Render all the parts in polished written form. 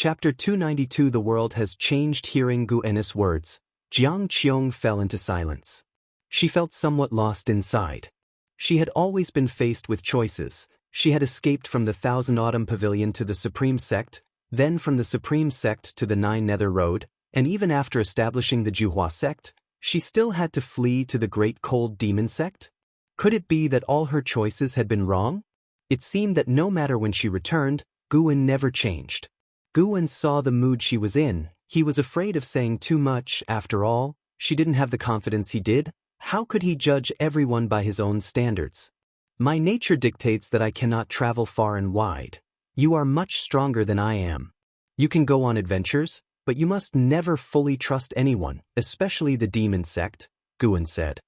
Chapter 292. The world has changed. Hearing Gu En's words, Xianxia fell into silence. She felt somewhat lost inside. She had always been faced with choices. She had escaped from the Thousand Autumn Pavilion to the Supreme Sect, then from the Supreme Sect to the Nine Nether Road, and even after establishing the Juhua Sect, she still had to flee to the Great Cold Demon Sect? Could it be that all her choices had been wrong? It seemed that no matter when she returned, Gu En never changed. Gu En saw the mood she was in. He was afraid of saying too much. After all, she didn't have the confidence he did. How could he judge everyone by his own standards? My nature dictates that I cannot travel far and wide. You are much stronger than I am. You can go on adventures, but you must never fully trust anyone, especially the demon sect, Gu En said.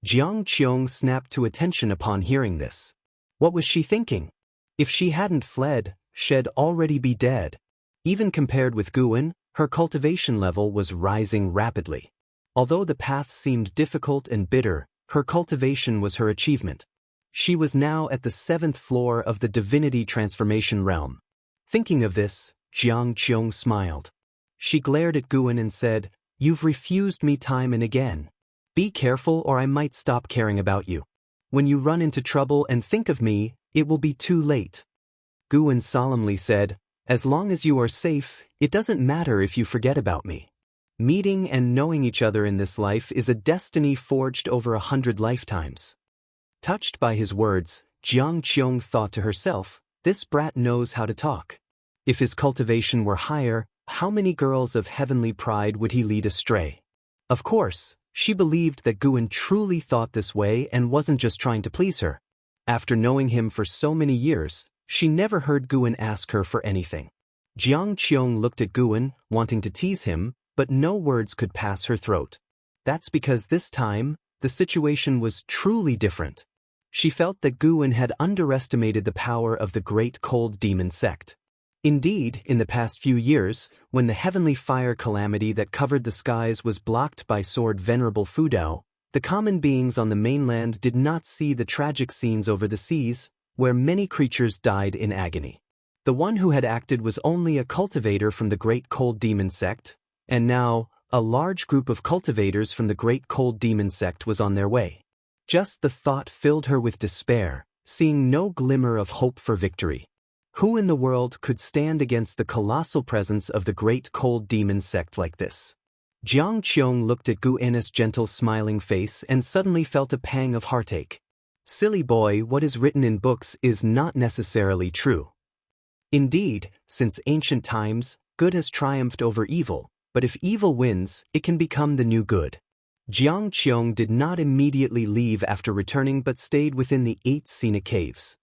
Xianxia snapped to attention upon hearing this. What was she thinking? If she hadn't fled, she'd already be dead. Even compared with Gu En, her cultivation level was rising rapidly. Although the path seemed difficult and bitter, her cultivation was her achievement. She was now at the 7th floor of the Divinity Transformation Realm. Thinking of this, Xianxia smiled. She glared at Gu En and said, "You've refused me time and again. Be careful or I might stop caring about you. When you run into trouble and think of me, it will be too late." Gu En solemnly said, "As long as you are safe, it doesn't matter if you forget about me. Meeting and knowing each other in this life is a destiny forged over 100 lifetimes." Touched by his words, Xianxia thought to herself, this brat knows how to talk. If his cultivation were higher, how many girls of heavenly pride would he lead astray? Of course, she believed that Gu En truly thought this way and wasn't just trying to please her. After knowing him for so many years, she never heard Gu En ask her for anything. Xianxia looked at Gu En, wanting to tease him, but no words could pass her throat. That's because this time, the situation was truly different. She felt that Gu En had underestimated the power of the Great Cold Demon Sect. Indeed, in the past few years, when the heavenly fire calamity that covered the skies was blocked by Sword Venerable Fudao, the common beings on the mainland did not see the tragic scenes over the seas, where many creatures died in agony. The one who had acted was only a cultivator from the Great Cold Demon Sect, and now, a large group of cultivators from the Great Cold Demon Sect was on their way. Just the thought filled her with despair, seeing no glimmer of hope for victory. Who in the world could stand against the colossal presence of the Great Cold Demon Sect like this? Xianxia looked at Gu En's gentle smiling face and suddenly felt a pang of heartache. Silly boy, what is written in books is not necessarily true. Indeed, since ancient times, good has triumphed over evil, but if evil wins, it can become the new good. Xianxia did not immediately leave after returning but stayed within the 8 scenic caves.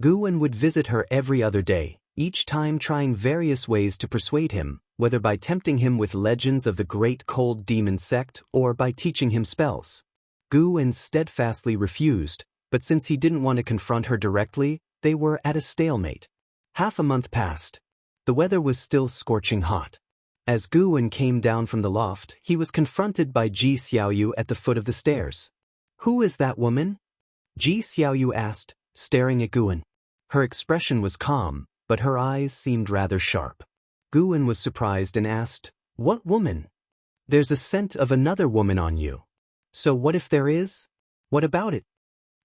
Gu En would visit her every other day, each time trying various ways to persuade him, whether by tempting him with legends of the Great Cold Demon Sect or by teaching him spells. Gu En steadfastly refused, but since he didn't want to confront her directly, they were at a stalemate. Half a month passed. The weather was still scorching hot. As Gu En came down from the loft, he was confronted by Ji Xiaoyu at the foot of the stairs. "Who is that woman?" Ji Xiaoyu asked, staring at Gu En. Her expression was calm, but her eyes seemed rather sharp. Gu En was surprised and asked, "What woman?" "There's a scent of another woman on you." "So what if there is? What about it?"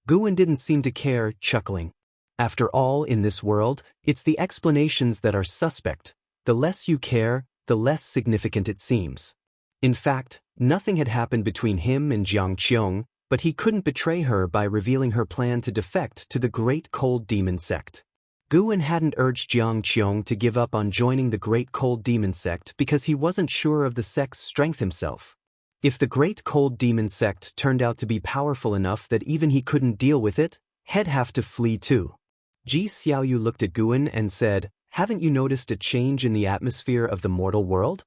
Gu En didn't seem to care, chuckling. After all, in this world, it's the explanations that are suspect. The less you care, the less significant it seems. In fact, nothing had happened between him and Xianxia, but he couldn't betray her by revealing her plan to defect to the Great Cold Demon Sect. Gu En hadn't urged Xianxia to give up on joining the Great Cold Demon Sect because he wasn't sure of the sect's strength himself. If the Great Cold Demon Sect turned out to be powerful enough that even he couldn't deal with it, he'd have to flee too. Ji Xiaoyu looked at Gu En and said, "Haven't you noticed a change in the atmosphere of the mortal world?"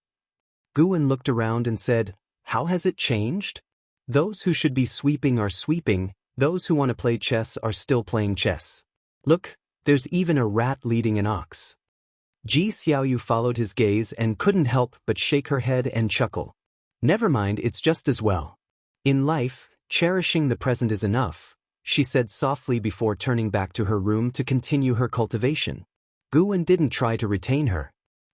Gu En looked around and said, "How has it changed? Those who should be sweeping are sweeping, those who want to play chess are still playing chess. Look, there's even a rat leading an ox." Ji Xiaoyu followed his gaze and couldn't help but shake her head and chuckle. "Never mind, it's just as well. In life, cherishing the present is enough," she said softly before turning back to her room to continue her cultivation. Gu En didn't try to retain her.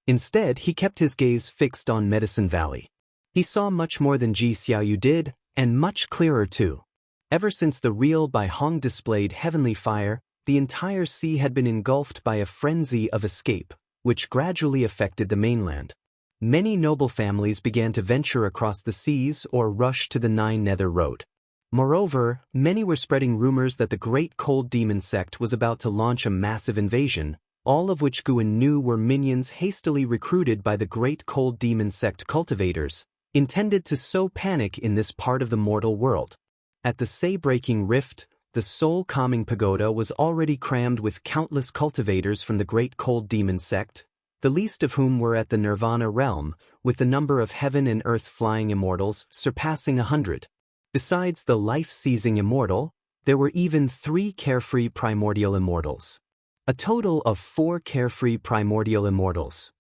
Instead, he kept his gaze fixed on Medicine Valley. He saw much more than Ji Xiaoyu did, and much clearer too. Ever since the real Bai Hong displayed heavenly fire, the entire sea had been engulfed by a frenzy of escape, which gradually affected the mainland. Many noble families began to venture across the seas or rush to the Nine Nether Road. Moreover, many were spreading rumors that the Great Cold Demon sect was about to launch a massive invasion, all of which Guan knew were minions hastily recruited by the Great Cold Demon sect cultivators, intended to sow panic in this part of the mortal world. At the Say-breaking rift, the soul-calming pagoda was already crammed with countless cultivators from the Great Cold Demon sect, the least of whom were at the Nirvana realm, with the number of heaven and earth flying immortals surpassing 100. Besides the life-seizing immortal, there were even 3 carefree primordial immortals. A total of 4 carefree primordial immortals.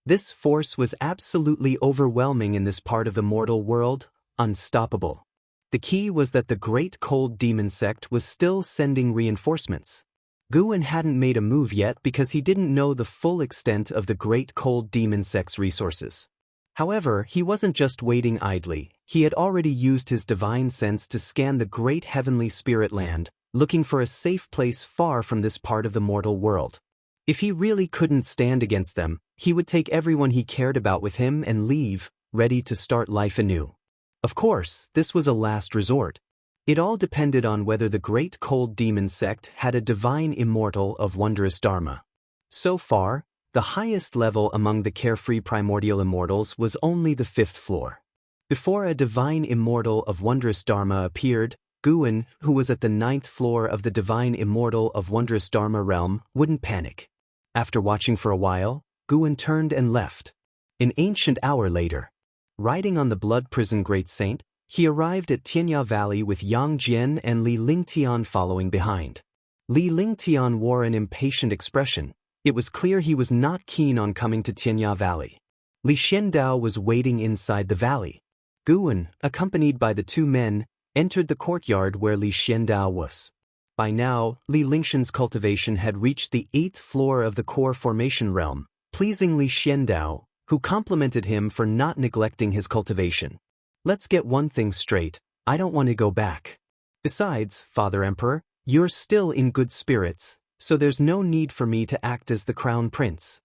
This force was absolutely overwhelming in this part of the mortal world, unstoppable. The key was that the Great Cold Demon sect was still sending reinforcements. Guan hadn't made a move yet because he didn't know the full extent of the Great Cold Demon sect's resources. However, he wasn't just waiting idly, he had already used his divine sense to scan the great heavenly spirit land, looking for a safe place far from this part of the mortal world. If he really couldn't stand against them, he would take everyone he cared about with him and leave, ready to start life anew. Of course, this was a last resort. It all depended on whether the Great Cold Demon sect had a divine immortal of wondrous dharma. So far, the highest level among the carefree primordial immortals was only the 5th floor. Before a divine immortal of wondrous dharma appeared, Guan, who was at the 9th floor of the divine immortal of wondrous dharma realm, wouldn't panic. After watching for a while, Guan turned and left. An ancient hour later, riding on the blood prison great saint, he arrived at Tianya Valley with Yang Jian and Li Lingtian following behind. Li Lingtian wore an impatient expression. It was clear he was not keen on coming to Tianya Valley. Li Xiandao was waiting inside the valley. Guan, accompanied by the 2 men, entered the courtyard where Li Xiandao was. By now, Li Lingshan's cultivation had reached the 8th floor of the core formation realm, pleasing Li Xiandao, who complimented him for not neglecting his cultivation. Let's get one thing straight, I don't want to go back. Besides, Father Emperor, you're still in good spirits, so there's no need for me to act as the crown prince.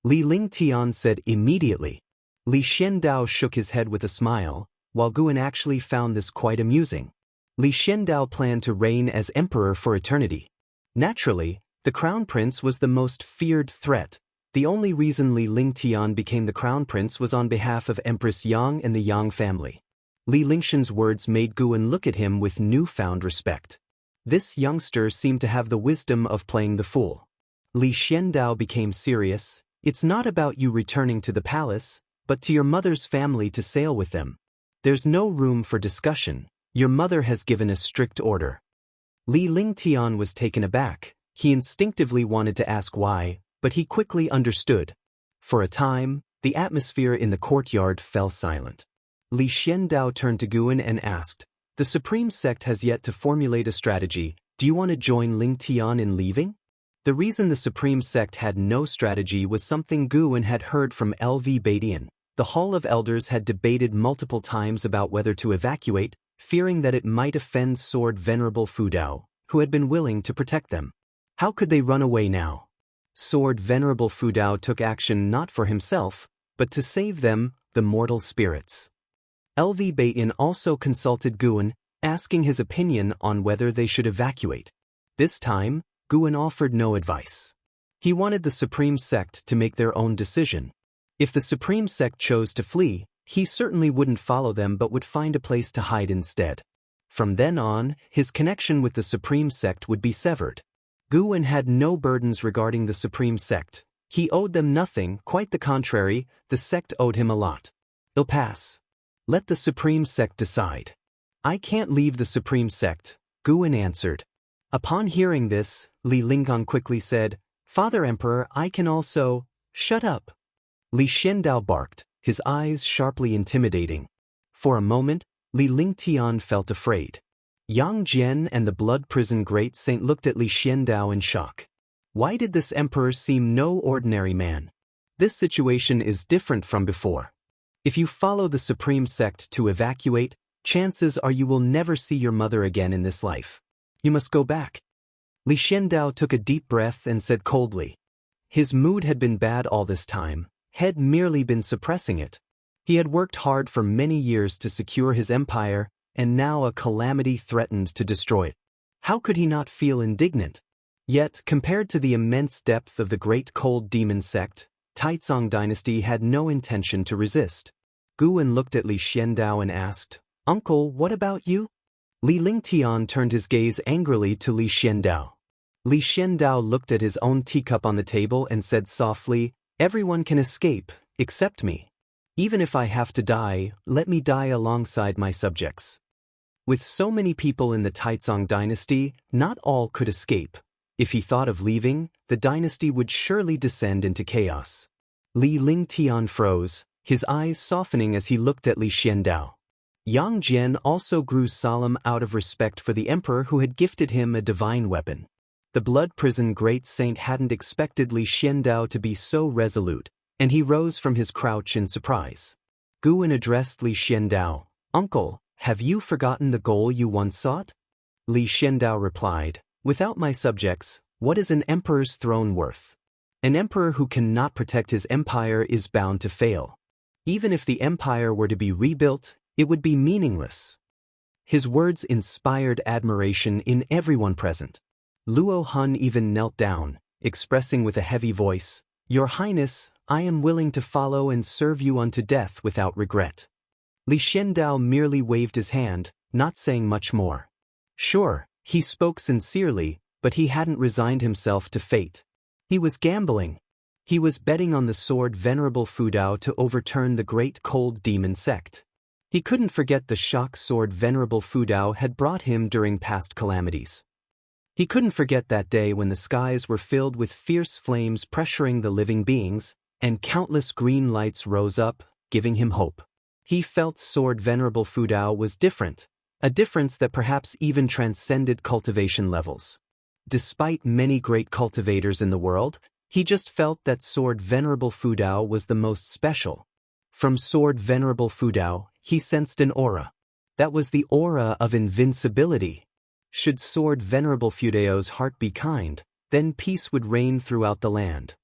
Li Lingtian said immediately. Li Xiandao shook his head with a smile, while Guan actually found this quite amusing. Li Xiandao planned to reign as emperor for eternity. Naturally, the crown prince was the most feared threat. The only reason Li Lingtian became the crown prince was on behalf of Empress Yang and the Yang family. Li Lingshan's words made Guan look at him with newfound respect. This youngster seemed to have the wisdom of playing the fool. Li Xiandao became serious. It's not about you returning to the palace, but to your mother's family to sail with them. There's no room for discussion. Your mother has given a strict order. Li Lingtian was taken aback. He instinctively wanted to ask why, but he quickly understood. For a time, the atmosphere in the courtyard fell silent. Li Xiandao turned to Guan and asked, "The Supreme Sect has yet to formulate a strategy. Do you want to join Lingtian in leaving?" The reason the Supreme Sect had no strategy was something Guan had heard from LV Badian. The Hall of Elders had debated multiple times about whether to evacuate, fearing that it might offend Sword Venerable Fudao, who had been willing to protect them. How could they run away now? Sword Venerable Fudao took action not for himself, but to save them, the mortal spirits. LV Baitin also consulted Guan, asking his opinion on whether they should evacuate. This time, Guan offered no advice. He wanted the Supreme Sect to make their own decision. If the Supreme Sect chose to flee, he certainly wouldn't follow them but would find a place to hide instead. From then on, his connection with the Supreme Sect would be severed. Guan had no burdens regarding the Supreme Sect. He owed them nothing, quite the contrary, the sect owed him a lot. It'll pass. Let the Supreme Sect decide. I can't leave the Supreme Sect, Guan answered. Upon hearing this, Li Linggang quickly said, "Father Emperor, I can also—" "Shut up." Li Xiandao barked, his eyes sharply intimidating. For a moment, Li Lingtian felt afraid. Yang Jian and the blood prison great saint looked at Li Xiandao in shock. Why did this emperor seem no ordinary man? This situation is different from before. If you follow the supreme sect to evacuate, chances are you will never see your mother again in this life. You must go back. Li Xiandao took a deep breath and said coldly. His mood had been bad all this time, had merely been suppressing it. He had worked hard for many years to secure his empire, and now a calamity threatened to destroy it. How could he not feel indignant? Yet, compared to the immense depth of the great cold demon sect, Taizong dynasty had no intention to resist. Guwen looked at Li Xiandao and asked, "Uncle, what about you?" Li Lingtian turned his gaze angrily to Li Xiandao. Li Xiandao looked at his own teacup on the table and said softly, "Everyone can escape, except me. Even if I have to die, let me die alongside my subjects." With so many people in the Taizong dynasty, not all could escape. If he thought of leaving, the dynasty would surely descend into chaos. Li Lingtian froze, his eyes softening as he looked at Li Xiandao. Yang Jian also grew solemn out of respect for the emperor who had gifted him a divine weapon. The blood prison great saint hadn't expected Li Xiandao to be so resolute, and he rose from his crouch in surprise. Guwen addressed Li Xiandao, "Uncle, have you forgotten the goal you once sought?" Li Xiandao replied, "Without my subjects, what is an emperor's throne worth? An emperor who cannot protect his empire is bound to fail. Even if the empire were to be rebuilt, it would be meaningless." His words inspired admiration in everyone present. Luo Hun even knelt down, expressing with a heavy voice, "Your Highness, I am willing to follow and serve you unto death without regret." Li Xiandao merely waved his hand, not saying much more. Sure, he spoke sincerely, but he hadn't resigned himself to fate. He was gambling. He was betting on the sword Venerable Fudao to overturn the great cold demon sect. He couldn't forget the shock sword Venerable Fudao had brought him during past calamities. He couldn't forget that day when the skies were filled with fierce flames pressuring the living beings, and countless green lights rose up, giving him hope. He felt sword Venerable Fudao was different, a difference that perhaps even transcended cultivation levels. Despite many great cultivators in the world, he just felt that sword Venerable Fudao was the most special. From sword Venerable Fudao, he sensed an aura. That was the aura of invincibility. Should sword Venerable Fudao's heart be kind, then peace would reign throughout the land.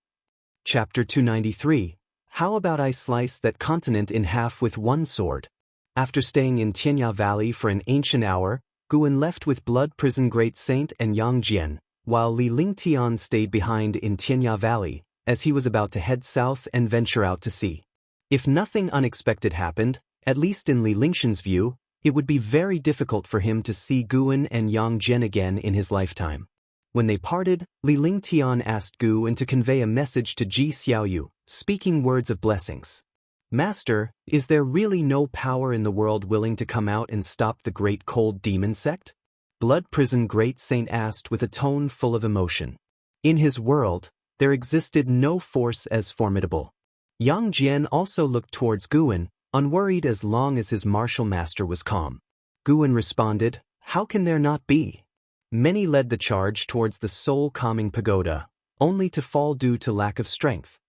Chapter 293. How about I slice that continent in half with one sword? After staying in Tianya Valley for an ancient hour, Guwen left with Blood Prison Great Saint and Yang Jian, while Li Lingtian stayed behind in Tianya Valley, as he was about to head south and venture out to sea. If nothing unexpected happened, at least in Li Lingxian's view, it would be very difficult for him to see Guwen and Yang Jian again in his lifetime. When they parted, Li Lingtian asked Guwen to convey a message to Ji Xiaoyu, speaking words of blessings. "Master, is there really no power in the world willing to come out and stop the great cold demon sect?" Blood Prison Great Saint asked with a tone full of emotion. In his world, there existed no force as formidable. Yang Jian also looked towards Guwen, unworried as long as his martial master was calm. Guwen responded, "How can there not be?" Many led the charge towards the soul-calming pagoda, only to fall due to lack of strength.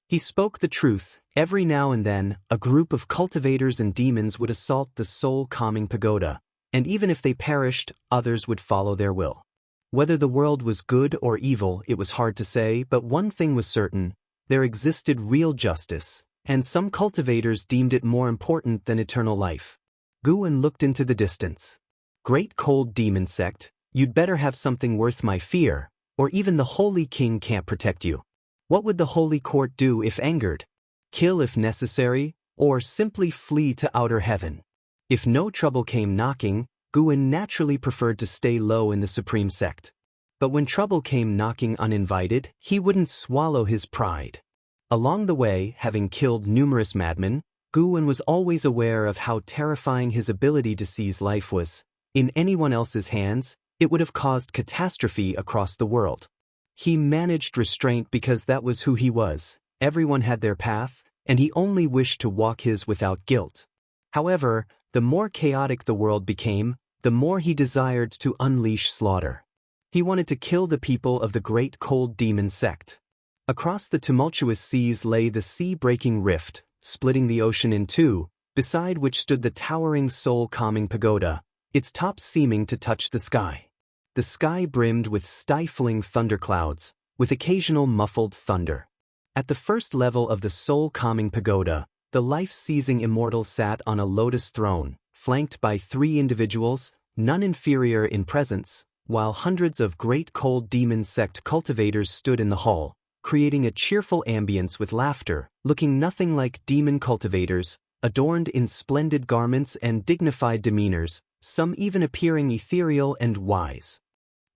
He spoke the truth. Every now and then, a group of cultivators and demons would assault the soul-calming pagoda, and even if they perished, others would follow their will. Whether the world was good or evil, it was hard to say, but one thing was certain: there existed real justice, and some cultivators deemed it more important than eternal life. Guwen looked into the distance. "Great cold demon sect, you'd better have something worth my fear, or even the Holy King can't protect you. What would the Holy Court do if angered? Kill if necessary, or simply flee to outer heaven?" If no trouble came knocking, Guwen naturally preferred to stay low in the supreme sect. But when trouble came knocking uninvited, he wouldn't swallow his pride. Along the way, having killed numerous madmen, Guwen was always aware of how terrifying his ability to seize life was. In anyone else's hands, it would have caused catastrophe across the world. He managed restraint because that was who he was. Everyone had their path, and he only wished to walk his without guilt. However, the more chaotic the world became, the more he desired to unleash slaughter. He wanted to kill the people of the great cold demon sect. Across the tumultuous seas lay the sea-breaking rift, splitting the ocean in two, beside which stood the towering soul-calming pagoda, its top seeming to touch the sky. The sky brimmed with stifling thunderclouds, with occasional muffled thunder. At the first level of the soul-calming pagoda, the life-seizing immortal sat on a lotus throne, flanked by 3 individuals, none inferior in presence, while hundreds of great cold demon sect cultivators stood in the hall, creating a cheerful ambience with laughter, looking nothing like demon cultivators, adorned in splendid garments and dignified demeanors, some even appearing ethereal and wise.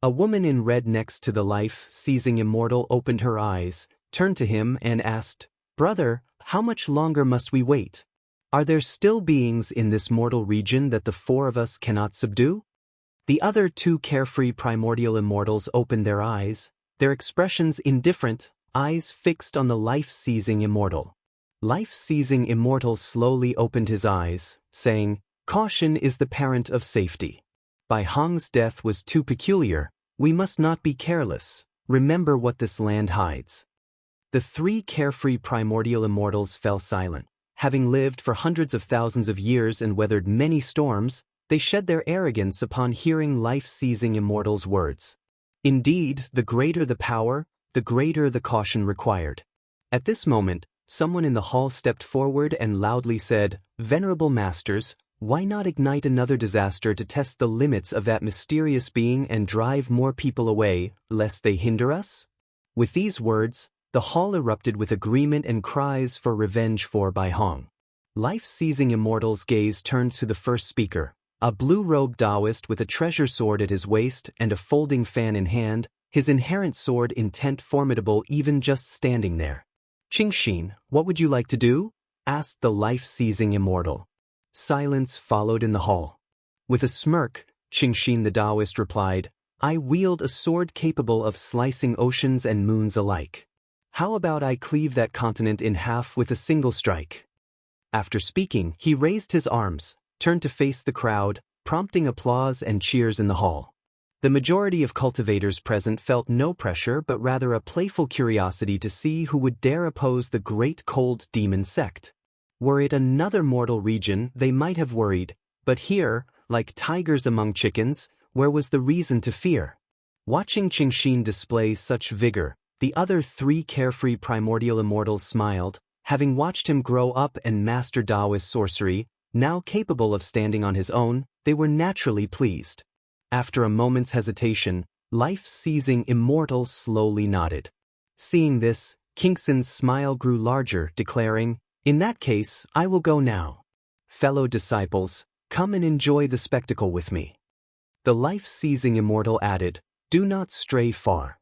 A woman in red next to the life-seizing immortal opened her eyes, turned to him and asked, "Brother, how much longer must we wait? Are there still beings in this mortal region that the 4 of us cannot subdue?" The other 2 carefree primordial immortals opened their eyes, their expressions indifferent, eyes fixed on the life-seizing immortal. Life-seizing immortal slowly opened his eyes, saying, "Caution is the parent of safety. Bai Hong's death was too peculiar, we must not be careless, remember what this land hides." The 3 carefree primordial immortals fell silent. Having lived for hundreds of thousands of years and weathered many storms, they shed their arrogance upon hearing life-seizing immortals' words. Indeed, the greater the power, the greater the caution required. At this moment, someone in the hall stepped forward and loudly said, "Venerable masters, why not ignite another disaster to test the limits of that mysterious being and drive more people away, lest they hinder us?" With these words, the hall erupted with agreement and cries for revenge for Bai Hong. Life-seizing immortals' gaze turned to the first speaker, a blue-robed Taoist with a treasure sword at his waist and a folding fan in hand, his inherent sword intent formidable even just standing there. "Qingxin, what would you like to do?" asked the life-seizing immortal. Silence followed in the hall. With a smirk, Qingxin the Taoist replied, "I wield a sword capable of slicing oceans and moons alike. How about I cleave that continent in half with a single strike?" After speaking, he raised his arms, turned to face the crowd, prompting applause and cheers in the hall. The majority of cultivators present felt no pressure but rather a playful curiosity to see who would dare oppose the great cold demon sect. Were it another mortal region, they might have worried, but here, like tigers among chickens, where was the reason to fear? Watching Qingxin display such vigor, the other 3 carefree primordial immortals smiled, having watched him grow up and master Taoist sorcery, now capable of standing on his own, they were naturally pleased. After a moment's hesitation, life-seizing immortal slowly nodded. Seeing this, Qingxin's smile grew larger, declaring, "In that case, I will go now. Fellow disciples, come and enjoy the spectacle with me." The life-seizing immortal added, "Do not stray far."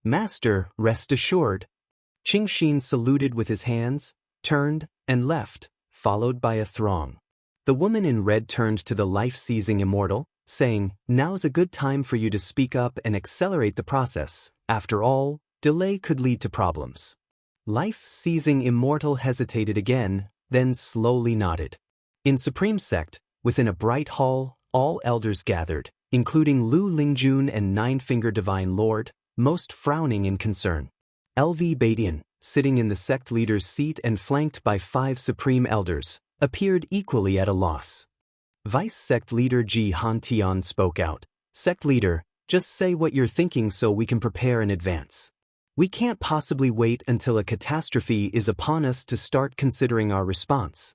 "Master, rest assured." Qingxin saluted with his hands, turned, and left, followed by a throng. The woman in red turned to the life-seizing immortal, saying, "Now's a good time for you to speak up and accelerate the process. After all, delay could lead to problems." Life-seizing immortal hesitated again, then slowly nodded. In Supreme Sect, within a bright hall, all elders gathered, including Lu Lingjun and Nine-Finger Divine Lord, most frowning in concern. LV Badian, sitting in the sect leader's seat and flanked by 5 supreme elders, appeared equally at a loss. Vice Sect Leader Ji Hantian spoke out, "Sect Leader, just say what you're thinking so we can prepare in advance. We can't possibly wait until a catastrophe is upon us to start considering our response."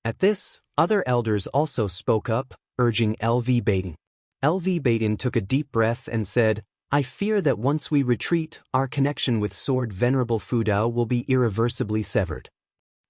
At this, other elders also spoke up, urging LV Badian. LV Badian took a deep breath and said, "I fear that once we retreat, our connection with Sword Venerable Fudao will be irreversibly severed."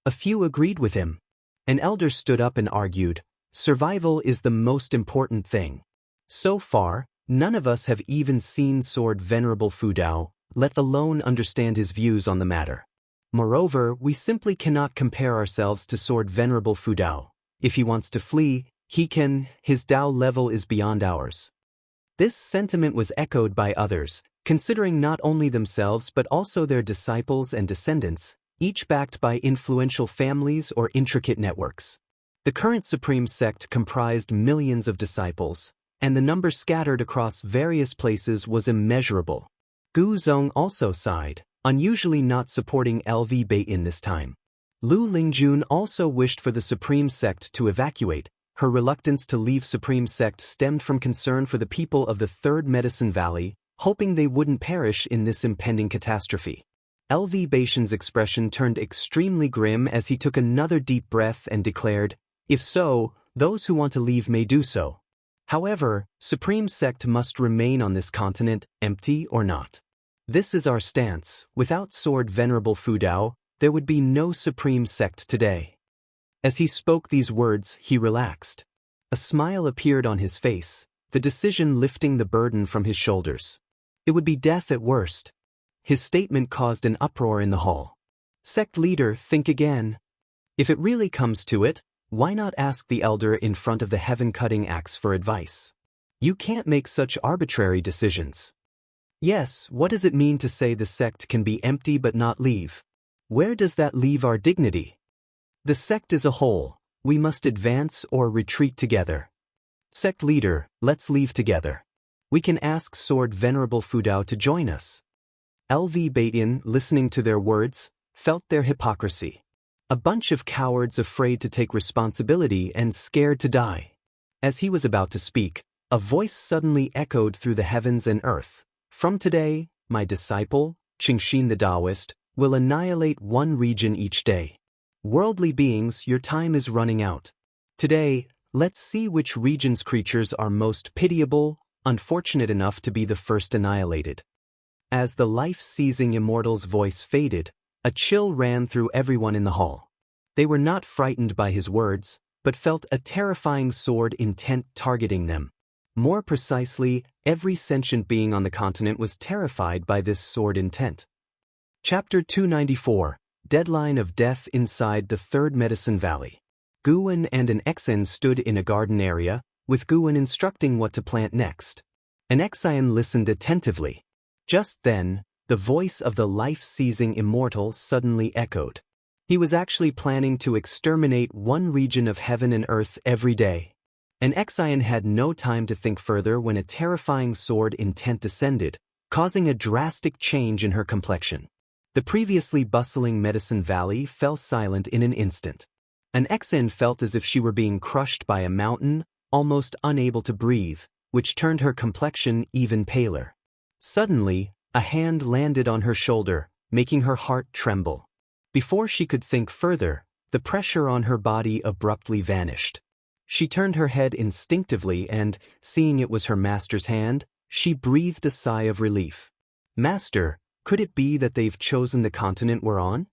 A few agreed with him. An elder stood up and argued, "Survival is the most important thing. So far, none of us have even seen Sword Venerable Fudao, let alone understand his views on the matter. Moreover, we simply cannot compare ourselves to Sword Venerable Fudao. If he wants to flee, he can, his Dao level is beyond ours." This sentiment was echoed by others, considering not only themselves but also their disciples and descendants, each backed by influential families or intricate networks. The current Supreme Sect comprised millions of disciples, and the number scattered across various places was immeasurable. Gu Zong also sighed, unusually not supporting LV Baitin this time. Lu Lingjun also wished for the Supreme Sect to evacuate. Her reluctance to leave Supreme Sect stemmed from concern for the people of the Third Medicine Valley, hoping they wouldn't perish in this impending catastrophe. LV Baitin's expression turned extremely grim as he took another deep breath and declared, "If so, those who want to leave may do so. However, Supreme Sect must remain on this continent, empty or not. This is our stance. Without Sword Venerable Fudao, there would be no Supreme Sect today." As he spoke these words, he relaxed. A smile appeared on his face, the decision lifting the burden from his shoulders. It would be death at worst. His statement caused an uproar in the hall. "Sect leader, think again. If it really comes to it, why not ask the elder in front of the heaven-cutting axe for advice? You can't make such arbitrary decisions. Yes, what does it mean to say the sect can be empty but not leave? Where does that leave our dignity? The sect is a whole. We must advance or retreat together. Sect leader, let's leave together. We can ask Sword Venerable Fudao to join us." LV Baitin, listening to their words, felt their hypocrisy. A bunch of cowards afraid to take responsibility and scared to die. As he was about to speak, a voice suddenly echoed through the heavens and earth. "From today, my disciple, Qingxin the Taoist, will annihilate one region each day. Worldly beings, your time is running out. Today, let's see which region's creatures are most pitiable, unfortunate enough to be the first annihilated." As the life-seizing immortal's voice faded, a chill ran through everyone in the hall. They were not frightened by his words, but felt a terrifying sword intent targeting them. More precisely, every sentient being on the continent was terrified by this sword intent. Chapter 294, Deadline of Death Inside the Third Medicine Valley. Guwen and an Exan stood in a garden area, with Guwen instructing what to plant next. An Exan listened attentively. Just then, the voice of the life-seizing immortal suddenly echoed. He was actually planning to exterminate one region of heaven and earth every day. An Exan had no time to think further when a terrifying sword intent descended, causing a drastic change in her complexion. The previously bustling Medicine Valley fell silent in an instant. An Exan felt as if she were being crushed by a mountain, almost unable to breathe, which turned her complexion even paler. Suddenly, a hand landed on her shoulder, making her heart tremble. Before she could think further, the pressure on her body abruptly vanished. She turned her head instinctively and, seeing it was her master's hand, she breathed a sigh of relief. "Master, could it be that they've chosen the continent we're on?"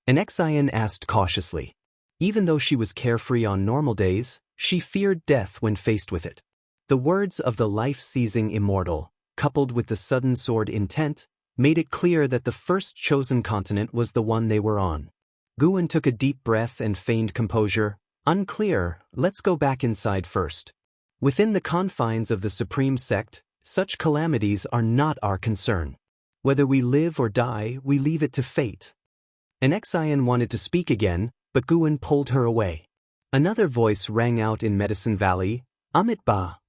An Exan asked cautiously. Even though she was carefree on normal days, she feared death when faced with it. The words of the life-seizing immortal, coupled with the sudden sword intent, made it clear that the first chosen continent was the one they were on. Guwen took a deep breath and feigned composure. "Unclear, let's go back inside first. Within the confines of the Supreme Sect, such calamities are not our concern. Whether we live or die, we leave it to fate." An Exan wanted to speak again, but Guwen pulled her away. Another voice rang out in Medicine Valley, "Amit Ba."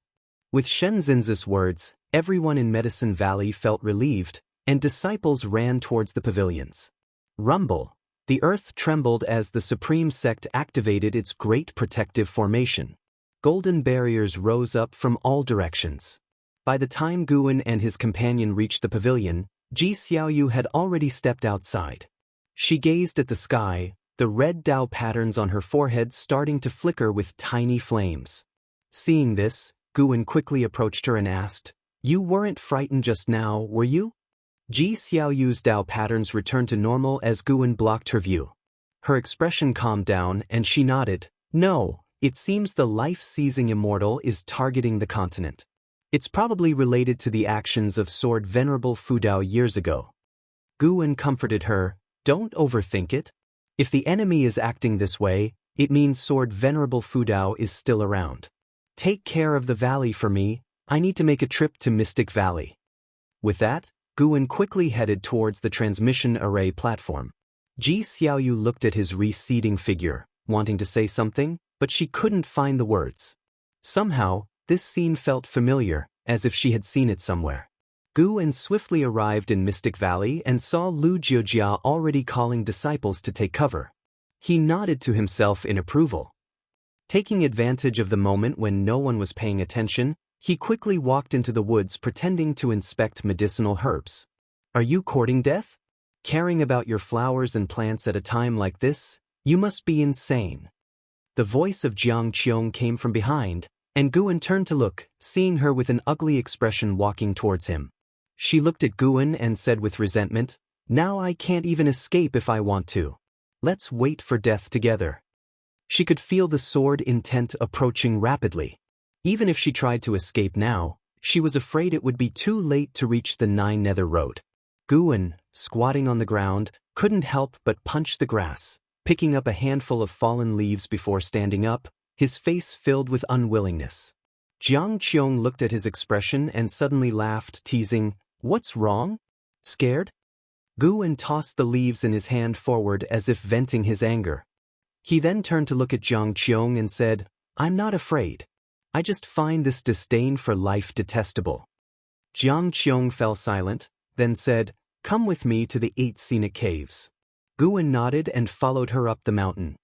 With Shenzhen's words, everyone in Medicine Valley felt relieved, and disciples ran towards the pavilions. Rumble. The earth trembled as the Supreme Sect activated its great protective formation. Golden barriers rose up from all directions. By the time Guwen and his companion reached the pavilion, Ji Xiaoyu had already stepped outside. She gazed at the sky, the red Dao patterns on her forehead starting to flicker with tiny flames. Seeing this, Guwen quickly approached her and asked, "You weren't frightened just now, were you?" Ji Xiaoyu's Dao patterns returned to normal as Guwen blocked her view. Her expression calmed down and she nodded. "No, it seems the life-seizing immortal is targeting the continent. It's probably related to the actions of Sword Venerable Fudao years ago." Guwen comforted her, "Don't overthink it. If the enemy is acting this way, it means Sword Venerable Fudao is still around. Take care of the valley for me, I need to make a trip to Mystic Valley." With that, Guwen quickly headed towards the transmission array platform. Ji Xiaoyu looked at his receding figure, wanting to say something, but she couldn't find the words. Somehow, this scene felt familiar, as if she had seen it somewhere. Gu swiftly arrived in Mystic Valley and saw Lu Jiojia already calling disciples to take cover. He nodded to himself in approval. Taking advantage of the moment when no one was paying attention, he quickly walked into the woods pretending to inspect medicinal herbs. Are you courting death? Caring about your flowers and plants at a time like this? You must be insane. The voice of Jiang Qiong came from behind, and Guan turned to look, seeing her with an ugly expression walking towards him. She looked at Guan and said with resentment, "Now I can't even escape if I want to. Let's wait for death together." She could feel the sword intent approaching rapidly. Even if she tried to escape now, she was afraid it would be too late to reach the Nine Nether Road. Guan, squatting on the ground, couldn't help but punch the grass, picking up a handful of fallen leaves before standing up, his face filled with unwillingness. Jiang Qiong looked at his expression and suddenly laughed, teasing, "What's wrong? Scared?" Guan tossed the leaves in his hand forward as if venting his anger. He then turned to look at Jiang Qiong and said, "I'm not afraid. I just find this disdain for life detestable." Jiang Qiong fell silent, then said, "Come with me to the 8 scenic caves." Guan nodded and followed her up the mountain.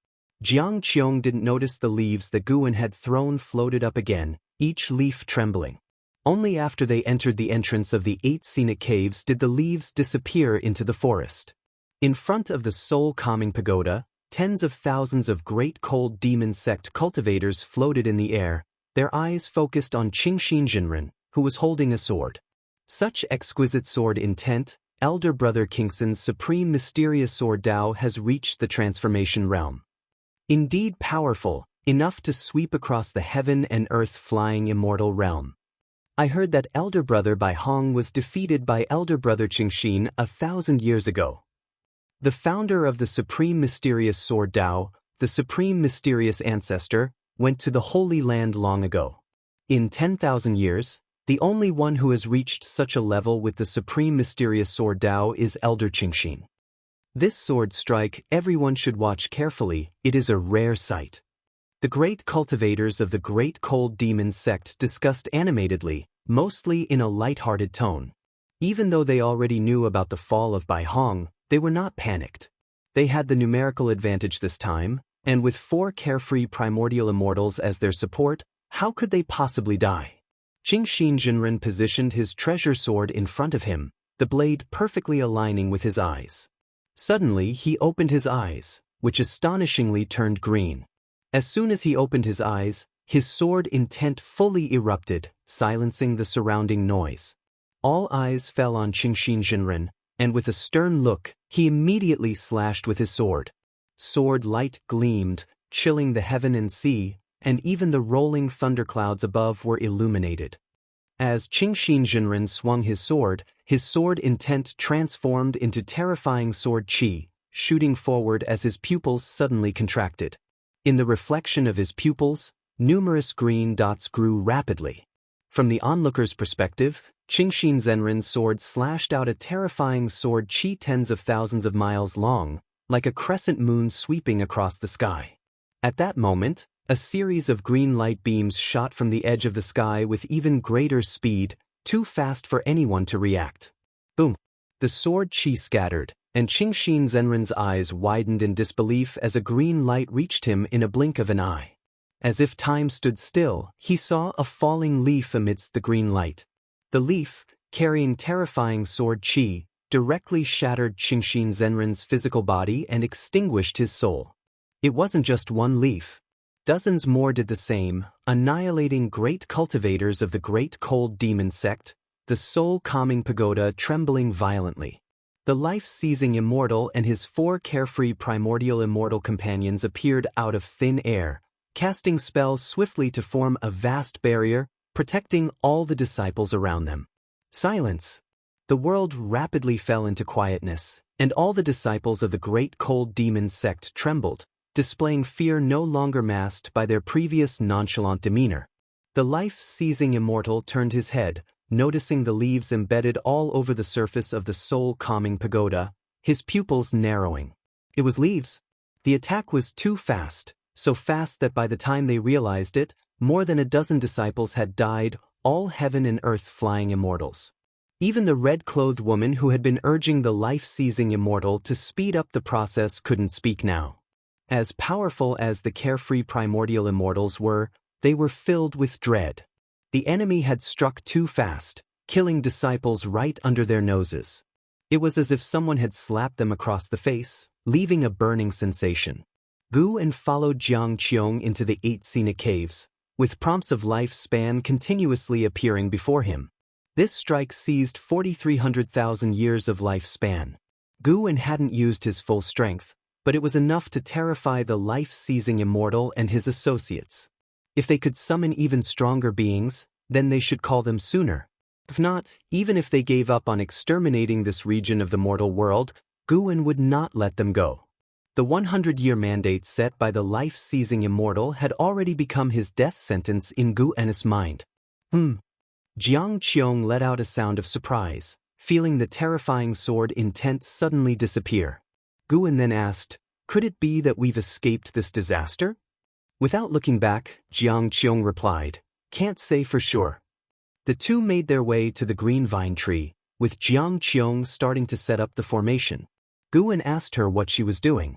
Jiang Qiong didn't notice the leaves that Guan had thrown floated up again, each leaf trembling. Only after they entered the entrance of the 8 scenic caves did the leaves disappear into the forest. In front of the soul-calming pagoda, tens of thousands of great cold demon sect cultivators floated in the air, their eyes focused on Qingxin Jinren, who was holding a sword. Such exquisite sword intent, Elder Brother Kingsen's supreme mysterious sword Dao has reached the transformation realm. Indeed powerful, enough to sweep across the heaven and earth flying immortal realm. I heard that Elder Brother Bai Hong was defeated by Elder Brother Qingxin 1,000 years ago. The founder of the supreme mysterious sword Dao, the supreme mysterious ancestor, went to the Holy Land long ago. In 10,000 years, the only one who has reached such a level with the supreme mysterious sword Dao is Elder Qingxin. This sword strike everyone should watch carefully, it is a rare sight. The great cultivators of the great cold demon sect discussed animatedly, mostly in a light-hearted tone. Even though they already knew about the fall of Bai Hong, they were not panicked. They had the numerical advantage this time, and with 4 carefree primordial immortals as their support, how could they possibly die? Qingxin Jinren positioned his treasure sword in front of him, the blade perfectly aligning with his eyes. Suddenly he opened his eyes, which astonishingly turned green. As soon as he opened his eyes, his sword intent fully erupted, silencing the surrounding noise. All eyes fell on Qingxin Jinren, and with a stern look, he immediately slashed with his sword. Sword light gleamed, chilling the heaven and sea, and even the rolling thunderclouds above were illuminated. As Qingxin Jinren swung his sword intent transformed into terrifying sword qi, shooting forward as his pupils suddenly contracted. In the reflection of his pupils, numerous green dots grew rapidly. From the onlooker's perspective, Qingxin Jinren's sword slashed out a terrifying sword qi tens of thousands of miles long, like a crescent moon sweeping across the sky. At that moment, a series of green light beams shot from the edge of the sky with even greater speed, too fast for anyone to react. Boom! The sword qi scattered, and Qingxin Jinren's eyes widened in disbelief as a green light reached him in a blink of an eye. As if time stood still, he saw a falling leaf amidst the green light. The leaf, carrying terrifying sword qi, directly shattered Qingxin Jinren's physical body and extinguished his soul. It wasn't just one leaf. Dozens more did the same, annihilating great cultivators of the great cold demon sect, the soul-calming pagoda trembling violently. The life-seizing Immortal and his 4 carefree primordial immortal companions appeared out of thin air, casting spells swiftly to form a vast barrier, protecting all the disciples around them. Silence! The world rapidly fell into quietness, and all the disciples of the great cold demon sect trembled, displaying fear no longer masked by their previous nonchalant demeanor. The life-seizing Immortal turned his head, noticing the leaves embedded all over the surface of the soul-calming pagoda, his pupils narrowing. It was leaves. The attack was too fast, so fast that by the time they realized it, more than a dozen disciples had died, all heaven and earth flying immortals. Even the red-clothed woman who had been urging the life-seizing immortal to speed up the process couldn't speak now. As powerful as the carefree primordial immortals were, they were filled with dread. The enemy had struck too fast, killing disciples right under their noses. It was as if someone had slapped them across the face, leaving a burning sensation. Gu followed Jiang Qiong into the 8 scenic caves, with prompts of lifespan continuously appearing before him. This strike seized 4,300,000 years of lifespan. Gu hadn't used his full strength, but it was enough to terrify the life-seizing immortal and his associates. If they could summon even stronger beings, then they should call them sooner. If not, even if they gave up on exterminating this region of the mortal world, Gu would not let them go. The 100-year mandate set by the life-seizing immortal had already become his death sentence in Gu's mind. Jiang Qiong let out a sound of surprise, feeling the terrifying sword intent suddenly disappear. Gu then asked, "Could it be that we've escaped this disaster?" Without looking back, Jiang Qiong replied, "Can't say for sure." The two made their way to the green vine tree, with Jiang Qiong starting to set up the formation. Gu asked her what she was doing.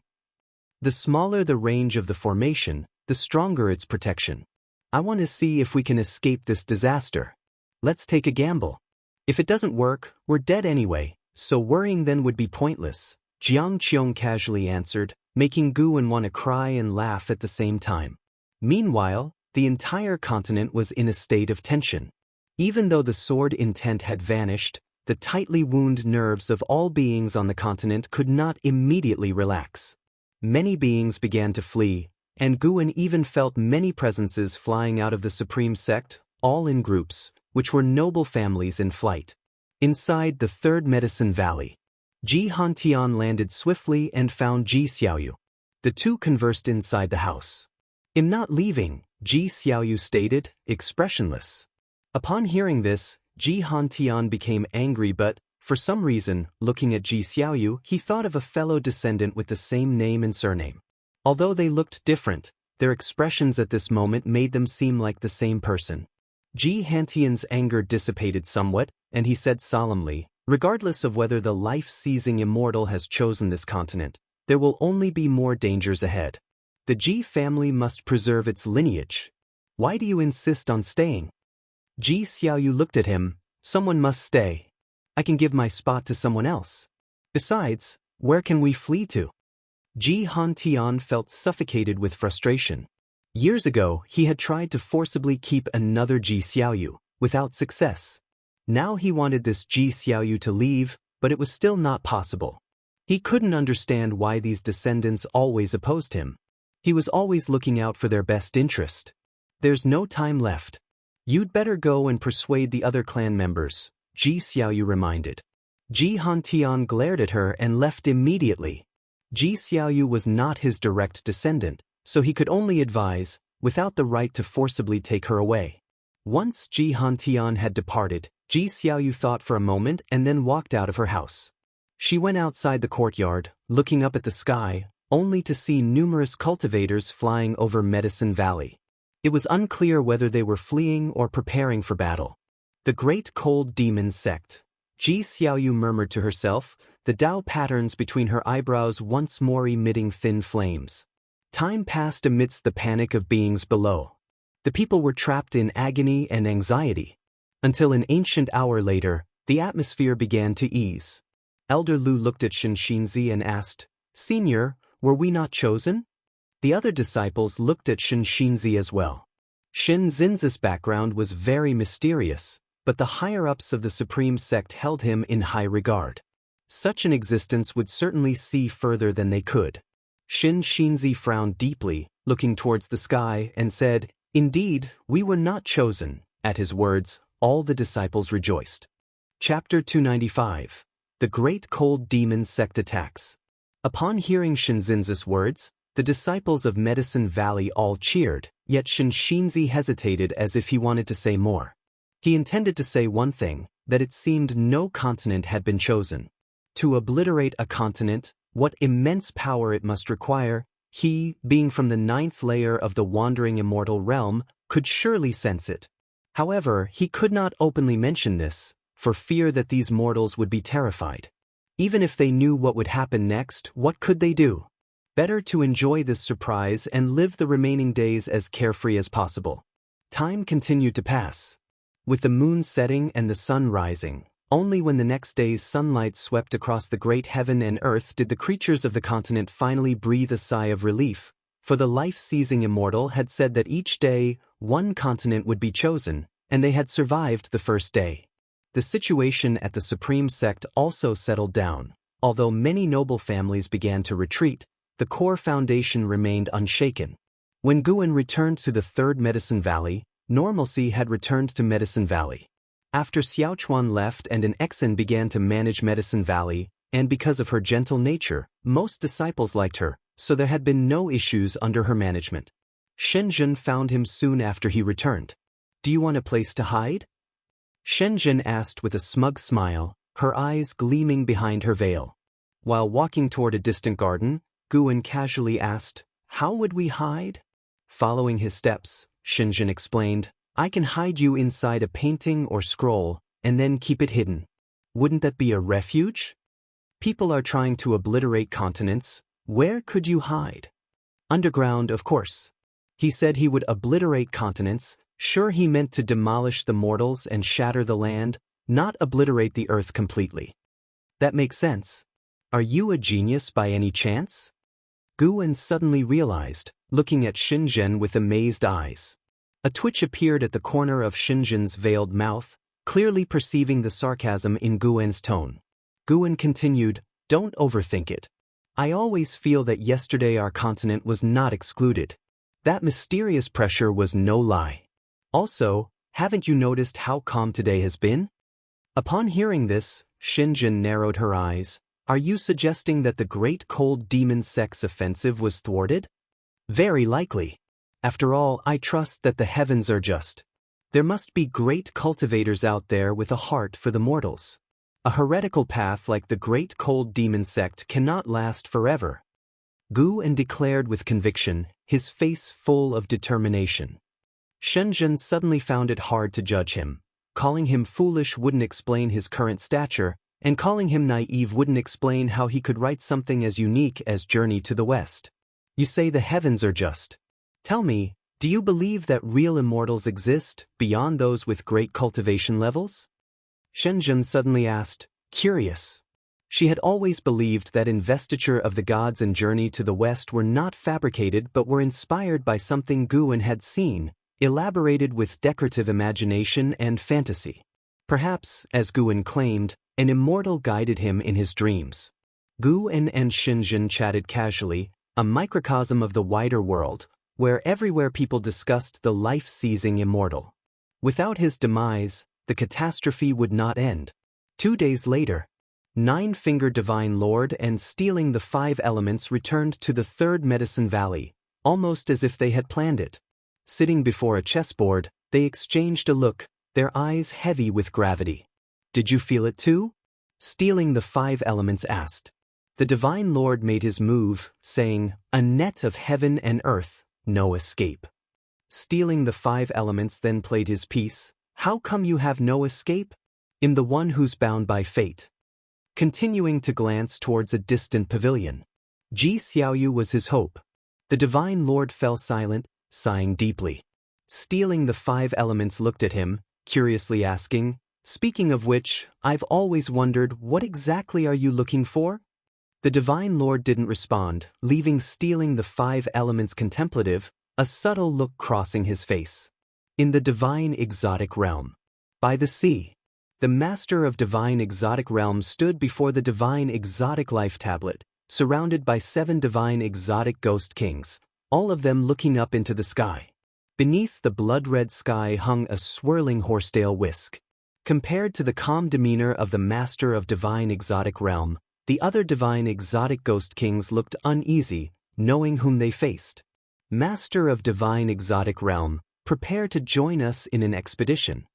"The smaller the range of the formation, the stronger its protection. I want to see if we can escape this disaster. Let's take a gamble. If it doesn't work, we're dead anyway, so worrying then would be pointless," Jiang Qiong casually answered, making Gu want to cry and laugh at the same time. Meanwhile, the entire continent was in a state of tension. Even though the sword intent had vanished, the tightly wound nerves of all beings on the continent could not immediately relax. Many beings began to flee, and Gu even felt many presences flying out of the supreme sect, all in groups, which were noble families in flight. Inside the third medicine valley, Ji Hantian landed swiftly and found Ji Xiaoyu. The two conversed inside the house. "I'm not leaving," Ji Xiaoyu stated, expressionless. Upon hearing this, Ji Hantian became angry, but, for some reason, looking at Ji Xiaoyu, he thought of a fellow descendant with the same name and surname. Although they looked different, their expressions at this moment made them seem like the same person. Ji Hantian's anger dissipated somewhat, and he said solemnly, "Regardless of whether the life-seizing immortal has chosen this continent, there will only be more dangers ahead. The Ji family must preserve its lineage. Why do you insist on staying?" Ji Xiaoyu looked at him. "Someone must stay. I can give my spot to someone else. Besides, where can we flee to?" Ji Hantian felt suffocated with frustration. Years ago, he had tried to forcibly keep another Ji Xiaoyu, without success. Now he wanted this Ji Xiaoyu to leave, but it was still not possible. He couldn't understand why these descendants always opposed him. He was always looking out for their best interest. "There's no time left. You'd better go and persuade the other clan members," Ji Xiaoyu reminded. Ji Hantian glared at her and left immediately. Ji Xiaoyu was not his direct descendant, so he could only advise, without the right to forcibly take her away. Once Ji Hantian had departed, Ji Xiaoyu thought for a moment and then walked out of her house. She went outside the courtyard, looking up at the sky, only to see numerous cultivators flying over Medicine Valley. It was unclear whether they were fleeing or preparing for battle. The Great Cold Demon Sect. Ji Xiaoyu murmured to herself, the Dao patterns between her eyebrows once more emitting thin flames. Time passed amidst the panic of beings below. The people were trapped in agony and anxiety. Until an ancient hour later, the atmosphere began to ease. Elder Lu looked at Xianxia and asked, "Senior, were we not chosen?" The other disciples looked at Xianxia as well. Xianxia's background was very mysterious, but the higher-ups of the Supreme Sect held him in high regard. Such an existence would certainly see further than they could. Xianxia frowned deeply, looking towards the sky, and said, "Indeed, we were not chosen." At his words, all the disciples rejoiced. Chapter 295. The Great Cold Demon Sect Attacks. Upon hearing Xianxia's words, the disciples of Medicine Valley all cheered, yet Xianxia hesitated as if he wanted to say more. He intended to say one thing, that it seemed no continent had been chosen. To obliterate a continent, what immense power it must require, he, being from the 9th layer of the wandering immortal realm, could surely sense it. However, he could not openly mention this, for fear that these mortals would be terrified. Even if they knew what would happen next, what could they do? Better to enjoy this surprise and live the remaining days as carefree as possible. Time continued to pass. With the moon setting and the sun rising, only when the next day's sunlight swept across the great heaven and earth did the creatures of the continent finally breathe a sigh of relief, for the life-seizing Immortal had said that each day, one continent would be chosen, and they had survived the first day. The situation at the Supreme Sect also settled down. Although many noble families began to retreat, the core foundation remained unshaken. When Guan returned to the Third Medicine Valley, normalcy had returned to Medicine Valley. After Xiaochuan left and an Exan began to manage Medicine Valley, and because of her gentle nature, most disciples liked her, so there had been no issues under her management. Shenzhen found him soon after he returned. "Do you want a place to hide?" Shenzhen asked with a smug smile, her eyes gleaming behind her veil. While walking toward a distant garden, Guan casually asked, "How would we hide?" Following his steps, Shenzhen explained, "I can hide you inside a painting or scroll, and then keep it hidden. Wouldn't that be a refuge? People are trying to obliterate continents. Where could you hide?" "Underground, of course." He said he would obliterate continents. Sure, he meant to demolish the mortals and shatter the land, not obliterate the earth completely. "That makes sense. Are you a genius by any chance?" Guan suddenly realized, looking at Shenzhen with amazed eyes. A twitch appeared at the corner of Shenzhen's veiled mouth, clearly perceiving the sarcasm in Guan's tone. Guan continued, "Don't overthink it. I always feel that yesterday our continent was not excluded. That mysterious pressure was no lie. Also, haven't you noticed how calm today has been?" Upon hearing this, Shenzhen narrowed her eyes. "Are you suggesting that the great cold demon sect's offensive was thwarted?" "Very likely. After all, I trust that the heavens are just. There must be great cultivators out there with a heart for the mortals. A heretical path like the great cold demon sect cannot last forever." Guan declared with conviction, his face full of determination. Shenzhen suddenly found it hard to judge him. Calling him foolish wouldn't explain his current stature, and calling him naive wouldn't explain how he could write something as unique as Journey to the West. "You say the heavens are just. Tell me, do you believe that real immortals exist, beyond those with great cultivation levels?" Shenzhen suddenly asked, curious. She had always believed that Investiture of the Gods and Journey to the West were not fabricated but were inspired by something Guan had seen, elaborated with decorative imagination and fantasy. Perhaps, as Guan claimed, an immortal guided him in his dreams. Guan and Shenzhen chatted casually, a microcosm of the wider world, where everywhere people discussed the life-seizing immortal. Without his demise, the catastrophe would not end. 2 days later, Nine-Fingered Divine Lord and Stealing the 5 Elements returned to the Third Medicine Valley, almost as if they had planned it. Sitting before a chessboard, they exchanged a look, their eyes heavy with gravity. "Did you feel it too?" Stealing the 5 Elements asked. The Divine Lord made his move, saying, "A net of heaven and earth, no escape." Stealing the 5 Elements then played his piece. "How come you have no escape?" "I'm the one who's bound by fate." Continuing to glance towards a distant pavilion. Ji Xiaoyu was his hope. The Divine Lord fell silent, sighing deeply. Stealing the 5 Elements looked at him, curiously asking, "Speaking of which, I've always wondered, what exactly are you looking for?" The Divine Lord didn't respond, leaving Stealing the 5 Elements contemplative, a subtle look crossing his face. In the Divine Exotic Realm. By the sea. The Master of Divine Exotic Realms stood before the Divine Exotic Life Tablet, surrounded by 7 Divine Exotic Ghost Kings, all of them looking up into the sky. Beneath the blood-red sky hung a swirling horsetail whisk. Compared to the calm demeanor of the Master of Divine Exotic Realm, the other Divine Exotic Ghost Kings looked uneasy, knowing whom they faced. "Master of Divine Exotic Realm, prepare to join us in an expedition."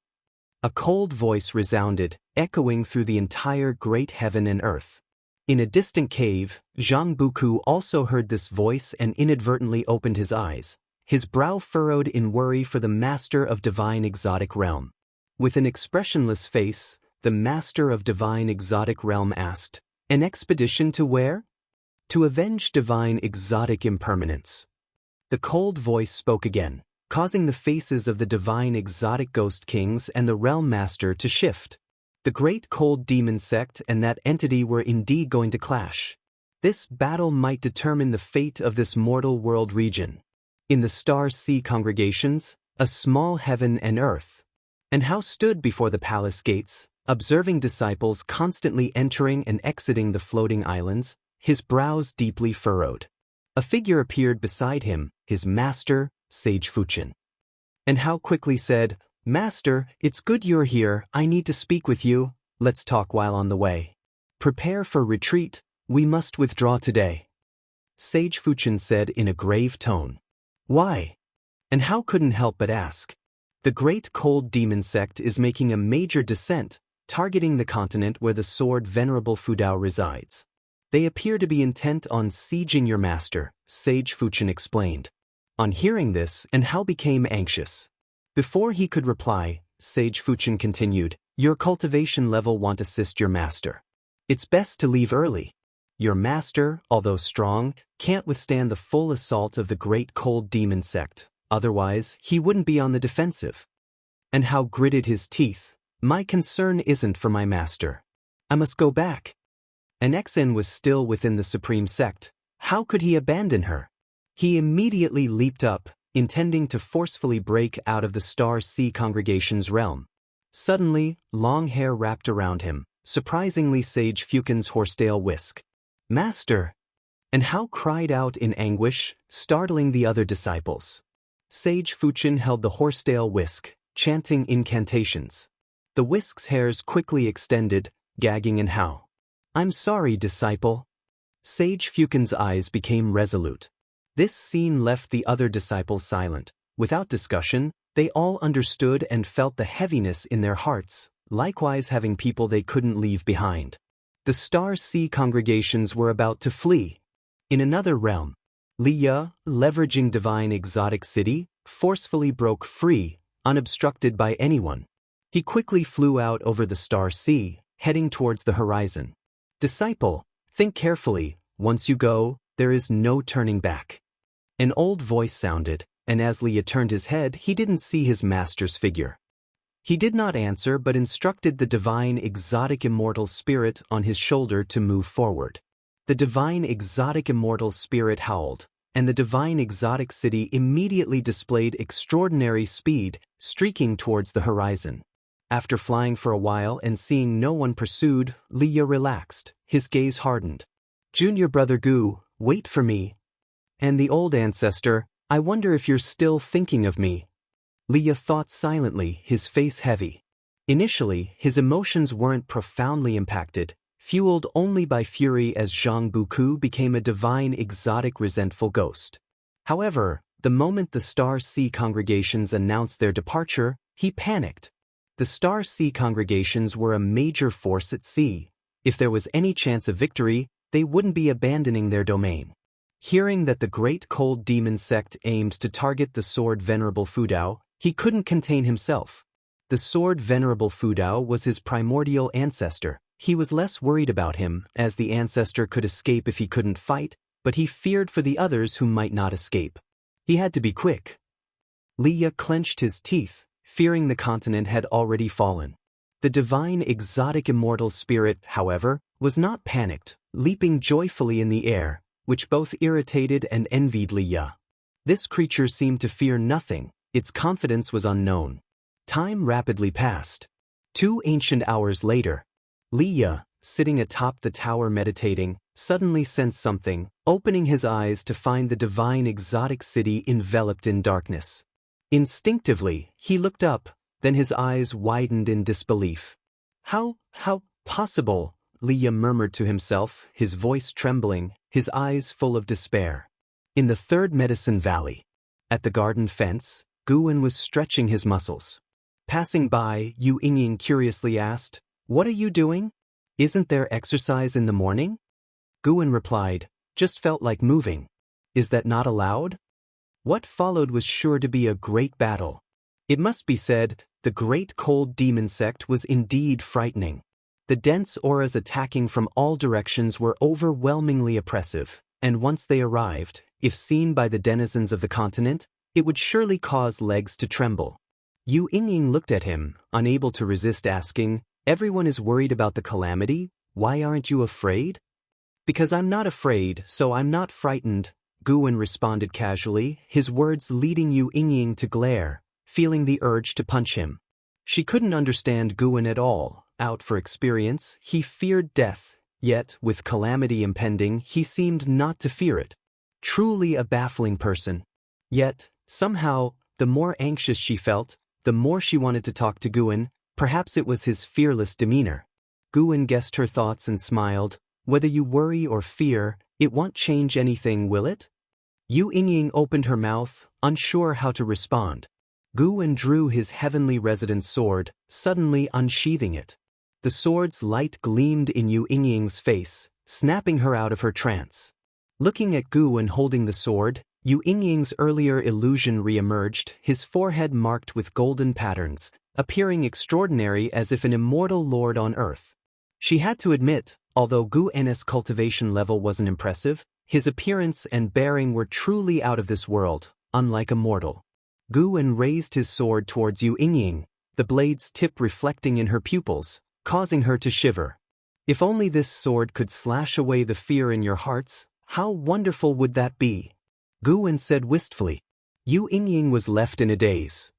A cold voice resounded, echoing through the entire great heaven and earth. In a distant cave, Zhang Buku also heard this voice and inadvertently opened his eyes, his brow furrowed in worry for the Master of Divine Exotic Realm. With an expressionless face, the master of divine exotic realm asked. An expedition to where? To avenge divine exotic impermanence. The cold voice spoke again, causing the faces of the divine exotic ghost kings and the realm master to shift. The great cold demon sect and that entity were indeed going to clash. This battle might determine the fate of this mortal world region. In the star sea congregations, a small heaven and earth. And Hao stood before the palace gates, observing disciples constantly entering and exiting the floating islands, his brows deeply furrowed. A figure appeared beside him, his master, Sage Fuchen. And Hao quickly said, "Master, it's good you're here, I need to speak with you, let's talk while on the way. Prepare for retreat, we must withdraw today." Sage Fuchen said in a grave tone. "Why?" And Hao couldn't help but ask. The great cold demon sect is making a major descent, targeting the continent where the sword Venerable Fudao resides. They appear to be intent on sieging your master, Sage Fuchen explained. On hearing this, and Hao became anxious. Before he could reply, Sage Fuchen continued, "Your cultivation level won't assist your master. It's best to leave early. Your master, although strong, can't withstand the full assault of the great cold demon sect, otherwise he wouldn't be on the defensive." And Hao gritted his teeth. "My concern isn't for my master. I must go back." An Exen was still within the supreme sect. How could he abandon her? He immediately leaped up, intending to forcefully break out of the Star Sea congregation's realm. Suddenly, long hair wrapped around him, surprisingly Sage Fuchen's horsetail whisk. "Master!" And Hao cried out in anguish, startling the other disciples. Sage Fuchen held the horsetail whisk, chanting incantations. The whisk's hairs quickly extended, gagging in Hao. "I'm sorry, disciple." Sage Fuchen's eyes became resolute. This scene left the other disciples silent. Without discussion, they all understood and felt the heaviness in their hearts, likewise having people they couldn't leave behind. The Star Sea congregations were about to flee. In another realm, Liya, leveraging divine exotic city, forcefully broke free, unobstructed by anyone. He quickly flew out over the Star Sea, heading towards the horizon. "Disciple, think carefully, once you go, there is no turning back." An old voice sounded, and as Liya turned his head he didn't see his master's figure. He did not answer but instructed the divine exotic immortal spirit on his shoulder to move forward. The divine exotic immortal spirit howled, and the divine exotic city immediately displayed extraordinary speed, streaking towards the horizon. After flying for a while and seeing no one pursued, Liya relaxed, his gaze hardened. "Junior brother Gu, wait for me." And the old ancestor, "I wonder if you're still thinking of me." Liya thought silently, his face heavy. Initially, his emotions weren't profoundly impacted, fueled only by fury as Zhang Buku became a divine exotic resentful ghost. However, the moment the Star Sea congregations announced their departure, he panicked. The Star Sea congregations were a major force at sea. If there was any chance of victory, they wouldn't be abandoning their domain. Hearing that the great cold demon sect aimed to target the sword Venerable Fudao, he couldn't contain himself. The sword Venerable Fudao was his primordial ancestor. He was less worried about him, as the ancestor could escape if he couldn't fight, but he feared for the others who might not escape. He had to be quick. Liya clenched his teeth, fearing the continent had already fallen. The divine exotic immortal spirit, however, was not panicked, leaping joyfully in the air, which both irritated and envied Liya. This creature seemed to fear nothing, its confidence was unknown. Time rapidly passed. 2 ancient hours later, Liya, sitting atop the tower meditating, suddenly sensed something, opening his eyes to find the divine exotic city enveloped in darkness. Instinctively, he looked up, then his eyes widened in disbelief. How possible?" Liya murmured to himself, his voice trembling, his eyes full of despair. In the third medicine valley, at the garden fence, Guwen was stretching his muscles. Passing by, Yu Yingying curiously asked, "What are you doing? Isn't there exercise in the morning?" Guwen replied, "Just felt like moving. Is that not allowed?" What followed was sure to be a great battle. It must be said, The great cold demon sect was indeed frightening. The dense auras attacking from all directions were overwhelmingly oppressive, and once they arrived, if seen by the denizens of the continent, it would surely cause legs to tremble. Yu Yingying looked at him, unable to resist asking, "Everyone is worried about the calamity, why aren't you afraid?" "Because I'm not afraid, so I'm not frightened," Guwen responded casually, his words leading Yu Yingying to glare, feeling the urge to punch him. She couldn't understand Guwen at all. Out for experience, he feared death, yet, with calamity impending, he seemed not to fear it. Truly a baffling person. Yet, somehow, the more anxious she felt, the more she wanted to talk to Guwen. Perhaps it was his fearless demeanor. Guwen guessed her thoughts and smiled. "Whether you worry or fear, it won't change anything, will it?" Yu Yingying opened her mouth, unsure how to respond. Guwen drew his heavenly residence sword, suddenly unsheathing it. The sword's light gleamed in Yu Yingying's face, snapping her out of her trance. Looking at Guwen holding the sword, Yu Yingying's earlier illusion re-emerged, his forehead marked with golden patterns, appearing extraordinary as if an immortal lord on earth. She had to admit, although Guwen's cultivation level wasn't impressive, his appearance and bearing were truly out of this world, unlike a mortal. Guwen raised his sword towards Yu Yingying, the blade's tip reflecting in her pupils, causing her to shiver. "If only this sword could slash away the fear in your hearts, how wonderful would that be?" Guwen said wistfully. Yu Yingying was left in a daze.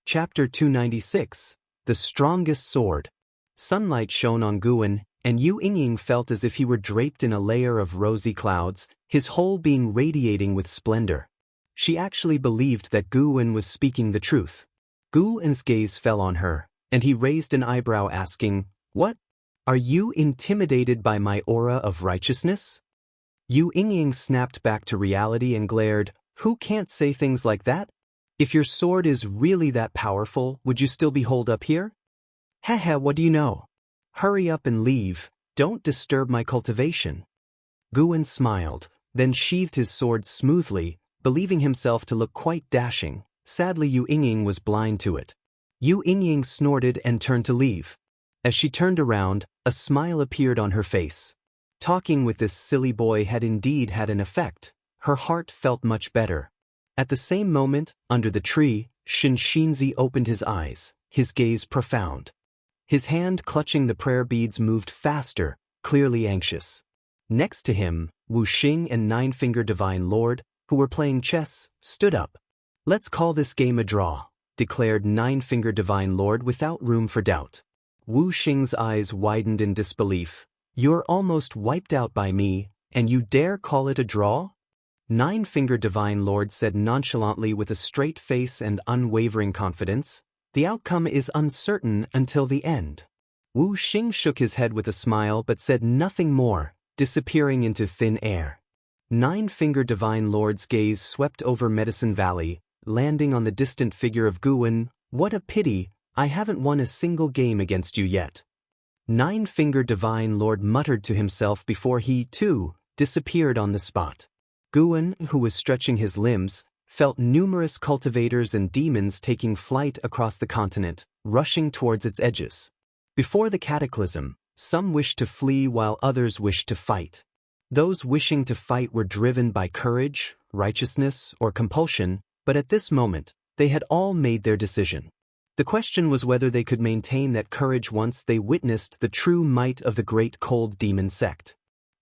Chapter 296, The Strongest Sword. Sunlight shone on Guwen, and Yu Yingying felt as if he were draped in a layer of rosy clouds, his whole being radiating with splendor. She actually believed that Guwen was speaking the truth. Guwen's gaze fell on her, and he raised an eyebrow asking, "What? Are you intimidated by my aura of righteousness?" Yu Yingying snapped back to reality and glared, "Who can't say things like that? If your sword is really that powerful, would you still be holed up here?" "Haha, what do you know? Hurry up and leave, don't disturb my cultivation." Guwen smiled, then sheathed his sword smoothly, believing himself to look quite dashing. Sadly, Yu Yingying was blind to it. Yu Yingying snorted and turned to leave. As she turned around, a smile appeared on her face. Talking with this silly boy had indeed had an effect. Her heart felt much better. At the same moment, under the tree, Xianxia opened his eyes, his gaze profound. His hand clutching the prayer beads moved faster, clearly anxious. Next to him, Wuxia and Nine-Finger Divine Lord, who were playing chess, stood up. "Let's call this game a draw," declared Nine-Finger Divine Lord without room for doubt. Wuxia's eyes widened in disbelief. "You're almost wiped out by me, and you dare call it a draw?" Nine-Finger Divine Lord said nonchalantly with a straight face and unwavering confidence, "The outcome is uncertain until the end." Wuxia shook his head with a smile but said nothing more, disappearing into thin air. Nine-Finger Divine Lord's gaze swept over Medicine Valley, landing on the distant figure of Guwen. "What a pity, I haven't won a single game against you yet." Nine-Finger Divine Lord muttered to himself before he, too, disappeared on the spot. Guwen, who was stretching his limbs, felt numerous cultivators and demons taking flight across the continent, rushing towards its edges. Before the cataclysm, some wished to flee while others wished to fight. Those wishing to fight were driven by courage, righteousness, or compulsion, but at this moment, they had all made their decision. The question was whether they could maintain that courage once they witnessed the true might of the great cold demon sect.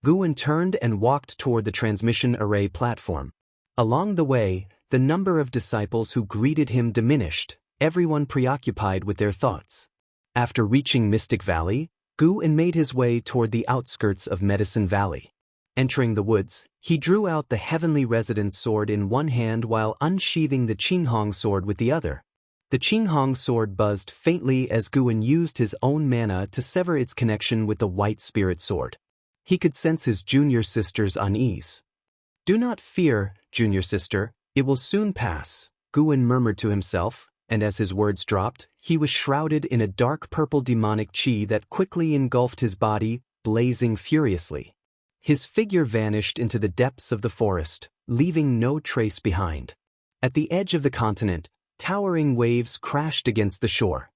Guwen turned and walked toward the transmission array platform. Along the way, the number of disciples who greeted him diminished, everyone preoccupied with their thoughts. After reaching Mystic Valley, Guwen made his way toward the outskirts of Medicine Valley. Entering the woods, he drew out the heavenly residence sword in one hand while unsheathing the Qinghong sword with the other. The Qinghong sword buzzed faintly as Guwen used his own mana to sever its connection with the white spirit sword. He could sense his junior sister's unease. "Do not fear, junior sister, it will soon pass," Guwen murmured to himself, and as his words dropped, he was shrouded in a dark purple demonic chi that quickly engulfed his body, blazing furiously. His figure vanished into the depths of the forest, leaving no trace behind. At the edge of the continent, Towering waves crashed against the shore.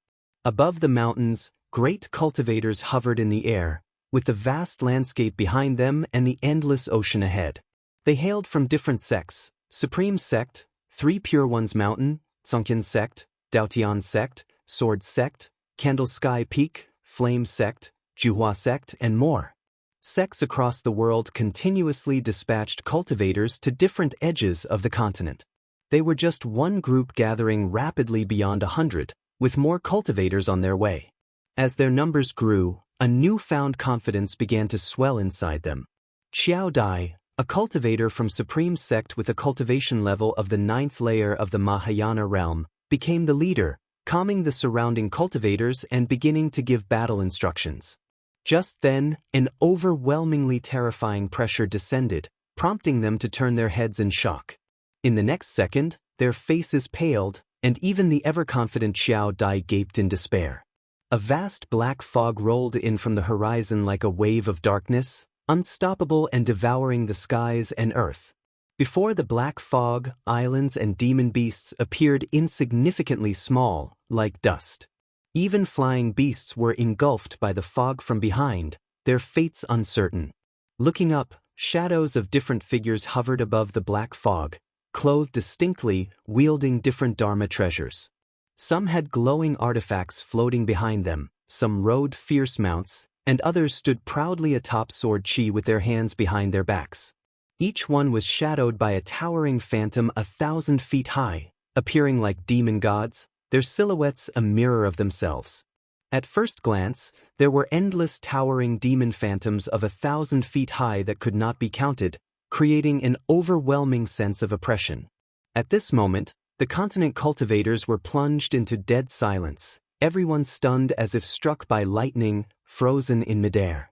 Above the mountains, great cultivators hovered in the air, with the vast landscape behind them and the endless ocean ahead. They hailed from different sects: Supreme Sect, Three Pure Ones Mountain, Xianxia Sect, Daotian Sect, Sword Sect, Candle Sky Peak, Flame Sect, Juhua Sect, and more. Sects across the world continuously dispatched cultivators to different edges of the continent. They were just one group gathering rapidly beyond 100, with more cultivators on their way. As their numbers grew, a newfound confidence began to swell inside them. Xiao Dai, a cultivator from Supreme Sect with a cultivation level of the 9th layer of the Mahayana realm, became the leader, calming the surrounding cultivators and beginning to give battle instructions. Just then, an overwhelmingly terrifying pressure descended, prompting them to turn their heads in shock. In the next second, their faces paled, and even the ever-confident Xiao Dai gaped in despair. A vast black fog rolled in from the horizon like a wave of darkness, unstoppable and devouring the skies and earth. Before the black fog, islands and demon beasts appeared insignificantly small, like dust. Even flying beasts were engulfed by the fog from behind, their fates uncertain. Looking up, shadows of different figures hovered above the black fog, clothed distinctly, wielding different Dharma treasures. Some had glowing artifacts floating behind them, some rode fierce mounts, and others stood proudly atop sword chi with their hands behind their backs. Each one was shadowed by a towering phantom 1,000 feet high, appearing like demon gods, their silhouettes a mirror of themselves. At first glance, there were endless towering demon phantoms of 1,000 feet high that could not be counted, creating an overwhelming sense of oppression. At this moment, the continent cultivators were plunged into dead silence, everyone stunned as if struck by lightning, frozen in midair.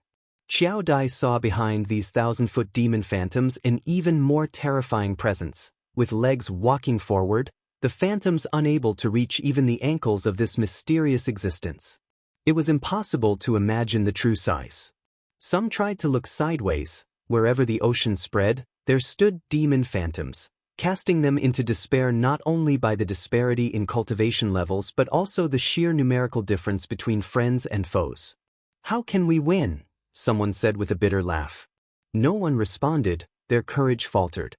Xiao Dai saw behind these 1,000-foot demon phantoms an even more terrifying presence. With legs walking forward, the phantoms unable to reach even the ankles of this mysterious existence. It was impossible to imagine the true size. Some tried to look sideways. Wherever the ocean spread, there stood demon phantoms, casting them into despair not only by the disparity in cultivation levels but also the sheer numerical difference between friends and foes. "How can we win?" someone said with a bitter laugh. No one responded, their courage faltered.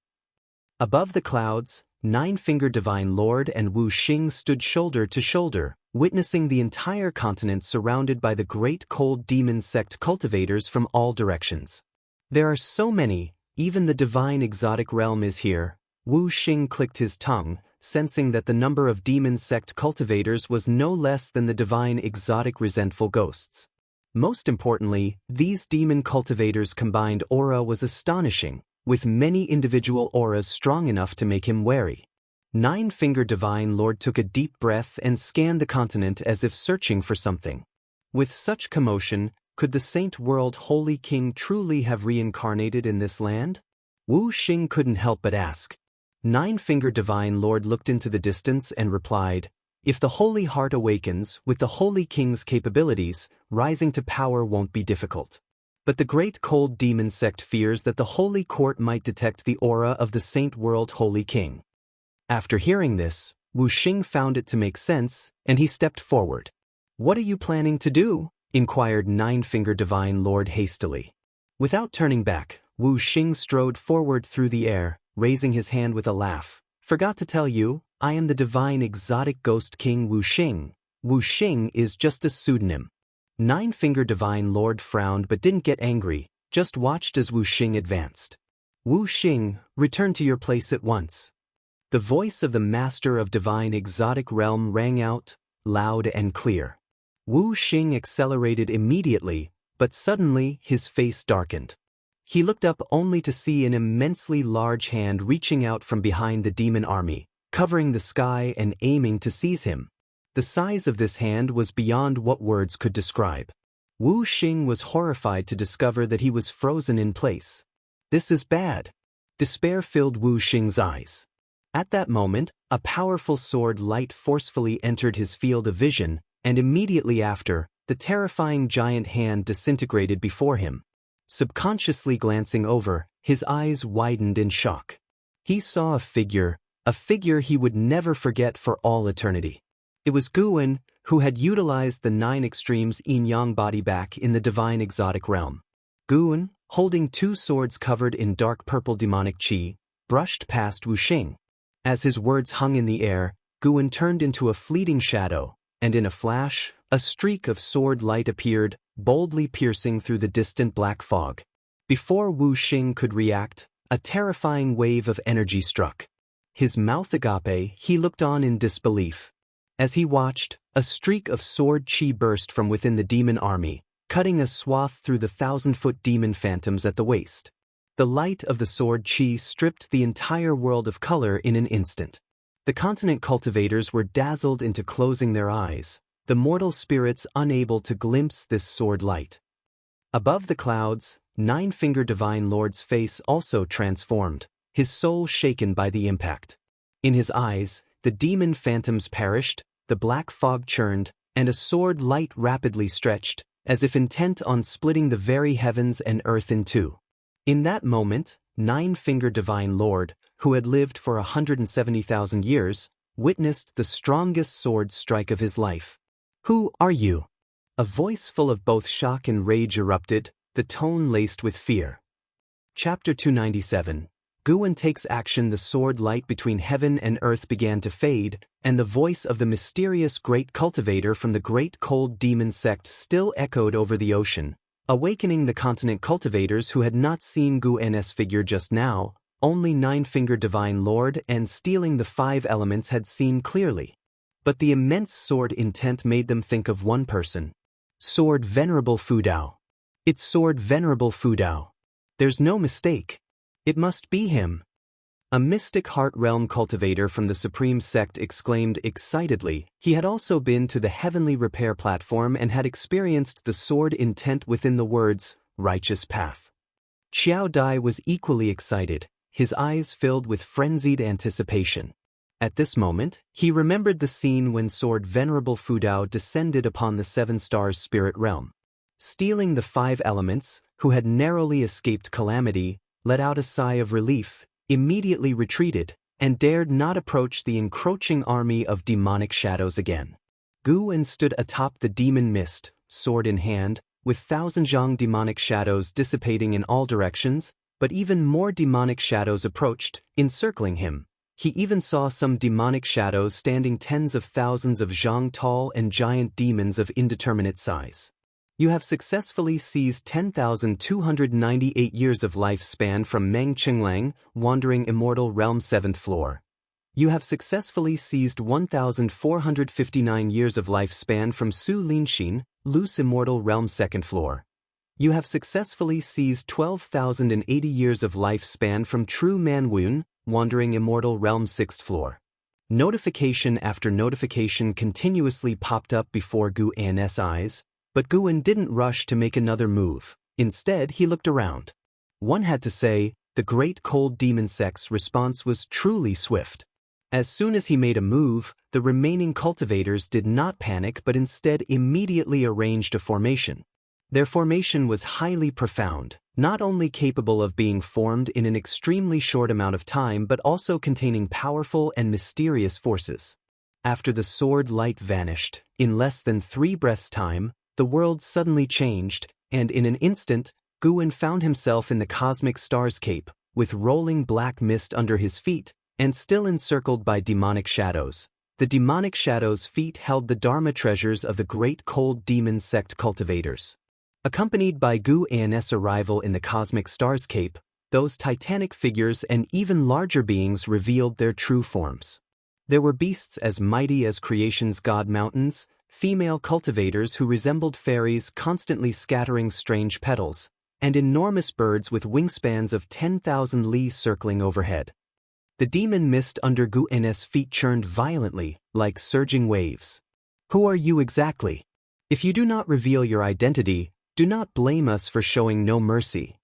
Above the clouds, Nine-Fingered Divine Lord and Wu Xing stood shoulder to shoulder, witnessing the entire continent surrounded by the great cold demon sect cultivators from all directions. "There are so many, even the divine exotic realm is here." Wu Xing clicked his tongue, sensing that the number of demon sect cultivators was no less than the divine exotic resentful ghosts. Most importantly, these demon cultivators' combined aura was astonishing, with many individual auras strong enough to make him wary. Nine-Fingered Divine Lord took a deep breath and scanned the continent as if searching for something. With such commotion, could the Saint World Holy King truly have reincarnated in this land? Wu Xing couldn't help but ask. Nine-Fingered Divine Lord looked into the distance and replied, "If the Holy Heart awakens, with the Holy King's capabilities, rising to power won't be difficult. But the great cold demon sect fears that the Holy Court might detect the aura of the Saint World Holy King." After hearing this, Wu Xing found it to make sense, and he stepped forward. "What are you planning to do?" inquired Nine-Fingered Divine Lord hastily. Without turning back, Wu Xing strode forward through the air, raising his hand with a laugh. "Forgot to tell you, I am the divine exotic ghost king Wu Xing. Wu Xing is just a pseudonym." Nine-Fingered Divine Lord frowned but didn't get angry, just watched as Wu Xing advanced. "Wu Xing, return to your place at once." The voice of the master of divine exotic realm rang out, loud and clear. Wu Xing accelerated immediately, but suddenly his face darkened. He looked up only to see an immensely large hand reaching out from behind the demon army, covering the sky and aiming to seize him. The size of this hand was beyond what words could describe. Wu Xing was horrified to discover that he was frozen in place. "This is bad." Despair filled Wu Xing's eyes. At that moment, a powerful sword light forcefully entered his field of vision, and immediately after, the terrifying giant hand disintegrated before him. Subconsciously glancing over, his eyes widened in shock. He saw a figure, a figure he would never forget for all eternity. It was Guwen, who had utilized the 9 extremes yin-yang body back in the divine exotic realm. Guwen, holding 2 swords covered in dark purple demonic qi, brushed past Wuxia. As his words hung in the air, Guwen turned into a fleeting shadow, and in a flash, a streak of sword light appeared, boldly piercing through the distant black fog. Before Wuxia could react, a terrifying wave of energy struck. His mouth agape, he looked on in disbelief. As he watched, a streak of sword qi burst from within the demon army, cutting a swath through the 1,000-foot demon phantoms at the waist. The light of the sword qi stripped the entire world of color in an instant. The continent cultivators were dazzled into closing their eyes, the mortal spirits unable to glimpse this sword light. Above the clouds, 9-Finger Divine Lord's face also transformed, his soul shaken by the impact. In his eyes, the demon phantoms perished, the black fog churned, and a sword light rapidly stretched, as if intent on splitting the very heavens and earth in two. In that moment, 9-Finger Divine Lord, who had lived for 170,000 years, witnessed the strongest sword strike of his life. "Who are you?" A voice full of both shock and rage erupted, the tone laced with fear. Chapter 297. Guwen takes action. The sword light between heaven and earth began to fade, and the voice of the mysterious great cultivator from the great cold demon sect still echoed over the ocean, awakening the continent cultivators who had not seen Guwen's figure just now. Only 9-Finger Divine Lord and stealing the 5 elements had seen clearly. But the immense sword intent made them think of one person. Sword Venerable Fudao. It's Sword Venerable Fudao. There's no mistake. It must be him. A mystic heart realm cultivator from the Supreme Sect exclaimed excitedly. He had also been to the heavenly repair platform and had experienced the sword intent within the words, righteous path. Xiao Dai was equally excited, his eyes filled with frenzied anticipation. At this moment, he remembered the scene when Sword Venerable Fudao descended upon the 7 stars spirit realm. Stealing the 5 elements, who had narrowly escaped calamity, let out a sigh of relief, immediately retreated, and dared not approach the encroaching army of demonic shadows again. Guwen stood atop the demon mist, sword in hand, with 1,000 zhang demonic shadows dissipating in all directions, but even more demonic shadows approached, encircling him. He even saw some demonic shadows standing tens of thousands of zhang tall and giant demons of indeterminate size. You have successfully seized 10,298 years of lifespan from Meng Qinglang, Wandering Immortal Realm 7th floor. You have successfully seized 1,459 years of lifespan from Su Linxin, Loose Immortal Realm 2nd floor. You have successfully seized 12,080 years of lifespan from True Manwun, Wandering Immortal Realm 6th floor. Notification after notification continuously popped up before Guwen's eyes, but Guwen didn't rush to make another move. Instead, he looked around. One had to say, the great cold demon sect's response was truly swift. As soon as he made a move, the remaining cultivators did not panic but instead immediately arranged a formation. Their formation was highly profound, not only capable of being formed in an extremely short amount of time but also containing powerful and mysterious forces. After the sword light vanished, in less than 3 breaths' time, the world suddenly changed, and in an instant, Guwen found himself in the cosmic starscape, with rolling black mist under his feet, and still encircled by demonic shadows. The demonic shadows' feet held the Dharma treasures of the great cold demon sect cultivators. Accompanied by Guwen's arrival in the cosmic starscape, those titanic figures and even larger beings revealed their true forms. There were beasts as mighty as creation's god mountains, female cultivators who resembled fairies constantly scattering strange petals, and enormous birds with wingspans of 10,000 li circling overhead. The demon mist under Guwen's feet churned violently, like surging waves. Who are you exactly? If you do not reveal your identity, do not blame us for showing no mercy.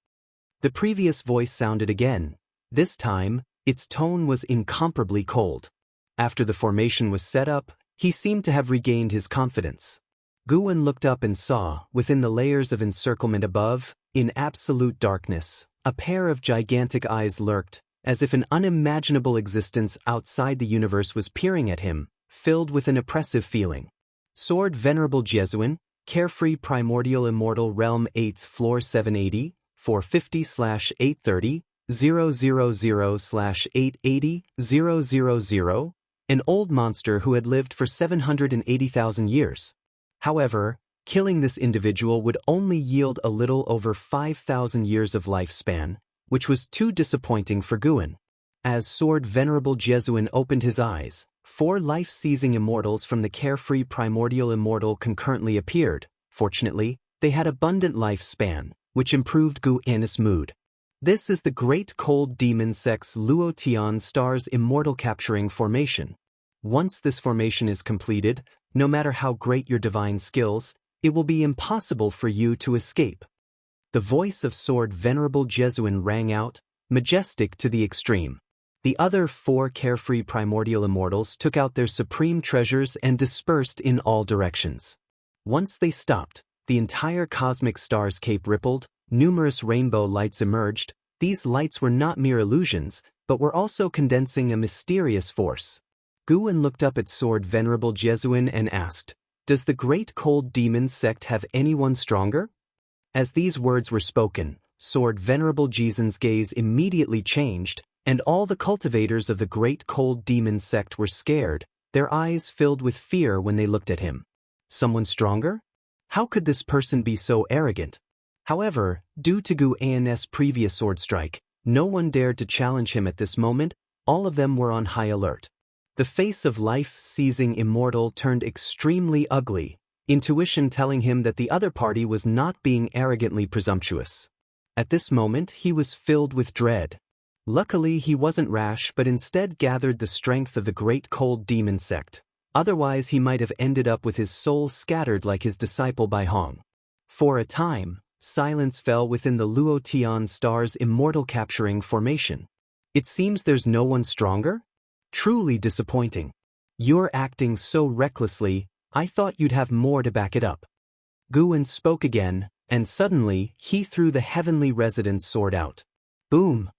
The previous voice sounded again. This time, its tone was incomparably cold. After the formation was set up, he seemed to have regained his confidence. Guwen looked up and saw, within the layers of encirclement above, in absolute darkness, a pair of gigantic eyes lurked, as if an unimaginable existence outside the universe was peering at him, filled with an oppressive feeling. Sword Venerable Jesuin, Carefree Primordial Immortal Realm 8th Floor 780, 450/830, 000/880, 000, an old monster who had lived for 780,000 years. However, killing this individual would only yield a little over 5,000 years of lifespan, which was too disappointing for Guan. As Sword Venerable Jesuin opened his eyes, 4 life-seizing immortals from the Carefree Primordial Immortal concurrently appeared. Fortunately, they had abundant lifespan, which improved Guan's mood. This is the Great Cold Demon Sect's Luo Tian Star's Immortal Capturing Formation. Once this formation is completed, no matter how great your divine skills, it will be impossible for you to escape. The voice of Sword Venerable Jesuin rang out, majestic to the extreme. The other 4 Carefree Primordial Immortals took out their supreme treasures and dispersed in all directions. Once they stopped, the entire cosmic starscape rippled, numerous rainbow lights emerged. These lights were not mere illusions, but were also condensing a mysterious force. Guan looked up at Sword Venerable Jesuin and asked, "Does the Great Cold Demon Sect have anyone stronger?" As these words were spoken, Sword Venerable Jesuin's gaze immediately changed, and all the cultivators of the Great Cold Demon Sect were scared, their eyes filled with fear when they looked at him. Someone stronger? How could this person be so arrogant? However, due to Guan's previous sword strike, no one dared to challenge him at this moment. All of them were on high alert. The face of life-seizing Immortal turned extremely ugly, intuition telling him that the other party was not being arrogantly presumptuous. At this moment he was filled with dread. Luckily he wasn't rash but instead gathered the strength of the Great Cold Demon Sect. Otherwise he might have ended up with his soul scattered like his disciple Bai Hong. For a time, silence fell within the Luo Tian Star's Immortal Capturing Formation. It seems there's no one stronger? Truly disappointing. You're acting so recklessly, I thought you'd have more to back it up. Guan spoke again, and suddenly he threw the heavenly residence sword out. Boom!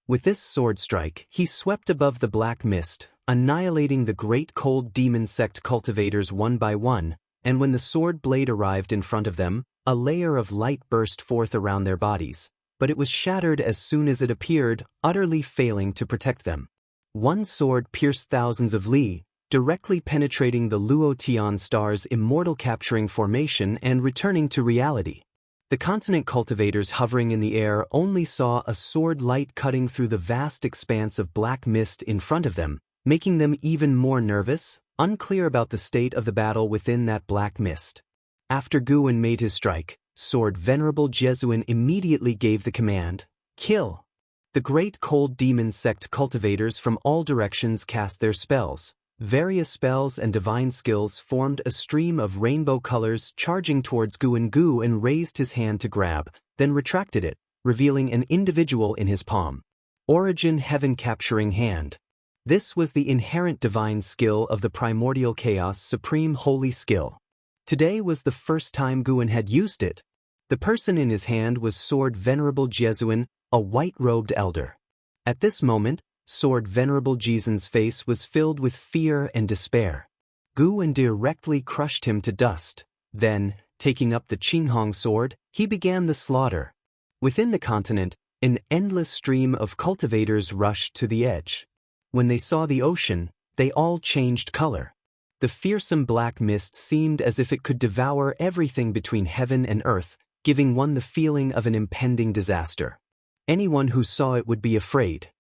With this sword strike, he swept above the black mist, annihilating the Great Cold Demon Sect cultivators one by one, and when the sword blade arrived in front of them, a layer of light burst forth around their bodies, but it was shattered as soon as it appeared, utterly failing to protect them. One sword pierced thousands of li, directly penetrating the Luo Tian Star's Immortal Capturing Formation and returning to reality. The continent cultivators hovering in the air only saw a sword light cutting through the vast expanse of black mist in front of them, making them even more nervous, unclear about the state of the battle within that black mist. After Guan made his strike, Sword Venerable Jesuin immediately gave the command, "Kill!" The Great Cold Demon Sect cultivators from all directions cast their spells. Various spells and divine skills formed a stream of rainbow colors charging towards Guan. Guan raised his hand to grab, then retracted it, revealing an individual in his palm. Origin Heaven Capturing Hand. This was the inherent divine skill of the Primordial Chaos Supreme Holy Skill. Today was the first time Guan had used it. The person in his hand was Sword Venerable Jesuin, a white-robed elder. At this moment, Sword Venerable Jesuin's face was filled with fear and despair. Guan directly crushed him to dust. Then, taking up the Qinghong sword, he began the slaughter. Within the continent, an endless stream of cultivators rushed to the edge. When they saw the ocean, they all changed color. The fearsome black mist seemed as if it could devour everything between heaven and earth, giving one the feeling of an impending disaster. Anyone who saw it would be afraid.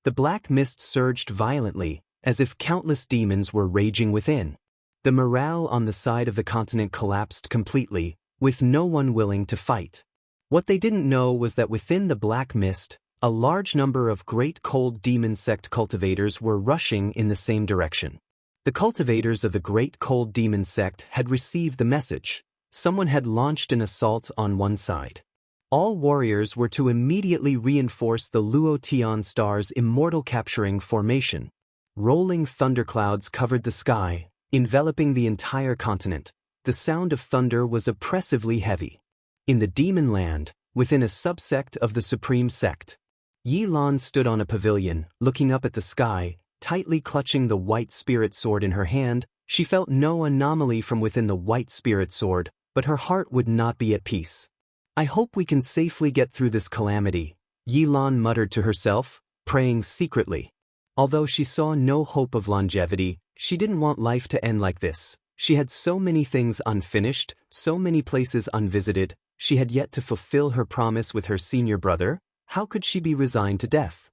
The black mist surged violently, as if countless demons were raging within. The morale on the side of the continent collapsed completely, with no one willing to fight. What they didn't know was that within the black mist, a large number of Great Cold Demon Sect cultivators were rushing in the same direction. The cultivators of the Great Cold Demon Sect had received the message. Someone had launched an assault on one side. All warriors were to immediately reinforce the Luo Tian Star's Immortal Capturing Formation. Rolling thunderclouds covered the sky, enveloping the entire continent. The sound of thunder was oppressively heavy. In the demon land, within a subsect of the Supreme Sect, Yi Lan stood on a pavilion, looking up at the sky, tightly clutching the white spirit sword in her hand. She felt no anomaly from within the white spirit sword, but her heart would not be at peace. I hope we can safely get through this calamity, Yi Lan muttered to herself, praying secretly. Although she saw no hope of longevity, she didn't want life to end like this. She had so many things unfinished, so many places unvisited. She had yet to fulfill her promise with her senior brother. How could she be resigned to death?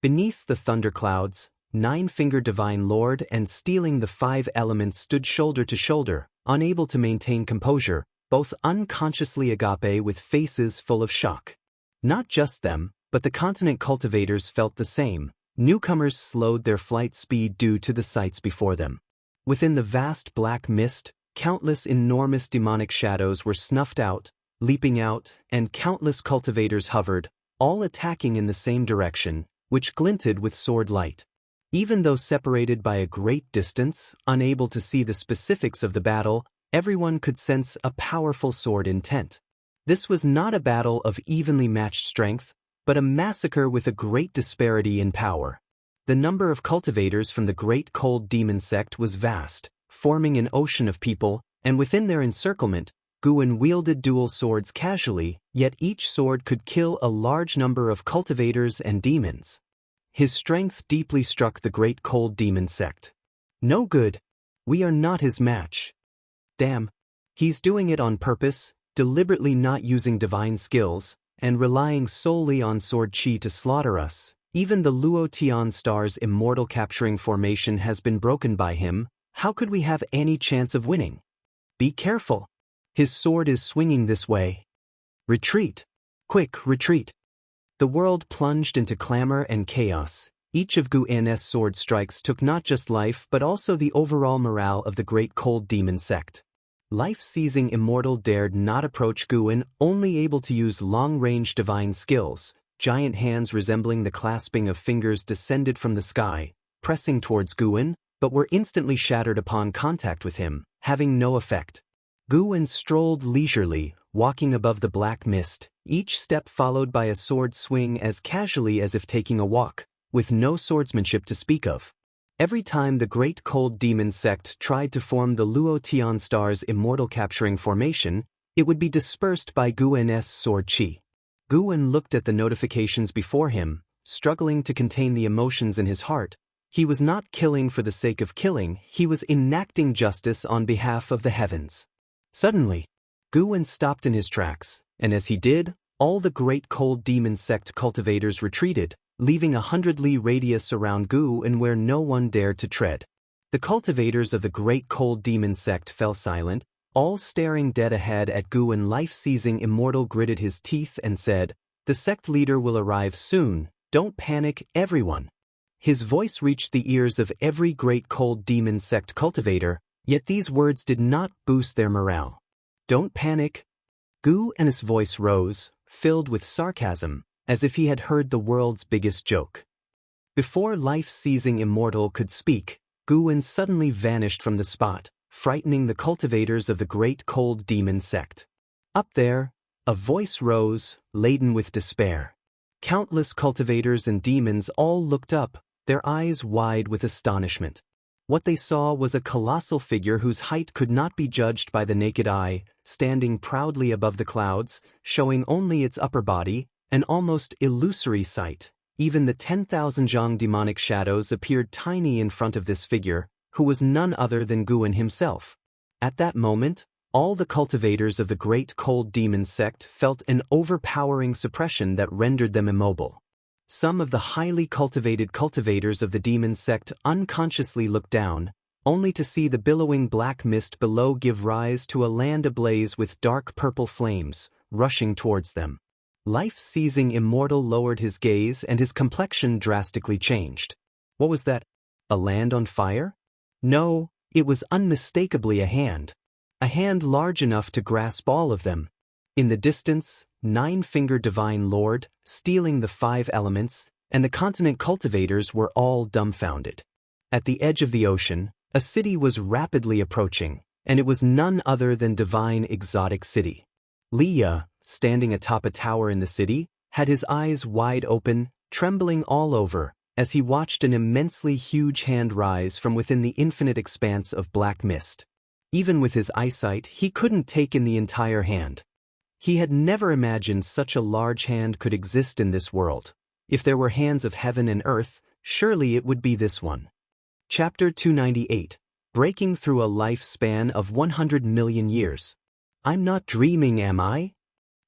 Beneath the thunderclouds, Nine-Fingered Divine Lord and Stealing the Five Elements stood shoulder to shoulder, unable to maintain composure, both unconsciously agape with faces full of shock. Not just them, but the continent cultivators felt the same. Newcomers slowed their flight speed due to the sights before them. Within the vast black mist, countless enormous demonic shadows were snuffed out, leaping out, and countless cultivators hovered, all attacking in the same direction, which glinted with sword light. Even though separated by a great distance, unable to see the specifics of the battle, everyone could sense a powerful sword intent. This was not a battle of evenly matched strength, but a massacre with a great disparity in power. The number of cultivators from the Great Cold Demon sect was vast, forming an ocean of people, and within their encirclement, Guwen wielded dual swords casually, yet each sword could kill a large number of cultivators and demons. His strength deeply struck the Great Cold Demon sect. No good. We are not his match. Damn. He's doing it on purpose, deliberately not using divine skills, and relying solely on sword chi to slaughter us. Even the Luo Tian star's immortal capturing formation has been broken by him. How could we have any chance of winning? Be careful. His sword is swinging this way. Retreat. Quick, retreat. The world plunged into clamor and chaos. Each of Gu'n's sword strikes took not just life but also the overall morale of the Great Cold Demon sect. Life-seizing Immortal dared not approach Guwen, only able to use long-range divine skills. Giant hands resembling the clasping of fingers descended from the sky, pressing towards Guwen, but were instantly shattered upon contact with him, having no effect. Guwen strolled leisurely, walking above the black mist, each step followed by a sword swing as casually as if taking a walk, with no swordsmanship to speak of. Every time the Great Cold Demon sect tried to form the Luo Tian star's immortal capturing formation, it would be dispersed by Guwen's sword chi. Guwen looked at the notifications before him, struggling to contain the emotions in his heart. He was not killing for the sake of killing, he was enacting justice on behalf of the heavens. Suddenly, Guwen stopped in his tracks, and as he did, all the Great Cold Demon sect cultivators retreated, leaving 100-li radius around Guwen where no one dared to tread. The cultivators of the Great Cold Demon sect fell silent, all staring dead ahead at Guwen. Life-seizing Immortal gritted his teeth and said, "The sect leader will arrive soon, don't panic, everyone." His voice reached the ears of every Great Cold Demon sect cultivator, yet these words did not boost their morale. Don't panic. Guwen's voice rose, filled with sarcasm, as if he had heard the world's biggest joke. Before life-seizing Immortal could speak, Guwen suddenly vanished from the spot, frightening the cultivators of the Great Cold Demon sect. Up there, a voice rose, laden with despair. Countless cultivators and demons all looked up, their eyes wide with astonishment. What they saw was a colossal figure whose height could not be judged by the naked eye, standing proudly above the clouds, showing only its upper body, an almost illusory sight. Even the 10,000 Zhang demonic shadows appeared tiny in front of this figure, who was none other than Guwen himself. At that moment, all the cultivators of the Great Cold Demon sect felt an overpowering suppression that rendered them immobile. Some of the highly cultivated cultivators of the demon sect unconsciously looked down, only to see the billowing black mist below give rise to a land ablaze with dark purple flames, rushing towards them. Life-seizing Immortal lowered his gaze and his complexion drastically changed. What was that? A land on fire? No, it was unmistakably a hand. A hand large enough to grasp all of them. In the distance, Nine-Fingered Divine Lord, Stealing the Five Elements, and the continent cultivators were all dumbfounded. At the edge of the ocean, a city was rapidly approaching, and it was none other than Divine Exotic City. Leia, standing atop a tower in the city, had his eyes wide open, trembling all over, as he watched an immensely huge hand rise from within the infinite expanse of black mist. Even with his eyesight, he couldn't take in the entire hand. He had never imagined such a large hand could exist in this world. If there were hands of heaven and earth, surely it would be this one. Chapter 298. Breaking through a lifespan of 100 million years. I'm not dreaming, am I?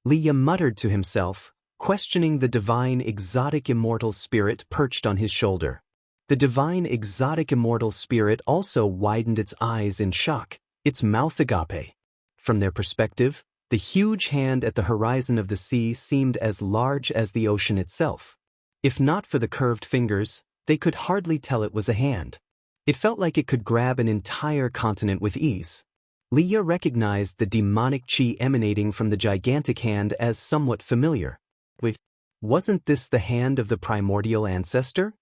Liya muttered to himself, questioning the divine exotic immortal spirit perched on his shoulder. The divine exotic immortal spirit also widened its eyes in shock, its mouth agape. From their perspective, the huge hand at the horizon of the sea seemed as large as the ocean itself. If not for the curved fingers, they could hardly tell it was a hand. It felt like it could grab an entire continent with ease. Liya recognized the demonic chi emanating from the gigantic hand as somewhat familiar. Wait, wasn't this the hand of the primordial ancestor?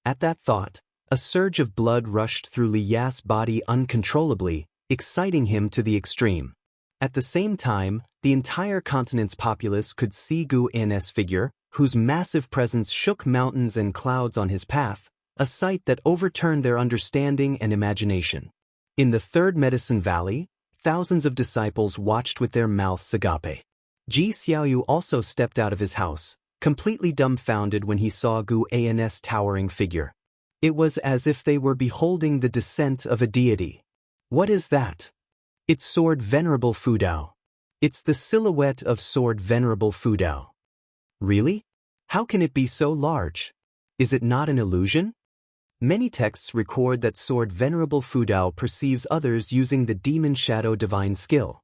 At that thought, a surge of blood rushed through Liya's body uncontrollably, exciting him to the extreme. At the same time, the entire continent's populace could see Gu An's figure, whose massive presence shook mountains and clouds on his path, a sight that overturned their understanding and imagination. In the Third Medicine Valley, thousands of disciples watched with their mouths agape. Ji Xiaoyu also stepped out of his house, completely dumbfounded when he saw Gu An's towering figure. It was as if they were beholding the descent of a deity. What is that? It's Sword Venerable Fudao. It's the silhouette of Sword Venerable Fudao. Really? How can it be so large? Is it not an illusion? Many texts record that Sword Venerable Fudao perceives others using the Demon Shadow Divine skill.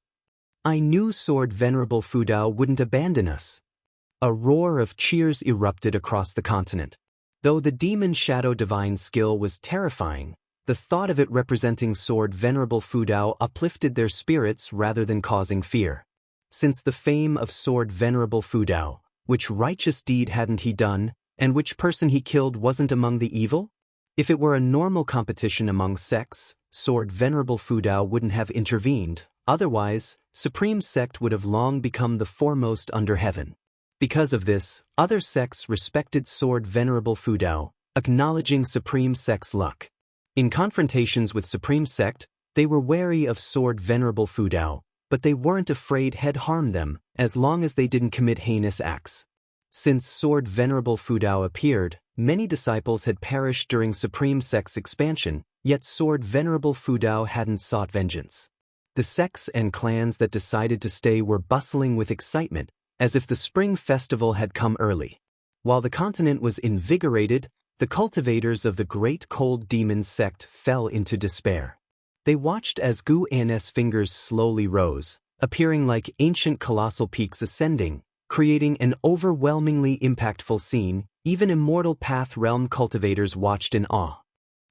I knew Sword Venerable Fudao wouldn't abandon us. A roar of cheers erupted across the continent. Though the Demon Shadow Divine skill was terrifying, the thought of it representing Sword Venerable Fudao uplifted their spirits rather than causing fear. Since the fame of Sword Venerable Fudao, which righteous deed hadn't he done, and which person he killed wasn't among the evil? If it were a normal competition among sects, Sword Venerable Fudao wouldn't have intervened. Otherwise, Supreme Sect would have long become the foremost under heaven. Because of this, other sects respected Sword Venerable Fudao, acknowledging Supreme Sect's luck. In confrontations with Supreme Sect, they were wary of Sword Venerable Fudao, but they weren't afraid he'd harm them, as long as they didn't commit heinous acts. Since Sword Venerable Fudao appeared, many disciples had perished during Supreme Sect's expansion, yet Sword Venerable Fudao hadn't sought vengeance. The sects and clans that decided to stay were bustling with excitement, as if the spring festival had come early. While the continent was invigorated, the cultivators of the Great Cold Demon sect fell into despair. They watched as Gu An's fingers slowly rose, appearing like ancient colossal peaks ascending, creating an overwhelmingly impactful scene. Even Immortal Path Realm cultivators watched in awe.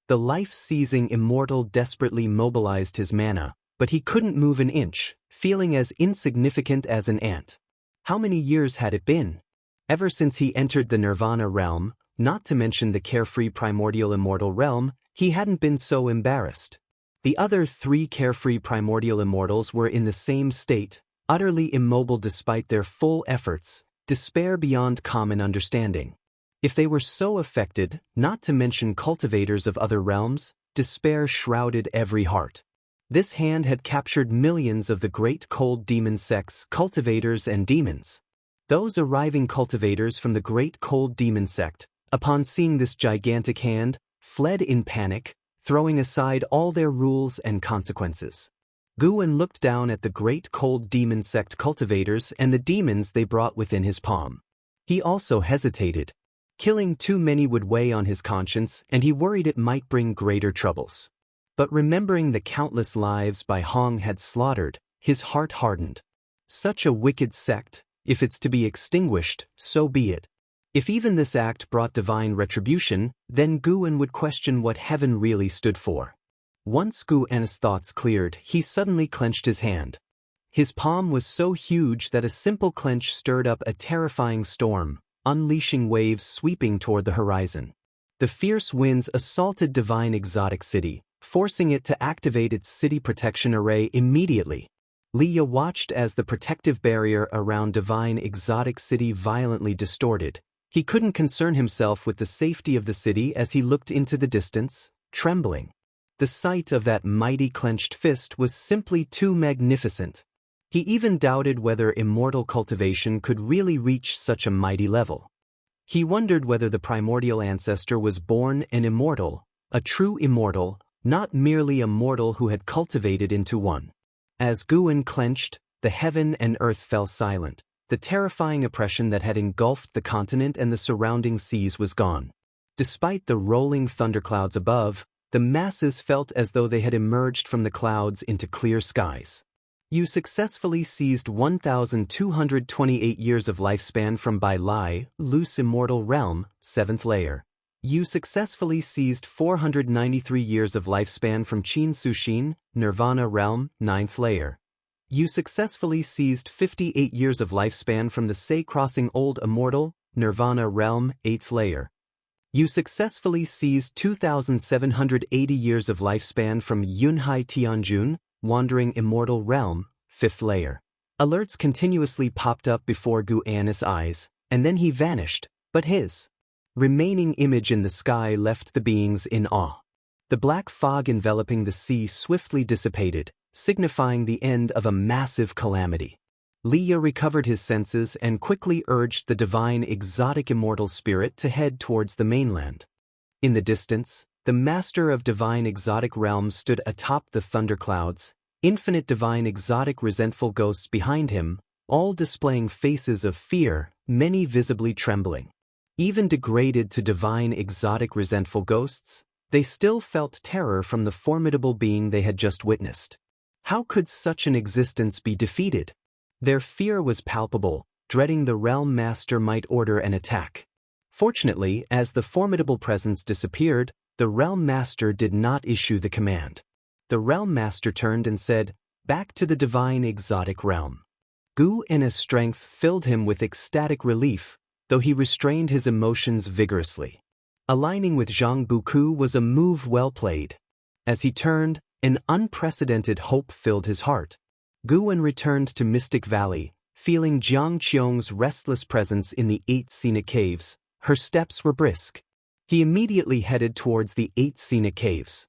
The life-seizing Immortal desperately mobilized his mana, but he couldn't move an inch, feeling as insignificant as an ant. How many years had it been? Ever since he entered the Nirvana realm, not to mention the carefree primordial immortal realm, he hadn't been so embarrassed. The other 3 carefree primordial immortals were in the same state, utterly immobile despite their full efforts, despair beyond common understanding. If they were so affected, not to mention cultivators of other realms, despair shrouded every heart. This hand had captured millions of the Great Cold Demon sects, cultivators and demons. Those arriving cultivators from the Great Cold Demon sect, upon seeing this gigantic hand, fled in panic, throwing aside all their rules and consequences. Guan looked down at the Great Cold Demon sect cultivators and the demons they brought within his palm. He also hesitated. Killing too many would weigh on his conscience, and he worried it might bring greater troubles. But remembering the countless lives Bai Hong had slaughtered, his heart hardened. Such a wicked sect, if it's to be extinguished, so be it. If even this act brought divine retribution, then Guan would question what heaven really stood for. Once Guan's thoughts cleared, he suddenly clenched his hand. His palm was so huge that a simple clench stirred up a terrifying storm, unleashing waves sweeping toward the horizon. The fierce winds assaulted Divine Exotic City, forcing it to activate its city protection array immediately. Leah watched as the protective barrier around Divine Exotic City violently distorted. He couldn't concern himself with the safety of the city as he looked into the distance, trembling. The sight of that mighty clenched fist was simply too magnificent. He even doubted whether immortal cultivation could really reach such a mighty level. He wondered whether the primordial ancestor was born an immortal, a true immortal, not merely a mortal who had cultivated into one. As Guan clenched, the heaven and earth fell silent. The terrifying oppression that had engulfed the continent and the surrounding seas was gone. Despite the rolling thunderclouds above, the masses felt as though they had emerged from the clouds into clear skies. You successfully seized 1,228 years of lifespan from Bai Lai, Loose Immortal Realm, 7th layer. You successfully seized 493 years of lifespan from Qin Sushin, Nirvana Realm, 9th layer. You successfully seized 58 years of lifespan from the Sei Crossing Old Immortal, Nirvana Realm, 8th layer. You successfully seized 2,780 years of lifespan from Yunhai Tianjun, Wandering Immortal Realm, 5th layer. Alerts continuously popped up before Guan's eyes, and then he vanished, but his remaining image in the sky left the beings in awe. The black fog enveloping the sea swiftly dissipated, signifying the end of a massive calamity. Leah recovered his senses and quickly urged the divine exotic immortal spirit to head towards the mainland. In the distance, the master of divine exotic realms stood atop the thunderclouds, infinite divine exotic resentful ghosts behind him, all displaying faces of fear, many visibly trembling. Even degraded to divine exotic resentful ghosts, they still felt terror from the formidable being they had just witnessed. How could such an existence be defeated? Their fear was palpable, dreading the realm master might order an attack. Fortunately, as the formidable presence disappeared, the realm master did not issue the command. The realm master turned and said, "Back to the divine exotic realm." Guan's strength filled him with ecstatic relief, though he restrained his emotions vigorously. Aligning with Zhang Buku was a move well played. As he turned, an unprecedented hope filled his heart. Guan returned to Mystic Valley, feeling Jiang Qiong's restless presence in the 8 scenic caves. Her steps were brisk. He immediately headed towards the 8 scenic caves.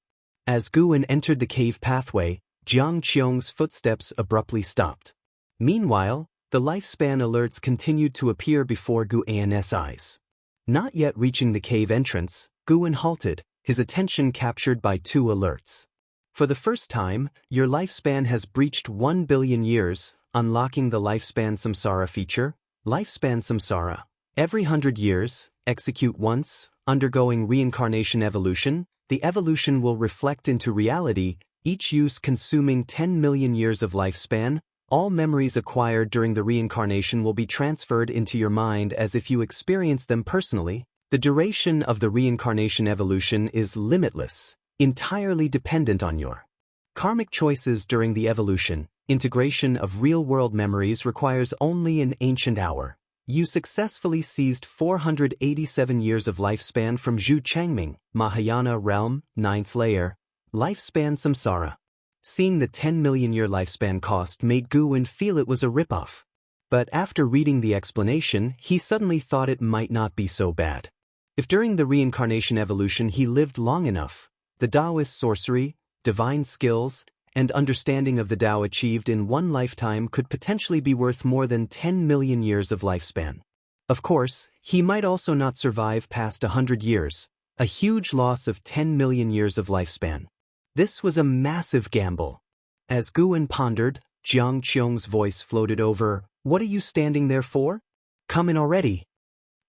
As Guan entered the cave pathway, Jiang Qiong's footsteps abruptly stopped. Meanwhile, the lifespan alerts continued to appear before Guan's eyes. Not yet reaching the cave entrance, Guan halted, his attention captured by 2 alerts. For the first time, your lifespan has breached 1 billion years, unlocking the Lifespan Samsara feature. Lifespan Samsara. Every 100 years, execute once, undergoing reincarnation evolution. The evolution will reflect into reality, each use consuming 10 million years of lifespan. All memories acquired during the reincarnation will be transferred into your mind as if you experienced them personally. The duration of the reincarnation evolution is limitless, entirely dependent on your karmic choices during the evolution. Integration of real-world memories requires only an ancient hour. You successfully seized 487 years of lifespan from Zhu Changming, Mahayana Realm, 9th layer. Lifespan Samsara. Seeing the 10 million year lifespan cost made Guan feel it was a ripoff. But after reading the explanation, he suddenly thought it might not be so bad. If during the reincarnation evolution he lived long enough, the Taoist sorcery, divine skills, and understanding of the Tao achieved in one lifetime could potentially be worth more than 10 million years of lifespan. Of course, he might also not survive past 100 years, a huge loss of 10 million years of lifespan. This was a massive gamble. As Guan pondered, Jiang Qiong's voice floated over, "What are you standing there for? Come in already."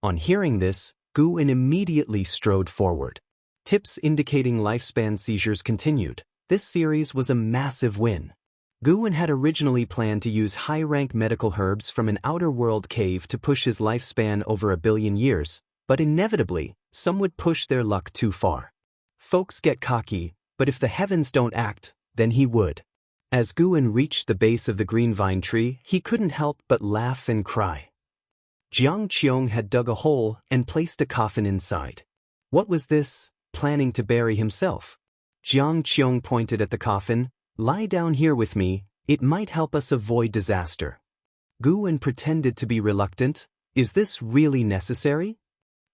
On hearing this, Guan immediately strode forward. Tips indicating lifespan seizures continued. This series was a massive win. Guan had originally planned to use high-rank medical herbs from an outer world cave to push his lifespan over 1 billion years, but inevitably, some would push their luck too far. Folks get cocky, but if the heavens don't act, then he would. As Guan reached the base of the green vine tree, he couldn't help but laugh and cry. Jiang Qiong had dug a hole and placed a coffin inside. What was this? Planning to bury himself? Jiang Qiong pointed at the coffin. "Lie down here with me, It might help us avoid disaster. Guwen pretended to be reluctant. Is this really necessary?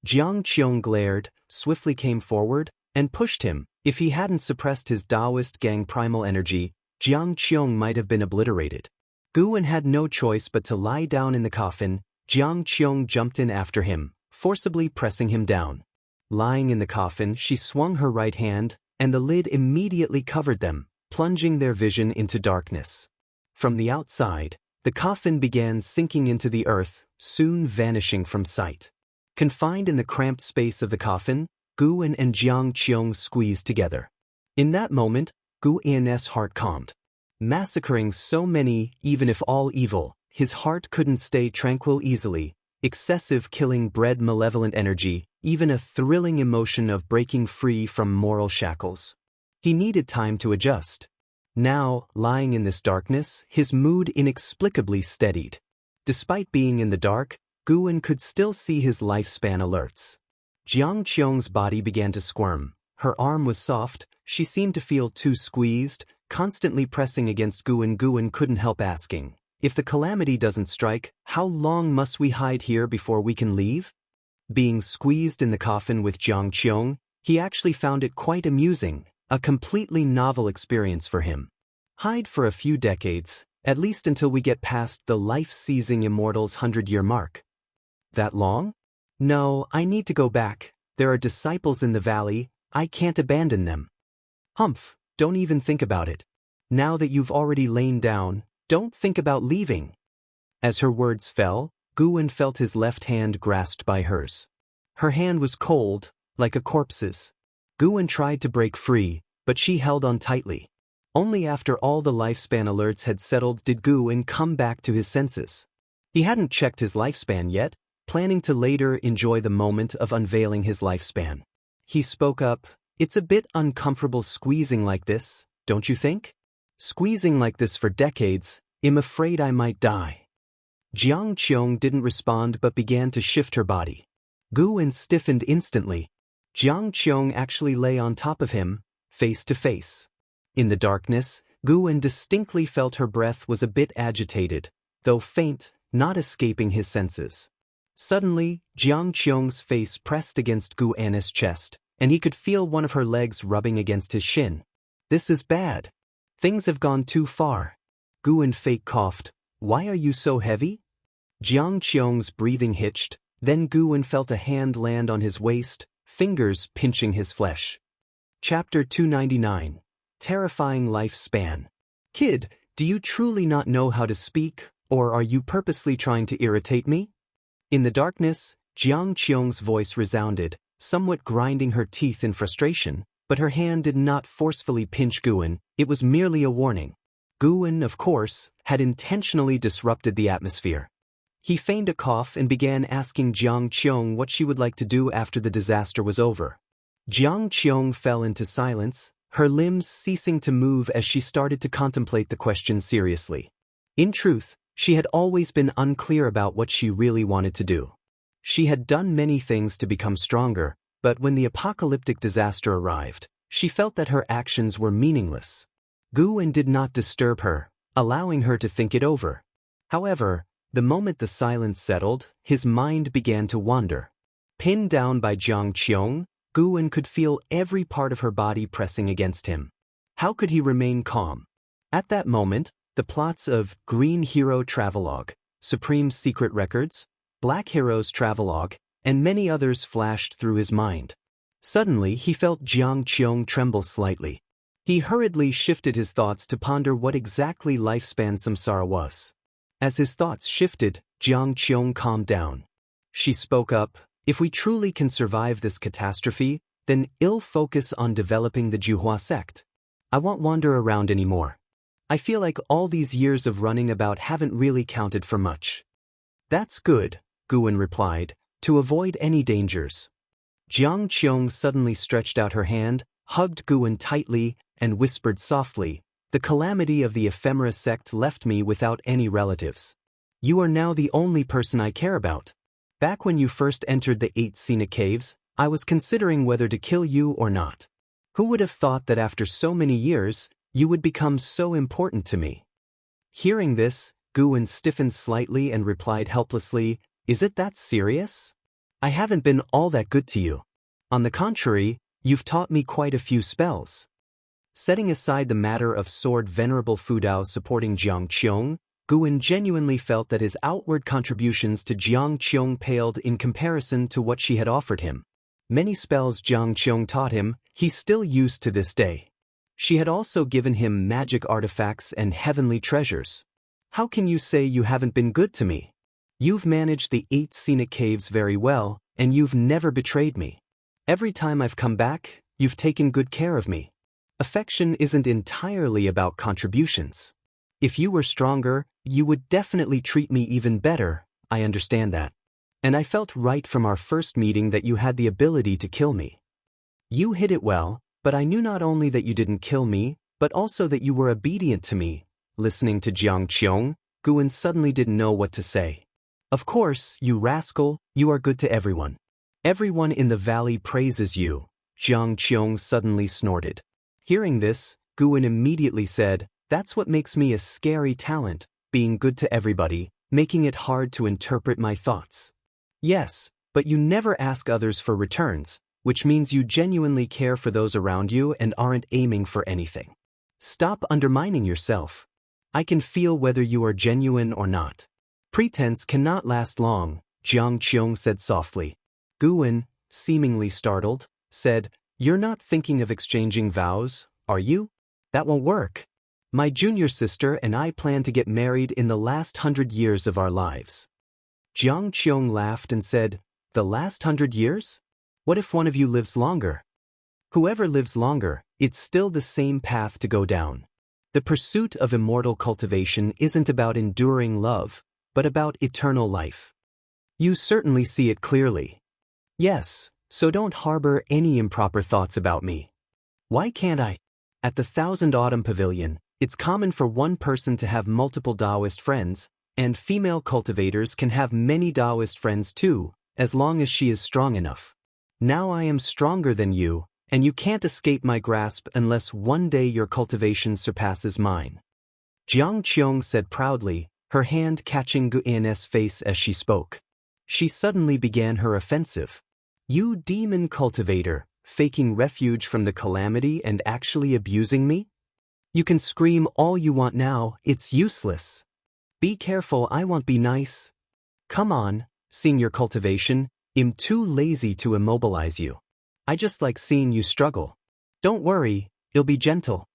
Xianxia glared, swiftly came forward, and pushed him. If he hadn't suppressed his Taoist gang primal energy, Xianxia might have been obliterated. Guwen had no choice but to lie down in the coffin. Xianxia jumped in after him, forcibly pressing him down. Lying in the coffin, she swung her right hand, and the lid immediately covered them, plunging their vision into darkness. From the outside, the coffin began sinking into the earth, soon vanishing from sight. Confined in the cramped space of the coffin, Guwen and Xianxia squeezed together. In that moment, Guwen's heart calmed. Massacring so many, even if all evil, his heart couldn't stay tranquil easily. Excessive killing bred malevolent energy, even a thrilling emotion of breaking free from moral shackles. He needed time to adjust. Now, lying in this darkness, his mood inexplicably steadied. Despite being in the dark, Guwen could still see his lifespan alerts. Xianxia's body began to squirm. Her arm was soft, she seemed to feel too squeezed, constantly pressing against Guwen. Guwen couldn't help asking, if the calamity doesn't strike, how long must we hide here before we can leave? Being squeezed in the coffin with Xianxia, he actually found it quite amusing, a completely novel experience for him. Hide for a few decades, at least until we get past the life-seizing Immortal's 100-year mark. That long? No, I need to go back. There are disciples in the valley, I can't abandon them. Humph, don't even think about it. Now that you've already lain down, don't think about leaving. As her words fell, Guwen felt his left hand grasped by hers. Her hand was cold, like a corpse's. Guwen tried to break free, but she held on tightly. Only after all the lifespan alerts had settled did Guwen come back to his senses. He hadn't checked his lifespan yet, planning to later enjoy the moment of unveiling his lifespan. He spoke up, "It's a bit uncomfortable squeezing like this, don't you think? Squeezing like this for decades, I'm afraid I might die." Xianxia didn't respond but began to shift her body. Guwen stiffened instantly. Xianxia actually lay on top of him, face to face. In the darkness, Guwen distinctly felt her breath was a bit agitated, though faint, not escaping his senses. Suddenly, Xianxia's face pressed against Guwen's chest, and he could feel one of her legs rubbing against his shin. This is bad. Things have gone too far. Guwen fake coughed. Why are you so heavy? Xianxia's breathing hitched, then Guwen felt a hand land on his waist, fingers pinching his flesh. Chapter 299. Terrifying Lifespan. Kid, do you truly not know how to speak, or are you purposely trying to irritate me? In the darkness, Xianxia's voice resounded, somewhat grinding her teeth in frustration, but her hand did not forcefully pinch Guwen, it was merely a warning. Guwen, of course, had intentionally disrupted the atmosphere. He feigned a cough and began asking Xianxia what she would like to do after the disaster was over. Xianxia fell into silence, her limbs ceasing to move as she started to contemplate the question seriously. In truth, she had always been unclear about what she really wanted to do. She had done many things to become stronger, but when the apocalyptic disaster arrived, she felt that her actions were meaningless. Guwen did not disturb her, allowing her to think it over. However, the moment the silence settled, his mind began to wander. Pinned down by Xianxia, Guwen could feel every part of her body pressing against him. How could he remain calm? At that moment, the plots of Green Hero Travelogue, Supreme Secret Records, Black Heroes Travelogue, and many others flashed through his mind. Suddenly, he felt Xianxia tremble slightly. He hurriedly shifted his thoughts to ponder what exactly lifespan samsara was. As his thoughts shifted, Xianxia calmed down. She spoke up, "If we truly can survive this catastrophe, then I'll focus on developing the Juhua sect. I won't wander around anymore. I feel like all these years of running about haven't really counted for much." "That's good," Guwen replied, "to avoid any dangers." Xianxia suddenly stretched out her hand, hugged Guwen tightly, and whispered softly, "The calamity of the ephemera sect left me without any relatives. You are now the only person I care about. Back when you first entered the 8 scenic caves, I was considering whether to kill you or not. Who would have thought that after so many years, you would become so important to me?" Hearing this, Guwen stiffened slightly and replied helplessly, "Is it that serious? I haven't been all that good to you. On the contrary, you've taught me quite a few spells." Setting aside the matter of sword Venerable Fudao supporting Jiang Qiong, Guwen genuinely felt that his outward contributions to Jiang Qiong paled in comparison to what she had offered him. Many spells Jiang Qiong taught him, he still used to this day. She had also given him magic artifacts and heavenly treasures. How can you say you haven't been good to me? You've managed the 8 scenic caves very well, and you've never betrayed me. Every time I've come back, you've taken good care of me. Affection isn't entirely about contributions. If you were stronger, you would definitely treat me even better, I understand that. And I felt right from our first meeting that you had the ability to kill me. You hid it well, but I knew not only that you didn't kill me, but also that you were obedient to me. Listening to Jiang Qiong, Guwen suddenly didn't know what to say. Of course, you rascal, you are good to everyone. Everyone in the valley praises you, Jiang Qiong suddenly snorted. Hearing this, Guwen immediately said, "That's what makes me a scary talent, being good to everybody, making it hard to interpret my thoughts." Yes, but you never ask others for returns, which means you genuinely care for those around you and aren't aiming for anything. Stop undermining yourself. I can feel whether you are genuine or not. Pretense cannot last long, Jiang Qiong said softly. Guwen, seemingly startled, said, "You're not thinking of exchanging vows, are you? That won't work. My junior sister and I plan to get married in the last 100 years of our lives." Jiang Qiong laughed and said, "The last 100 years? What if one of you lives longer?" Whoever lives longer, it's still the same path to go down. The pursuit of immortal cultivation isn't about enduring love, but about eternal life. You certainly see it clearly. Yes, so don't harbor any improper thoughts about me. Why can't I? At the Thousand Autumn Pavilion, it's common for one person to have multiple Taoist friends, and female cultivators can have many Taoist friends too, as long as she is strong enough. Now I am stronger than you, and you can't escape my grasp unless one day your cultivation surpasses mine. Jiang Qiong said proudly, her hand catching Guyen's face as she spoke. She suddenly began her offensive. "You demon cultivator, faking refuge from the calamity and actually abusing me? You can scream all you want now, it's useless. Be careful, I won't be nice. Come on, senior cultivation, I'm too lazy to immobilize you. I just like seeing you struggle. Don't worry, I'll be gentle."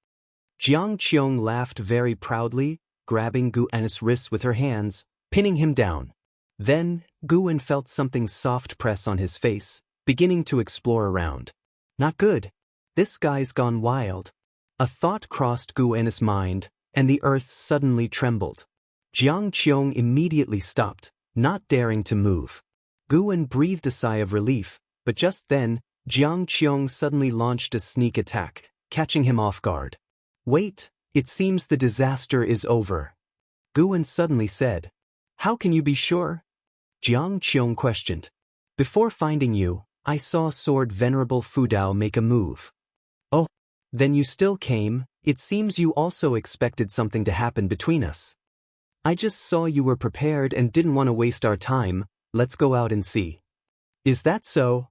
Jiang Qiong laughed very proudly, grabbing Guyen's wrists with her hands, pinning him down. Then, Guyen felt something soft press on his face, beginning to explore around. Not good. This guy's gone wild. A thought crossed Guyen's mind, and the earth suddenly trembled. Jiang Qiong immediately stopped, not daring to move. Guyen breathed a sigh of relief, but just then, Jiang Qiong suddenly launched a sneak attack, catching him off guard. "Wait, it seems the disaster is over," Guyen suddenly said. "How can you be sure?" Jiang Qiong questioned. "Before finding you, I saw Sword Venerable Fudao make a move." "Oh, then you still came. It seems you also expected something to happen between us." "I just saw you were prepared and didn't want to waste our time. Let's go out and see." "Is that so?"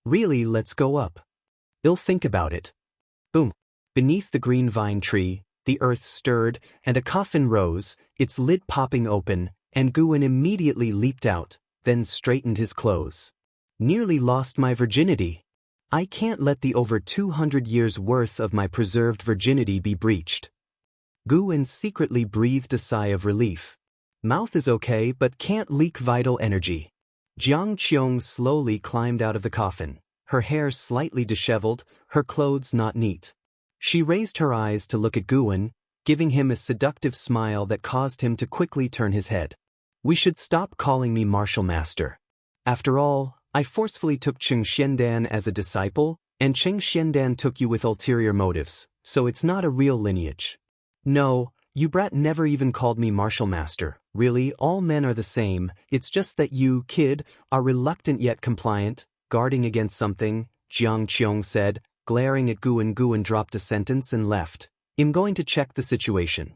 "Really, let's go up. I'll think about it." Boom. Beneath the green vine tree, the earth stirred, and a coffin rose, its lid popping open, and Guyen immediately leaped out, then straightened his clothes. "Nearly lost my virginity. I can't let the over 200 years' worth of my preserved virginity be breached." Guyen secretly breathed a sigh of relief. Mouth is okay but can't leak vital energy. Jiang Qiong slowly climbed out of the coffin, her hair slightly disheveled, her clothes not neat. She raised her eyes to look at Guyen, giving him a seductive smile that caused him to quickly turn his head. "We should stop calling me martial master. After all, I forcefully took Cheng Xiandan as a disciple, and Cheng Xiandan took you with ulterior motives, so it's not a real lineage. No, you brat never even called me martial master. Really, all men are the same, it's just that you, kid, are reluctant yet compliant, guarding against something," Jiang Qiong said, glaring at Guyen. Guyen dropped a sentence and left. "I'm going to check the situation."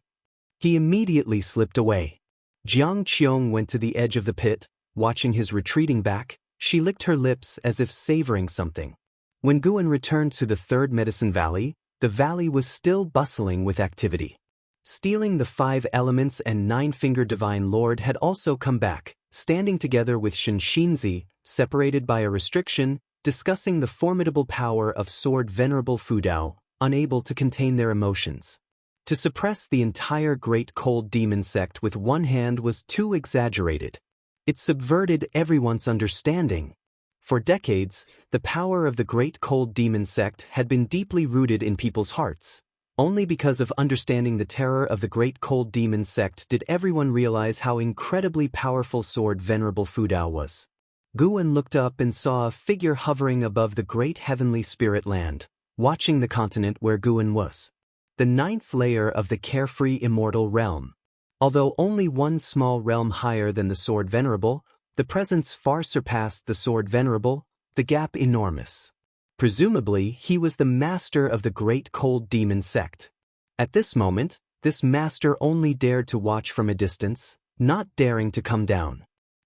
He immediately slipped away. Xianxia went to the edge of the pit, watching his retreating back. She licked her lips as if savoring something. When Guan returned to the third Medicine Valley, the valley was still bustling with activity. Stealing the 5 elements and 9-fingered Divine Lord had also come back, standing together with Xianxia, separated by a restriction, discussing the formidable power of Sword Venerable Fudao, unable to contain their emotions. To suppress the entire Great Cold Demon sect with one hand was too exaggerated. It subverted everyone's understanding. For decades, the power of the Great Cold Demon sect had been deeply rooted in people's hearts. Only because of understanding the terror of the Great Cold Demon sect did everyone realize how incredibly powerful Sword Venerable Fudao was. Guan looked up and saw a figure hovering above the great heavenly spirit land, watching the continent where Guan was. The 9th layer of the carefree immortal realm. Although only one small realm higher than the Sword Venerable, the presence far surpassed the Sword Venerable, the gap enormous. Presumably, he was the master of the Great Cold Demon sect. At this moment, this master only dared to watch from a distance, not daring to come down.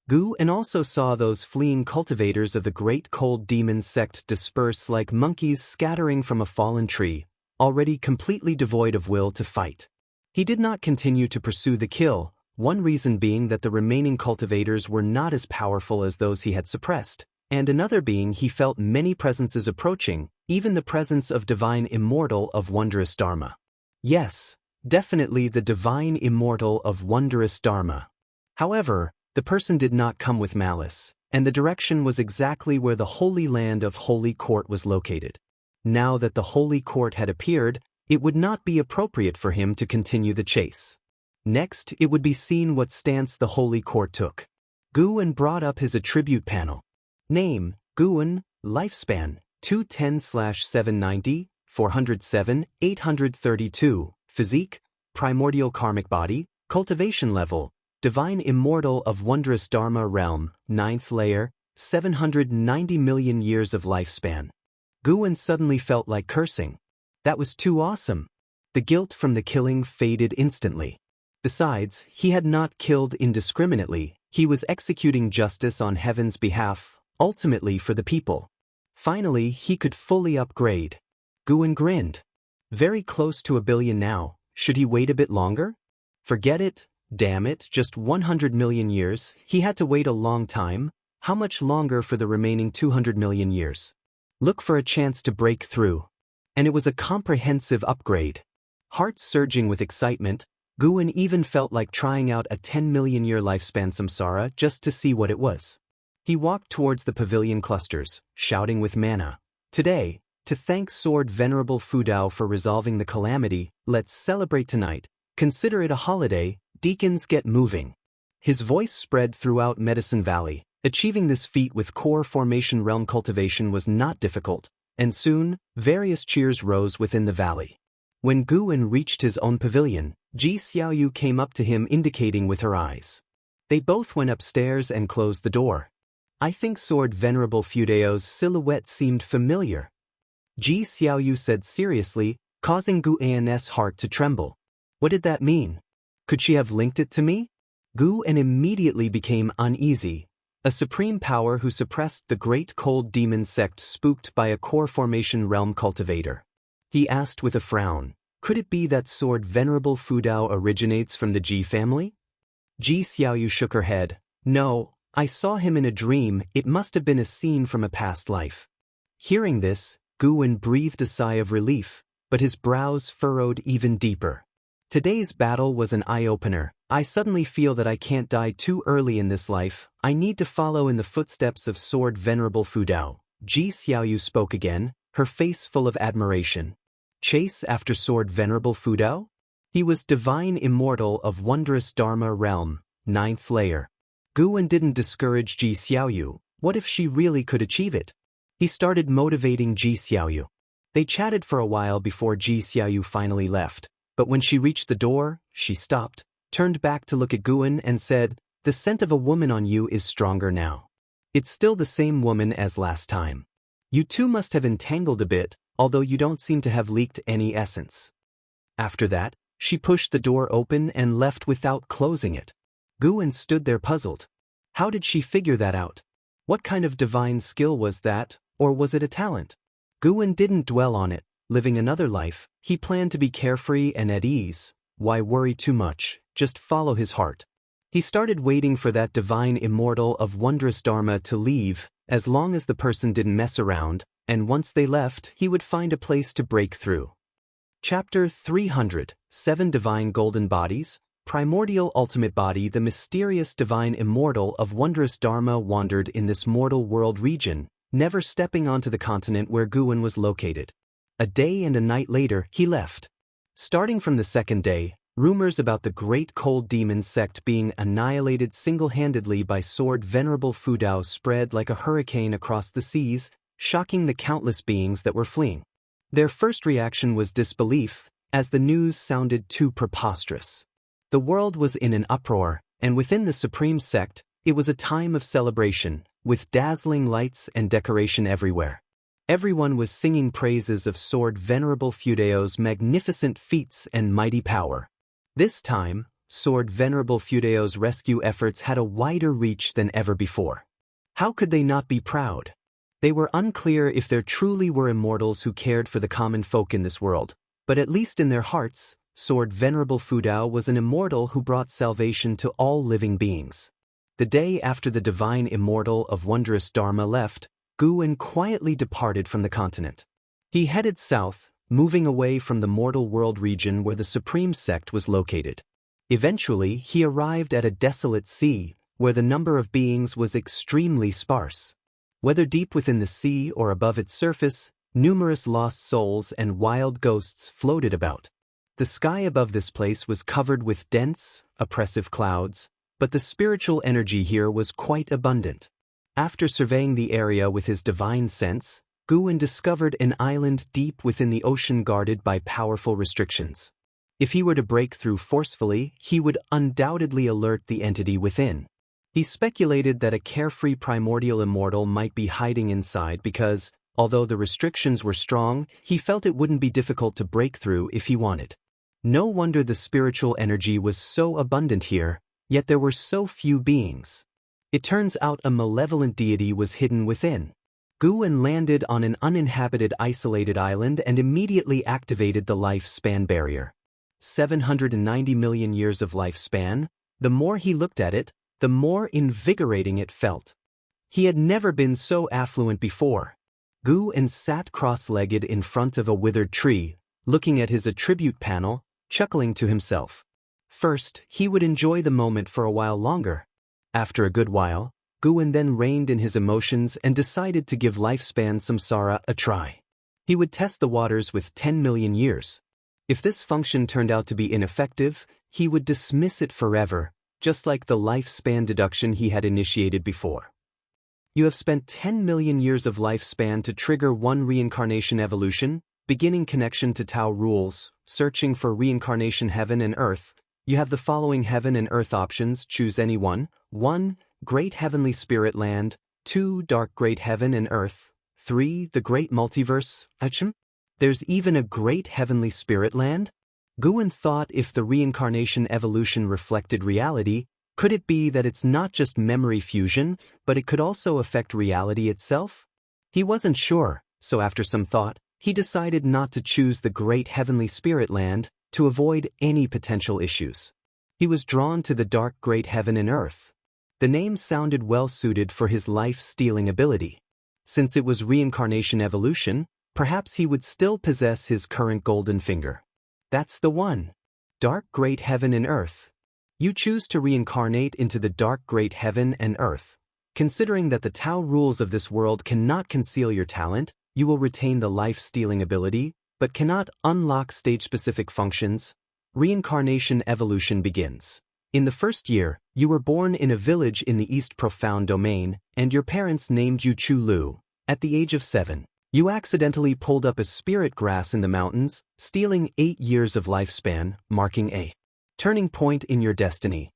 Guan also saw those fleeing cultivators of the Great Cold Demon sect disperse like monkeys scattering from a fallen tree, already completely devoid of will to fight. He did not continue to pursue the kill, one reason being that the remaining cultivators were not as powerful as those he had suppressed, and another being he felt many presences approaching, even the presence of Divine Immortal of Wondrous Dharma. Yes, definitely the Divine Immortal of Wondrous Dharma. However, the person did not come with malice, and the direction was exactly where the Holy Land of Holy Court was located. Now that the Holy Court had appeared, it would not be appropriate for him to continue the chase. Next, it would be seen what stance the Holy Court took. Guan brought up his attribute panel. Name, Guan, lifespan, 210/790, 407, 832, physique, primordial karmic body, cultivation level, Divine Immortal of Wondrous Dharma realm, 9th layer, 790 million years of lifespan. Guan suddenly felt like cursing. That was too awesome. The guilt from the killing faded instantly. Besides, he had not killed indiscriminately, he was executing justice on heaven's behalf, ultimately for the people. Finally, he could fully upgrade. Guan grinned. Very close to 1 billion now, should he wait a bit longer? Forget it, damn it, just 100 million years, he had to wait a long time. How much longer for the remaining 200 million years? Look for a chance to break through. And it was a comprehensive upgrade. Heart surging with excitement, Guan even felt like trying out a 10 million year lifespan samsara just to see what it was. He walked towards the pavilion clusters, shouting with mana. Today, to thank Sword Venerable Fudao for resolving the calamity, let's celebrate tonight. Consider it a holiday, deacons get moving. His voice spread throughout Medicine Valley. Achieving this feat with core formation realm cultivation was not difficult, and soon, various cheers rose within the valley. When Guan reached his own pavilion, Xianxia came up to him indicating with her eyes. They both went upstairs and closed the door. I think Sword Venerable Fudao's silhouette seemed familiar. Xianxia said seriously, causing Guan's heart to tremble. What did that mean? Could she have linked it to me? Guan immediately became uneasy. A supreme power who suppressed the Great Cold Demon sect spooked by a core formation realm cultivator. He asked with a frown, could it be that Sword Venerable Fudao originates from the Ji family? Xianxia shook her head. No, I saw him in a dream, it must have been a scene from a past life. Hearing this, Guan breathed a sigh of relief, but his brows furrowed even deeper. Today's battle was an eye-opener. I suddenly feel that I can't die too early in this life. I need to follow in the footsteps of Sword Venerable Fudao. Xianxia spoke again, her face full of admiration. Chase after Sword Venerable Fudao? He was Divine Immortal of Wondrous Dharma realm, 9th layer. Guan didn't discourage Xianxia. What if she really could achieve it? He started motivating Xianxia. They chatted for a while before Xianxia finally left. But when she reached the door, she stopped, turned back to look at Guan and said, the scent of a woman on you is stronger now. It's still the same woman as last time. You two must have entangled a bit, although you don't seem to have leaked any essence. After that, She pushed the door open and left without closing it. Guwen stood there puzzled. How did she figure that out? What kind of divine skill was that, or was it a talent? Guwen didn't dwell on it. Living another life, he planned to be carefree and at ease. Why worry too much? Just follow his heart. He started waiting for that divine immortal of wondrous dharma to leave, as long as the person didn't mess around, and once they left, he would find a place to break through. Chapter 300, 7 Divine Golden Bodies. Primordial ultimate body. The mysterious divine immortal of wondrous dharma wandered in this mortal world region, never stepping onto the continent where Guwen was located. A day and a night later, he left. Starting from the second day, rumors about the great cold demon sect being annihilated single-handedly by sword venerable Fudao spread like a hurricane across the seas, shocking the countless beings that were fleeing. Their first reaction was disbelief, as the news sounded too preposterous. The world was in an uproar, and within the supreme sect, it was a time of celebration, with dazzling lights and decoration everywhere. Everyone was singing praises of Sword Venerable Fudao's magnificent feats and mighty power. This time, Sword Venerable Fudao's rescue efforts had a wider reach than ever before. How could they not be proud? They were unclear if there truly were immortals who cared for the common folk in this world, but at least in their hearts, Sword Venerable Fudao was an immortal who brought salvation to all living beings. The day after the divine immortal of wondrous dharma left, Guwen quietly departed from the continent. He headed south, moving away from the mortal world region where the supreme sect was located. Eventually, he arrived at a desolate sea, where the number of beings was extremely sparse. Whether deep within the sea or above its surface, numerous lost souls and wild ghosts floated about. The sky above this place was covered with dense, oppressive clouds, but the spiritual energy here was quite abundant. After surveying the area with his divine sense, Guwen discovered an island deep within the ocean guarded by powerful restrictions. If he were to break through forcefully, he would undoubtedly alert the entity within. He speculated that a carefree primordial immortal might be hiding inside because, although the restrictions were strong, he felt it wouldn't be difficult to break through if he wanted. No wonder the spiritual energy was so abundant here, yet there were so few beings. It turns out a malevolent deity was hidden within. Guwen landed on an uninhabited isolated island and immediately activated the lifespan barrier. 790 million years of lifespan. The more he looked at it, the more invigorating it felt. He had never been so affluent before. Guwen sat cross-legged in front of a withered tree, looking at his attribute panel, chuckling to himself. First, he would enjoy the moment for a while longer. After a good while, Guwen then reined in his emotions and decided to give lifespan samsara a try. He would test the waters with 10 million years. If this function turned out to be ineffective, he would dismiss it forever, just like the lifespan deduction he had initiated before. You have spent 10 million years of lifespan to trigger one reincarnation evolution, beginning connection to Tao rules, searching for reincarnation heaven and earth. You have the following heaven and earth options, choose any one. 1. Great Heavenly Spirit Land. 2. Dark Great Heaven and Earth. 3. The Great Multiverse. There's even a Great Heavenly Spirit Land? Guwen thought if the reincarnation evolution reflected reality, could it be that it's not just memory fusion, but it could also affect reality itself? He wasn't sure, so after some thought, he decided not to choose the Great Heavenly Spirit Land to avoid any potential issues. He was drawn to the Dark Great Heaven and Earth. The name sounded well-suited for his life-stealing ability. Since it was reincarnation evolution, perhaps he would still possess his current golden finger. That's the one. Dark Great Heaven and Earth. You choose to reincarnate into the Dark Great Heaven and Earth. Considering that the Tao rules of this world cannot conceal your talent, you will retain the life-stealing ability, but cannot unlock stage-specific functions. Reincarnation evolution begins. In the first year, you were born in a village in the East Profound Domain, and your parents named you Chu Lu. At the age of 7, you accidentally pulled up a spirit grass in the mountains, stealing 8 years of lifespan, marking a turning point in your destiny.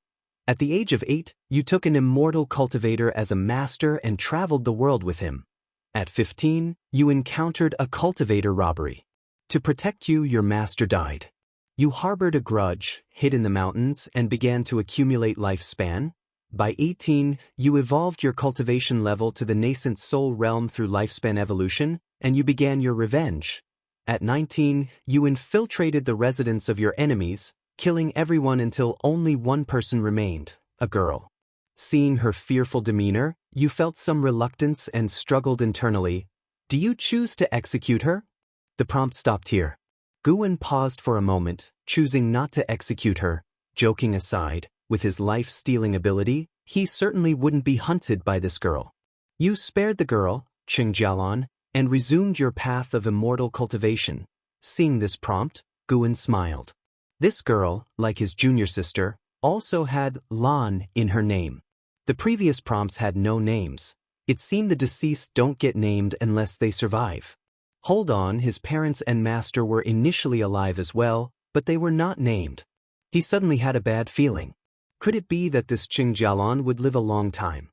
At the age of 8, you took an immortal cultivator as a master and traveled the world with him. At 15, you encountered a cultivator robbery. To protect you, your master died. You harbored a grudge, hid in the mountains, and began to accumulate lifespan. By 18, you evolved your cultivation level to the nascent soul realm through lifespan evolution, and you began your revenge. At 19, you infiltrated the residence of your enemies, killing everyone until only one person remained, a girl. Seeing her fearful demeanor, you felt some reluctance and struggled internally. Do you choose to execute her? The prompt stopped here. Guwen paused for a moment, choosing not to execute her. Joking aside, with his life-stealing ability, he certainly wouldn't be hunted by this girl. You spared the girl, Xianxia, and resumed your path of immortal cultivation. Seeing this prompt, Guwen smiled. This girl, like his junior sister, also had Lan in her name. The previous prompts had no names. It seemed the deceased don't get named unless they survive. Hold on, his parents and master were initially alive as well, but they were not named. He suddenly had a bad feeling. Could it be that this Xianxia would live a long time?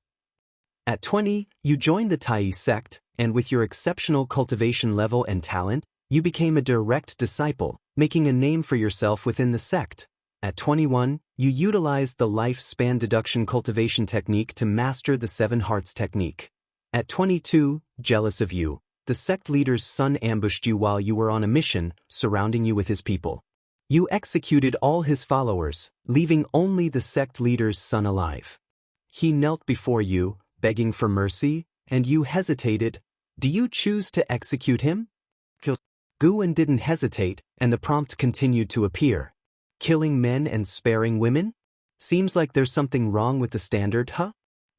At 20, you joined the Tai sect, and with your exceptional cultivation level and talent, you became a direct disciple, making a name for yourself within the sect. At 21, you utilized the lifespan deduction cultivation technique to master the 7 hearts technique. At 22, jealous of you, the sect leader's son ambushed you while you were on a mission, surrounding you with his people. You executed all his followers, leaving only the sect leader's son alive. He knelt before you, begging for mercy, and you hesitated. Do you choose to execute him? Guwen didn't hesitate, and the prompt continued to appear. Killing men and sparing women? Seems like there's something wrong with the standard, huh?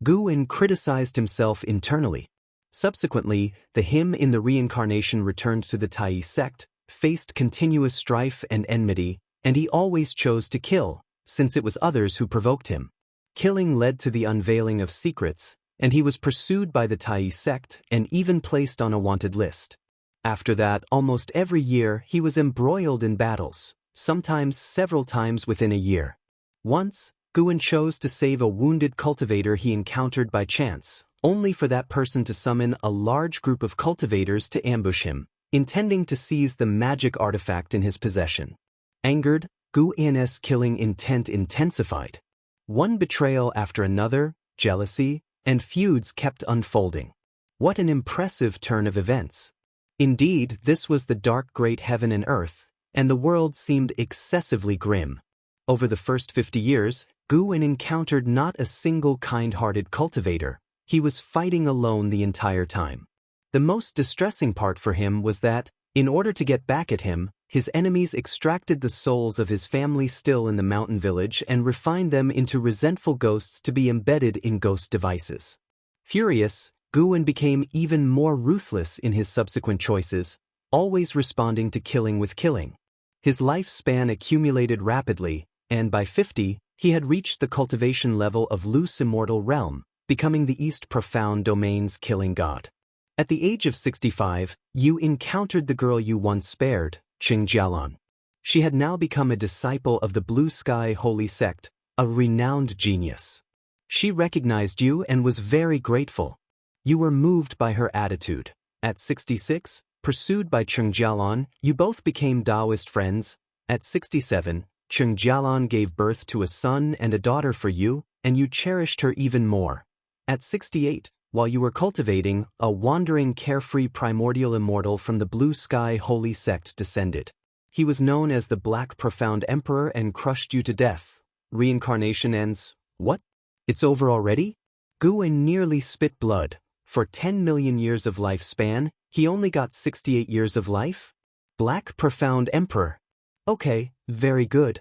Guwen criticized himself internally. Subsequently, the him in the reincarnation returned to the Tai sect, faced continuous strife and enmity, and he always chose to kill, since it was others who provoked him. Killing led to the unveiling of secrets, and he was pursued by the Tai sect and even placed on a wanted list. After that, almost every year he was embroiled in battles, sometimes several times within a year. Once, Guwen chose to save a wounded cultivator he encountered by chance, only for that person to summon a large group of cultivators to ambush him, intending to seize the magic artifact in his possession. Angered, Guwen's killing intent intensified. One betrayal after another, jealousy, and feuds kept unfolding. What an impressive turn of events. Indeed, this was the dark great heaven and earth, and the world seemed excessively grim. Over the first 50 years, Guwen encountered not a single kind-hearted cultivator. He was fighting alone the entire time. The most distressing part for him was that, in order to get back at him, his enemies extracted the souls of his family still in the mountain village and refined them into resentful ghosts to be embedded in ghost devices. Furious, Guwen became even more ruthless in his subsequent choices, always responding to killing with killing. His lifespan accumulated rapidly, and by 50, he had reached the cultivation level of loose immortal realm, becoming the East Profound Domain's killing god. At the age of 65, you encountered the girl you once spared, Xianxia. She had now become a disciple of the Blue Sky Holy Sect, a renowned genius. She recognized you and was very grateful. You were moved by her attitude. At 66, pursued by Xianxia, you both became Taoist friends. At 67, Xianxia gave birth to a son and a daughter for you, and you cherished her even more. At 68, while you were cultivating, a wandering carefree primordial immortal from the Blue Sky Holy Sect descended. He was known as the Black Profound Emperor and crushed you to death. Reincarnation ends. What? It's over already? Guwen nearly spit blood. For 10 million years of lifespan, he only got 68 years of life? Black Profound Emperor. Okay, very good.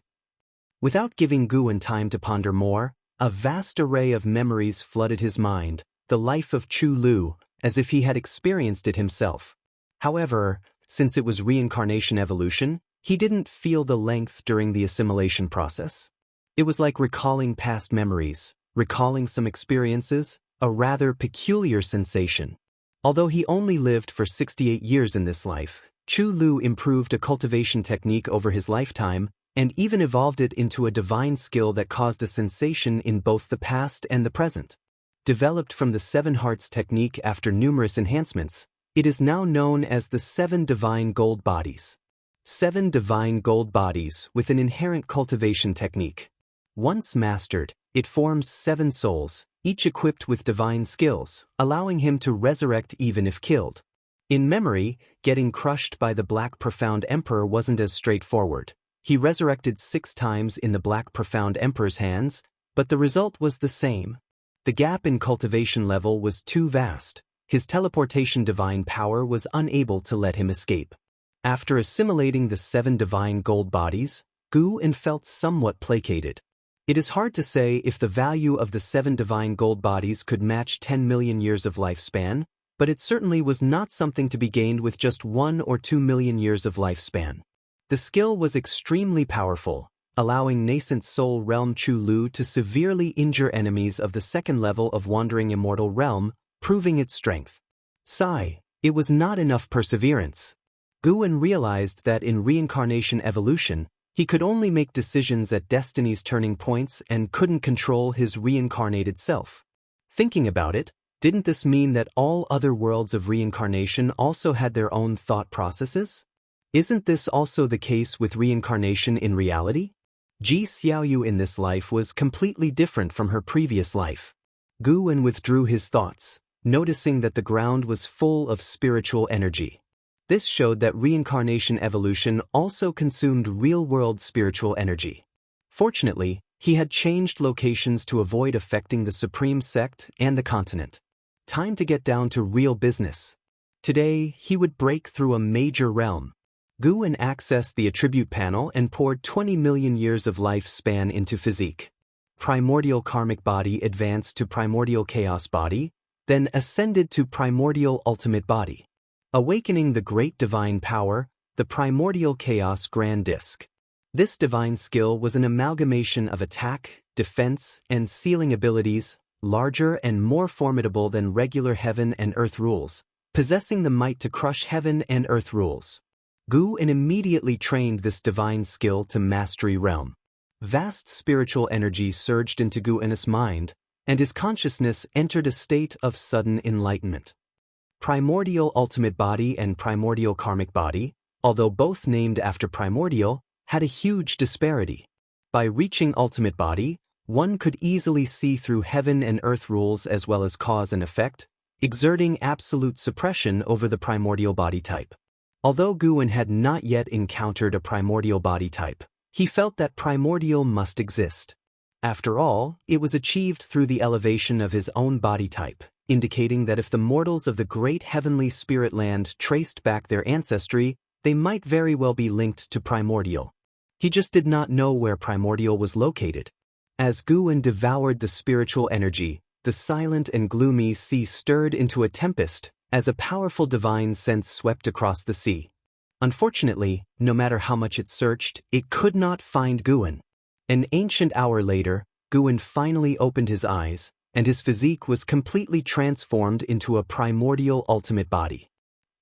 Without giving Guwen time to ponder more, a vast array of memories flooded his mind, the life of Chu Lu, as if he had experienced it himself. However, since it was reincarnation evolution, he didn't feel the length during the assimilation process. It was like recalling past memories, recalling some experiences, a rather peculiar sensation. Although he only lived for 68 years in this life, Chu Lu improved a cultivation technique over his lifetime, and even evolved it into a divine skill that caused a sensation in both the past and the present. Developed from the 7 Hearts technique after numerous enhancements, it is now known as the 7 Divine Gold Bodies. 7 divine gold bodies with an inherent cultivation technique. Once mastered, it forms 7 souls, each equipped with divine skills, allowing him to resurrect even if killed. In memory, getting crushed by the Black Profound Emperor wasn't as straightforward. He resurrected 6 times in the Black Profound Emperor's hands, but the result was the same. The gap in cultivation level was too vast. His teleportation divine power was unable to let him escape. After assimilating the 7 divine gold bodies, Gu felt somewhat placated. It is hard to say if the value of the 7 divine gold bodies could match 10 million years of lifespan, but it certainly was not something to be gained with just 1 or 2 million years of lifespan. The skill was extremely powerful, allowing nascent soul realm Chu Lu to severely injure enemies of the 2nd level of Wandering Immortal Realm, proving its strength. Sigh, it was not enough perseverance. Guan realized that in reincarnation evolution, he could only make decisions at destiny's turning points and couldn't control his reincarnated self. Thinking about it, didn't this mean that all other worlds of reincarnation also had their own thought processes? Isn't this also the case with reincarnation in reality? Ji Xiaoyu in this life was completely different from her previous life. Guan withdrew his thoughts, noticing that the ground was full of spiritual energy. This showed that reincarnation evolution also consumed real-world spiritual energy. Fortunately, he had changed locations to avoid affecting the Supreme Sect and the continent. Time to get down to real business. Today, he would break through a major realm. Guan accessed the attribute panel and poured 20 million years of lifespan into physique. Primordial karmic body advanced to primordial chaos body, then ascended to primordial ultimate body. Awakening the great divine power, the primordial chaos grand disc. This divine skill was an amalgamation of attack, defense, and sealing abilities, larger and more formidable than regular heaven and earth rules, possessing the might to crush heaven and earth rules. Guan immediately trained this divine skill to mastery realm. Vast spiritual energy surged into Guan's mind, and his consciousness entered a state of sudden enlightenment. Primordial ultimate body and primordial karmic body, although both named after primordial, had a huge disparity. By reaching ultimate body, one could easily see through heaven and earth rules as well as cause and effect, exerting absolute suppression over the primordial body type. Although Guan had not yet encountered a primordial body type, he felt that primordial must exist. After all, it was achieved through the elevation of his own body type, indicating that if the mortals of the great heavenly spirit land traced back their ancestry, they might very well be linked to primordial. He just did not know where primordial was located. As Guan devoured the spiritual energy, the silent and gloomy sea stirred into a tempest as a powerful divine sense swept across the sea. Unfortunately, no matter how much it searched, it could not find Guan. An ancient hour later, Guan finally opened his eyes, and his physique was completely transformed into a primordial ultimate body.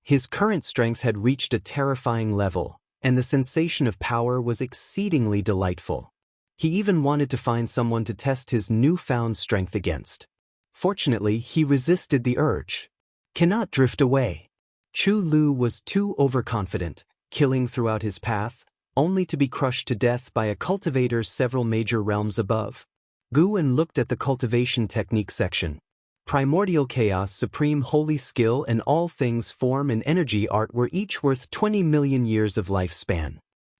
His current strength had reached a terrifying level, and the sensation of power was exceedingly delightful. He even wanted to find someone to test his newfound strength against. Fortunately, he resisted the urge. Cannot drift away. Chu Lu was too overconfident, killing throughout his path, only to be crushed to death by a cultivator several major realms above. Guan looked at the cultivation technique section. Primordial chaos, supreme holy skill, and all things form and energy art were each worth 20 million years of lifespan.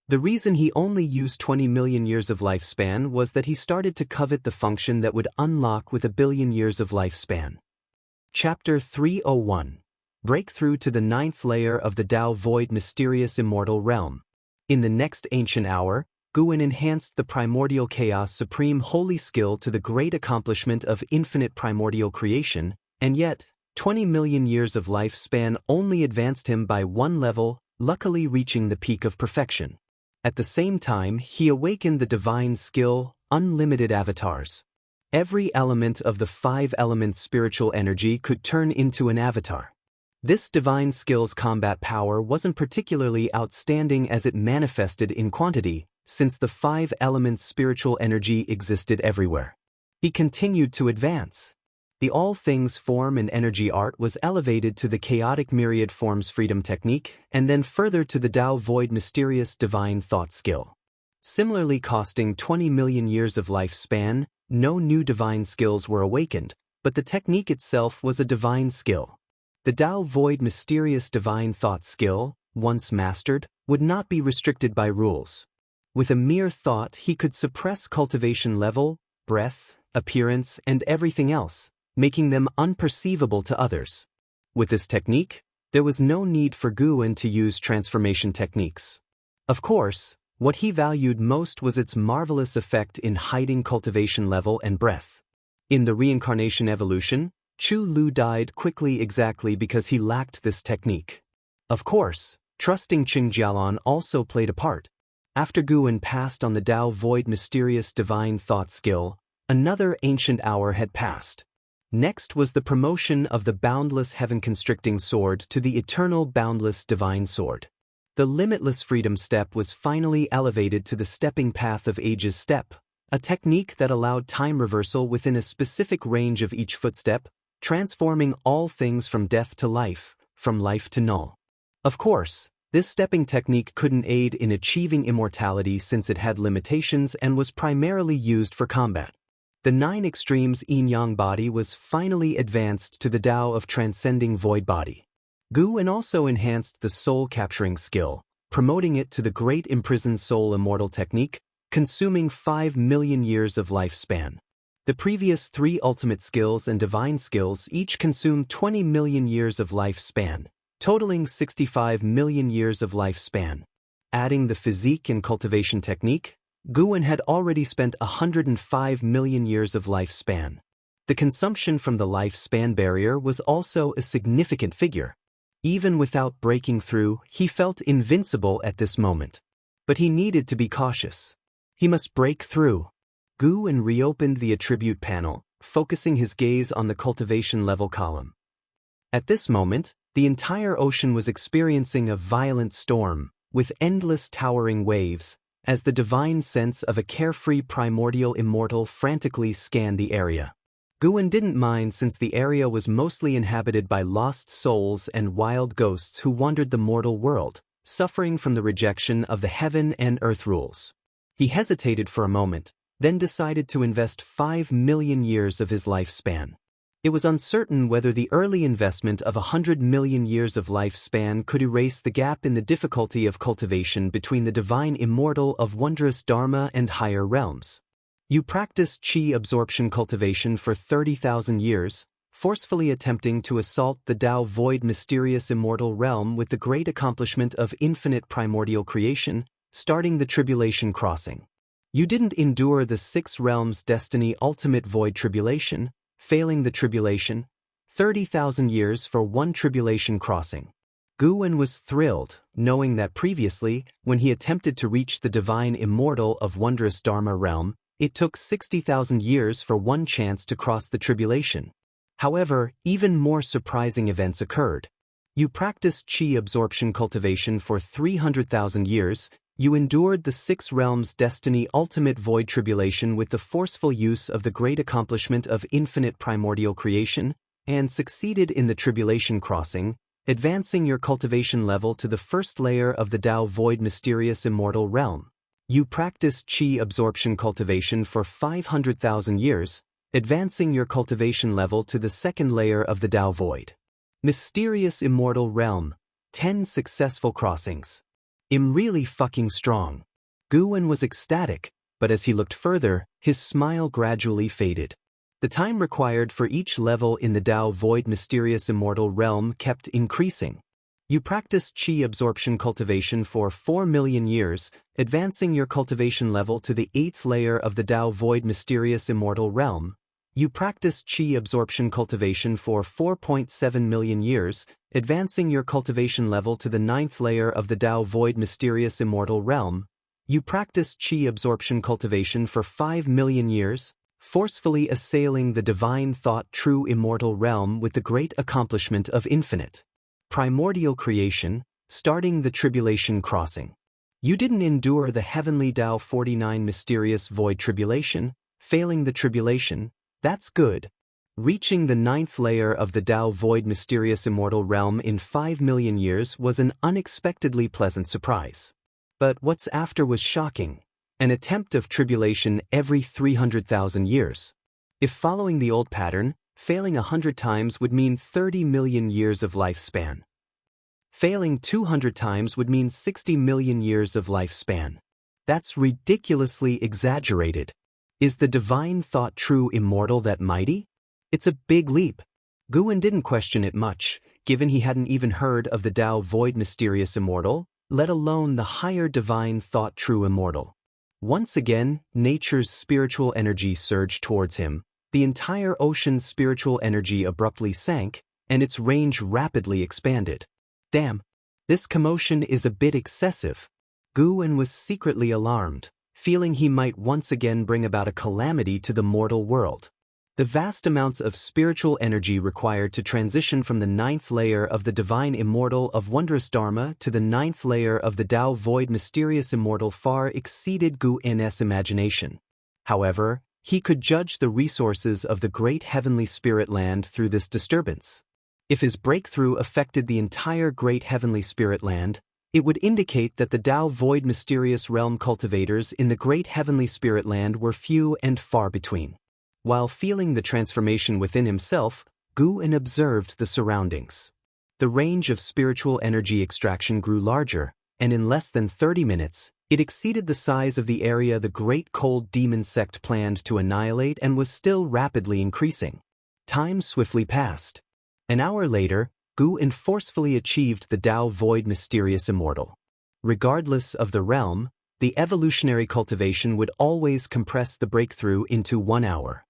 The reason he only used 20 million years of lifespan was that he started to covet the function that would unlock with 1 billion years of lifespan. Chapter 301. Breakthrough to the 9th layer of the Dao Void Mysterious Immortal Realm. In the next ancient hour, Guan enhanced the primordial chaos supreme holy skill to the great accomplishment of infinite primordial creation, and yet, 20 million years of lifespan only advanced him by 1 level, luckily reaching the peak of perfection. At the same time, he awakened the divine skill, unlimited avatars. Every element of the 5 elements spiritual energy could turn into an avatar. This divine skill's combat power wasn't particularly outstanding as it manifested in quantity, since the 5 elements spiritual energy existed everywhere. He continued to advance. The all things form and energy art was elevated to the chaotic myriad forms freedom technique, and then further to the Tao void mysterious divine thought skill. Similarly costing 20 million years of lifespan, no new divine skills were awakened, but the technique itself was a divine skill. The Tao void mysterious divine thought skill, once mastered, would not be restricted by rules. With a mere thought he could suppress cultivation level, breath, appearance, and everything else, making them unperceivable to others. With this technique, there was no need for Guan to use transformation techniques. Of course, what he valued most was its marvelous effect in hiding cultivation level and breath. In the reincarnation evolution, Chu Lu died quickly exactly because he lacked this technique. Of course, trusting Qing Jialan also played a part. After Guan passed on the Tao void mysterious divine thought skill, another ancient hour had passed. Next was the promotion of the boundless heaven-constricting sword to the eternal boundless divine sword. The limitless freedom step was finally elevated to the stepping path of ages step, a technique that allowed time reversal within a specific range of each footstep, transforming all things from death to life, from life to null. Of course, this stepping technique couldn't aid in achieving immortality since it had limitations and was primarily used for combat. The 9 extremes yin-yang body was finally advanced to the Tao of transcending void body. Guan also enhanced the soul-capturing skill, promoting it to the great imprisoned soul immortal technique, consuming 5 million years of lifespan. The previous 3 ultimate skills and divine skills each consumed 20 million years of lifespan, totaling 65 million years of lifespan. Adding the physique and cultivation technique, Guan had already spent 105 million years of lifespan. The consumption from the lifespan barrier was also a significant figure. Even without breaking through, he felt invincible at this moment. But he needed to be cautious. He must break through. Guan reopened the attribute panel, focusing his gaze on the cultivation level column. At this moment, the entire ocean was experiencing a violent storm, with endless towering waves, as the divine sense of a carefree primordial immortal frantically scanned the area. Guan didn't mind since the area was mostly inhabited by lost souls and wild ghosts who wandered the mortal world, suffering from the rejection of the heaven and earth rules. He hesitated for a moment, then decided to invest 5 million years of his lifespan. It was uncertain whether the early investment of 100 million years of lifespan could erase the gap in the difficulty of cultivation between the divine immortal of wondrous dharma and higher realms. You practiced chi absorption cultivation for 30,000 years, forcefully attempting to assault the Tao void mysterious immortal realm with the great accomplishment of infinite primordial creation, starting the tribulation crossing. You didn't endure the 6 realms destiny ultimate void tribulation, failing the tribulation, 30,000 years for 1 tribulation crossing. Guan was thrilled, knowing that previously, when he attempted to reach the divine immortal of wondrous Dharma realm, it took 60,000 years for 1 chance to cross the tribulation. However, even more surprising events occurred. You practiced chi absorption cultivation for 300,000 years, you endured the 6 realms destiny ultimate void tribulation with the forceful use of the great accomplishment of infinite primordial creation, and succeeded in the tribulation crossing, advancing your cultivation level to the first layer of the Tao void mysterious immortal realm. You practiced chi absorption cultivation for 500,000 years, advancing your cultivation level to the second layer of the Tao void mysterious immortal realm, 10 successful crossings. I'm really fucking strong. Guan was ecstatic, but as he looked further, his smile gradually faded. The time required for each level in the Tao void mysterious immortal realm kept increasing. You practiced chi absorption cultivation for 4 million years, advancing your cultivation level to the 8th layer of the Tao void mysterious immortal realm. You practiced chi absorption cultivation for 4.7 million years, advancing your cultivation level to the 9th layer of the Tao void mysterious immortal realm. You practiced chi absorption cultivation for 5 million years, forcefully assailing the divine thought true immortal realm with the great accomplishment of infinite primordial creation, starting the tribulation crossing. You didn't endure the heavenly Tao 49 mysterious void tribulation, failing the tribulation. That's good. Reaching the 9th layer of the Tao Void Mysterious Immortal Realm in 5 million years was an unexpectedly pleasant surprise. But what's after was shocking. An attempt of tribulation every 300,000 years. If following the old pattern, failing 100 times would mean 30 million years of lifespan. Failing 200 times would mean 60 million years of lifespan. That's ridiculously exaggerated. Is the divine thought true immortal that mighty? It's a big leap. Guan didn't question it much, given he hadn't even heard of the Tao Void Mysterious Immortal, let alone the higher divine thought true immortal. Once again, nature's spiritual energy surged towards him. The entire ocean's spiritual energy abruptly sank, and its range rapidly expanded. Damn, this commotion is a bit excessive. Guan was secretly alarmed, feeling he might once again bring about a calamity to the mortal world. The vast amounts of spiritual energy required to transition from the 9th layer of the divine immortal of wondrous Dharma to the 9th layer of the Tao Void Mysterious Immortal far exceeded Guan's imagination. However, he could judge the resources of the great heavenly spirit land through this disturbance. If his breakthrough affected the entire great heavenly spirit land, it would indicate that the Tao Void Mysterious Realm cultivators in the great heavenly spirit land were few and far between. While feeling the transformation within himself, Guan observed the surroundings. The range of spiritual energy extraction grew larger, and in less than 30 minutes, it exceeded the size of the area the Great Cold Demon Sect planned to annihilate and was still rapidly increasing. Time swiftly passed. An hour later, Guan forcefully achieved the Tao Void Mysterious Immortal. Regardless of the realm, the evolutionary cultivation would always compress the breakthrough into 1 hour.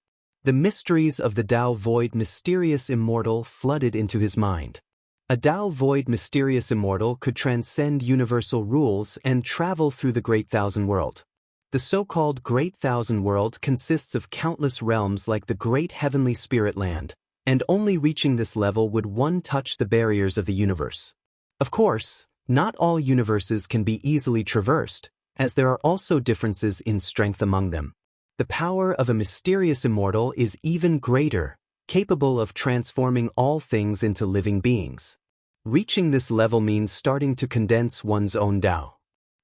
The mysteries of the Tao Void Mysterious Immortal flooded into his mind. A Tao Void Mysterious Immortal could transcend universal rules and travel through the Great Thousand World. The so-called Great Thousand World consists of countless realms like the Great Heavenly Spirit Land, and only reaching this level would one touch the barriers of the universe. Of course, not all universes can be easily traversed, as there are also differences in strength among them. The power of a mysterious immortal is even greater, capable of transforming all things into living beings. Reaching this level means starting to condense one's own Tao.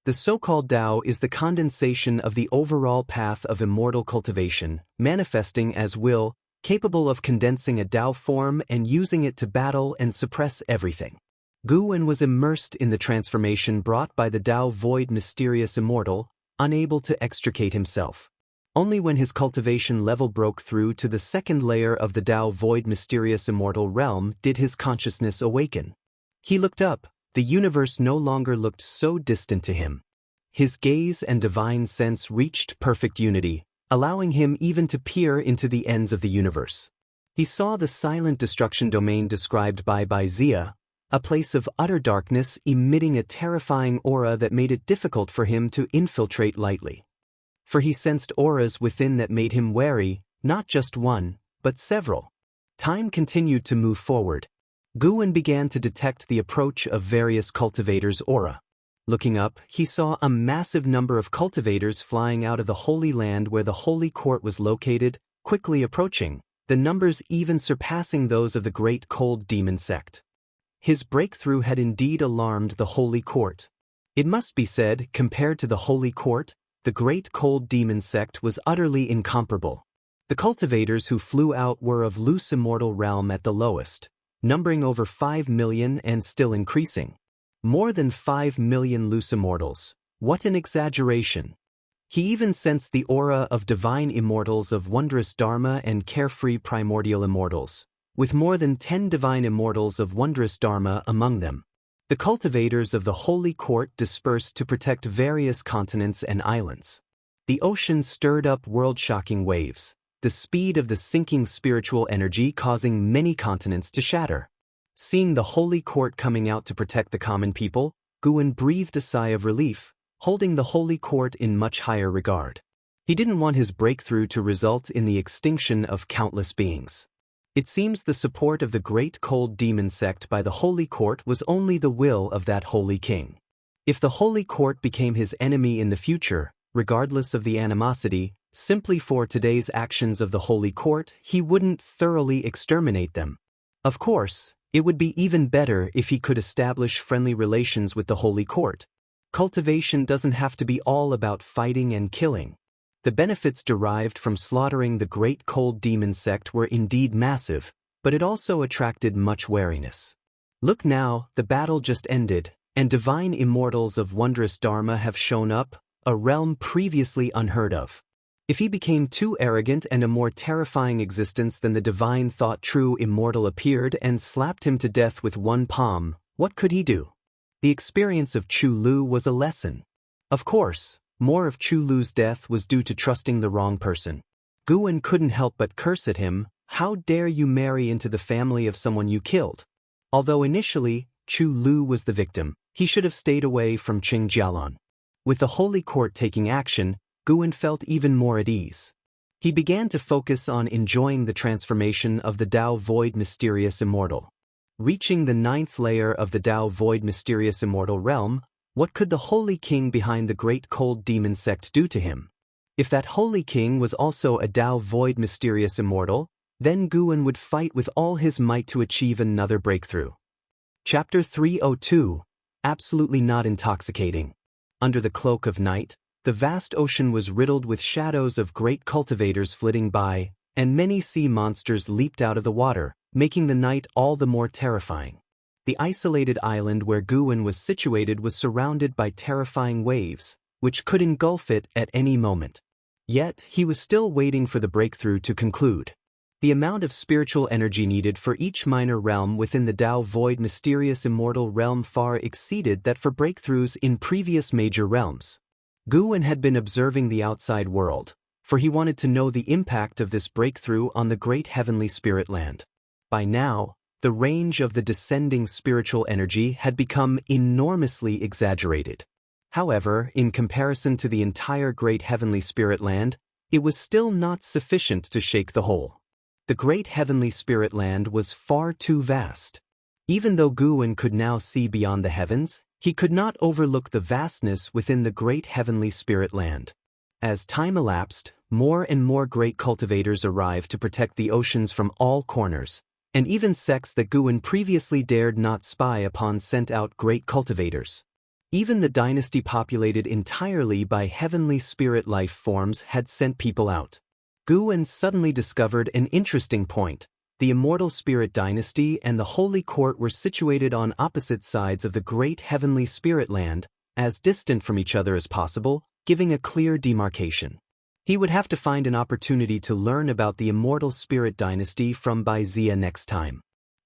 The so-called Tao is the condensation of the overall path of immortal cultivation, manifesting as will, capable of condensing a Tao form and using it to battle and suppress everything. Guan was immersed in the transformation brought by the Tao Void Mysterious Immortal, unable to extricate himself. Only when his cultivation level broke through to the 2nd layer of the Tao Void Mysterious Immortal realm did his consciousness awaken. He looked up. The universe no longer looked so distant to him. His gaze and divine sense reached perfect unity, allowing him even to peer into the ends of the universe. He saw the silent destruction domain described by Wuxia, a place of utter darkness emitting a terrifying aura that made it difficult for him to infiltrate lightly. For he sensed auras within that made him wary, not just one, but several. Time continued to move forward. Guan began to detect the approach of various cultivators' aura. Looking up, he saw a massive number of cultivators flying out of the Holy Land where the Holy Court was located, quickly approaching, the numbers even surpassing those of the Great Cold Demon Sect. His breakthrough had indeed alarmed the Holy Court. It must be said, compared to the Holy Court, the Great Cold Demon Sect was utterly incomparable. The cultivators who flew out were of loose immortal realm at the lowest, numbering over 5 million and still increasing. More than 5 million loose immortals. What an exaggeration. He even sensed the aura of divine immortals of wondrous Dharma and carefree primordial immortals, with more than 10 divine immortals of wondrous Dharma among them. The cultivators of the Holy Court dispersed to protect various continents and islands. The ocean stirred up world-shocking waves, the speed of the sinking spiritual energy causing many continents to shatter. Seeing the Holy Court coming out to protect the common people, Guan breathed a sigh of relief, holding the Holy Court in much higher regard. He didn't want his breakthrough to result in the extinction of countless beings. It seems the support of the Great Cold Demon Sect by the Holy Court was only the will of that Holy King. If the Holy Court became his enemy in the future, regardless of the animosity, Simply for today's actions of the Holy Court, he wouldn't thoroughly exterminate them. Of course, it would be even better if he could establish friendly relations with the Holy Court. Cultivation doesn't have to be all about fighting and killing. The benefits derived from slaughtering the great cold demon sect were indeed massive, but it also attracted much wariness. Look now, the battle just ended, and divine immortals of wondrous Dharma have shown up, a realm previously unheard of. If he became too arrogant and a more terrifying existence than the divine thought true immortal appeared and slapped him to death with one palm, what could he do? The experience of Chu Lu was a lesson. Of course, more of Chu Lu's death was due to trusting the wrong person. Guan couldn't help but curse at him, "How dare you marry into the family of someone you killed?" Although initially, Chu Lu was the victim, he should have stayed away from Qingjialan. With the Holy Court taking action, Guan felt even more at ease. He began to focus on enjoying the transformation of the Tao Void Mysterious Immortal. Reaching the 9th layer of the Tao Void Mysterious Immortal realm, what could the Holy King behind the Great Cold Demon Sect do to him? If that Holy King was also a Tao Void Mysterious Immortal, then Guan would fight with all his might to achieve another breakthrough. Chapter 302. Absolutely not intoxicating. Under the cloak of night, the vast ocean was riddled with shadows of great cultivators flitting by, and many sea monsters leaped out of the water, making the night all the more terrifying. The isolated island where Guan was situated was surrounded by terrifying waves, which could engulf it at any moment. Yet, he was still waiting for the breakthrough to conclude. The amount of spiritual energy needed for each minor realm within the Tao Void Mysterious Immortal realm far exceeded that for breakthroughs in previous major realms. Guan had been observing the outside world, for he wanted to know the impact of this breakthrough on the great heavenly spirit land. By now, the range of the descending spiritual energy had become enormously exaggerated. However, in comparison to the entire great heavenly spirit land, it was still not sufficient to shake the whole. The great heavenly spirit land was far too vast. Even though Guan could now see beyond the heavens, he could not overlook the vastness within the great heavenly spirit land. As time elapsed, more and more great cultivators arrived to protect the oceans from all corners, and even sects that Guan previously dared not spy upon sent out great cultivators. Even the dynasty populated entirely by heavenly spirit life forms had sent people out. Guan suddenly discovered an interesting point. The Immortal Spirit Dynasty and the Holy Court were situated on opposite sides of the great heavenly spirit land, as distant from each other as possible, giving a clear demarcation. He would have to find an opportunity to learn about the Immortal Spirit Dynasty from Baizia next time.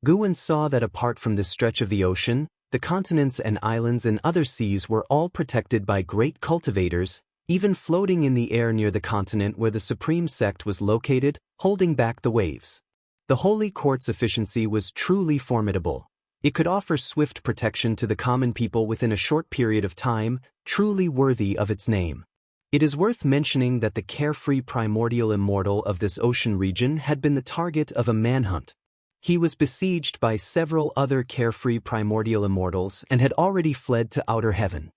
Guan saw that apart from this stretch of the ocean, the continents and islands and other seas were all protected by great cultivators, even floating in the air near the continent where the Supreme Sect was located, holding back the waves. The Holy Court's efficiency was truly formidable. It could offer swift protection to the common people within a short period of time, truly worthy of its name. It is worth mentioning that the carefree primordial immortal of this ocean region had been the target of a manhunt. He was besieged by several other carefree primordial immortals and had already fled to outer heaven.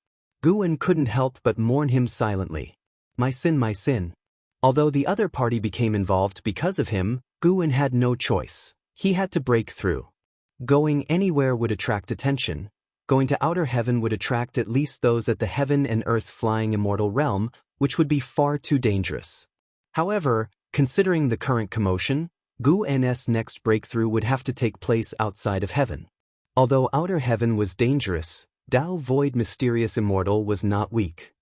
Guan couldn't help but mourn him silently. My sin, my sin. Although the other party became involved because of him, Guan had no choice. He had to break through. Going anywhere would attract attention. Going to outer heaven would attract at least those at the heaven and earth flying immortal realm, which would be far too dangerous. However, considering the current commotion, Guan's next breakthrough would have to take place outside of heaven. Although outer heaven was dangerous, Tao Void Mysterious Immortal was not weak.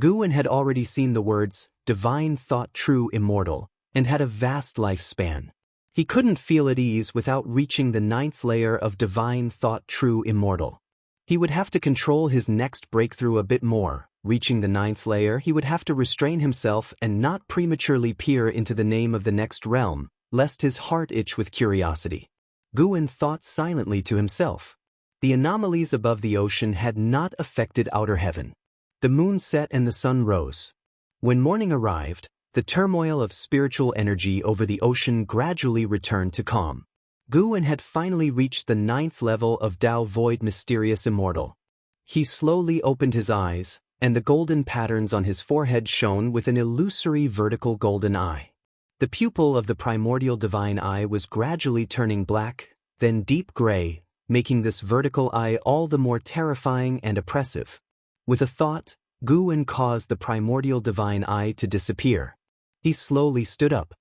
Guan had already seen the words, Divine Thought True Immortal, and had a vast lifespan. He couldn't feel at ease without reaching the 9th layer of Divine Thought True Immortal. He would have to control his next breakthrough a bit more. Reaching the 9th layer, he would have to restrain himself and not prematurely peer into the name of the next realm, lest his heart itch with curiosity. Guan thought silently to himself. The anomalies above the ocean had not affected outer heaven. The moon set and the sun rose. When morning arrived, the turmoil of spiritual energy over the ocean gradually returned to calm. Guan had finally reached the 9th level of Tao Void Mysterious Immortal. He slowly opened his eyes, and the golden patterns on his forehead shone with an illusory vertical golden eye. The pupil of the primordial divine eye was gradually turning black, then deep gray, making this vertical eye all the more terrifying and oppressive. With a thought, Guwen caused the primordial divine eye to disappear. He slowly stood up.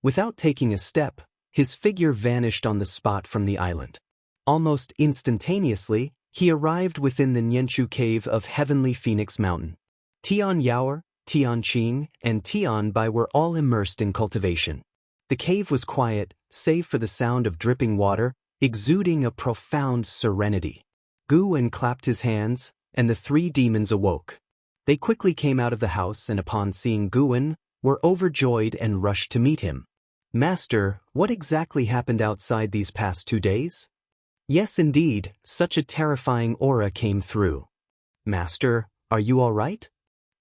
Without taking a step, his figure vanished on the spot from the island. Almost instantaneously, he arrived within the Nianchu cave of Heavenly Phoenix Mountain. Tian Yaoer, Tian Qing, and Tian Bai were all immersed in cultivation. The cave was quiet, save for the sound of dripping water, exuding a profound serenity. Guwen clapped his hands, and the three demons awoke. They quickly came out of the house and upon seeing Guwen, were overjoyed and rushed to meet him. "Master, what exactly happened outside these past 2 days?" "Yes indeed, such a terrifying aura came through." "Master, are you all right?"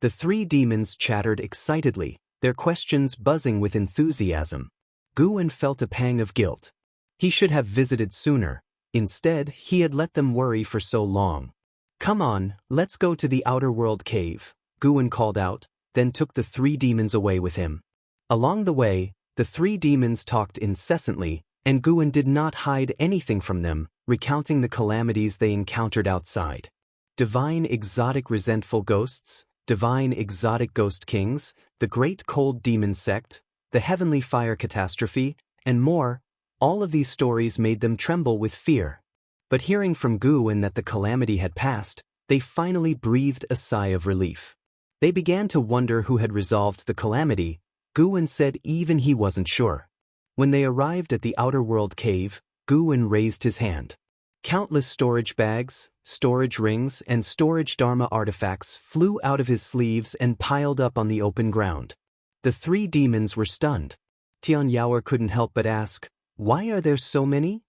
The three demons chattered excitedly, their questions buzzing with enthusiasm. Guwen felt a pang of guilt. He should have visited sooner. Instead, he had let them worry for so long. "Come on, let's go to the outer world cave," Guwen called out, then took the three demons away with him. Along the way, the three demons talked incessantly, and Guwen did not hide anything from them, recounting the calamities they encountered outside. Divine exotic resentful ghosts, divine exotic ghost kings, the great cold demon sect, the heavenly fire catastrophe, and more. All of these stories made them tremble with fear. But hearing from Guwen that the calamity had passed, they finally breathed a sigh of relief. They began to wonder who had resolved the calamity. Guwen said even he wasn't sure. When they arrived at the outer world cave, Guwen raised his hand. Countless storage bags, storage rings, and storage dharma artifacts flew out of his sleeves and piled up on the open ground. The three demons were stunned. Tian Yaoer couldn't help but ask, "Why are there so many?"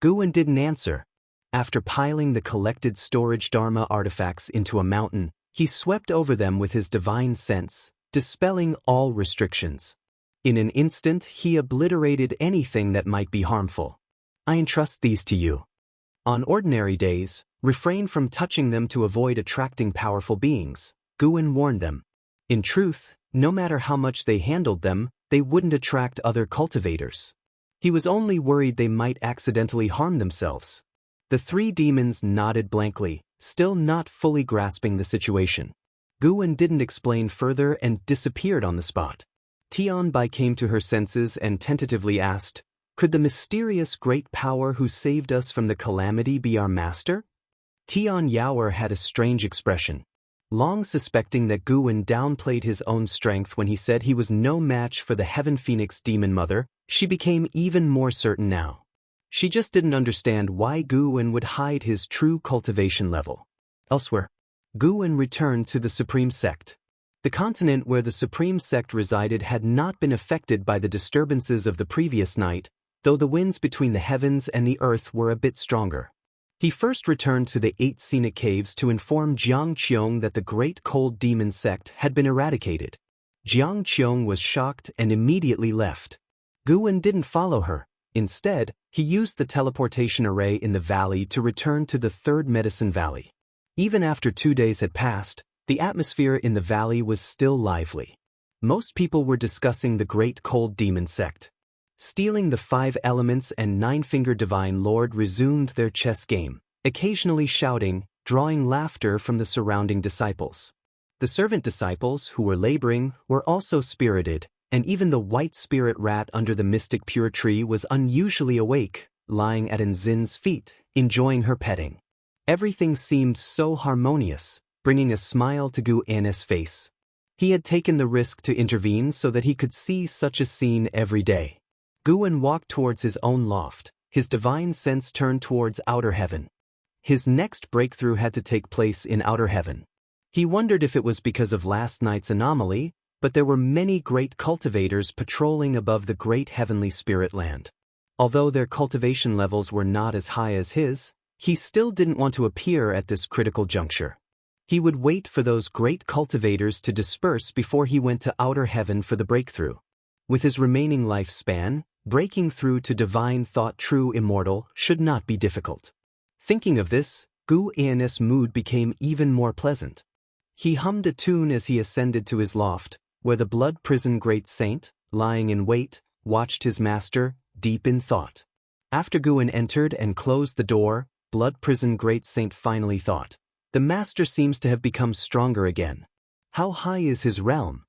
Guwen didn't answer. After piling the collected storage dharma artifacts into a mountain, he swept over them with his divine sense, dispelling all restrictions. In an instant, he obliterated anything that might be harmful. "I entrust these to you. On ordinary days, refrain from touching them to avoid attracting powerful beings," Guwen warned them. In truth, no matter how much they handled them, they wouldn't attract other cultivators. He was only worried they might accidentally harm themselves. The three demons nodded blankly, still not fully grasping the situation. Guwen didn't explain further and disappeared on the spot. Tian Bai came to her senses and tentatively asked, "Could the mysterious great power who saved us from the calamity be our master?" Tian Yaoer had a strange expression. Long suspecting that Guwen downplayed his own strength when he said he was no match for the Heaven Phoenix Demon Mother, she became even more certain now. She just didn't understand why Guwen would hide his true cultivation level. Elsewhere, Guwen returned to the Supreme Sect. The continent where the Supreme Sect resided had not been affected by the disturbances of the previous night, though the winds between the heavens and the earth were a bit stronger. He first returned to the 8 scenic caves to inform Xianxia that the great cold demon sect had been eradicated. Xianxia was shocked and immediately left. Guwen didn't follow her. Instead, he used the teleportation array in the valley to return to the Third Medicine Valley. Even after 2 days had passed, the atmosphere in the valley was still lively. Most people were discussing the great cold demon sect. Stealing the 5 elements and 9-fingered divine lord resumed their chess game, occasionally shouting, drawing laughter from the surrounding disciples. The servant disciples, who were laboring, were also spirited, and even the white spirit rat under the mystic pure tree was unusually awake, lying at Enzin's feet, enjoying her petting. Everything seemed so harmonious, bringing a smile to Guwen's face. He had taken the risk to intervene so that he could see such a scene every day. Guwen walked towards his own loft, his divine sense turned towards outer heaven. His next breakthrough had to take place in outer heaven. He wondered if it was because of last night's anomaly, but there were many great cultivators patrolling above the great heavenly spirit land. Although their cultivation levels were not as high as his, he still didn't want to appear at this critical juncture. He would wait for those great cultivators to disperse before he went to outer heaven for the breakthrough. With his remaining lifespan, breaking through to divine thought true immortal should not be difficult. Thinking of this, Guwen's mood became even more pleasant. He hummed a tune as he ascended to his loft, where the blood prison great saint, lying in wait, watched his master, deep in thought. After Guan entered and closed the door, blood prison great saint finally thought, "The master seems to have become stronger again. How high is his realm?"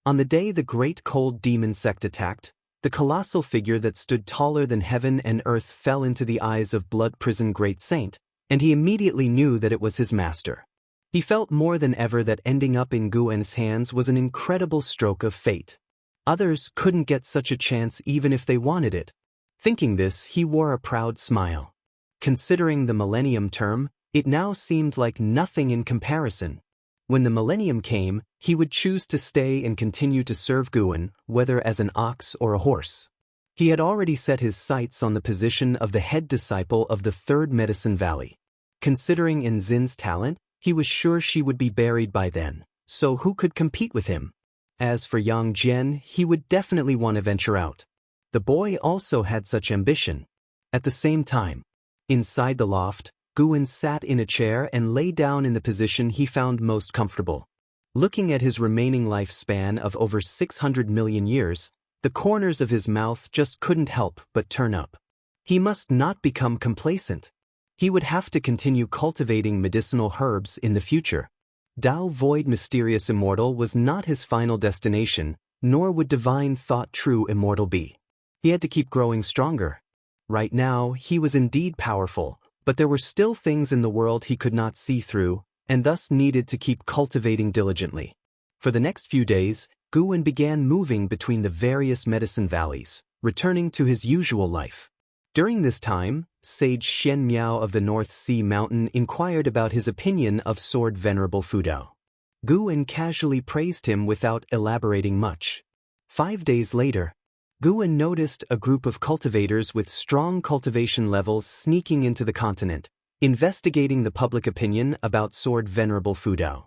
On the day the great cold demon sect attacked, the colossal figure that stood taller than heaven and earth fell into the eyes of blood prison great saint, and he immediately knew that it was his master. He felt more than ever that ending up in Guan's hands was an incredible stroke of fate. Others couldn't get such a chance even if they wanted it. Thinking this, he wore a proud smile. Considering the millennium term, it now seemed like nothing in comparison. When the millennium came, he would choose to stay and continue to serve Guan, whether as an ox or a horse. He had already set his sights on the position of the head disciple of the Third Medicine Valley. Considering Nzin's talent, he was sure she would be buried by then, so who could compete with him? As for Yang Jian, he would definitely want to venture out. The boy also had such ambition. At the same time, inside the loft, Guan sat in a chair and lay down in the position he found most comfortable. Looking at his remaining lifespan of over 600 million years, the corners of his mouth just couldn't help but turn up. He must not become complacent. He would have to continue cultivating medicinal herbs in the future. Dao Void Mysterious Immortal was not his final destination, nor would Divine Thought True Immortal be. He had to keep growing stronger. Right now, he was indeed powerful, but there were still things in the world he could not see through, and thus needed to keep cultivating diligently. For the next few days, Guan began moving between the various medicine valleys, returning to his usual life. During this time, Sage Shen Miao of the North Sea Mountain inquired about his opinion of Sword Venerable Fudao. Guan casually praised him without elaborating much. 5 days later, Guan noticed a group of cultivators with strong cultivation levels sneaking into the continent, investigating the public opinion about Sword Venerable Fudao.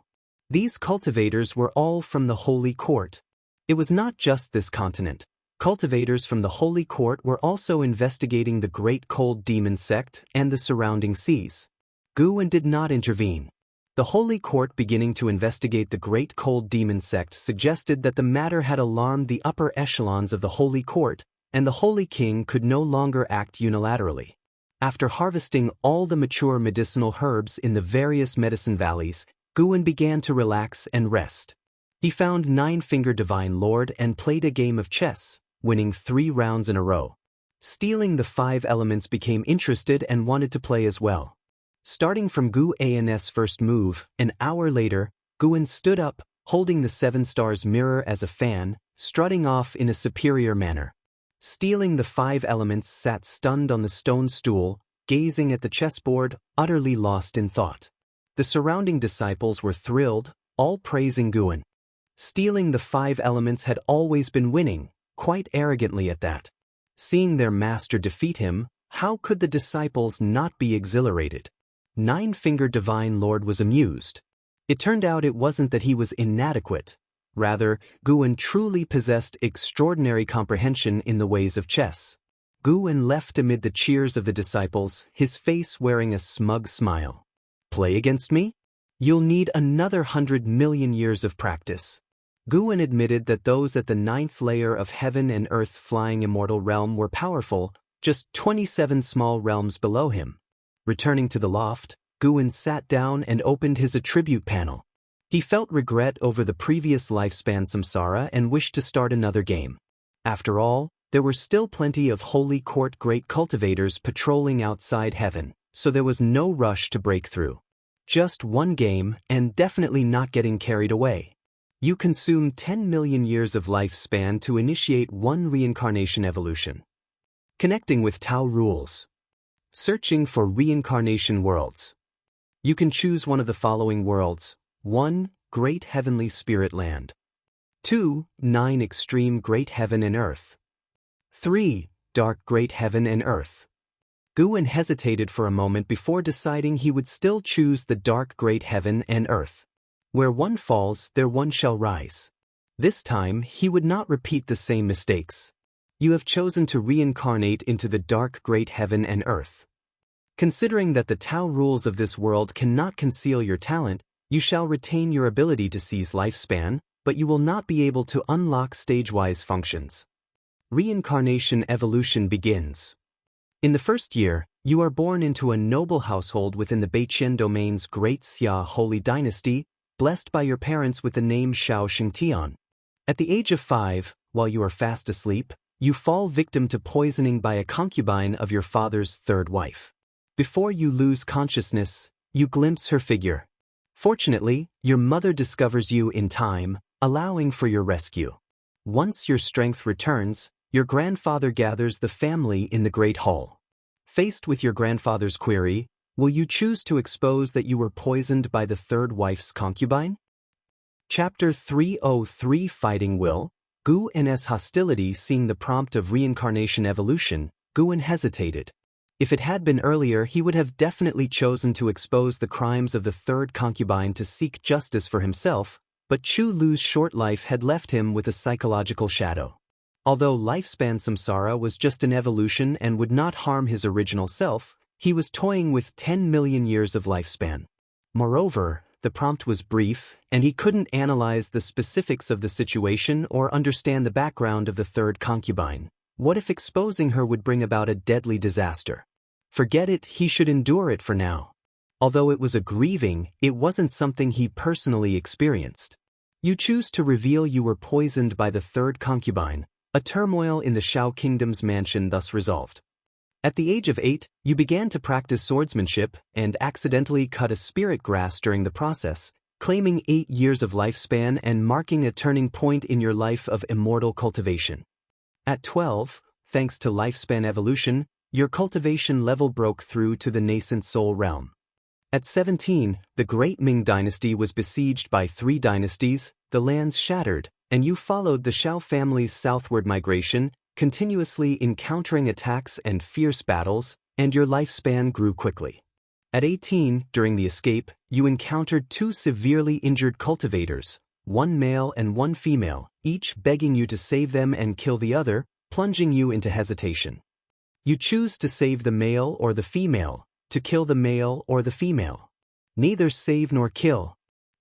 These cultivators were all from the Holy Court. It was not just this continent. Cultivators from the Holy Court were also investigating the Great Cold Demon Sect and the surrounding seas. Guan did not intervene. The Holy Court beginning to investigate the Great Cold Demon Sect suggested that the matter had alarmed the upper echelons of the Holy Court, and the Holy King could no longer act unilaterally. After harvesting all the mature medicinal herbs in the various medicine valleys, Guan began to relax and rest. He found Nine-Finger Divine Lord and played a game of chess, winning 3 rounds in a row. Stealing the 5 Elements became interested and wanted to play as well. Starting from Guan's first move, an hour later, Guan stood up, holding the 7 stars mirror as a fan, strutting off in a superior manner. Stealing the 5 Elements sat stunned on the stone stool, gazing at the chessboard, utterly lost in thought. The surrounding disciples were thrilled, all praising Guan. Stealing the 5 Elements had always been winning, quite arrogantly at that. Seeing their master defeat him, how could the disciples not be exhilarated? Nine-Finger Divine Lord was amused. It turned out it wasn't that he was inadequate. Rather, Guan truly possessed extraordinary comprehension in the ways of chess. Guan left amid the cheers of the disciples, his face wearing a smug smile. "Play against me? You'll need another 100 million years of practice." Guan admitted that those at the 9th layer of heaven and earth flying immortal realm were powerful, just 27 small realms below him. Returning to the loft, Guan sat down and opened his attribute panel. He felt regret over the previous lifespan samsara and wished to start another game. After all, there were still plenty of Holy Court great cultivators patrolling outside heaven, so there was no rush to break through. Just one game, and definitely not getting carried away. You consume 10 million years of lifespan to initiate 1 reincarnation evolution. Connecting with Tao rules. Searching for reincarnation worlds. You can choose one of the following worlds. 1. Great Heavenly Spirit Land. 2. 9 Extreme Great Heaven and Earth. 3. Dark Great Heaven and Earth. Guan hesitated for a moment before deciding he would still choose the Dark Great Heaven and Earth. Where one falls, there one shall rise. This time, he would not repeat the same mistakes. You have chosen to reincarnate into the Dark Great Heaven and Earth. Considering that the Tao rules of this world cannot conceal your talent, You shall retain your ability to seize lifespan, but you will not be able to unlock stage-wise functions. Reincarnation evolution begins. In the first year, you are born into a noble household within the Beiqian domain's Great Xia Holy Dynasty, blessed by your parents with the name Xianxia. At the age of 5, while you are fast asleep, you fall victim to poisoning by a concubine of your father's third wife. Before you lose consciousness, you glimpse her figure. Fortunately, your mother discovers you in time, allowing for your rescue. Once your strength returns, your grandfather gathers the family in the Great Hall. Faced with your grandfather's query, will you choose to expose that you were poisoned by the third wife's concubine? Chapter 303 Fighting Will. Gu N's hostility. Seeing the prompt of reincarnation evolution, Guan hesitated. If it had been earlier, he would have definitely chosen to expose the crimes of the third concubine to seek justice for himself, but Chu Lu's short life had left him with a psychological shadow. Although lifespan samsara was just an evolution and would not harm his original self, he was toying with 10 million years of lifespan. Moreover, the prompt was brief, and he couldn't analyze the specifics of the situation or understand the background of the third concubine. What if exposing her would bring about a deadly disaster? Forget it, he should endure it for now. Although it was a grieving, it wasn't something he personally experienced. You choose to reveal you were poisoned by the third concubine. A turmoil in the Shao Kingdom's mansion thus resolved. At the age of 8, you began to practice swordsmanship and accidentally cut a spirit grass during the process, claiming 8 years of lifespan and marking a turning point in your life of immortal cultivation. At 12, thanks to lifespan evolution, your cultivation level broke through to the nascent soul realm. At 17, the Great Ming dynasty was besieged by 3 dynasties, the lands shattered, and you followed the Shao family's southward migration, continuously encountering attacks and fierce battles, and your lifespan grew quickly. At 18, during the escape, you encountered 2 severely injured cultivators, one male and one female, each begging you to save them and kill the other, plunging you into hesitation. You choose to save the male or the female, to kill the male or the female. Neither save nor kill.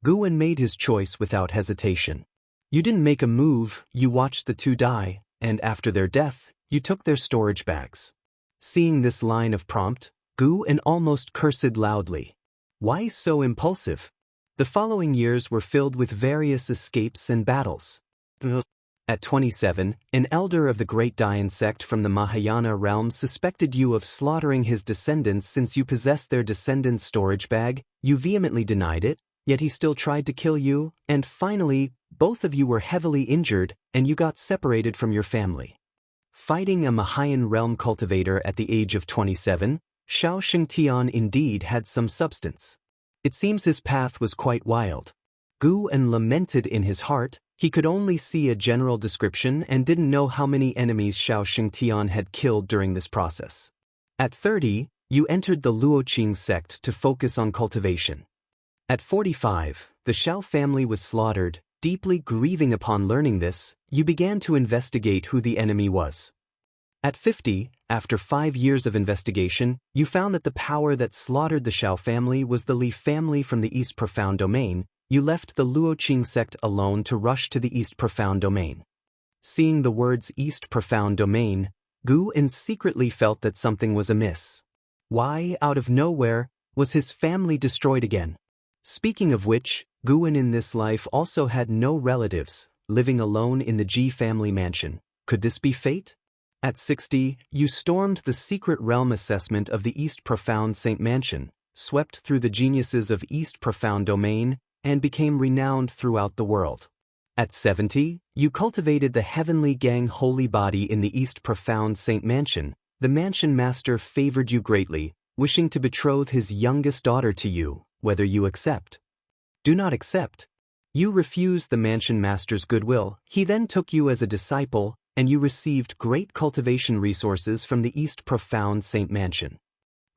Guan made his choice without hesitation. You didn't make a move, you watched the 2 die, and after their death, you took their storage bags. Seeing this line of prompt, Guan almost cursed loudly. Why so impulsive? The following years were filled with various escapes and battles. At 27, an elder of the Great Dayan sect from the Mahayana realm suspected you of slaughtering his descendants since you possessed their descendants' storage bag. You vehemently denied it, yet he still tried to kill you, and finally, both of you were heavily injured, and you got separated from your family. Fighting a Mahayan realm cultivator at the age of 27, Xianxia indeed had some substance. It seems his path was quite wild. Guan lamented in his heart. He could only see a general description and didn't know how many enemies Xianxia had killed during this process. At 30, you entered the Luoqing sect to focus on cultivation. At 45, the Shao family was slaughtered. Deeply grieving upon learning this, you began to investigate who the enemy was. At 50, after 5 years of investigation, you found that the power that slaughtered the Shao family was the Li family from the East Profound Domain. You left the Luoqing sect alone to rush to the East Profound Domain. Seeing the words East Profound Domain, Guan secretly felt that something was amiss. Why, out of nowhere, was his family destroyed again? Speaking of which, Guan in this life also had no relatives, living alone in the Ji family mansion. Could this be fate? At 60, you stormed the secret realm assessment of the East Profound Saint Mansion, swept through the geniuses of East Profound Domain, and became renowned throughout the world. At 70, you cultivated the Heavenly Gang Holy Body in the East Profound Saint Mansion. The mansion master favored you greatly, wishing to betroth his youngest daughter to you, whether you accept. Do not accept. You refused the mansion master's goodwill. He then took you as a disciple, and you received great cultivation resources from the East Profound Saint Mansion.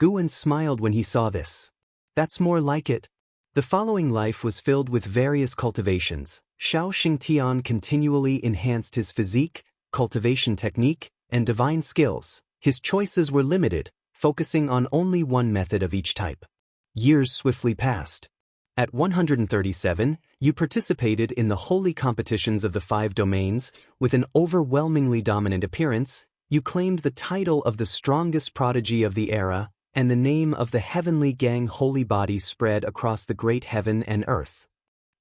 Guan smiled when he saw this. That's more like it. The following life was filled with various cultivations. Xianxia continually enhanced his physique, cultivation technique, and divine skills. His choices were limited, focusing on only one method of each type. Years swiftly passed. At 137, you participated in the holy competitions of the 5 domains. With an overwhelmingly dominant appearance, you claimed the title of the strongest prodigy of the era, and the name of the heavenly gang holy body spread across the great heaven and earth.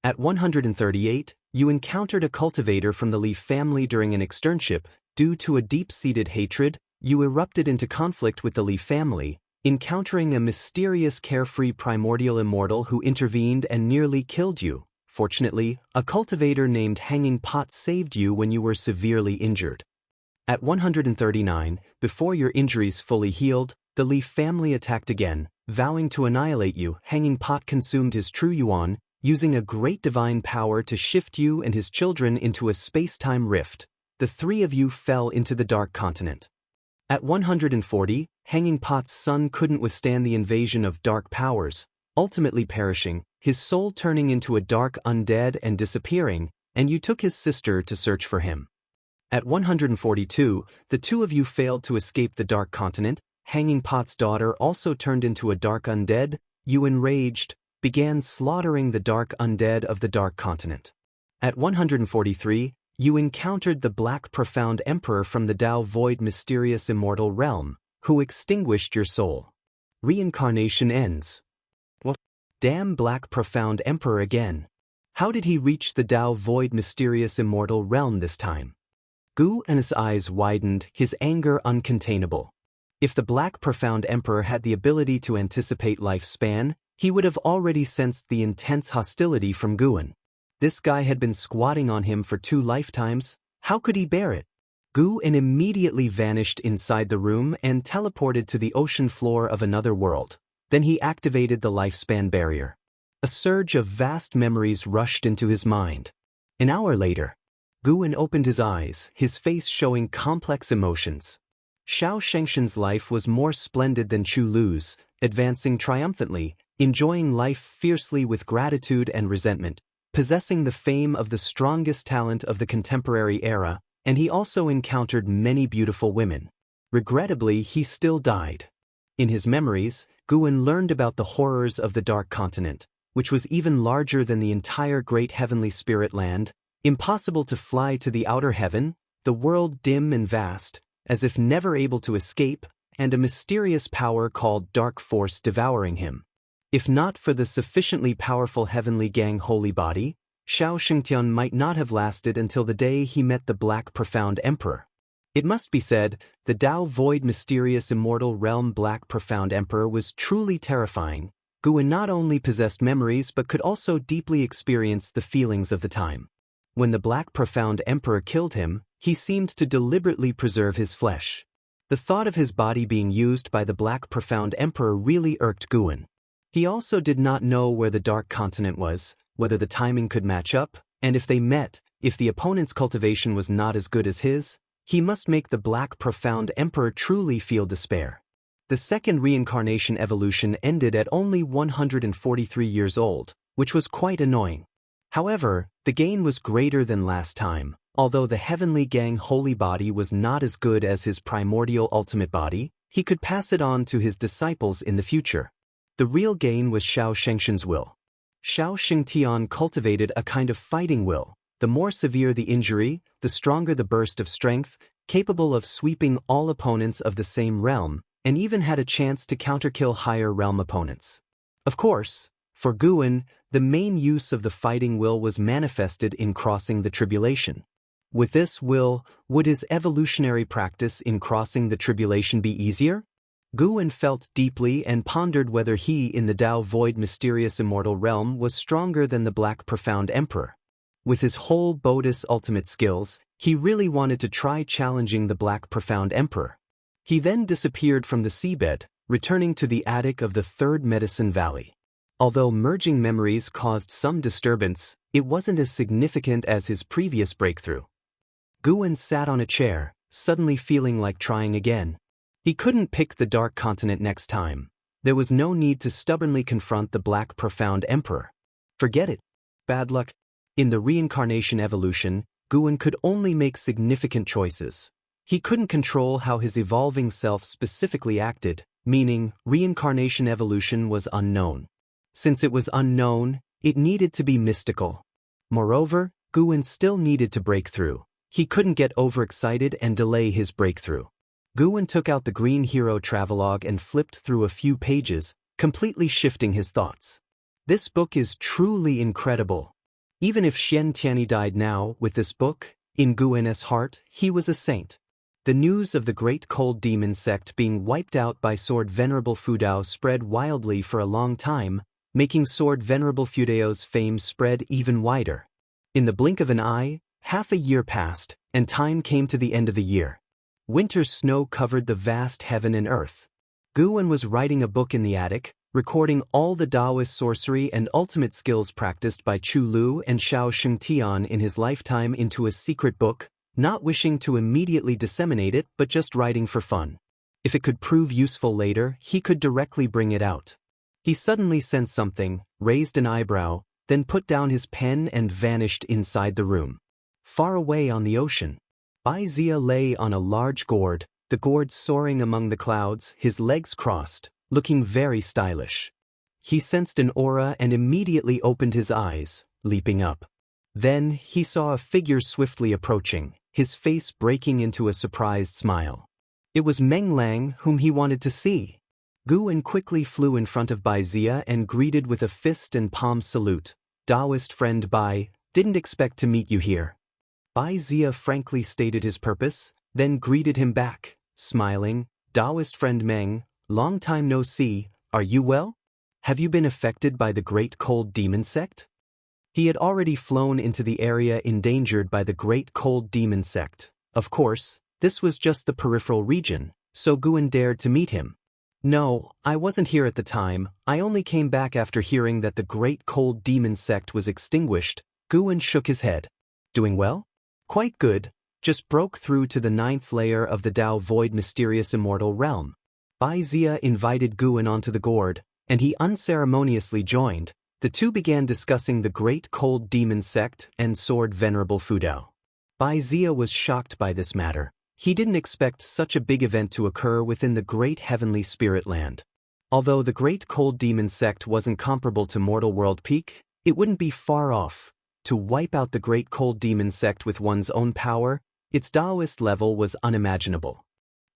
At 138, you encountered a cultivator from the Leaf family during an externship. Due to a deep-seated hatred, you erupted into conflict with the Leaf family, encountering a mysterious carefree primordial immortal who intervened and nearly killed you. Fortunately, a cultivator named Hanging Pot saved you when you were severely injured. At 139, before your injuries fully healed, the Leaf family attacked again, vowing to annihilate you. Hanging Pot consumed his true yuan, using a great divine power to shift you and his children into a space-time rift. The 3 of you fell into the Dark Continent. At 140, Hanging Pot's son couldn't withstand the invasion of dark powers, ultimately perishing, his soul turning into a dark undead and disappearing, and you took his sister to search for him. At 142, the 2 of you failed to escape the Dark Continent. Hanging Pot's daughter also turned into a dark undead. You, enraged, began slaughtering the dark undead of the Dark Continent. At 143, you encountered the Black Profound Emperor from the Tao Void mysterious immortal realm, who extinguished your soul. Reincarnation ends. What? Damn Black Profound Emperor again. How did he reach the Tao Void mysterious immortal realm this time? Gu and his eyes widened, his anger uncontainable. If the Black Profound Emperor had the ability to anticipate lifespan, he would have already sensed the intense hostility from Guan. This guy had been squatting on him for 2 lifetimes. How could he bear it? Guan immediately vanished inside the room and teleported to the ocean floor of another world. Then he activated the lifespan barrier. A surge of vast memories rushed into his mind. An hour later, Guan opened his eyes, his face showing complex emotions. Xianxia's life was more splendid than Chu Lu's, advancing triumphantly, enjoying life fiercely with gratitude and resentment, possessing the fame of the strongest talent of the contemporary era, and he also encountered many beautiful women. Regrettably, he still died. In his memories, Guan learned about the horrors of the Dark Continent, which was even larger than the entire great heavenly spirit land, impossible to fly to the outer heaven, the world dim and vast, as if never able to escape, and a mysterious power called Dark Force devouring him. If not for the sufficiently powerful heavenly gang holy body, Xianxia might not have lasted until the day he met the Black Profound Emperor. It must be said, the Tao Void mysterious immortal realm Black Profound Emperor was truly terrifying. Guan not only possessed memories but could also deeply experience the feelings of the time. When the Black Profound Emperor killed him, he seemed to deliberately preserve his flesh. The thought of his body being used by the Black Profound Emperor really irked Guan. He also did not know where the Dark Continent was, whether the timing could match up, and if they met, if the opponent's cultivation was not as good as his, he must make the Black Profound Emperor truly feel despair. The second reincarnation evolution ended at only 143 years old, which was quite annoying. However, the gain was greater than last time. Although the heavenly gang holy body was not as good as his primordial ultimate body, he could pass it on to his disciples in the future. The real gain was Xianxia's will. Xianxia cultivated a kind of fighting will. The more severe the injury, the stronger the burst of strength, capable of sweeping all opponents of the same realm, and even had a chance to counterkill higher realm opponents. Of course, for Guan, the main use of the fighting will was manifested in crossing the tribulation. With this will, would his evolutionary practice in crossing the tribulation be easier? Guan felt deeply and pondered whether he in the Tao Void mysterious immortal realm was stronger than the Black Profound Emperor. With his whole Bodhis ultimate skills, he really wanted to try challenging the Black Profound Emperor. He then disappeared from the seabed, returning to the attic of the Third Medicine Valley. Although merging memories caused some disturbance, it wasn't as significant as his previous breakthrough. Guan sat on a chair, suddenly feeling like trying again. He couldn't pick the Dark Continent next time. There was no need to stubbornly confront the Black Profound Emperor. Forget it. Bad luck. In the reincarnation evolution, Guan could only make significant choices. He couldn't control how his evolving self specifically acted, meaning reincarnation evolution was unknown. Since it was unknown, It needed to be mystical. Moreover, Guwen still needed to break through. He couldn't get overexcited and delay his breakthrough. Guwen took out the Green Hero Travelogue and flipped through a few pages, completely shifting his thoughts. This book is truly incredible. Even if Xianxia died now, with this book, in Guwen's heart, he was a saint. The news of the Great Cold Demon sect being wiped out by Sword Venerable Fudao spread wildly for a long time, making Sword Venerable Fudao's fame spread even wider. In the blink of an eye, half a year passed, and time came to the end of the year. Winter's snow covered the vast heaven and earth. Guwen was writing a book in the attic, recording all the Taoist sorcery and ultimate skills practiced by Chu Lu and Xiao Shengtian in his lifetime into a secret book, not wishing to immediately disseminate it but just writing for fun. If it could prove useful later, he could directly bring it out. He suddenly sensed something, raised an eyebrow, then put down his pen and vanished inside the room. Far away on the ocean, Bai Zia lay on a large gourd, the gourd soaring among the clouds, his legs crossed, looking very stylish. He sensed an aura and immediately opened his eyes, leaping up. Then he saw a figure swiftly approaching, his face breaking into a surprised smile. It was Meng Lang, whom he wanted to see. Guwen quickly flew in front of Bai Zia and greeted with a fist and palm salute. "Taoist friend Bai, didn't expect to meet you here." Bai Zia frankly stated his purpose, then greeted him back, smiling. "Taoist friend Meng, long time no see, are you well? Have you been affected by the Great Cold Demon sect?" He had already flown into the area endangered by the Great Cold Demon sect. Of course, this was just the peripheral region, so Guwen dared to meet him. "No, I wasn't here at the time, I only came back after hearing that the Great Cold Demon sect was extinguished." Guwen shook his head. "Doing well?" "Quite good, just broke through to the 9th layer of the Tao Void Mysterious Immortal Realm." Bai Zia invited Guwen onto the gourd, and he unceremoniously joined. The two began discussing the Great Cold Demon sect and Sword Venerable Fudao. Bai Zia was shocked by this matter. He didn't expect such a big event to occur within the Great Heavenly Spirit Land. Although the Great Cold Demon sect wasn't comparable to Mortal World Peak, it wouldn't be far off. To wipe out the Great Cold Demon sect with one's own power, its Taoist level was unimaginable.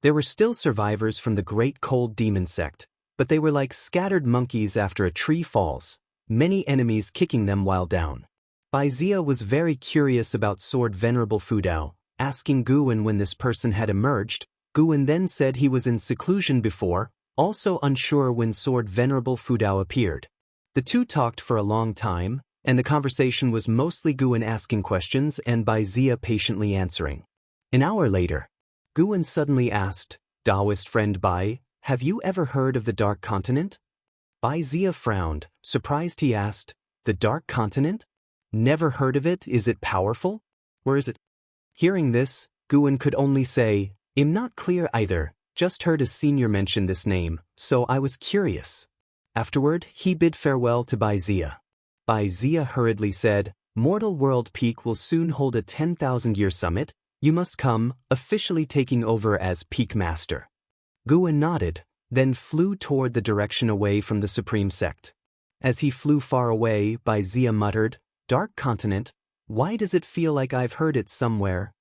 There were still survivors from the Great Cold Demon sect, but they were like scattered monkeys after a tree falls, many enemies kicking them while down. Bai Zia was very curious about Sword Venerable Fudao, asking Guwen when this person had emerged. Guwen then said he was in seclusion before, also unsure when Sword Venerable Fudao appeared. The two talked for a long time, and the conversation was mostly Guwen asking questions and Bai Zia patiently answering. An hour later, Guwen suddenly asked, "Taoist friend Bai, have you ever heard of the Dark Continent?" Bai Zia frowned, surprised. He asked, "The Dark Continent? Never heard of it. Is it powerful? Where is it?" Hearing this, Guwen could only say, "I'm not clear either, just heard a senior mention this name, so I was curious." Afterward, he bid farewell to Bai Zia. Bai Zia hurriedly said, "Mortal World Peak will soon hold a 10,000-year summit. You must come, officially taking over as Peak Master." Guwen nodded, then flew toward the direction away from the Supreme Sect. As he flew far away, Bai Zia muttered, "Dark Continent, why does it feel like I've heard it somewhere?"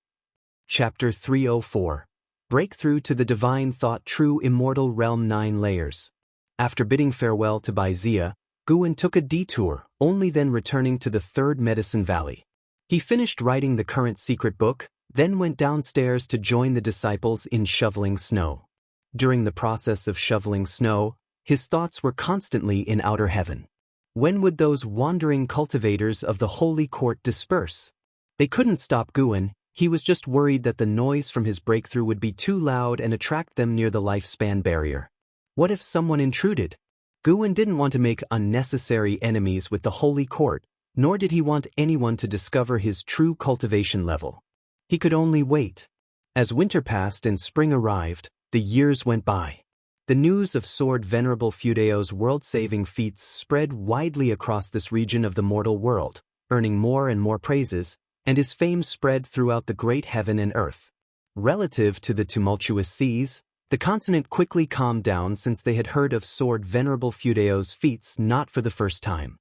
Chapter 304. Breakthrough to the Divine Thought. True Immortal Realm 9 Layers. After bidding farewell to Bai Zia, Guwen took a detour, only then returning to the Third Medicine Valley. He finished writing the current secret book, then went downstairs to join the disciples in shoveling snow. During the process of shoveling snow, his thoughts were constantly in outer heaven. When would those wandering cultivators of the Holy Court disperse? They couldn't stop Guwen. He was just worried that the noise from his breakthrough would be too loud and attract them near the lifespan barrier. What if someone intruded? Guwen didn't want to make unnecessary enemies with the Holy Court, nor did he want anyone to discover his true cultivation level. He could only wait. As winter passed and spring arrived, the years went by. The news of Sword Venerable Fudao's world-saving feats spread widely across this region of the mortal world, earning more and more praises, and his fame spread throughout the great heaven and earth. Relative to the tumultuous seas, the continent quickly calmed down since they had heard of Sword Venerable Fudao's feats not for the first time.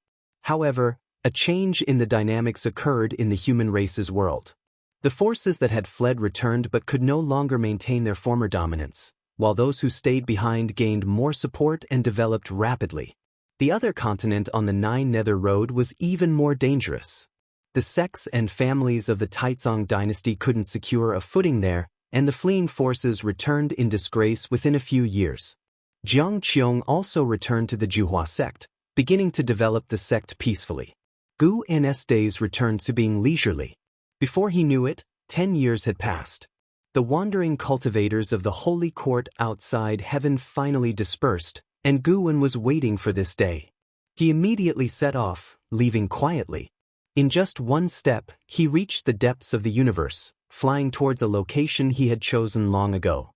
However, a change in the dynamics occurred in the human race's world. The forces that had fled returned but could no longer maintain their former dominance, while those who stayed behind gained more support and developed rapidly. The other continent on the Nine Nether Road was even more dangerous. The sects and families of the Taizong dynasty couldn't secure a footing there, and the fleeing forces returned in disgrace within a few years. Jiang Qiong also returned to the Juhua sect, beginning to develop the sect peacefully. Gu N's days returned to being leisurely. Before he knew it, 10 years had passed. The wandering cultivators of the holy court outside heaven finally dispersed, and Guwen was waiting for this day. He immediately set off, leaving quietly. In just one step, he reached the depths of the universe, flying towards a location he had chosen long ago.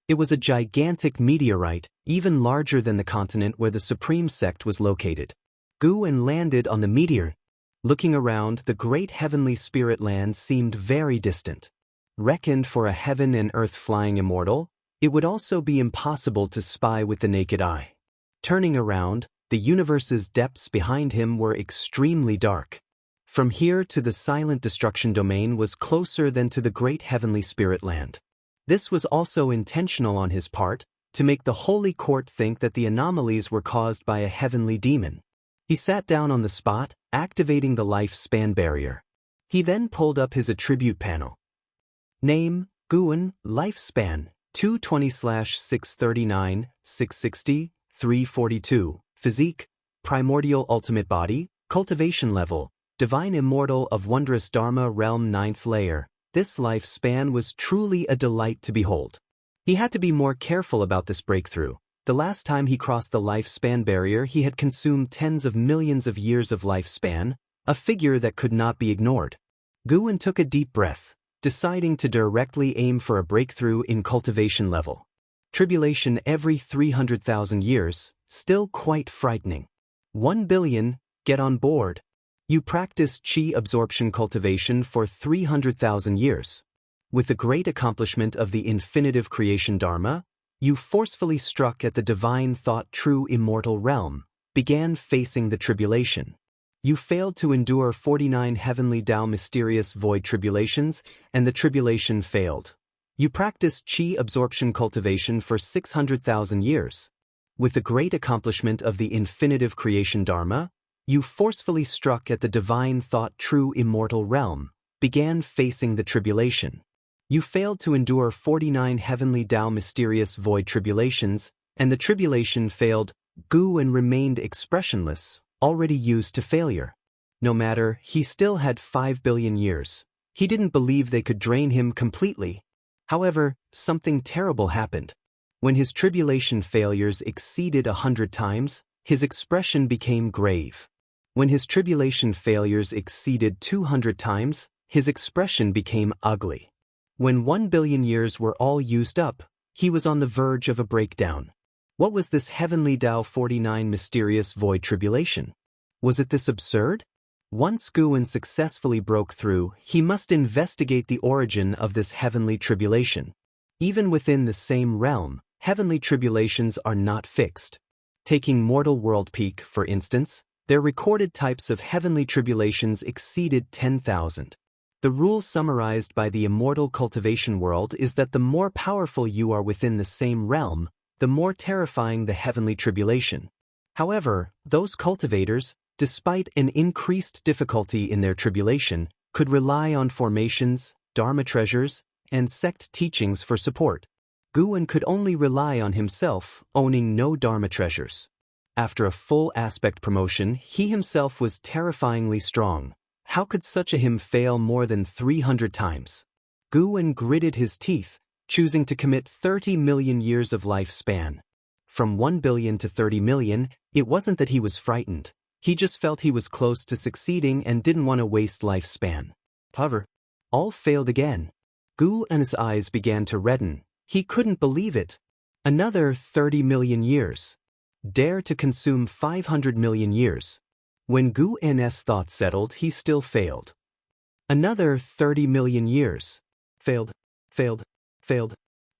It was a gigantic meteorite, even larger than the continent where the supreme sect was located. Guwen landed on the meteor. Looking around, the great heavenly spirit land seemed very distant. Reckoned for a heaven and earth flying immortal, it would also be impossible to spy with the naked eye. Turning around, the universe's depths behind him were extremely dark. From here to the silent destruction domain was closer than to the great heavenly spirit land. This was also intentional on his part, to make the holy court think that the anomalies were caused by a heavenly demon. He sat down on the spot, activating the lifespan barrier. He then pulled up his attribute panel. Name, Guwen, lifespan, 220/639, 660, 342, physique, primordial ultimate body, cultivation level, divine immortal of wondrous dharma realm 9th layer. This lifespan was truly a delight to behold. He had to be more careful about this breakthrough. The last time he crossed the lifespan barrier, he had consumed tens of millions of years of lifespan, a figure that could not be ignored. Guwen took a deep breath, deciding to directly aim for a breakthrough in cultivation level. Tribulation every 300,000 years, still quite frightening. 1 billion, get on board. You practiced chi absorption cultivation for 300,000 years. With the great accomplishment of the infinitive creation dharma, you forcefully struck at the divine thought true immortal realm, began facing the tribulation. You failed to endure 49 heavenly Tao mysterious void tribulations, and the tribulation failed. You practiced chi absorption cultivation for 600,000 years. With the great accomplishment of the infinitive creation dharma, you forcefully struck at the divine thought true immortal realm, began facing the tribulation. You failed to endure 49 heavenly Tao mysterious void tribulations, and the tribulation failed. Guwen remained expressionless, already used to failure. No matter, he still had 5 billion years. He didn't believe they could drain him completely. However, something terrible happened. When his tribulation failures exceeded 100 times, his expression became grave. When his tribulation failures exceeded 200 times, his expression became ugly. When 1 billion years were all used up, he was on the verge of a breakdown. What was this heavenly Tao 49 mysterious void tribulation? Was it this absurd? Once Guwen successfully broke through, he must investigate the origin of this heavenly tribulation. Even within the same realm, heavenly tribulations are not fixed. Taking mortal world peak, for instance, their recorded types of heavenly tribulations exceeded 10,000. The rule summarized by the immortal cultivation world is that the more powerful you are within the same realm, the more terrifying the heavenly tribulation. However, those cultivators, despite an increased difficulty in their tribulation, could rely on formations, dharma treasures, and sect teachings for support. Guwen could only rely on himself, owning no dharma treasures. After a full aspect promotion, he himself was terrifyingly strong. How could such a him fail more than 300 times? Guwen gritted his teeth, choosing to commit 30 million years of lifespan. From 1 billion to 30 million, it wasn't that he was frightened. He just felt he was close to succeeding and didn't want to waste lifespan. However, all failed again. Guwen's eyes began to redden. He couldn't believe it. Another 30 million years. Dare to consume 500 million years. When Guwen's thoughts settled, he still failed. Another 30 million years. Failed.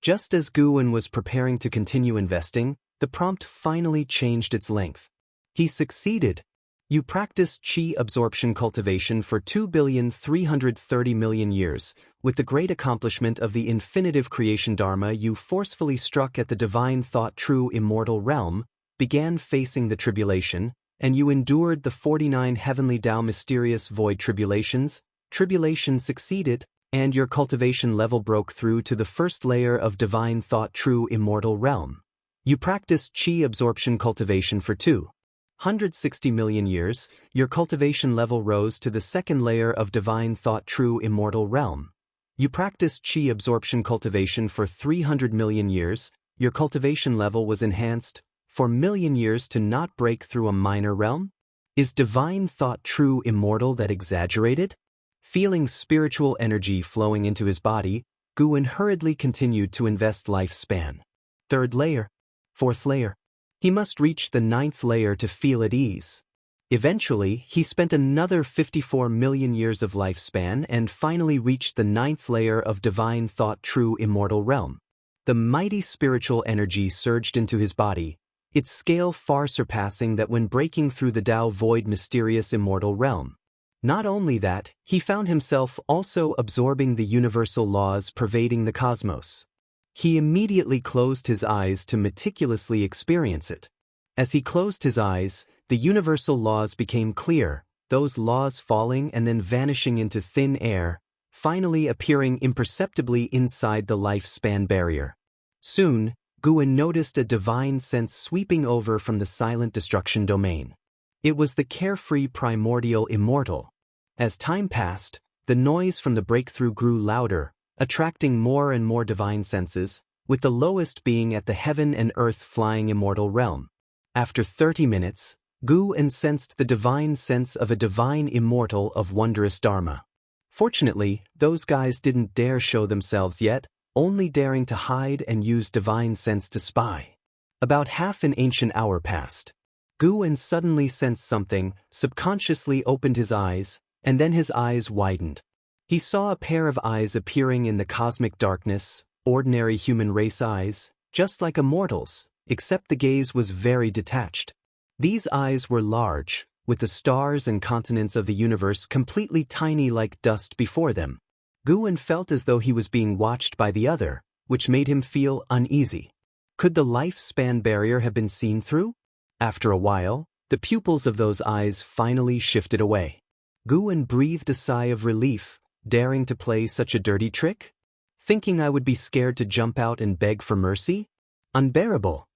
Just as Guwen was preparing to continue investing, the prompt finally changed its length. He succeeded. You practiced Qi absorption cultivation for 2,330,000,000 years. With the great accomplishment of the infinitive creation Dharma, you forcefully struck at the divine thought true immortal realm, began facing the tribulation, and you endured the 49 heavenly Tao mysterious void tribulations. Tribulation succeeded, and your cultivation level broke through to the first layer of divine thought true immortal realm. You practiced Qi absorption cultivation for 260 million years. Your cultivation level rose to the second layer of divine thought true immortal realm. You practiced Qi absorption cultivation for 300 million years. Your cultivation level was enhanced for million years to not break through a minor realm. Is divine thought true immortal that exaggerated? Feeling spiritual energy flowing into his body, Guwen hurriedly continued to invest lifespan. Third layer. Fourth layer. He must reach the 9th layer to feel at ease. Eventually, he spent another 54 million years of lifespan and finally reached the 9th layer of divine thought true immortal realm. The mighty spiritual energy surged into his body, its scale far surpassing that when breaking through the Tao void mysterious immortal realm. Not only that, he found himself also absorbing the universal laws pervading the cosmos. He immediately closed his eyes to meticulously experience it. As he closed his eyes, the universal laws became clear, those laws falling and then vanishing into thin air, finally appearing imperceptibly inside the lifespan barrier. Soon, Guwen noticed a divine sense sweeping over from the silent destruction domain. It was the carefree primordial immortal. As time passed, the noise from the breakthrough grew louder, attracting more and more divine senses, with the lowest being at the heaven and earth flying immortal realm. After 30 minutes, Guwen sensed the divine sense of a divine immortal of wondrous Dharma. Fortunately, those guys didn't dare show themselves yet, only daring to hide and use divine sense to spy. About half an ancient hour passed. Guwen suddenly sensed something, subconsciously opened his eyes, and then his eyes widened. He saw a pair of eyes appearing in the cosmic darkness, ordinary human race eyes, just like immortals, except the gaze was very detached. These eyes were large, with the stars and continents of the universe completely tiny like dust before them. Guwen felt as though he was being watched by the other, which made him feel uneasy. Could the lifespan barrier have been seen through? After a while, the pupils of those eyes finally shifted away. Guwen breathed a sigh of relief, daring to play such a dirty trick? Thinking I would be scared to jump out and beg for mercy? Unbearable.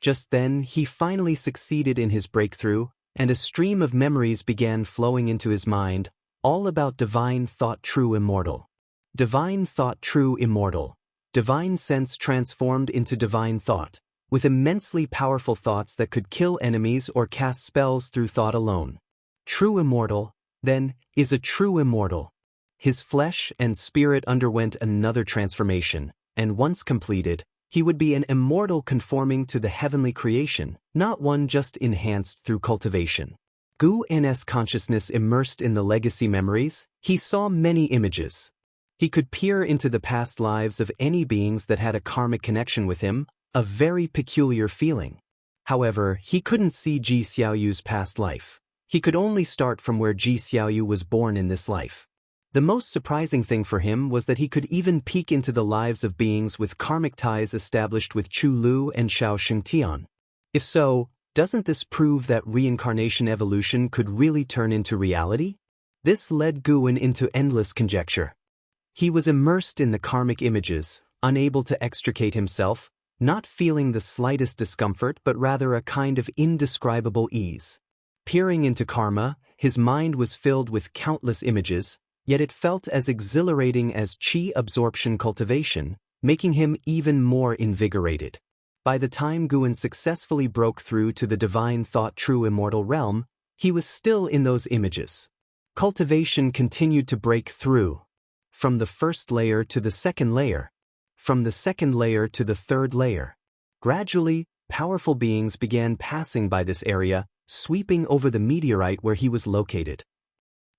Just then, he finally succeeded in his breakthrough, and a stream of memories began flowing into his mind, all about divine thought true immortal. Divine thought true immortal. Divine sense transformed into divine thought, with immensely powerful thoughts that could kill enemies or cast spells through thought alone. True immortal, then, is a true immortal. His flesh and spirit underwent another transformation, and once completed, he would be an immortal conforming to the heavenly creation, not one just enhanced through cultivation. Guwen's consciousness immersed in the legacy memories, he saw many images. He could peer into the past lives of any beings that had a karmic connection with him, a very peculiar feeling. However, he couldn't see Ji Xiaoyu's past life. He could only start from where Ji Xiaoyu was born in this life. The most surprising thing for him was that he could even peek into the lives of beings with karmic ties established with Chu Lu and Shao Xingtian. If so, doesn't this prove that reincarnation evolution could really turn into reality? This led Guwen into endless conjecture. He was immersed in the karmic images, unable to extricate himself, not feeling the slightest discomfort but rather a kind of indescribable ease. Peering into karma, his mind was filled with countless images, yet it felt as exhilarating as Qi absorption cultivation, making him even more invigorated. By the time Guwen successfully broke through to the divine thought true immortal realm, he was still in those images. Cultivation continued to break through. From the first layer to the second layer. From the second layer to the third layer. Gradually, powerful beings began passing by this area, sweeping over the meteorite where he was located.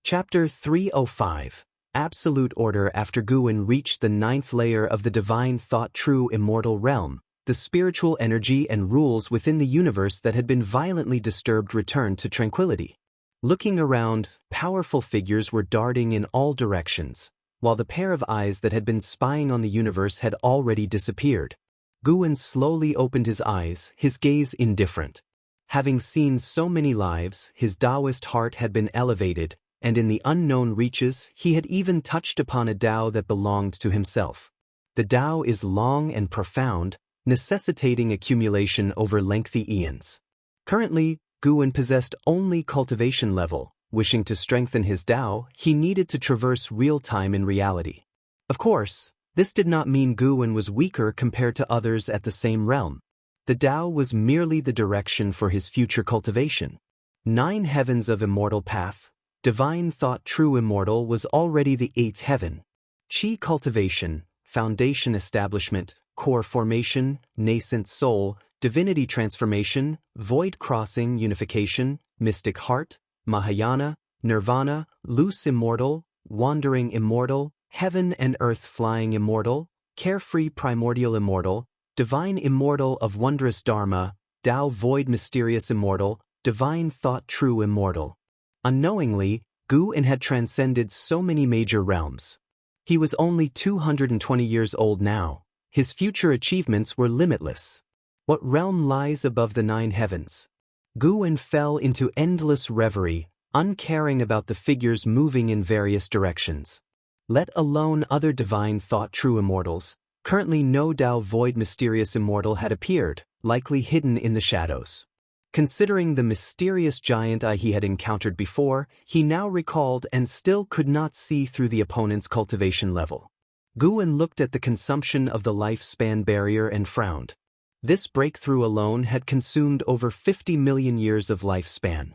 Chapter 305. Absolute Order. After Guwen reached the 9th layer of the divine thought true immortal realm, The spiritual energy and rules within the universe that had been violently disturbed returned to tranquility. Looking around, powerful figures were darting in all directions, while the pair of eyes that had been spying on the universe had already disappeared. Guwen slowly opened his eyes, his gaze indifferent. Having seen so many lives, his Taoist heart had been elevated, and in the unknown reaches, he had even touched upon a Tao that belonged to himself. The Tao is long and profound, necessitating accumulation over lengthy eons. Currently, Guwen possessed only cultivation level. Wishing to strengthen his Tao, he needed to traverse real time in reality. Of course, this did not mean Guwen was weaker compared to others at the same realm. The Tao was merely the direction for his future cultivation. 9 heavens of immortal path, divine thought true immortal was already the 8th heaven. Qi cultivation, foundation establishment, core formation, nascent soul, divinity transformation, void crossing unification, mystic heart, Mahayana, nirvana, loose immortal, wandering immortal, heaven and earth flying immortal, carefree primordial immortal, divine immortal of wondrous dharma, Tao void mysterious immortal, divine thought true immortal. Unknowingly, Guwen had transcended so many major realms. He was only 220 years old now. His future achievements were limitless. What realm lies above the 9 heavens? Guwen fell into endless reverie, uncaring about the figures moving in various directions. Let alone other divine thought true immortals. Currently no Tao void mysterious immortal had appeared, likely hidden in the shadows. Considering the mysterious giant eye he had encountered before, he now recalled and still could not see through the opponent's cultivation level. Guwen looked at the consumption of the lifespan barrier and frowned. This breakthrough alone had consumed over 50 million years of lifespan.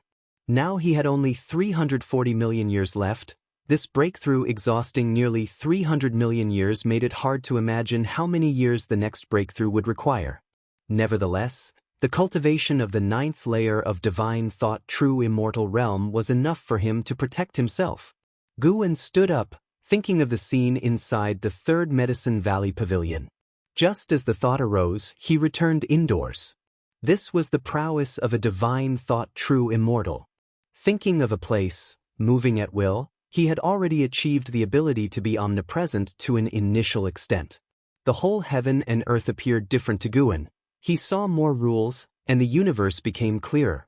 Now he had only 340 million years left. This breakthrough exhausting nearly 300 million years made it hard to imagine how many years the next breakthrough would require. Nevertheless, the cultivation of the 9th layer of divine thought true immortal realm was enough for him to protect himself. Guwen stood up, thinking of the scene inside the 3rd Medicine Valley Pavilion. Just as the thought arose, he returned indoors. This was the prowess of a divine thought true immortal. Thinking of a place, moving at will, he had already achieved the ability to be omnipresent to an initial extent. The whole heaven and earth appeared different to Guwen. He saw more rules, and the universe became clearer.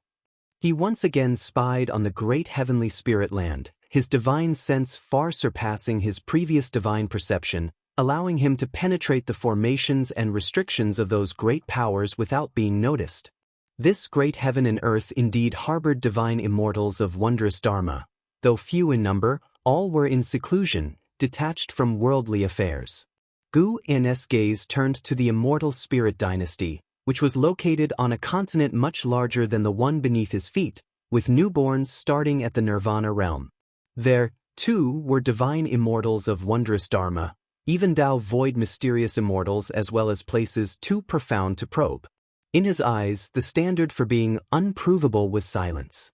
He once again spied on the great heavenly spirit land, his divine sense far surpassing his previous divine perception, allowing him to penetrate the formations and restrictions of those great powers without being noticed. This great heaven and earth indeed harbored divine immortals of wondrous dharma. Though few in number, all were in seclusion, detached from worldly affairs. Guwen's gaze turned to the immortal spirit dynasty, which was located on a continent much larger than the one beneath his feet, with newborns starting at the nirvana realm. There, too, were divine immortals of wondrous dharma, even Tao void mysterious immortals as well as places too profound to probe. In his eyes, the standard for being unprovable was silence.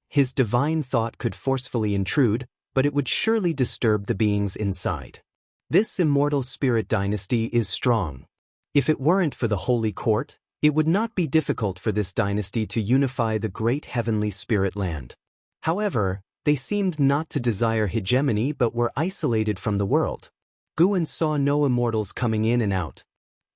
His divine thought could forcefully intrude, but it would surely disturb the beings inside. This immortal spirit dynasty is strong. If it weren't for the Holy Court, it would not be difficult for this dynasty to unify the great heavenly spirit land. However, they seemed not to desire hegemony but were isolated from the world. Guwen saw no immortals coming in and out.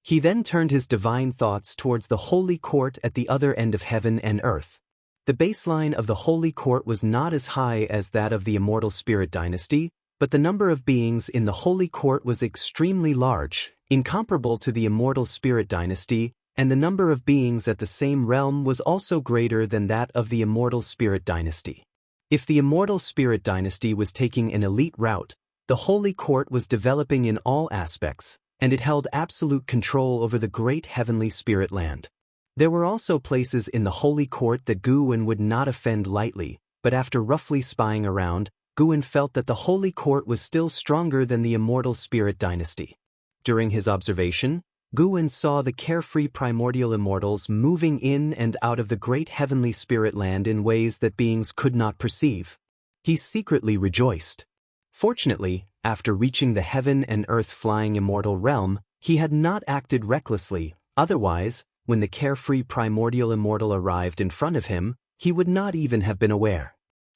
He then turned his divine thoughts towards the Holy Court at the other end of heaven and earth. The baseline of the Holy Court was not as high as that of the immortal spirit dynasty, but the number of beings in the Holy Court was extremely large, incomparable to the immortal spirit dynasty, and the number of beings at the same realm was also greater than that of the immortal spirit dynasty. If the immortal spirit dynasty was taking an elite route, the Holy Court was developing in all aspects, and it held absolute control over the great heavenly spirit land. There were also places in the Holy Court that Guwen would not offend lightly, but after roughly spying around, Guwen felt that the Holy Court was still stronger than the immortal spirit dynasty. During his observation, Guwen saw the carefree primordial immortals moving in and out of the great heavenly spirit land in ways that beings could not perceive. He secretly rejoiced. Fortunately, after reaching the heaven and earth flying immortal realm, he had not acted recklessly, Otherwise, when the carefree primordial immortal arrived in front of him, he would not even have been aware.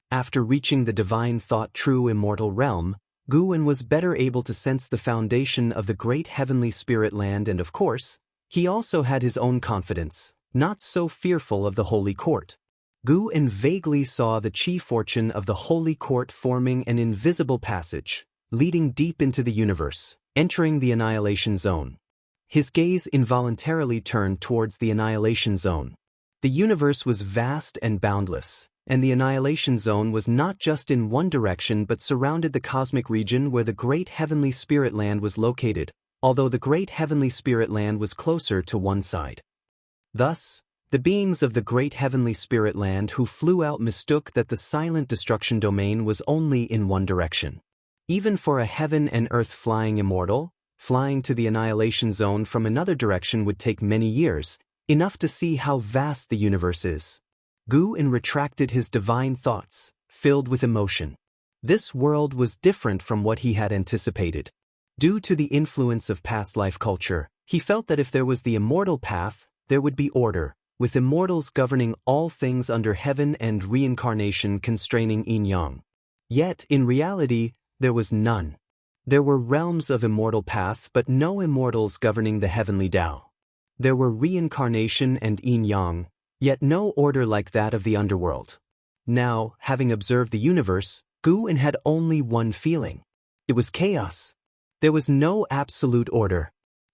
After reaching the divine thought true immortal realm, Guwen was better able to sense the foundation of the great heavenly spirit land, and of course, he also had his own confidence, not so fearful of the holy court. Guwen vaguely saw the chi fortune of the holy court forming an invisible passage, leading deep into the universe, entering the annihilation zone. His gaze involuntarily turned towards the annihilation zone. The universe was vast and boundless, and the annihilation zone was not just in one direction but surrounded the cosmic region where the great heavenly spirit land was located, although the great heavenly spirit land was closer to one side. Thus, the beings of the great heavenly spirit land who flew out mistook that the silent destruction domain was only in one direction. Even for a heaven and earth flying immortal, flying to the annihilation zone from another direction would take many years, enough to see how vast the universe is. Guwen retracted his divine thoughts, filled with emotion. This world was different from what he had anticipated. Due to the influence of past life culture, he felt that if there was the immortal path, there would be order, with immortals governing all things under heaven and reincarnation constraining yin-yang. Yet, in reality, there was none. There were realms of immortal path but no immortals governing the heavenly Tao. There were reincarnation and yin-yang, yet no order like that of the underworld. Now, having observed the universe, Guwen had only one feeling. It was chaos. There was no absolute order.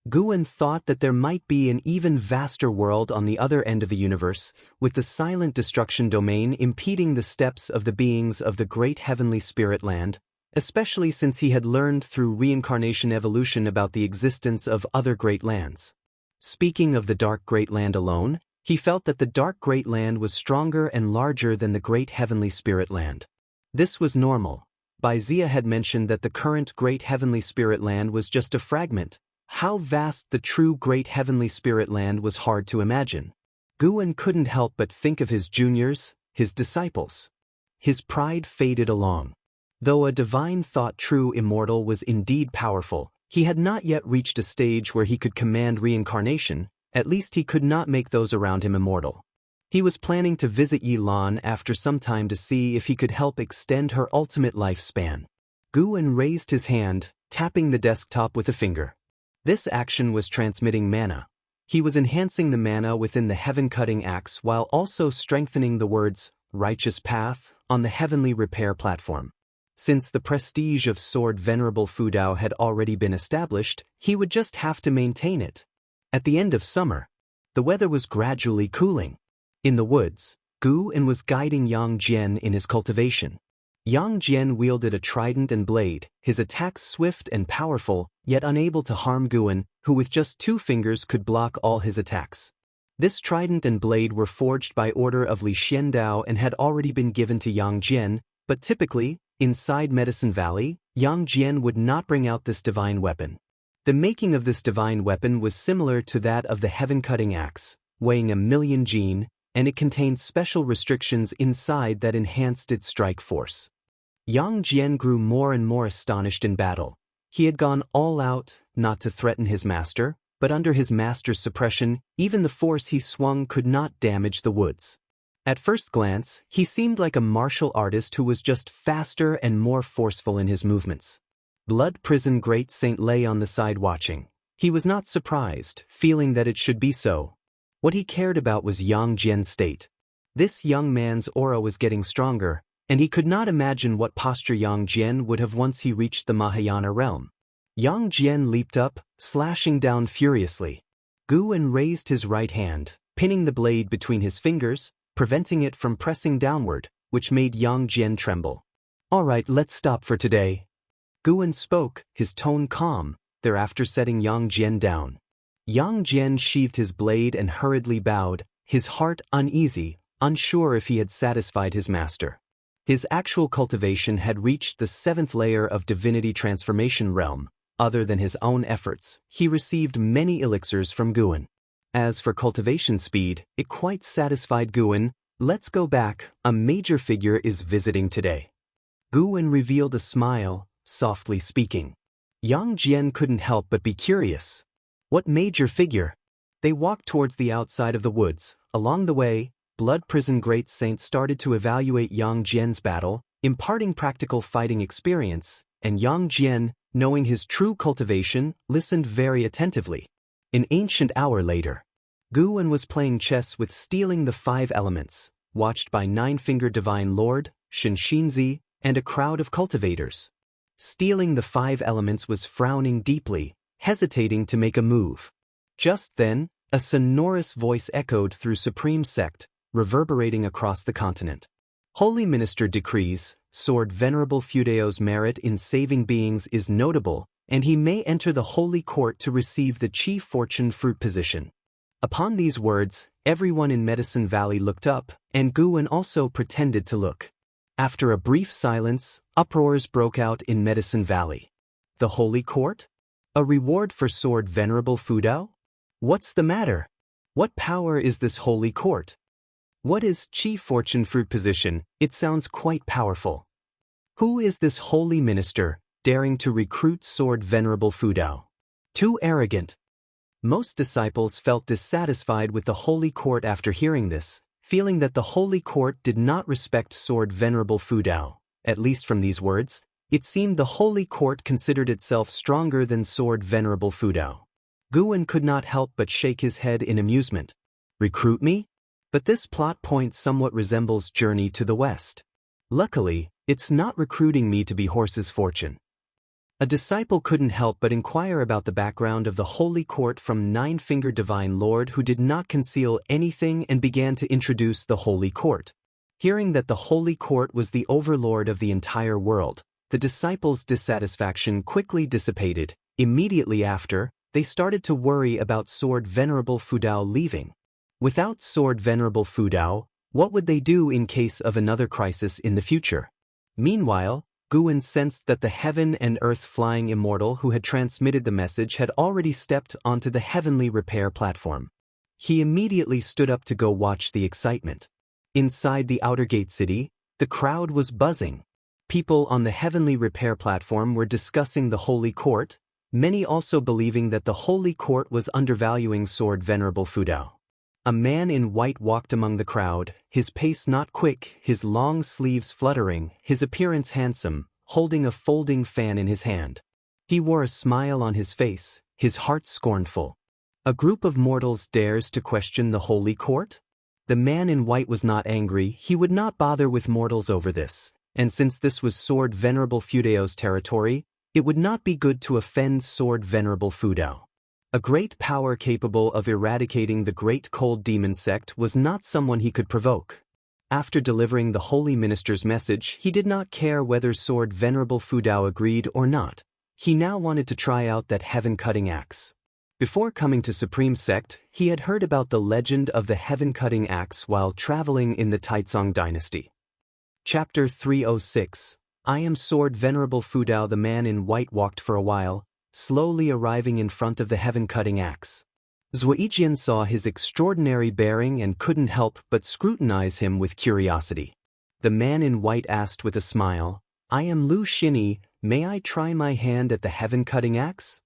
Guwen thought that there might be an even vaster world on the other end of the universe, with the silent destruction domain impeding the steps of the beings of the great heavenly spirit land, especially since he had learned through reincarnation evolution about the existence of other great lands. Speaking of the dark great land alone, he felt that the dark great land was stronger and larger than the great heavenly spirit land. This was normal. Wuxia had mentioned that the current great heavenly spirit land was just a fragment. How vast the true great heavenly spirit land was hard to imagine. Guwen couldn't help but think of his juniors, his disciples. His pride faded along. Though a divine thought true immortal was indeed powerful, he had not yet reached a stage where he could command reincarnation. At least he could not make those around him immortal. He was planning to visit Yilan after some time to see if he could help extend her ultimate lifespan. Guwen raised his hand, tapping the desktop with a finger. This action was transmitting mana. He was enhancing the mana within the heaven-cutting axe while also strengthening the words, righteous path, on the heavenly repair platform. Since the prestige of Sword Venerable Fudao had already been established, he would just have to maintain it. At the end of summer, the weather was gradually cooling. In the woods, Guwen was guiding Yang Jian in his cultivation. Yang Jian wielded a trident and blade, his attacks swift and powerful, yet unable to harm Guwen, who with just 2 fingers could block all his attacks. This trident and blade were forged by order of Li Xiandao and had already been given to Yang Jian, but typically, inside Medicine Valley, Yang Jian would not bring out this divine weapon. The making of this divine weapon was similar to that of the heaven-cutting axe, weighing 1,000,000 jin, and it contained special restrictions inside that enhanced its strike force. Yang Jian grew more and more astonished in battle. He had gone all out, not to threaten his master, but under his master's suppression, even the force he swung could not damage the woods. At first glance, he seemed like a martial artist who was just faster and more forceful in his movements. Blood Prison Great Saint lay on the side watching. He was not surprised, feeling that it should be so. What he cared about was Yang Jian's state. This young man's aura was getting stronger, and he could not imagine what posture Yang Jian would have once he reached the Mahayana realm. Yang Jian leaped up, slashing down furiously. Guwen raised his right hand, pinning the blade between his fingers, preventing it from pressing downward, which made Yang Jian tremble. "All right, let's stop for today." Guwen spoke, his tone calm, thereafter setting Yang Jian down. Yang Jian sheathed his blade and hurriedly bowed, his heart uneasy, unsure if he had satisfied his master. His actual cultivation had reached the 7th layer of divinity transformation realm. Other than his own efforts, he received many elixirs from Guwen. As for cultivation speed, it quite satisfied Guwen. "Let's go back, a major figure is visiting today." Guwen revealed a smile, softly speaking. Yang Jian couldn't help but be curious. What major figure? They walked towards the outside of the woods. Along the way, Blood Prison Great Saint started to evaluate Yang Jian's battle, imparting practical fighting experience, and Yang Jian, knowing his true cultivation, listened very attentively. An ancient hour later, Guan was playing chess with Stealing the Five Elements, watched by Nine-Fingered Divine Lord, Xianxia, and a crowd of cultivators. Stealing the Five Elements was frowning deeply, hesitating to make a move. Just then, a sonorous voice echoed through Supreme Sect, reverberating across the continent. Holy Minister decrees, Sword Venerable Fudeo's merit in saving beings is notable, and he may enter the Holy Court to receive the Chief Fortune Fruit position. Upon these words, everyone in Medicine Valley looked up, and Guan also pretended to look. After a brief silence, uproars broke out in Medicine Valley. The Holy Court? A reward for Sword Venerable Fudao? What's the matter? What power is this Holy Court? What is Chief Fortune Fruit position? It sounds quite powerful. Who is this holy minister, daring to recruit Sword Venerable Fudao? Too arrogant. Most disciples felt dissatisfied with the Holy Court after hearing this, feeling that the Holy Court did not respect Sword Venerable Fudao. At least from these words, it seemed the Holy Court considered itself stronger than Sword Venerable Fudao. Guan could not help but shake his head in amusement. Recruit me? But this plot point somewhat resembles Journey to the West. Luckily, it's not recruiting me to be Horse's fortune. A disciple couldn't help but inquire about the background of the Holy Court from Nine-Fingered Divine Lord, who did not conceal anything and began to introduce the Holy Court. Hearing that the Holy Court was the overlord of the entire world, the disciples' dissatisfaction quickly dissipated. Immediately after, they started to worry about Sword Venerable Fudao leaving. Without Sword Venerable Fudao, what would they do in case of another crisis in the future? Meanwhile, Guan sensed that the heaven and earth flying immortal who had transmitted the message had already stepped onto the heavenly repair platform. He immediately stood up to go watch the excitement. Inside the outer gate city, the crowd was buzzing. People on the heavenly repair platform were discussing the Holy Court, many also believing that the Holy Court was undervaluing Sword Venerable Fudao. A man in white walked among the crowd, his pace not quick, his long sleeves fluttering, his appearance handsome, holding a folding fan in his hand. He wore a smile on his face, his heart scornful. A group of mortals dares to question the Holy Court? The man in white was not angry, he would not bother with mortals over this, and since this was Sword Venerable Fudeo's territory, it would not be good to offend Sword Venerable Fudao. A great power capable of eradicating the Great Cold Demon sect was not someone he could provoke. After delivering the Holy Minister's message, he did not care whether Sword Venerable Fudao agreed or not. He now wanted to try out that heaven-cutting axe. Before coming to Supreme Sect, he had heard about the legend of the heaven-cutting axe while traveling in the Taizong dynasty. Chapter 306. I am Sword Venerable Fudao. The man in white walked for a while, slowly arriving in front of the heaven-cutting axe. Zuijian saw his extraordinary bearing and couldn't help but scrutinize him with curiosity. The man in white asked with a smile, I am Lu Xinyi, may I try my hand at the heaven-cutting axe?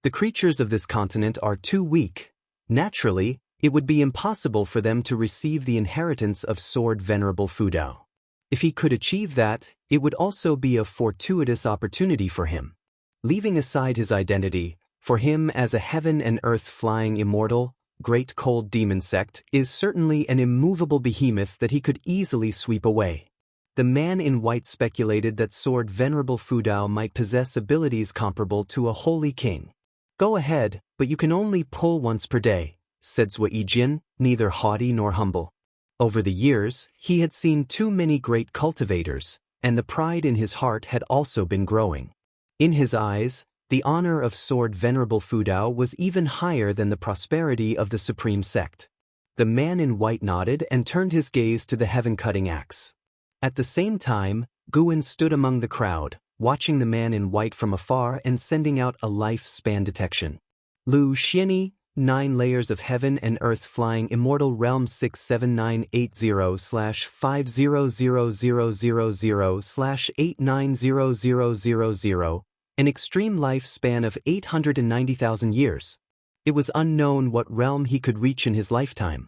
The creatures of this continent are too weak. Naturally, it would be impossible for them to receive the inheritance of Sword Venerable Fudao. If he could achieve that, it would also be a fortuitous opportunity for him. Leaving aside his identity, for him as a heaven and earth flying immortal, Great Cold Demon sect is certainly an immovable behemoth that he could easily sweep away. The man in white speculated that Sword Venerable Fudao might possess abilities comparable to a holy king. Go ahead, but you can only pull once per day, said Zuijian, neither haughty nor humble. Over the years, he had seen too many great cultivators, and the pride in his heart had also been growing. In his eyes, the honor of Sword Venerable Fudao was even higher than the prosperity of the Supreme Sect. The man in white nodded and turned his gaze to the heaven-cutting axe. At the same time, Guan stood among the crowd, watching the man in white from afar and sending out a life-span detection. Lu Xinyi, 9 layers of heaven and earth flying immortal realm 67980/50000/890000, an extreme lifespan of 890,000 years. It was unknown what realm he could reach in his lifetime.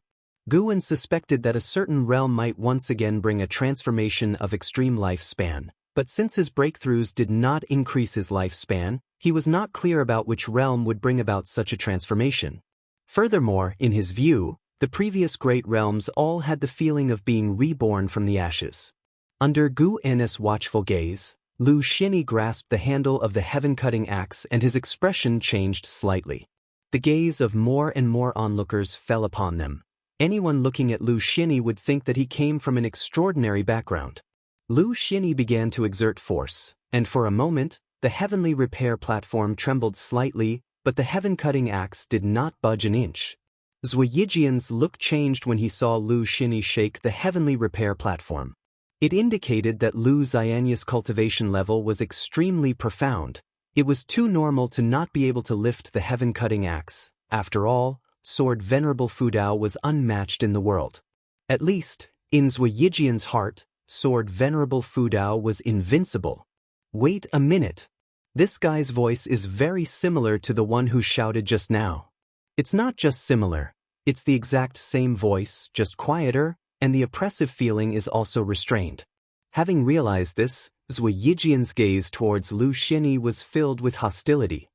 Guwen suspected that a certain realm might once again bring a transformation of extreme lifespan, but since his breakthroughs did not increase his lifespan, he was not clear about which realm would bring about such a transformation. Furthermore, in his view, the previous great realms all had the feeling of being reborn from the ashes. Under Guwen's watchful gaze, Lu Xinyi grasped the handle of the heaven-cutting axe and his expression changed slightly. The gaze of more and more onlookers fell upon them. Anyone looking at Lu Xinyi would think that he came from an extraordinary background. Lu Xinyi began to exert force, and for a moment, the heavenly repair platform trembled slightly, but the heaven-cutting axe did not budge an inch. Zui Yijian's look changed when he saw Lu Xinyi shake the heavenly repair platform. It indicated that Lu Xianxia's cultivation level was extremely profound. It was too normal to not be able to lift the heaven-cutting axe. After all, Sword Venerable Fudao was unmatched in the world. At least, in Zui Yijian's heart, Sword Venerable Fudao was invincible. Wait a minute. This guy's voice is very similar to the one who shouted just now. It's not just similar, it's the exact same voice, just quieter, and the oppressive feeling is also restrained. Having realized this, Zui Yijian's gaze towards Lu Xinyi was filled with hostility.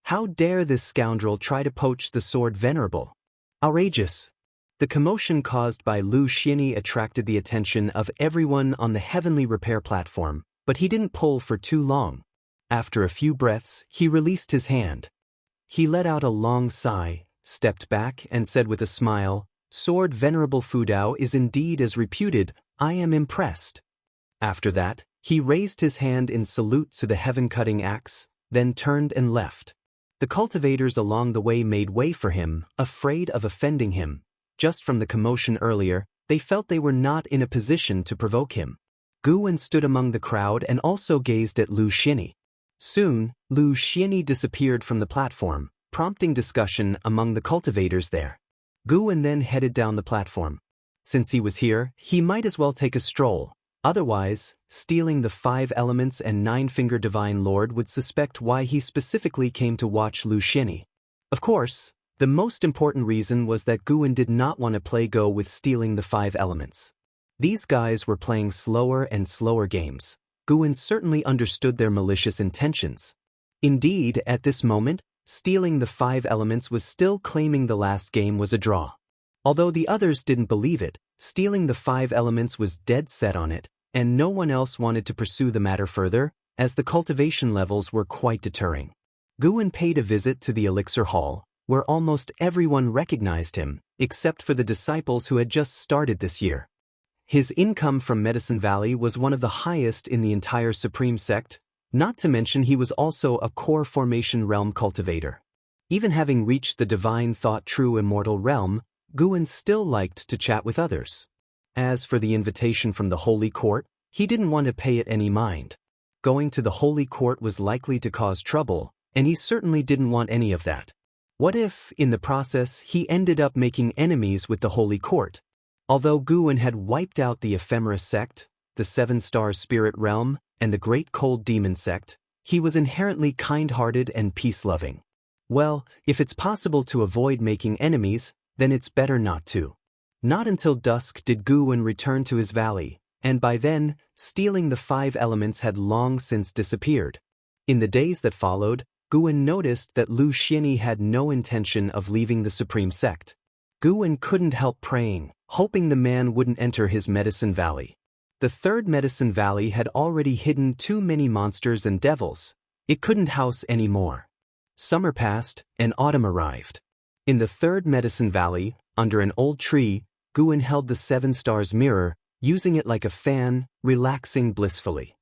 How dare this scoundrel try to poach the Sword Venerable? Outrageous! The commotion caused by Lu Xinyi attracted the attention of everyone on the heavenly repair platform, but he didn't pull for too long. After a few breaths, he released his hand. He let out a long sigh, stepped back, and said with a smile, "Sword Venerable Fudao is indeed as reputed, I am impressed." After that, he raised his hand in salute to the heaven-cutting axe, then turned and left. The cultivators along the way made way for him, afraid of offending him. Just from the commotion earlier, they felt they were not in a position to provoke him. Guwen stood among the crowd and also gazed at Lu Xinyi. Soon, Lu Xinyi disappeared from the platform, prompting discussion among the cultivators there. Guwen then headed down the platform. Since he was here, he might as well take a stroll. Otherwise, stealing the 5 elements and 9-finger Divine Lord would suspect why he specifically came to watch Lu Xinyi. Of course, the most important reason was that Guwen did not want to play go with stealing the 5 elements. These guys were playing slower and slower games. Guwen certainly understood their malicious intentions. Indeed, at this moment, stealing the 5 elements was still claiming the last game was a draw. Although the others didn't believe it, stealing the 5 elements was dead set on it, and no one else wanted to pursue the matter further, as the cultivation levels were quite deterring. Guwen paid a visit to the Elixir Hall, where almost everyone recognized him, except for the disciples who had just started this year. His income from Medicine Valley was one of the highest in the entire Supreme Sect, not to mention he was also a core formation realm cultivator. Even having reached the divine thought true immortal realm, Guwen still liked to chat with others. As for the invitation from the Holy Court, he didn't want to pay it any mind. Going to the Holy Court was likely to cause trouble, and he certainly didn't want any of that. What if, in the process, he ended up making enemies with the Holy Court? Although Guwen had wiped out the Ephemera sect, the 7-star spirit realm, and the Great Cold Demon sect, he was inherently kind-hearted and peace-loving. Well, if it's possible to avoid making enemies, then it's better not to. Not until dusk did Guwen return to his valley, and by then, stealing the 5 elements had long since disappeared. In the days that followed, Guwen noticed that Lu Xinyi had no intention of leaving the Supreme Sect. Guwen couldn't help praying, hoping the man wouldn't enter his Medicine Valley. The 3rd Medicine Valley had already hidden too many monsters and devils. It couldn't house any more. Summer passed, and autumn arrived. In the 3rd Medicine Valley, under an old tree, Guwen held the 7 stars mirror, using it like a fan, relaxing blissfully.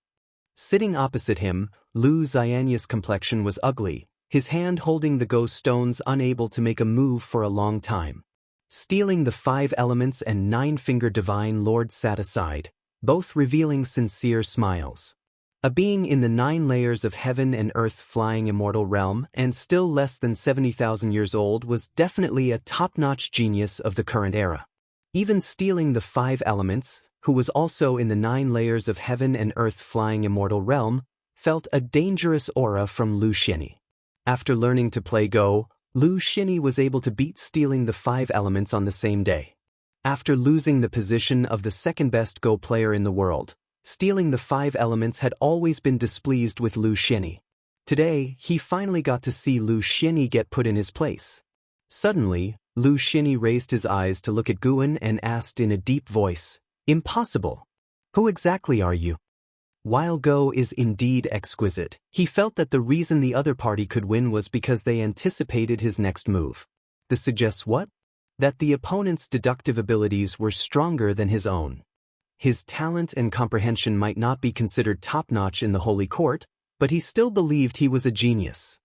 Sitting opposite him, Lu Xianxia's complexion was ugly, his hand holding the ghost stones, unable to make a move for a long time. Stealing the 5 elements and 9-finger Divine Lord sat aside, both revealing sincere smiles. A being in the 9 layers of heaven and earth flying immortal realm and still less than 70,000 years old was definitely a top-notch genius of the current era. Even stealing the 5 elements, who was also in the 9 layers of heaven and earth flying immortal realm, felt a dangerous aura from Lu Xinyi. After learning to play Go, Lu Xinyi was able to beat stealing the 5 elements on the same day. After losing the position of the second-best Go player in the world, stealing the 5 elements had always been displeased with Lu Xinyi. Today, he finally got to see Lu Xinyi get put in his place. Suddenly, Lu Xinyi raised his eyes to look at Guan and asked in a deep voice, "Impossible. Who exactly are you?" While Go is indeed exquisite, he felt that the reason the other party could win was because they anticipated his next move. This suggests what? That the opponent's deductive abilities were stronger than his own. His talent and comprehension might not be considered top-notch in the Holy Court, but he still believed he was a genius.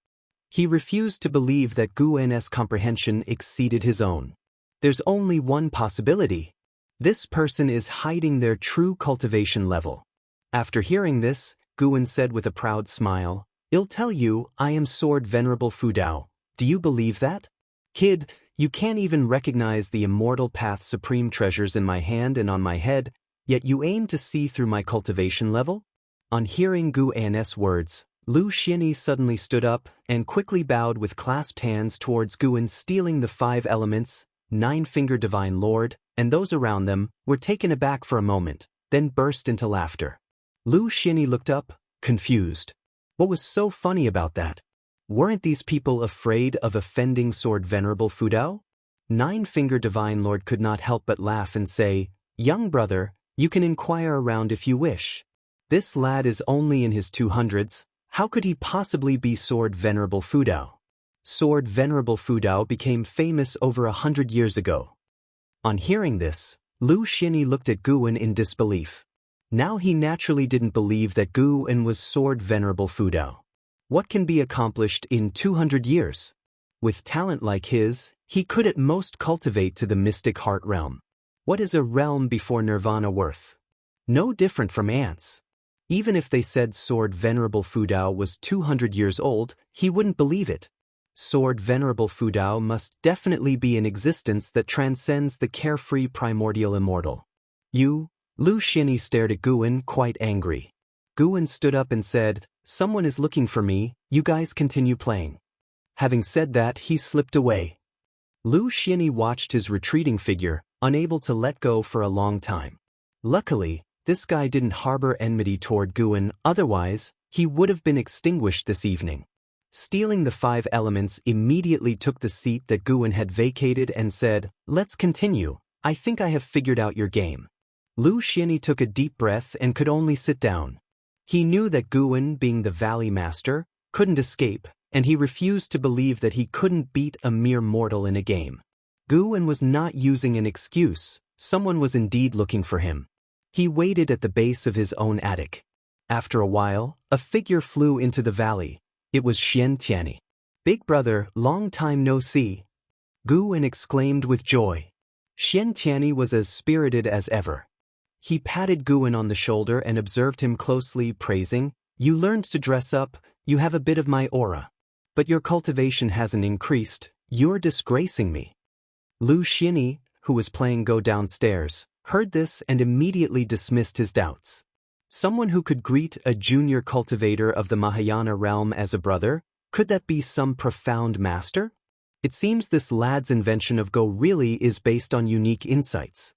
He refused to believe that Guan's comprehension exceeded his own. There's only one possibility. This person is hiding their true cultivation level. After hearing this, Guan said with a proud smile, "I'll tell you, I am Sword Venerable Fu Dao. Do you believe that? Kid, you can't even recognize the immortal path supreme treasures in my hand and on my head, yet you aim to see through my cultivation level?" On hearing Guan's words, Lu Xinyi suddenly stood up and quickly bowed with clasped hands towards Guan, stealing the 5 elements. 9-Finger Divine Lord, and those around them, were taken aback for a moment, then burst into laughter. Lu Xinyi looked up, confused. What was so funny about that? Weren't these people afraid of offending Sword Venerable Fu Dao? 9-Finger Divine Lord could not help but laugh and say, "Young brother, you can inquire around if you wish. This lad is only in his 200s, how could he possibly be Sword Venerable Fu Dao?" Sword Venerable Fu Dao became famous over 100 years ago. On hearing this, Lu Xinyi looked at Guan in disbelief. Now he naturally didn't believe that Guan was Sword Venerable Fu Dao. What can be accomplished in 200 years? With talent like his, he could at most cultivate to the mystic heart realm. What is a realm before nirvana worth? No different from ants. Even if they said Sword Venerable Fu Dao was 200 years old, he wouldn't believe it. Sword Venerable Fu Dao must definitely be an existence that transcends the carefree primordial immortal. Lu Xinyi stared at Guan, quite angry. Guan stood up and said, "Someone is looking for me, you guys continue playing." Having said that, he slipped away. Lu Xinyi watched his retreating figure, unable to let go for a long time. Luckily, this guy didn't harbor enmity toward Guan, otherwise, he would have been extinguished this evening. Stealing the 5 elements immediately took the seat that Guan had vacated and said, "Let's continue, I think I have figured out your game." Lu Xinyi took a deep breath and could only sit down. He knew that Guan, being the Valley Master, couldn't escape, and he refused to believe that he couldn't beat a mere mortal in a game. Guan was not using an excuse, someone was indeed looking for him. He waited at the base of his own attic. After a while, a figure flew into the valley. It was Xianxia. "Big brother, long time no see." Guan exclaimed with joy. Xianxia was as spirited as ever. He patted Guan on the shoulder and observed him closely, praising, "You learned to dress up, you have a bit of my aura. But your cultivation hasn't increased, you're disgracing me." Lu Xinyi, who was playing Go downstairs, heard this and immediately dismissed his doubts. Someone who could greet a junior cultivator of the Mahayana realm as a brother, could that be some profound master? It seems this lad's invention of Go really is based on unique insights.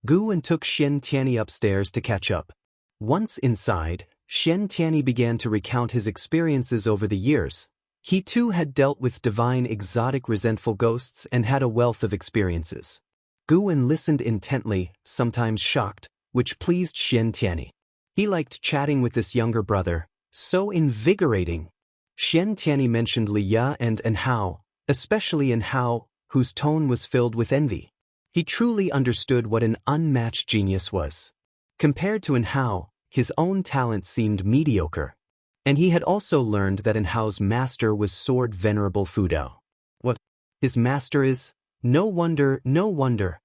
Guan took Xianxia upstairs to catch up. Once inside, Xianxia began to recount his experiences over the years. He too had dealt with divine exotic resentful ghosts and had a wealth of experiences. Guan listened intently, sometimes shocked, which pleased Xianxia. He liked chatting with this younger brother, so invigorating. Xianxia mentioned Liya and Hao, especially Hao, whose tone was filled with envy. He truly understood what an unmatched genius was. Compared to Hao, his own talent seemed mediocre. And he had also learned that Hao's master was Sword Venerable Fu Dao. What? His master is? No wonder, no wonder.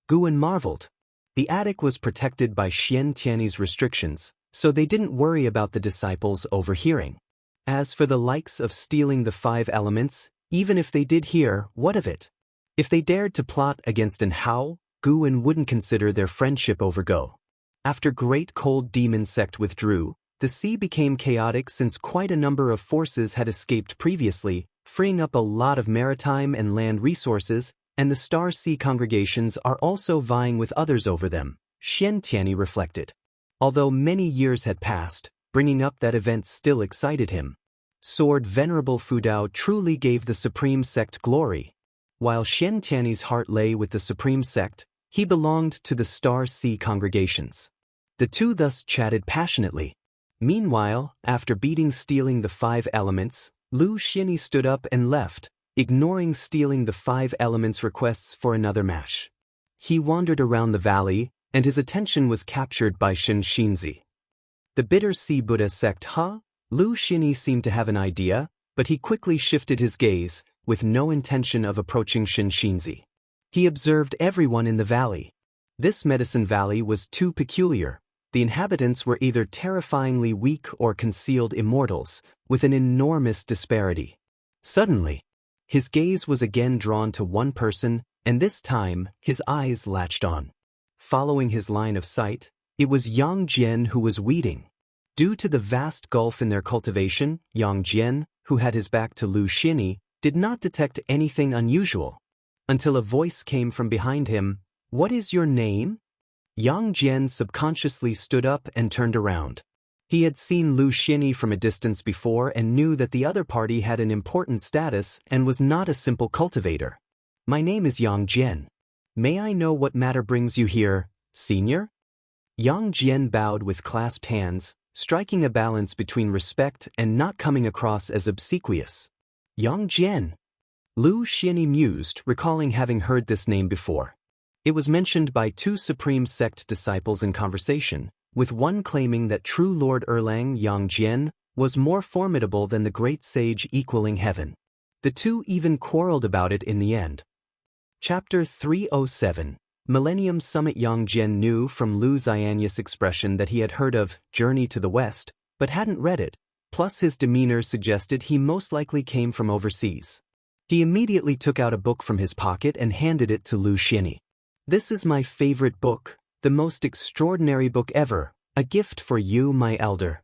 Guan marveled. The attic was protected by Xianxia's restrictions, so they didn't worry about the disciples overhearing. As for the likes of stealing the 5 elements, even if they did hear, what of it? If they dared to plot against Hao, Guan wouldn't consider their friendship over Go. After Great Cold Demon sect withdrew, the sea became chaotic since quite a number of forces had escaped previously, freeing up a lot of maritime and land resources, and the Star Sea congregations are also vying with others over them, Xianxia reflected. Although many years had passed, bringing up that event still excited him. Sword Venerable Fudao truly gave the Supreme Sect glory. While Xianxia's heart lay with the Supreme Sect, he belonged to the Star Sea congregations. The two thus chatted passionately. Meanwhile, after stealing the 5 elements, Lu Xini stood up and left, ignoring stealing the 5 elements requests for another match. He wandered around the valley, and his attention was captured by Xianxia. The Bitter Sea Buddha sect, huh? Lu Xini seemed to have an idea, but he quickly shifted his gaze, with no intention of approaching Xianxia. He observed everyone in the valley. This medicine valley was too peculiar. The inhabitants were either terrifyingly weak or concealed immortals, with an enormous disparity. Suddenly, his gaze was again drawn to one person, and this time, his eyes latched on. Following his line of sight, it was Yang Jian who was weeding. Due to the vast gulf in their cultivation, Yang Jian, who had his back to Lu Xini, did not detect anything unusual. Until a voice came from behind him, "What is your name?" Yang Jian subconsciously stood up and turned around. He had seen Lu Xini from a distance before and knew that the other party had an important status and was not a simple cultivator. "My name is Yang Jian. May I know what matter brings you here, senior?" Yang Jian bowed with clasped hands, striking a balance between respect and not coming across as obsequious. Yang Jian. Lu Xini mused, recalling having heard this name before. It was mentioned by 2 Supreme Sect disciples in conversation, with one claiming that true Lord Erlang Yang Jian was more formidable than the great sage equaling heaven. The two even quarreled about it in the end. Chapter 307. Millennium Summit. Yang Jian knew from Lu Xianxia's expression that he had heard of Journey to the West, but hadn't read it, plus his demeanor suggested he most likely came from overseas. He immediately took out a book from his pocket and handed it to Lu Xini. "This is my favorite book, the most extraordinary book ever, a gift for you, my elder."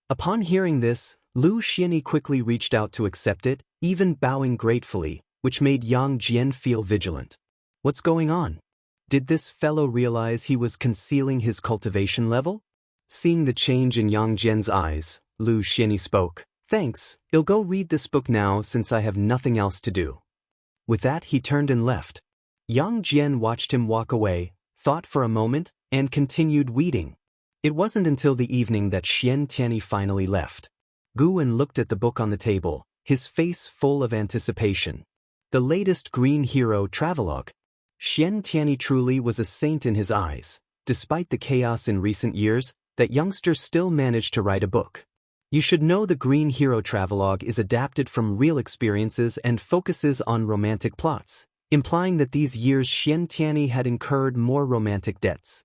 Upon hearing this, Lu Xini quickly reached out to accept it, even bowing gratefully, which made Yang Jian feel vigilant. What's going on? Did this fellow realize he was concealing his cultivation level? Seeing the change in Yang Jian's eyes, Lu Xini spoke. "Thanks, I'll go read this book now since I have nothing else to do." With that he turned and left. Yang Jian watched him walk away, thought for a moment, and continued weeding. It wasn't until the evening that Xianxia finally left. Guwen looked at the book on the table, his face full of anticipation. The latest Green Hero travelogue. Xianxia truly was a saint in his eyes. Despite the chaos in recent years, that youngster still managed to write a book. You should know the Green Hero travelogue is adapted from real experiences and focuses on romantic plots, implying that these years Xianxia had incurred more romantic debts.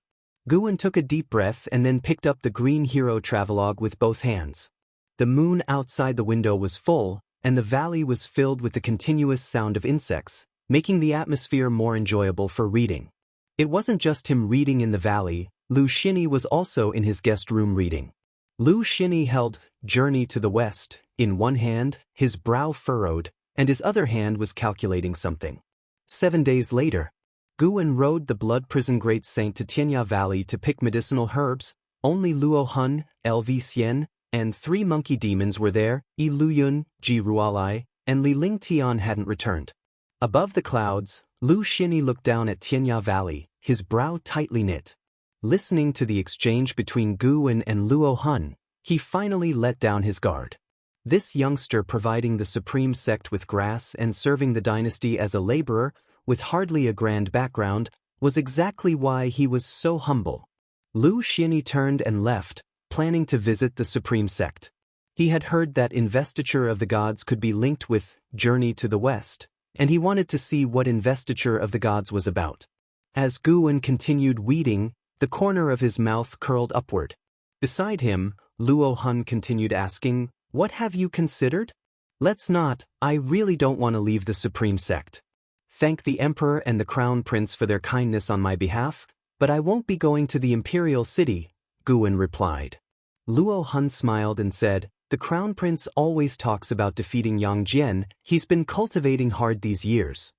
Guwen took a deep breath and then picked up the Green Hero travelogue with both hands. The moon outside the window was full, and the valley was filled with the continuous sound of insects, making the atmosphere more enjoyable for reading. It wasn't just him reading in the valley, Lu Xini was also in his guest room reading. Lu Xini held Journey to the West in one hand, his brow furrowed, and his other hand was calculating something. 7 days later, Guwen rode the Blood Prison Great Saint to Tianya Valley to pick medicinal herbs. Only Luo Hun, Lv Xian, and 3 monkey demons were there. Yi Luyun, Ji Rualai, and Li Lingtian hadn't returned. Above the clouds, Lu Xini looked down at Tianya Valley, his brow tightly knit. Listening to the exchange between Guwen and Luo Hun, he finally let down his guard. This youngster providing the Supreme Sect with grass and serving the dynasty as a laborer, with hardly a grand background, was exactly why he was so humble. Lu Xini turned and left, planning to visit the Supreme Sect. He had heard that investiture of the gods could be linked with Journey to the West, and he wanted to see what investiture of the gods was about. As Guwen continued weeding, the corner of his mouth curled upward. Beside him, Luo Hun continued asking, "What have you considered?" "Let's not, I really don't want to leave the Supreme Sect. Thank the Emperor and the Crown Prince for their kindness on my behalf, but I won't be going to the Imperial City," Guwen replied. Luo Hun smiled and said, The Crown Prince always talks about defeating Yang Jian. He's been cultivating hard these years.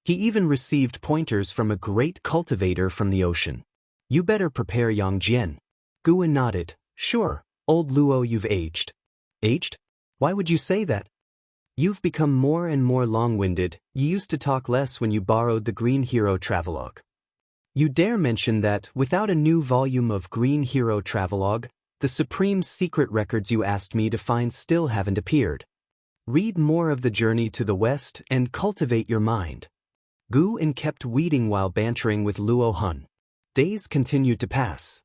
He even received pointers from a great cultivator from the ocean. You better prepare Yang Jian. Guan nodded. Sure, old Luo, you've aged. Aged? Why would you say that? You've become more and more long-winded. You used to talk less when you borrowed the Green Hero Travelogue. You dare mention that, without a new volume of Green Hero Travelogue, the supreme secret records you asked me to find still haven't appeared. Read more of the Journey to the West and cultivate your mind. Guan kept weeding while bantering with Luo Hun. Days continued to pass.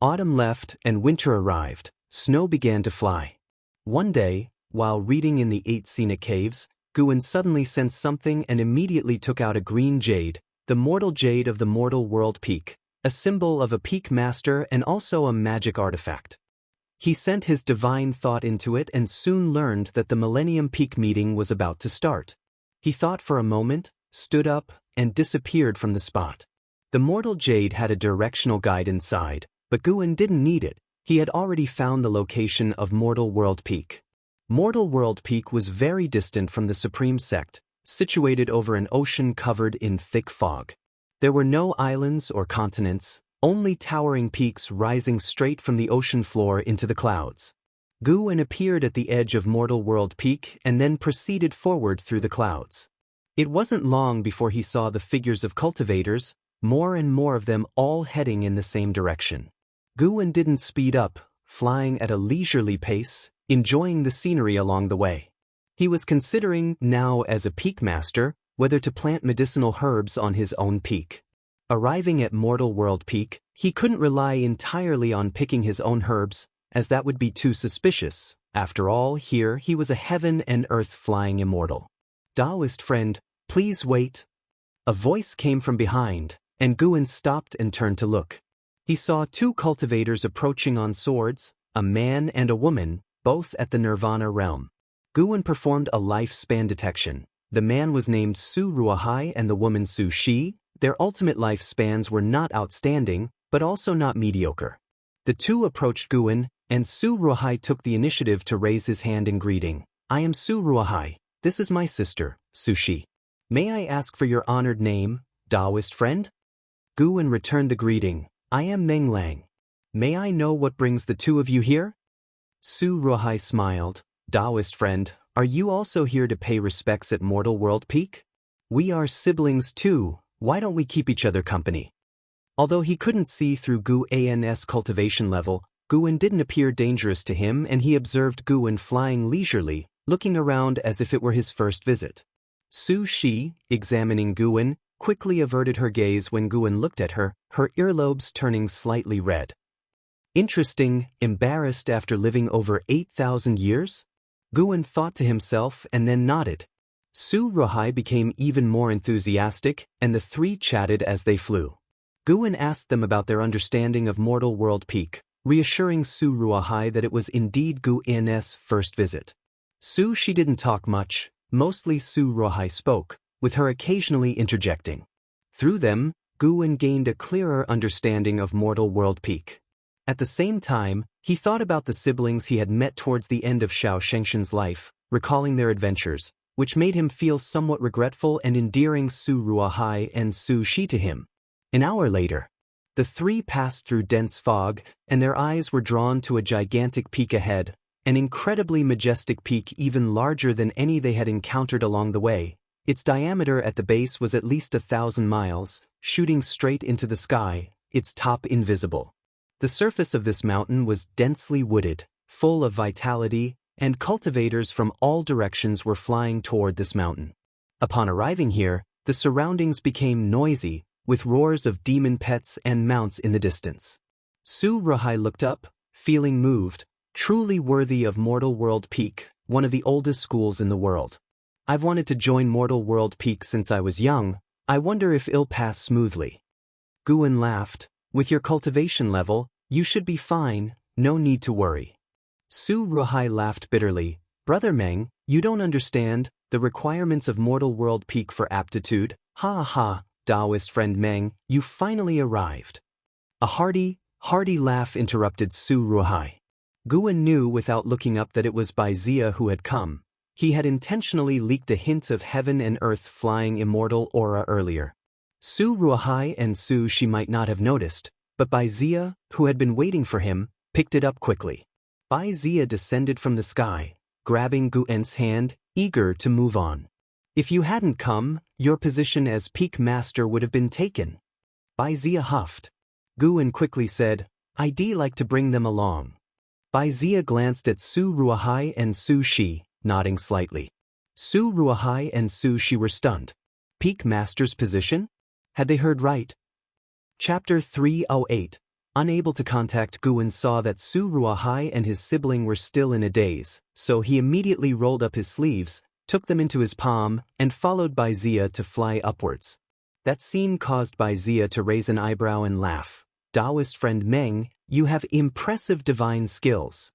Autumn left and winter arrived. Snow began to fly. One day, while reading in the 8 scenic caves, Guan suddenly sensed something and immediately took out a green jade, the mortal jade of the mortal world peak, a symbol of a peak master and also a magic artifact. He sent his divine thought into it and soon learned that the Millennium Peak meeting was about to start. He thought for a moment, stood up, and disappeared from the spot. The mortal jade had a directional guide inside, but Guan didn't need it. He had already found the location of Mortal World Peak. Mortal World Peak was very distant from the Supreme Sect, situated over an ocean covered in thick fog. There were no islands or continents, only towering peaks rising straight from the ocean floor into the clouds. Guan appeared at the edge of Mortal World Peak and then proceeded forward through the clouds. It wasn't long before he saw the figures of cultivators, more and more of them all heading in the same direction. Guan didn't speed up, flying at a leisurely pace, enjoying the scenery along the way. He was considering, now as a peak master, whether to plant medicinal herbs on his own peak. Arriving at Mortal World Peak, he couldn't rely entirely on picking his own herbs, as that would be too suspicious. After all, here he was a heaven and earth flying immortal. Taoist friend, please wait. A voice came from behind, and Guan stopped and turned to look. He saw 2 cultivators approaching on swords, a man and a woman, both at the Nirvana realm. Guan performed a lifespan detection. The man was named Su Ruahai and the woman Su Shi. Their ultimate lifespans were not outstanding, but also not mediocre. The 2 approached Guan, and Su Ruahai took the initiative to raise his hand in greeting. I am Su Ruahai. This is my sister, Su Shi. May I ask for your honored name, Taoist friend? Guan returned the greeting. I am Meng Lang. May I know what brings the 2 of you here? Su Ruahai smiled. Taoist friend, are you also here to pay respects at Mortal World Peak? We are siblings too. Why don't we keep each other company? Although he couldn't see through Guan's cultivation level, Guan didn't appear dangerous to him and he observed Guan flying leisurely, looking around as if it were his first visit. Su Shi, examining Guan, quickly averted her gaze when Guan looked at her, her earlobes turning slightly red. Interesting, embarrassed after living over 8,000 years? Guan thought to himself and then nodded. Su Ruahai became even more enthusiastic, and the 3 chatted as they flew. Guan asked them about their understanding of Mortal World Peak, reassuring Su Ruahai that it was indeed Guan's first visit. Su Shi didn't talk much, mostly Su Ruahai spoke, with her occasionally interjecting. Through them, Guan gained a clearer understanding of Mortal World Peak. At the same time, he thought about the siblings he had met towards the end of Xianxia's life, recalling their adventures, which made him feel somewhat regretful and endearing Su Ruahai and Su Shi to him. An hour later, the 3 passed through dense fog, and their eyes were drawn to a gigantic peak ahead, an incredibly majestic peak even larger than any they had encountered along the way. Its diameter at the base was at least 1,000 miles, shooting straight into the sky, its top invisible. The surface of this mountain was densely wooded, full of vitality, and cultivators from all directions were flying toward this mountain. Upon arriving here, the surroundings became noisy, with roars of demon pets and mounts in the distance. Su Ruahai looked up, feeling moved, truly worthy of Mortal World Peak, one of the oldest schools in the world. I've wanted to join Mortal World Peak since I was young. I wonder if it'll pass smoothly. Guan laughed. With your cultivation level, you should be fine, no need to worry. Su Ruahai laughed bitterly. Brother Meng, you don't understand the requirements of Mortal World Peak for aptitude. Ha ha, Taoist friend Meng, you finally arrived. A hearty laugh interrupted Su Ruahai. Guan knew without looking up that it was Wuxia who had come. He had intentionally leaked a hint of heaven and earth flying immortal aura earlier. Su Ruohai and Su Shi might not have noticed, but Wuxia, who had been waiting for him, picked it up quickly. Wuxia descended from the sky, grabbing Guan's hand, eager to move on. If you hadn't come, your position as peak master would have been taken. Wuxia huffed. Guan quickly said, I'd like to bring them along. Wuxia glanced at Su Ruohai and Su Shi, nodding slightly. Su Ruohai and Su Shi were stunned. Peak master's position? Had they heard right? Chapter 308. Unable to contact Guan saw that Su Ruohai and his sibling were still in a daze, so he immediately rolled up his sleeves, took them into his palm, and followed Wuxia to fly upwards. That scene caused Wuxia to raise an eyebrow and laugh. Taoist friend Meng, you have impressive divine skills.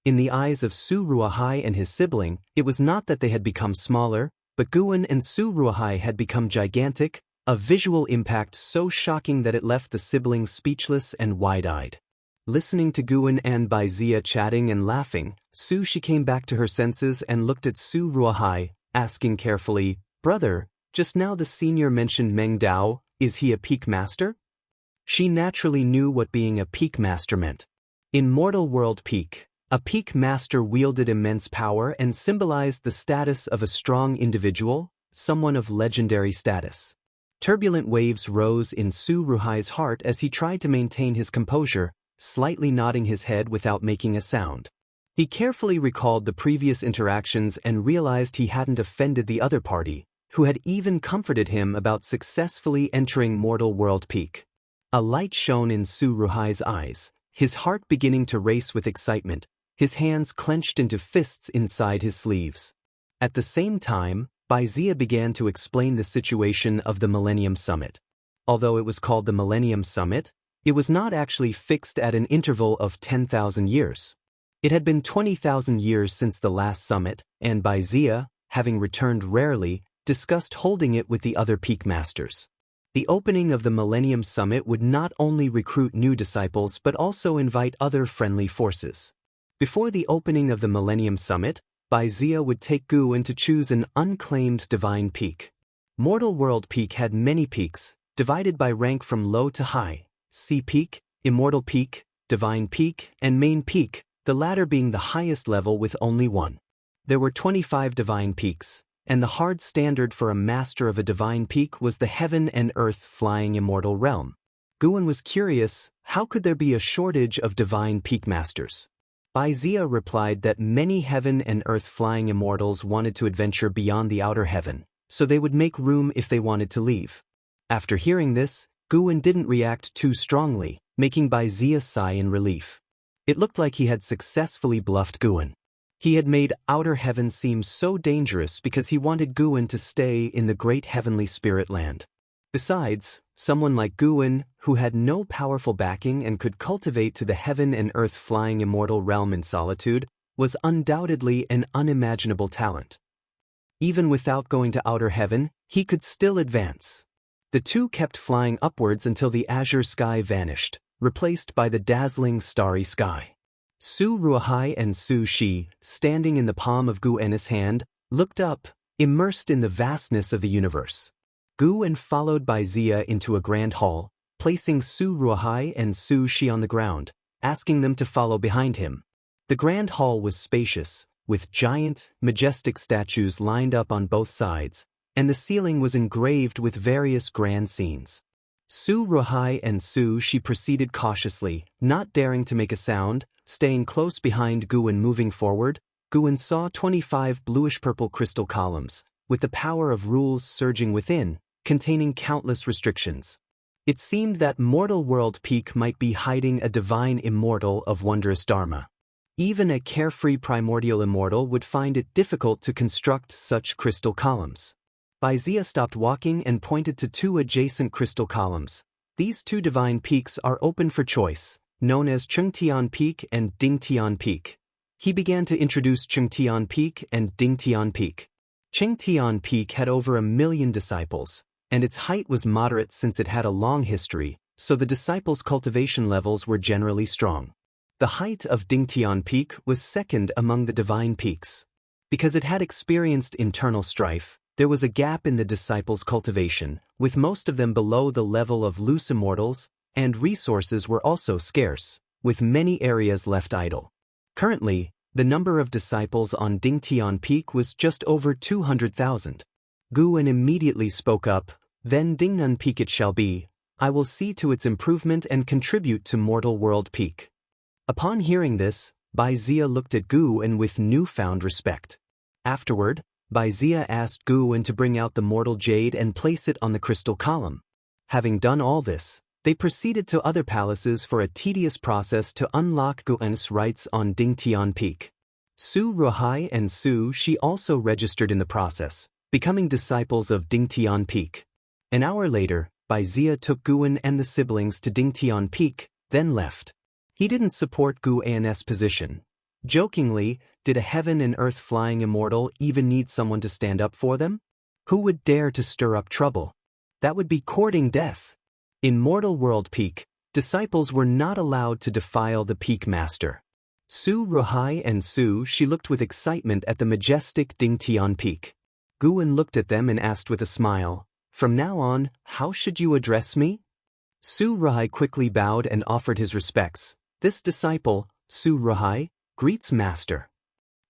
In the eyes of Su Ruohai and his sibling, it was not that they had become smaller, but Guan and Su Ruohai had become gigantic, a visual impact so shocking that it left the siblings speechless and wide-eyed. Listening to Guan and Wuxia chatting and laughing, Su Shi came back to her senses and looked at Su Ruohai, asking carefully, Brother, just now the senior mentioned Meng Dao, is he a peak master? She naturally knew what being a peak master meant. In Mortal World Peak, a peak master wielded immense power and symbolized the status of a strong individual, someone of legendary status. Turbulent waves rose in Su Ruohai's heart as he tried to maintain his composure, slightly nodding his head without making a sound. He carefully recalled the previous interactions and realized he hadn't offended the other party, who had even comforted him about successfully entering Mortal World Peak. A light shone in Su Ruohai's eyes, his heart beginning to race with excitement, his hands clenched into fists inside his sleeves. At the same time, Wuxia began to explain the situation of the Millennium Summit. Although it was called the Millennium Summit, it was not actually fixed at an interval of 10,000 years. It had been 20,000 years since the last summit, and Wuxia, having returned rarely, discussed holding it with the other peak masters. The opening of the Millennium Summit would not only recruit new disciples but also invite other friendly forces. Before the opening of the Millennium Summit, Wuxia would take Guan to choose an unclaimed divine peak. Mortal World Peak had many peaks, divided by rank from low to high: Sea Peak, Immortal Peak, Divine Peak, and Main Peak, the latter being the highest level with only one. There were 25 divine peaks, and the hard standard for a master of a divine peak was the heaven and earth flying immortal realm. Guan was curious, how could there be a shortage of divine peak masters? Wuxia replied that many heaven and earth flying immortals wanted to adventure beyond the outer heaven, so they would make room if they wanted to leave. After hearing this, Guan didn't react too strongly, making Wuxia sigh in relief. It looked like he had successfully bluffed Guan. He had made outer heaven seem so dangerous because he wanted Guan to stay in the great heavenly spirit land. Besides, someone like Guan, who had no powerful backing and could cultivate to the heaven and earth flying immortal realm in solitude, was undoubtedly an unimaginable talent. Even without going to outer heaven, he could still advance. The two kept flying upwards until the azure sky vanished, replaced by the dazzling starry sky. Su Ruohai and Su Shi, standing in the palm of Guan's hand, looked up, immersed in the vastness of the universe. Guan followed Wuxia into a grand hall, placing Su Ruohai and Su Shi on the ground, asking them to follow behind him. The grand hall was spacious, with giant, majestic statues lined up on both sides, and the ceiling was engraved with various grand scenes. Su Ruohai and Su Shi proceeded cautiously, not daring to make a sound, staying close behind Guan. Moving forward, Guan saw 25 bluish-purple crystal columns, with the power of rules surging within, containing countless restrictions. It seemed that Mortal World Peak might be hiding a divine immortal of wondrous dharma. Even a carefree primordial immortal would find it difficult to construct such crystal columns. Wuxia stopped walking and pointed to two adjacent crystal columns. These two divine peaks are open for choice, known as Chengtian Peak and Dingtian Peak. He began to introduce Chengtian Peak and Dingtian Peak. Chengtian Peak had over 1 million disciples, and its height was moderate since it had a long history, so the disciples' cultivation levels were generally strong. The height of Dingtian Peak was second among the divine peaks. Because it had experienced internal strife, there was a gap in the disciples' cultivation, with most of them below the level of loose immortals, and resources were also scarce, with many areas left idle. Currently, the number of disciples on Dingtian Peak was just over 200,000. Guan immediately spoke up, "Then Dingnan Peak it shall be. I will see to its improvement and contribute to Mortal World Peak." Upon hearing this, Bai Zia looked at Guan with newfound respect. Afterward, Bai Zia asked Guan to bring out the mortal jade and place it on the crystal column. Having done all this, they proceeded to other palaces for a tedious process to unlock Guan's rights on Dingtian Peak. Su Ruhai and Su Shi also registered in the process, becoming disciples of Dingtian Peak. An hour later, Bai Zia took Guan and the siblings to Dingtian Peak, then left. He didn't support Guan's position. Jokingly, did a heaven and earth flying immortal even need someone to stand up for them? Who would dare to stir up trouble? That would be courting death. In Mortal World Peak, disciples were not allowed to defile the Peak Master. Su Ruhai and Su Shi looked with excitement at the majestic Dingtian Peak. Guan looked at them and asked with a smile, "From now on, how should you address me?" Su Ruhai quickly bowed and offered his respects. "This disciple, Su Ruhai, greets Master."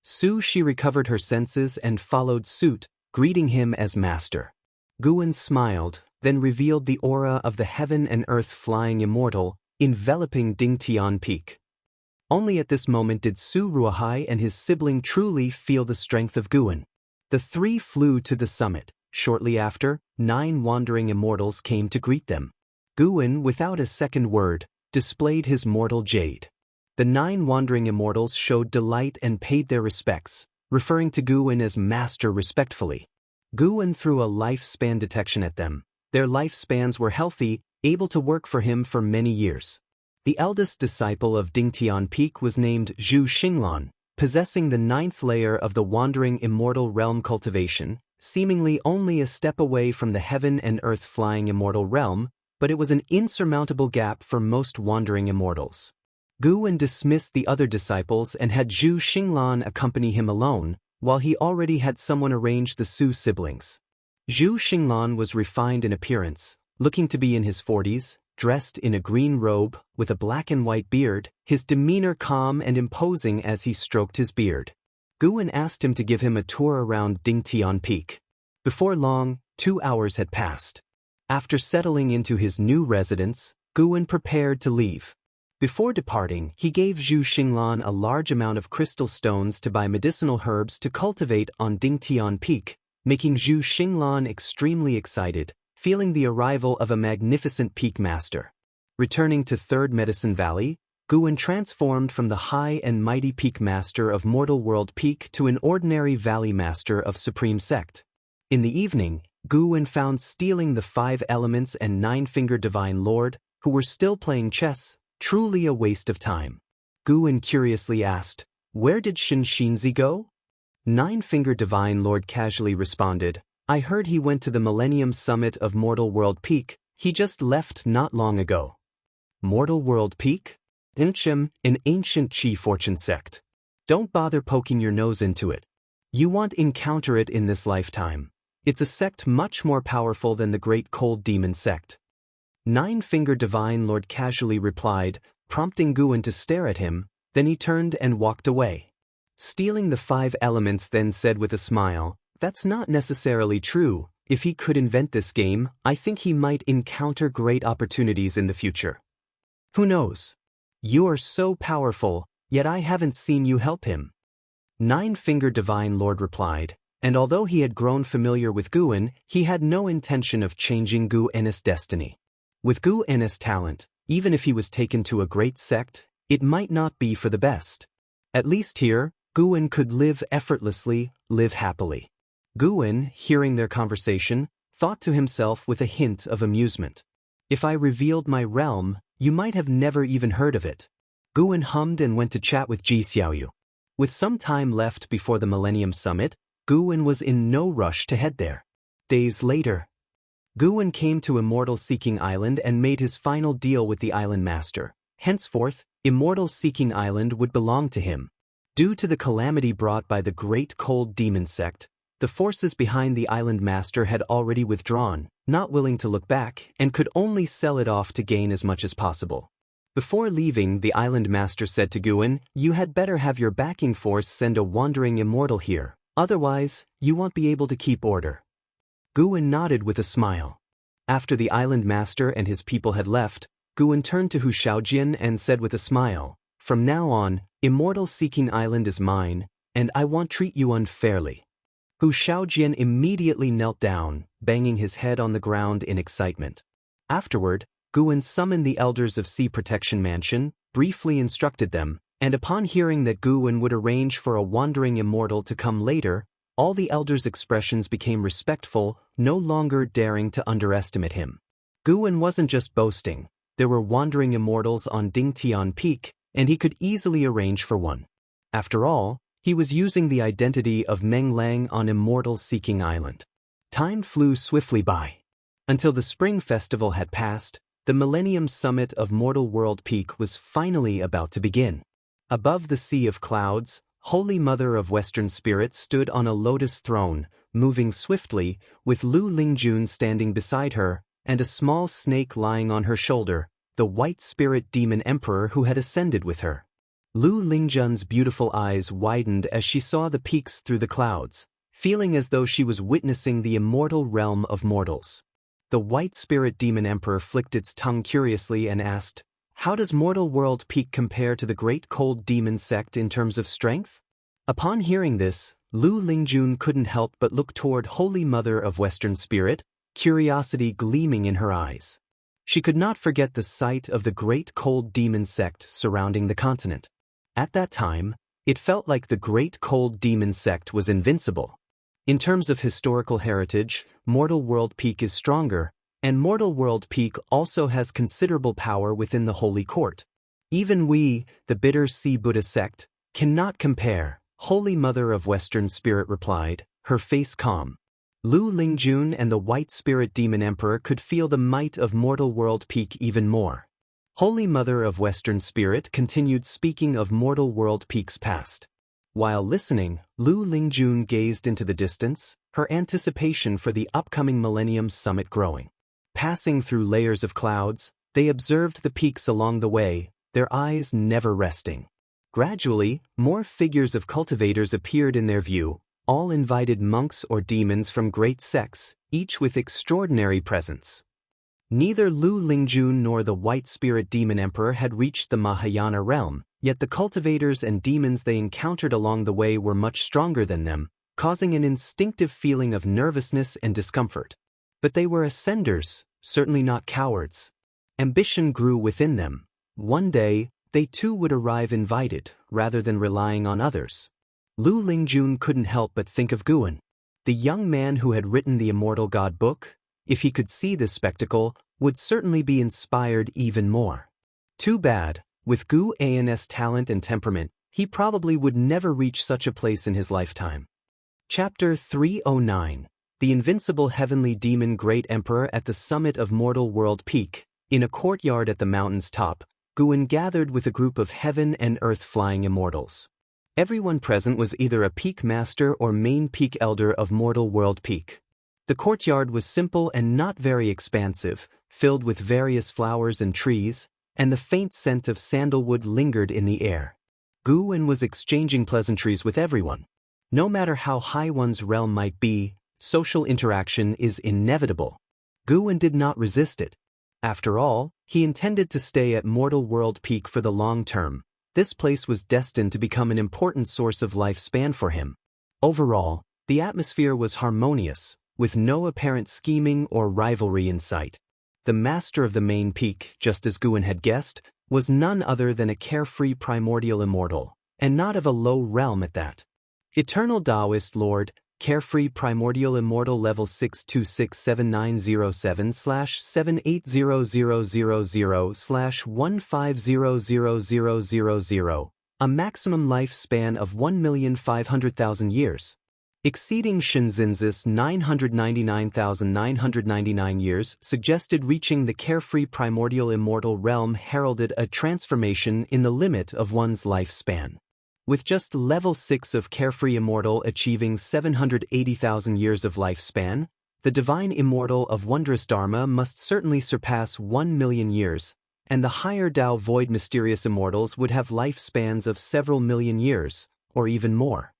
Su Shi recovered her senses and followed suit, greeting him as Master. Guan smiled, then revealed the aura of the heaven and earth flying immortal, enveloping Dingtian Peak. Only at this moment did Su Ruhai and his sibling truly feel the strength of Guan. The three flew to the summit. Shortly after, 9 wandering immortals came to greet them. Guan, without a second word, displayed his mortal jade. The 9 wandering immortals showed delight and paid their respects, referring to Guan as Master respectfully. Guan threw a lifespan detection at them. Their lifespans were healthy, able to work for him for many years. The eldest disciple of Dingtian Peak was named Zhu Xinglan, possessing the 9th layer of the wandering immortal realm cultivation, seemingly only a step away from the heaven and earth flying immortal realm, but it was an insurmountable gap for most wandering immortals. Guan dismissed the other disciples and had Zhu Xinglan accompany him alone, while he already had someone arrange the Su siblings. Zhu Xinglan was refined in appearance, looking to be in his 40s, dressed in a green robe, with a black and white beard, his demeanor calm and imposing as he stroked his beard. Guan asked him to give him a tour around Dingtian Peak. Before long, 2 hours had passed. After settling into his new residence, Guan prepared to leave. Before departing, he gave Zhu Xinglan a large amount of crystal stones to buy medicinal herbs to cultivate on Dingtian Peak, making Zhu Xinglan extremely excited, feeling the arrival of a magnificent peak master. Returning to 3rd Medicine Valley, Guan transformed from the high and mighty peak master of Mortal World Peak to an ordinary valley master of Supreme Sect. In the evening, Guan found stealing the 5 elements and 9-finger Divine Lord, who were still playing chess, truly a waste of time. Guan curiously asked, "Where did Xianxia go?" 9-finger Divine Lord casually responded, "I heard he went to the Millennium Summit of Mortal World Peak. He just left not long ago." Mortal World Peak? Inchim, an ancient Qi fortune sect. Don't bother poking your nose into it. You won't encounter it in this lifetime. It's a sect much more powerful than the Great Cold Demon sect. 9-finger Divine Lord casually replied, prompting Guan to stare at him, then he turned and walked away. Stealing the 5 elements then said with a smile, "That's not necessarily true. If he could invent this game, I think he might encounter great opportunities in the future. Who knows? You are so powerful, yet I haven't seen you help him." 9-finger Divine Lord replied, and although he had grown familiar with Guan, he had no intention of changing Guan's destiny. With Guan's talent, even if he was taken to a great sect, it might not be for the best. At least here, Guan could live effortlessly, live happily. Guan, hearing their conversation, thought to himself with a hint of amusement. "If I revealed my realm, you might have never even heard of it." Guan hummed and went to chat with Ji Xiaoyu. With some time left before the Millennium Summit, Guan was in no rush to head there. Days later, Guan came to Immortal Seeking Island and made his final deal with the island master. Henceforth, Immortal Seeking Island would belong to him. Due to the calamity brought by the Great Cold Demon Sect, the forces behind the island master had already withdrawn, not willing to look back, and could only sell it off to gain as much as possible. Before leaving, the island master said to Guin, "You had better have your backing force send a wandering immortal here, otherwise, you won't be able to keep order." Guin nodded with a smile. After the island master and his people had left, Guin turned to Hu Shaojian and said with a smile, "From now on, Immortal Seeking Island is mine, and I won't treat you unfairly." Hu Shaojian immediately knelt down, banging his head on the ground in excitement. Afterward, Guin summoned the elders of Sea Protection Mansion, briefly instructed them, and upon hearing that Guin would arrange for a wandering immortal to come later, all the elders' expressions became respectful, no longer daring to underestimate him. Guin wasn't just boasting. There were wandering immortals on Dingtian Peak, and he could easily arrange for one. After all, he was using the identity of Meng Lang on Immortal Seeking Island. Time flew swiftly by. Until the Spring Festival had passed, the Millennium Summit of Mortal World Peak was finally about to begin. Above the sea of clouds, Holy Mother of Western Spirit stood on a lotus throne, moving swiftly, with Lu Lingjun standing beside her, and a small snake lying on her shoulder, the White Spirit Demon Emperor who had ascended with her. Lu Lingjun's beautiful eyes widened as she saw the peaks through the clouds, feeling as though she was witnessing the immortal realm of mortals. The White Spirit Demon Emperor flicked its tongue curiously and asked, "How does Mortal World Peak compare to the Great Cold Demon Sect in terms of strength?" Upon hearing this, Lu Lingjun couldn't help but look toward Holy Mother of Western Spirit, curiosity gleaming in her eyes. She could not forget the sight of the Great Cold Demon Sect surrounding the continent. At that time, it felt like the Great Cold Demon Sect was invincible. In terms of historical heritage, Mortal World Peak is stronger, and Mortal World Peak also has considerable power within the Holy Court. Even we, the Bitter Sea Buddha sect, cannot compare, Holy Mother of Western Spirit replied, her face calm. Lu Lingjun and the White Spirit Demon Emperor could feel the might of Mortal World Peak even more. Holy Mother of Western Spirit continued speaking of Mortal World Peak's past. While listening, Lu Lingjun gazed into the distance, her anticipation for the upcoming Millennium Summit growing. Passing through layers of clouds, they observed the peaks along the way, their eyes never resting. Gradually, more figures of cultivators appeared in their view, all invited monks or demons from great sects, each with extraordinary presence. Neither Lu Lingjun nor the White Spirit Demon Emperor had reached the Mahayana realm, yet the cultivators and demons they encountered along the way were much stronger than them, causing an instinctive feeling of nervousness and discomfort. But they were ascenders, certainly not cowards. Ambition grew within them. One day, they too would arrive invited, rather than relying on others. Lu Lingjun couldn't help but think of Guin, the young man who had written the Immortal God book. If he could see this spectacle, would certainly be inspired even more. Too bad, with Gu An's talent and temperament, he probably would never reach such a place in his lifetime. Chapter 309. The Invincible Heavenly Demon Great Emperor at the summit of Mortal World Peak. In a courtyard at the mountain's top, Guin gathered with a group of heaven and earth flying immortals. Everyone present was either a peak master or main peak elder of Mortal World Peak. The courtyard was simple and not very expansive, filled with various flowers and trees, and the faint scent of sandalwood lingered in the air. Guin was exchanging pleasantries with everyone. No matter how high one's realm might be, social interaction is inevitable. Guin did not resist it. After all, he intended to stay at Mortal World Peak for the long term. This place was destined to become an important source of lifespan for him. Overall, the atmosphere was harmonious, with no apparent scheming or rivalry in sight. The master of the main peak, just as Guin had guessed, was none other than a carefree primordial immortal, and not of a low realm at that. Eternal Taoist Lord, Carefree Primordial Immortal Level 6267907/78000/1500000, a maximum lifespan of 1,500,000 years. Exceeding Shinzin's 999,999 years suggested reaching the carefree primordial immortal realm heralded a transformation in the limit of one's lifespan. With just level 6 of carefree immortal achieving 780,000 years of lifespan, the divine immortal of wondrous Dharma must certainly surpass 1 million years, and the higher Tao void mysterious immortals would have lifespans of several million years, or even more.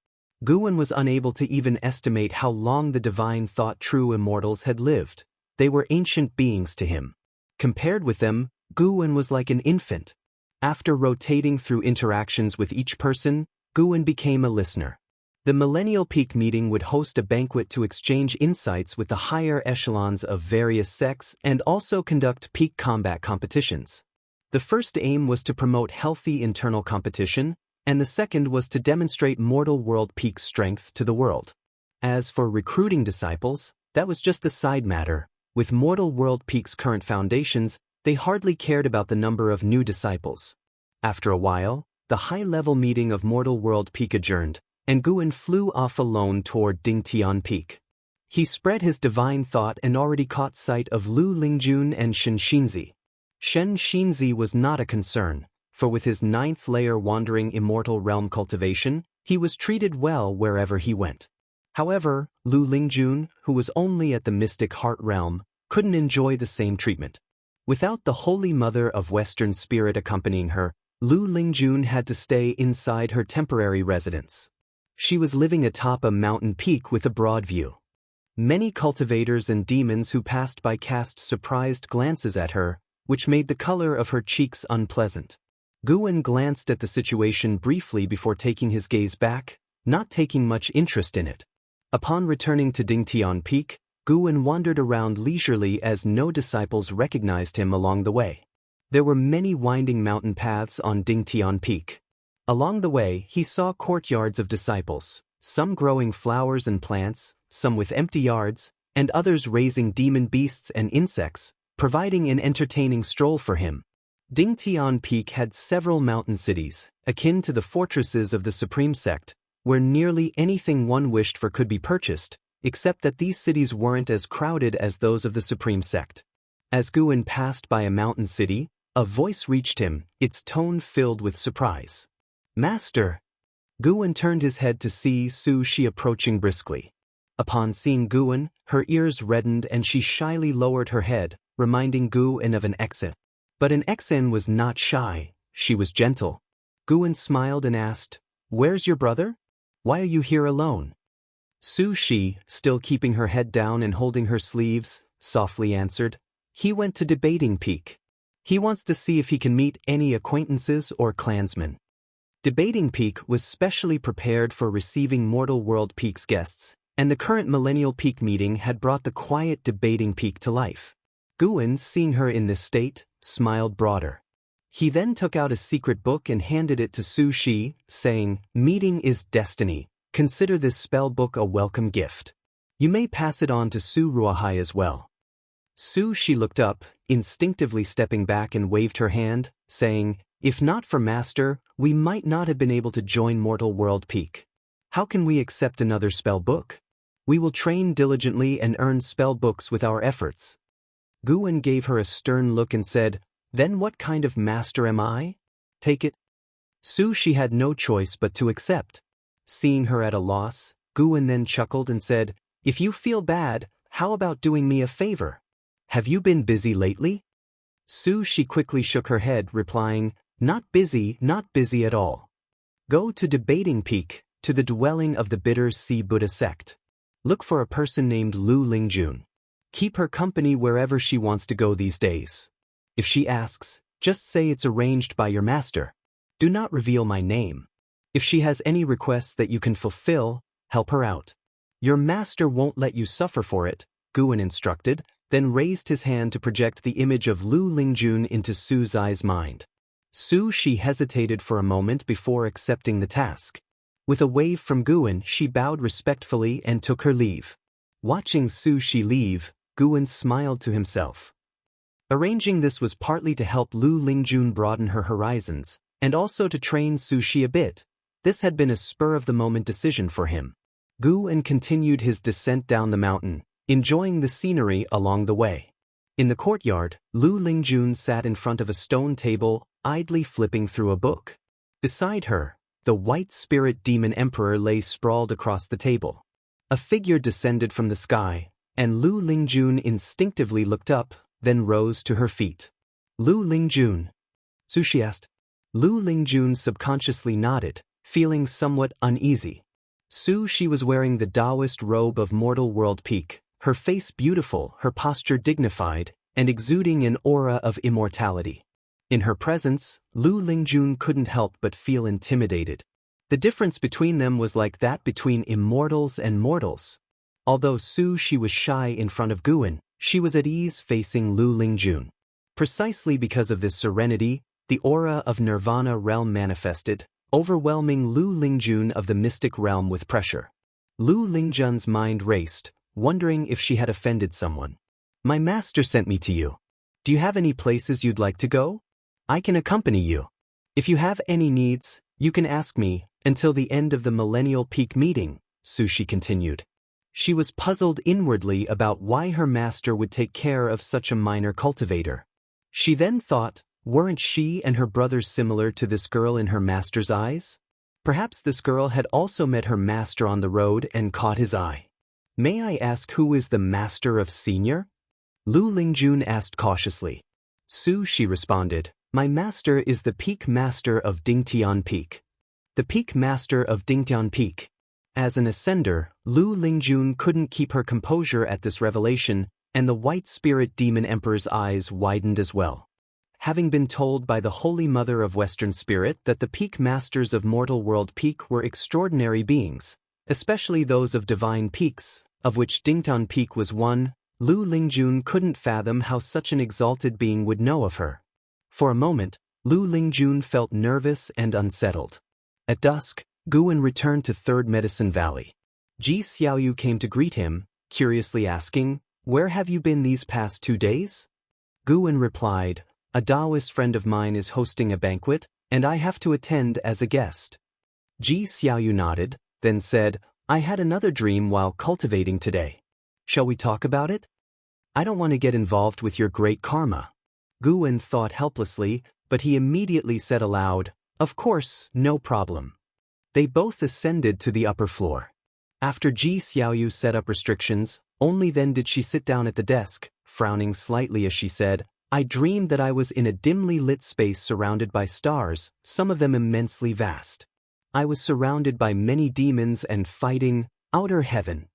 Guwen was unable to even estimate how long the divine thought true immortals had lived. They were ancient beings to him. Compared with them, Guwen was like an infant. After rotating through interactions with each person, Guwen became a listener. The Millennial Peak meeting would host a banquet to exchange insights with the higher echelons of various sects and also conduct peak combat competitions. The first aim was to promote healthy internal competition, and the second was to demonstrate Mortal World Peak's strength to the world. As for recruiting disciples, that was just a side matter. With Mortal World Peak's current foundations, they hardly cared about the number of new disciples. After a while, the high-level meeting of Mortal World Peak adjourned, and Guwen flew off alone toward Dingtian Peak. He spread his divine thought and already caught sight of Lu Lingjun and Xianxia. Xianxia was not a concern, for with his 9th layer wandering immortal realm cultivation, he was treated well wherever he went. However, Lu Lingjun, who was only at the mystic heart realm, couldn't enjoy the same treatment. Without the Holy Mother of Western Spirit accompanying her, Lu Lingjun had to stay inside her temporary residence. She was living atop a mountain peak with a broad view. Many cultivators and demons who passed by cast surprised glances at her, which made the color of her cheeks unpleasant. Guwen glanced at the situation briefly before taking his gaze back, not taking much interest in it. Upon returning to Dingtian Peak, Guwen wandered around leisurely as no disciples recognized him along the way. There were many winding mountain paths on Dingtian Peak. Along the way, he saw courtyards of disciples, some growing flowers and plants, some with empty yards, and others raising demon beasts and insects, providing an entertaining stroll for him. Dingtian Peak had several mountain cities, akin to the fortresses of the Supreme Sect, where nearly anything one wished for could be purchased, except that these cities weren't as crowded as those of the Supreme Sect. As Guwen passed by a mountain city, a voice reached him, its tone filled with surprise. "Master!" Guwen turned his head to see Su Shi approaching briskly. Upon seeing Guwen, her ears reddened and she shyly lowered her head, reminding Guwen of an Exen. But an Exen was not shy, she was gentle. Guwen smiled and asked, "Where's your brother? Why are you here alone?" Su Shi, still keeping her head down and holding her sleeves, softly answered, "He went to Debating Peak. He wants to see if he can meet any acquaintances or clansmen." Debating Peak was specially prepared for receiving Mortal World Peak's guests, and the current Millennial Peak meeting had brought the quiet Debating Peak to life. Guwen, seeing her in this state, smiled broader. He then took out a secret book and handed it to Su Shi, saying, "Meeting is destiny. Consider this spell book a welcome gift. You may pass it on to Su Ruahai as well." Su Shi looked up, instinctively stepping back and waved her hand, saying, "If not for Master, we might not have been able to join Mortal World Peak. How can we accept another spell book? We will train diligently and earn spell books with our efforts." Guwen gave her a stern look and said, "Then what kind of master am I? Take it." Su Shi had no choice but to accept. Seeing her at a loss, Guwen then chuckled and said, "If you feel bad, how about doing me a favor? Have you been busy lately?" Su Shi quickly shook her head, replying, not busy at all. Go to Debating Peak, to the dwelling of the Bitter Sea Buddha sect. Look for a person named Lu Lingjun. Keep her company wherever she wants to go these days. If she asks, just say it's arranged by your master. Do not reveal my name. If she has any requests that you can fulfill, help her out. Your master won't let you suffer for it," Guwen instructed, then raised his hand to project the image of Lu Lingjun into Su Zai's mind. Su Shi hesitated for a moment before accepting the task. With a wave from Guwen, she bowed respectfully and took her leave. Watching Su Shi leave, Guwen smiled to himself. Arranging this was partly to help Lu Lingjun broaden her horizons, and also to train Su Shi a bit. This had been a spur-of-the-moment decision for him. Guan continued his descent down the mountain, enjoying the scenery along the way. In the courtyard, Lu Lingjun sat in front of a stone table, idly flipping through a book. Beside her, the white spirit demon emperor lay sprawled across the table. A figure descended from the sky, and Lu Lingjun instinctively looked up, then rose to her feet. Lu Lingjun? She asked. Lu Lingjun subconsciously nodded, feeling somewhat uneasy. She was wearing the Taoist robe of Mortal World Peak, her face beautiful, her posture dignified, and exuding an aura of immortality. In her presence, Lu Lingjun couldn't help but feel intimidated. The difference between them was like that between immortals and mortals. Although she was shy in front of Guan, she was at ease facing Lu Lingjun. Precisely because of this serenity, the aura of Nirvana realm manifested, overwhelming Lu Lingjun of the mystic realm with pressure. Lu Lingjun's mind raced, wondering if she had offended someone. My master sent me to you. Do you have any places you'd like to go? I can accompany you. If you have any needs, you can ask me, until the end of the Millennial Peak meeting, She continued. She was puzzled inwardly about why her master would take care of such a minor cultivator. She then thought, weren't she and her brothers similar to this girl in her master's eyes? Perhaps this girl had also met her master on the road and caught his eye. May I ask who is the master of Senior? Lu Lingjun asked cautiously. She responded, my master is the Peak Master of Dingtian Peak. The Peak Master of Dingtian Peak. As an ascender, Lu Lingjun couldn't keep her composure at this revelation, and the white spirit demon emperor's eyes widened as well. Having been told by the Holy Mother of Western Spirit that the Peak Masters of Mortal World Peak were extraordinary beings, especially those of divine peaks, of which Dingtian Peak was one, Lu Lingjun couldn't fathom how such an exalted being would know of her. For a moment, Lu Lingjun felt nervous and unsettled. At dusk, Guan returned to Third Medicine Valley. Ji Xiaoyu came to greet him, curiously asking, where have you been these past 2 days? Guan replied, a Taoist friend of mine is hosting a banquet, and I have to attend as a guest. Ji Xiaoyu nodded, then said, I had another dream while cultivating today. Shall we talk about it? I don't want to get involved with your great karma. Guan thought helplessly, but he immediately said aloud, of course, no problem. They both ascended to the upper floor. After Ji Xiaoyu set up restrictions, only then did she sit down at the desk, frowning slightly as she said, I dreamed that I was in a dimly lit space surrounded by stars, some of them immensely vast. I was surrounded by many demons and fighting outer heaven.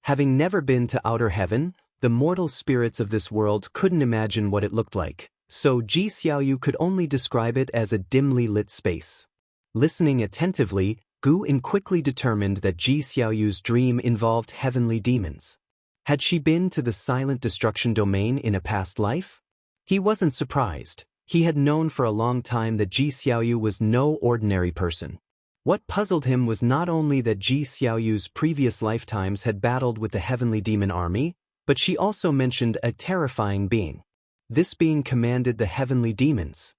Having never been to outer heaven, the mortal spirits of this world couldn't imagine what it looked like, so Ji Xiaoyu could only describe it as a dimly lit space. Listening attentively, Guan quickly determined that Ji Xiaoyu's dream involved heavenly demons. Had she been to the silent destruction domain in a past life? He wasn't surprised. He had known for a long time that Ji Xiaoyu was no ordinary person. What puzzled him was not only that Ji Xiaoyu's previous lifetimes had battled with the heavenly demon army, but she also mentioned a terrifying being. This being commanded the heavenly demons.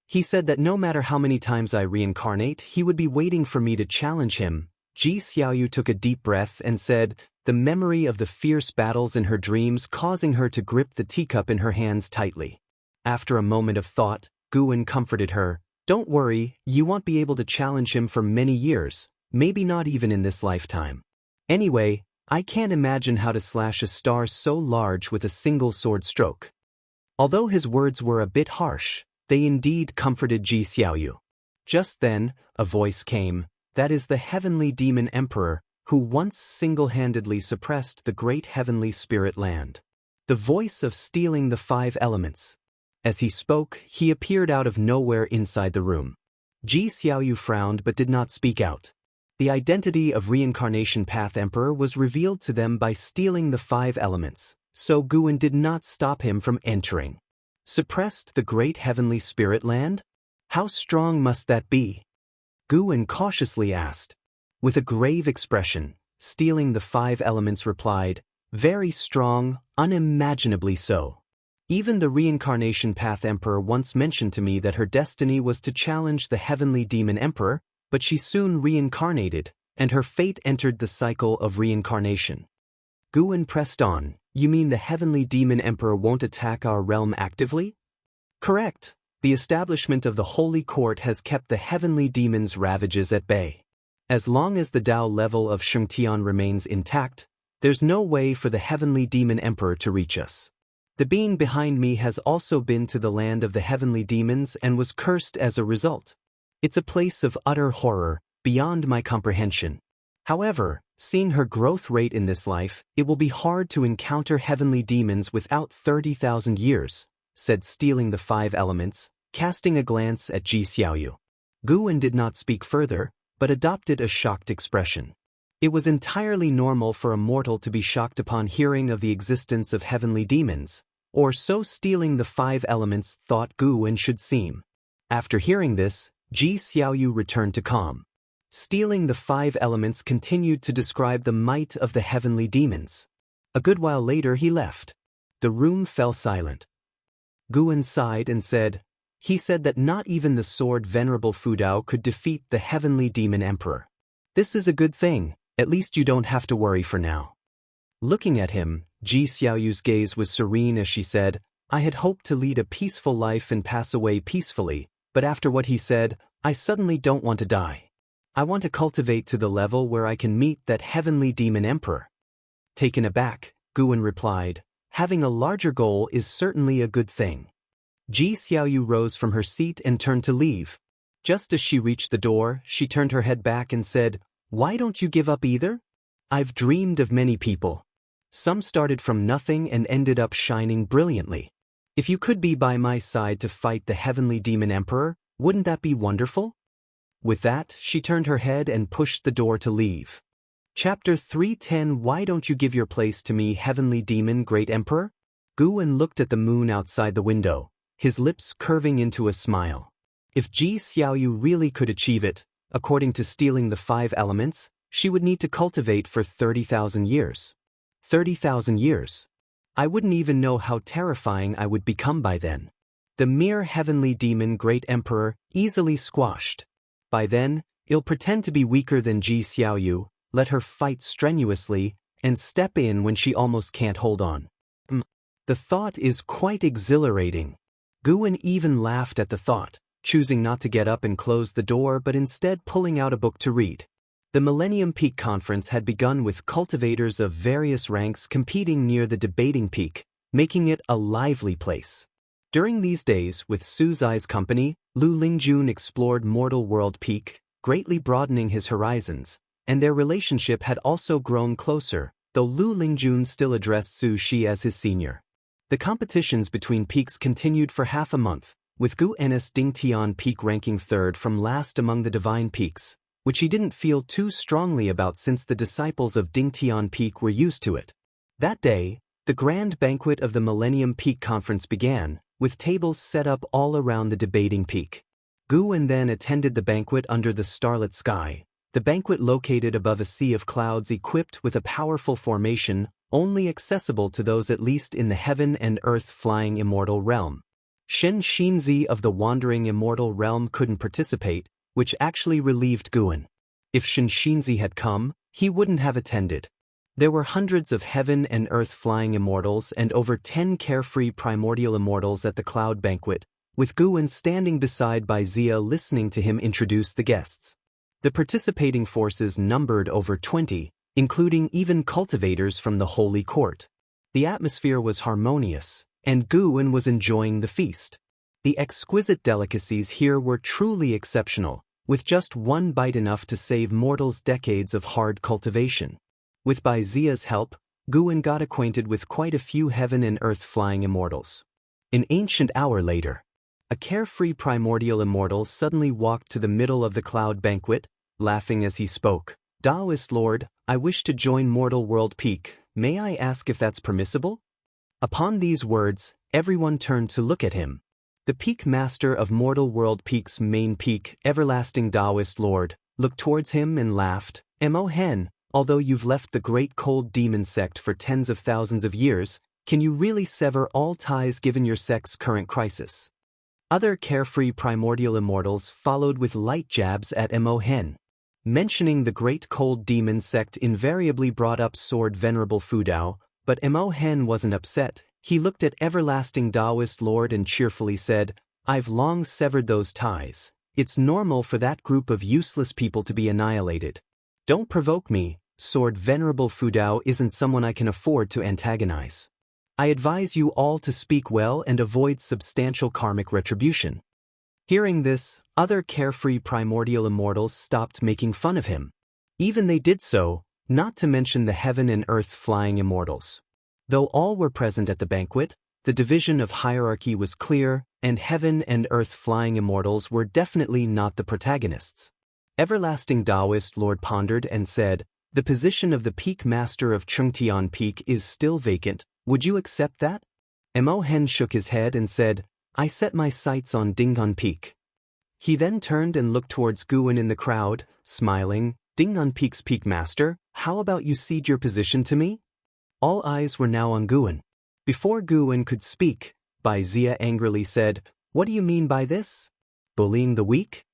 He said that no matter how many times I reincarnate, he would be waiting for me to challenge him. Ji Xiaoyu took a deep breath and said, the memory of the fierce battles in her dreams causing her to grip the teacup in her hands tightly. After a moment of thought, Guan comforted her, don't worry, you won't be able to challenge him for many years, maybe not even in this lifetime. Anyway, I can't imagine how to slash a star so large with a single sword stroke. Although his words were a bit harsh, they indeed comforted Ji Xiaoyu. Just then, a voice came, that is the heavenly demon emperor, who once single-handedly suppressed the great heavenly spirit land. The voice of stealing the 5 elements. As he spoke, he appeared out of nowhere inside the room. Ji Xiaoyu frowned but did not speak out. The identity of Reincarnation Path Emperor was revealed to them by stealing the 5 elements, so Guan did not stop him from entering. Suppressed the great heavenly spirit land? How strong must that be? Guan cautiously asked. With a grave expression, stealing the 5 elements replied, very strong, unimaginably so. Even the Reincarnation Path Emperor once mentioned to me that her destiny was to challenge the heavenly demon emperor, but she soon reincarnated, and her fate entered the cycle of reincarnation. Guwen pressed on. You mean the heavenly demon emperor won't attack our realm actively? Correct. The establishment of the Holy Court has kept the heavenly demon's ravages at bay. As long as the Tao level of Xianxia remains intact, there's no way for the heavenly demon emperor to reach us. The being behind me has also been to the land of the heavenly demons and was cursed as a result. It's a place of utter horror, beyond my comprehension. However, seeing her growth rate in this life, it will be hard to encounter heavenly demons without 30,000 years, said Stealing the Five Elements, casting a glance at Ji Xiaoyu. Guwen did not speak further, but adopted a shocked expression. It was entirely normal for a mortal to be shocked upon hearing of the existence of heavenly demons, or so Stealing the Five Elements thought Guwen should seem. After hearing this, Ji Xiaoyu returned to calm. Stealing the Five Elements continued to describe the might of the heavenly demons. A good while later he left. The room fell silent. Guwen sighed and said, he said that not even the sword Venerable Fudao could defeat the heavenly demon emperor. This is a good thing, at least you don't have to worry for now. Looking at him, Ji Xiaoyu's gaze was serene as she said, I had hoped to lead a peaceful life and pass away peacefully, but after what he said, I suddenly don't want to die. I want to cultivate to the level where I can meet that heavenly demon emperor. Taken aback, Guwen replied, having a larger goal is certainly a good thing. Ji Xiaoyu rose from her seat and turned to leave. Just as she reached the door, she turned her head back and said, why don't you give up either? I've dreamed of many people. Some started from nothing and ended up shining brilliantly. If you could be by my side to fight the heavenly demon emperor, wouldn't that be wonderful? With that, she turned her head and pushed the door to leave. Chapter 310 Why don't you give your place to me, heavenly demon great emperor? Guwen looked at the moon outside the window, his lips curving into a smile. If Ji Xiaoyu really could achieve it, according to Stealing the Five Elements, she would need to cultivate for 30,000 years. 30,000 years. I wouldn't even know how terrifying I would become by then. The mere heavenly demon great emperor, easily squashed. By then, he'll pretend to be weaker than Ji Xiaoyu, let her fight strenuously, and step in when she almost can't hold on. The thought is quite exhilarating. Guwen even laughed at the thought, choosing not to get up and close the door but instead pulling out a book to read. The Millennium Peak Conference had begun with cultivators of various ranks competing near the debating peak, making it a lively place. During these days, with Su Zai's company, Lu Lingjun explored Mortal World Peak, greatly broadening his horizons, and their relationship had also grown closer, though Lu Lingjun still addressed Su Shi as his senior. The competitions between peaks continued for half a month, with Gu Enis Dingtian Peak ranking third from last among the Divine Peaks, which he didn't feel too strongly about since the disciples of Dingtian Peak were used to it. That day, the grand banquet of the Millennium Peak Conference began, with tables set up all around the debating peak. Guwen then attended the banquet under the starlit sky, the banquet located above a sea of clouds equipped with a powerful formation, only accessible to those at least in the heaven and earth flying immortal realm. Xianxia of the wandering immortal realm couldn't participate, which actually relieved Guwen. If Xianxia had come, he wouldn't have attended. There were hundreds of heaven and earth flying immortals and over 10 carefree primordial immortals at the cloud banquet, with Guwen standing beside Zia listening to him introduce the guests. The participating forces numbered over 20, including even cultivators from the Holy Court. The atmosphere was harmonious, and Guwen was enjoying the feast. The exquisite delicacies here were truly exceptional, with just one bite enough to save mortals decades of hard cultivation. With Zia's help, Guwen got acquainted with quite a few heaven and earth flying immortals. An ancient hour later, a carefree primordial immortal suddenly walked to the middle of the cloud banquet, laughing as he spoke. Taoist Lord, I wish to join Mortal World Peak, may I ask if that's permissible? Upon these words, everyone turned to look at him. The peak master of Mortal World Peak's main peak, Everlasting Taoist Lord, looked towards him and laughed. Mo Hen, although you've left the great cold demon sect for tens of thousands of years, can you really sever all ties given your sect's current crisis? Other carefree primordial immortals followed with light jabs at Mo Hen. Mentioning the Great Cold Demon sect invariably brought up Sword Venerable Fudao, but Mo Hen wasn't upset. He looked at Everlasting Taoist Lord and cheerfully said, "I've long severed those ties. It's normal for that group of useless people to be annihilated. Don't provoke me, Sword Venerable Fudao isn't someone I can afford to antagonize. I advise you all to speak well and avoid substantial karmic retribution." Hearing this, other carefree primordial immortals stopped making fun of him. Even they did so, not to mention the heaven and earth flying immortals. Though all were present at the banquet, the division of hierarchy was clear, and heaven and earth flying immortals were definitely not the protagonists. Everlasting Taoist Lord pondered and said, "The position of the Peak Master of Chengtian Peak is still vacant. Would you accept that?" Mo Hen shook his head and said, "I set my sights on Dingan Peak." He then turned and looked towards Guwen in the crowd, smiling. "Dingan Peak's Peak Master, how about you cede your position to me?" All eyes were now on Guwen. Before Guwen could speak, Bai Zia angrily said, "What do you mean by this? Bullying the weak?"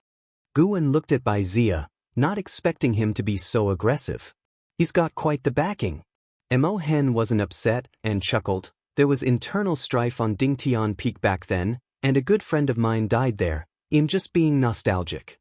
Guwen looked at Bai Zia, not expecting him to be so aggressive. He's got quite the backing. Mo Hen wasn't upset and chuckled. There was internal strife on Dingtian Peak back then, and a good friend of mine died there. I'm just being nostalgic.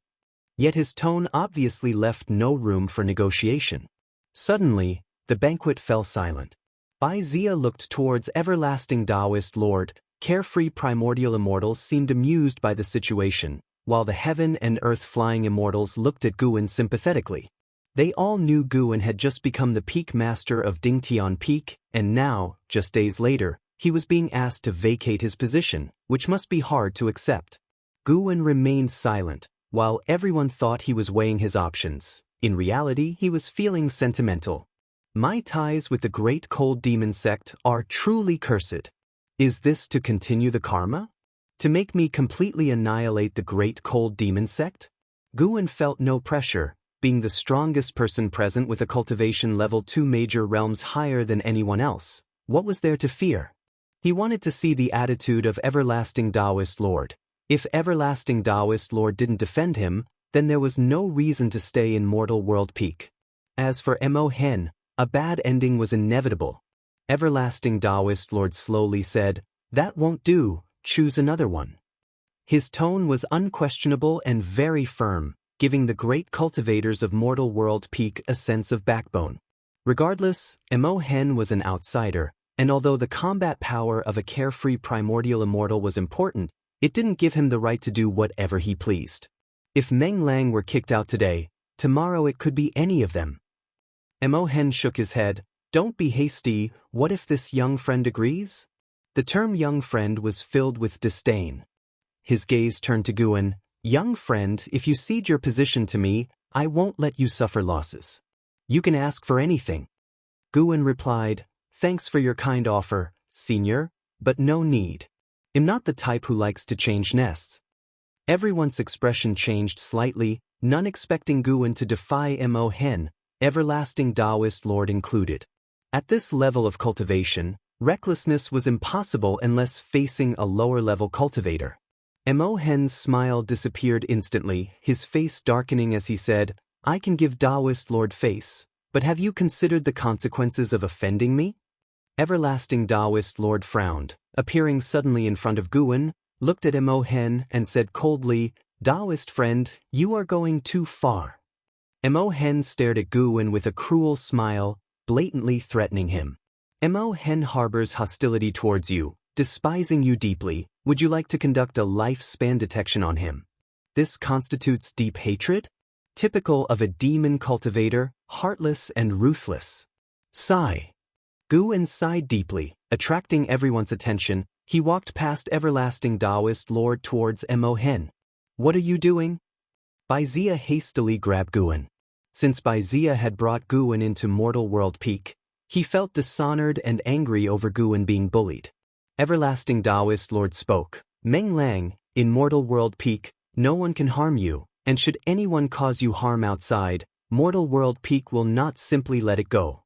Yet his tone obviously left no room for negotiation. Suddenly, the banquet fell silent. Bai Zia looked towards Everlasting Taoist Lord. Carefree primordial immortals seemed amused by the situation, while the heaven and earth flying immortals looked at Guwen sympathetically. They all knew Guwen had just become the Peak Master of Dingtian Peak, and now, just days later, he was being asked to vacate his position, which must be hard to accept. Guwen remained silent, while everyone thought he was weighing his options. In reality, he was feeling sentimental. "My ties with the Great Cold Demon sect are truly cursed. Is this to continue the karma? To make me completely annihilate the Great Cold Demon sect?" Guwen felt no pressure, being the strongest person present with a cultivation level 2 major realms higher than anyone else. What was there to fear? He wanted to see the attitude of Everlasting Taoist Lord. If Everlasting Taoist Lord didn't defend him, then there was no reason to stay in Mortal World Peak. As for Mo Hen, a bad ending was inevitable. Everlasting Taoist Lord slowly said, "That won't do, choose another one." His tone was unquestionable and very firm, giving the great cultivators of Mortal World Peak a sense of backbone. Regardless, Mo Hen was an outsider, and although the combat power of a carefree primordial immortal was important, it didn't give him the right to do whatever he pleased. If Meng Lang were kicked out today, tomorrow it could be any of them. Mo Hen shook his head. "Don't be hasty, what if this young friend agrees?" The term young friend was filled with disdain. His gaze turned to Guwen. "Young friend, if you cede your position to me, I won't let you suffer losses. You can ask for anything." Guwen replied, "Thanks for your kind offer, senior, but no need. I'm not the type who likes to change nests." Everyone's expression changed slightly, none expecting Guwen to defy Mo Hen, Everlasting Taoist Lord included. At this level of cultivation, recklessness was impossible unless facing a lower-level cultivator. Mo Hen's smile disappeared instantly, his face darkening as he said, "I can give Taoist Lord face, but have you considered the consequences of offending me?" Everlasting Taoist Lord frowned, appearing suddenly in front of Guwen, looked at Mo Hen and said coldly, "Taoist friend, you are going too far." Mo Hen stared at Guwen with a cruel smile, blatantly threatening him. Mo Hen harbors hostility towards you, despising you deeply. Would you like to conduct a lifespan detection on him? This constitutes deep hatred? Typical of a demon cultivator, heartless and ruthless. Sigh. Guwen sighed deeply, attracting everyone's attention. He walked past Everlasting Taoist Lord towards Mo Hen. "What are you doing?" Bai Zia hastily grabbed Guwen. Since Bai Zia had brought Guwen into Mortal World Peak, he felt dishonored and angry over Guwen being bullied. Everlasting Taoist Lord spoke. "Meng Lang, in Mortal World Peak, no one can harm you, and should anyone cause you harm outside, Mortal World Peak will not simply let it go."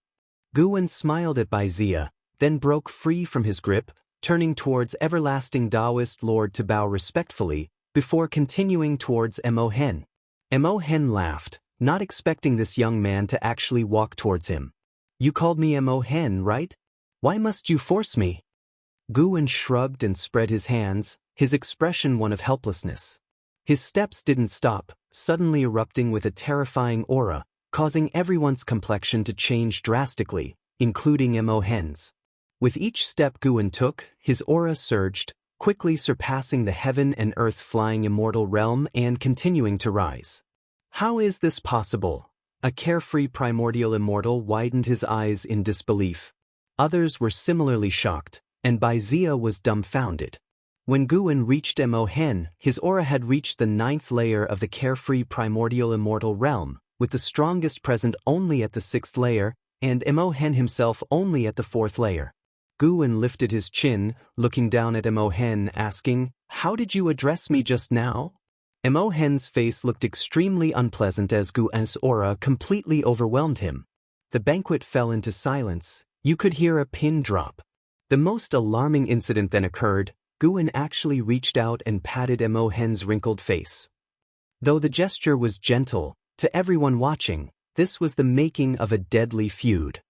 Guwen smiled at Bai Zia, then broke free from his grip, turning towards Everlasting Taoist Lord to bow respectfully, before continuing towards Mo Hen. Mo Hen laughed, not expecting this young man to actually walk towards him. "You called me Mo Hen, right? Why must you force me?" Guwen shrugged and spread his hands, his expression one of helplessness. His steps didn't stop, suddenly erupting with a terrifying aura, causing everyone's complexion to change drastically, including Mo Hen's. With each step Guwen took, his aura surged, quickly surpassing the heaven and earth flying immortal realm and continuing to rise. How is this possible? A carefree primordial immortal widened his eyes in disbelief. Others were similarly shocked, and Wuxia was dumbfounded. When Guwen reached Mo Hen, his aura had reached the 9th layer of the carefree primordial immortal realm, with the strongest present only at the 6th layer, and Mo Hen himself only at the 4th layer. Guwen lifted his chin, looking down at Mo Hen, asking, "How did you address me just now?" Mo Hen's face looked extremely unpleasant as Guwen's aura completely overwhelmed him. The banquet fell into silence. You could hear a pin drop. The most alarming incident then occurred. Guwen actually reached out and patted Mo Hen's wrinkled face. Though the gesture was gentle, to everyone watching, this was the making of a deadly feud.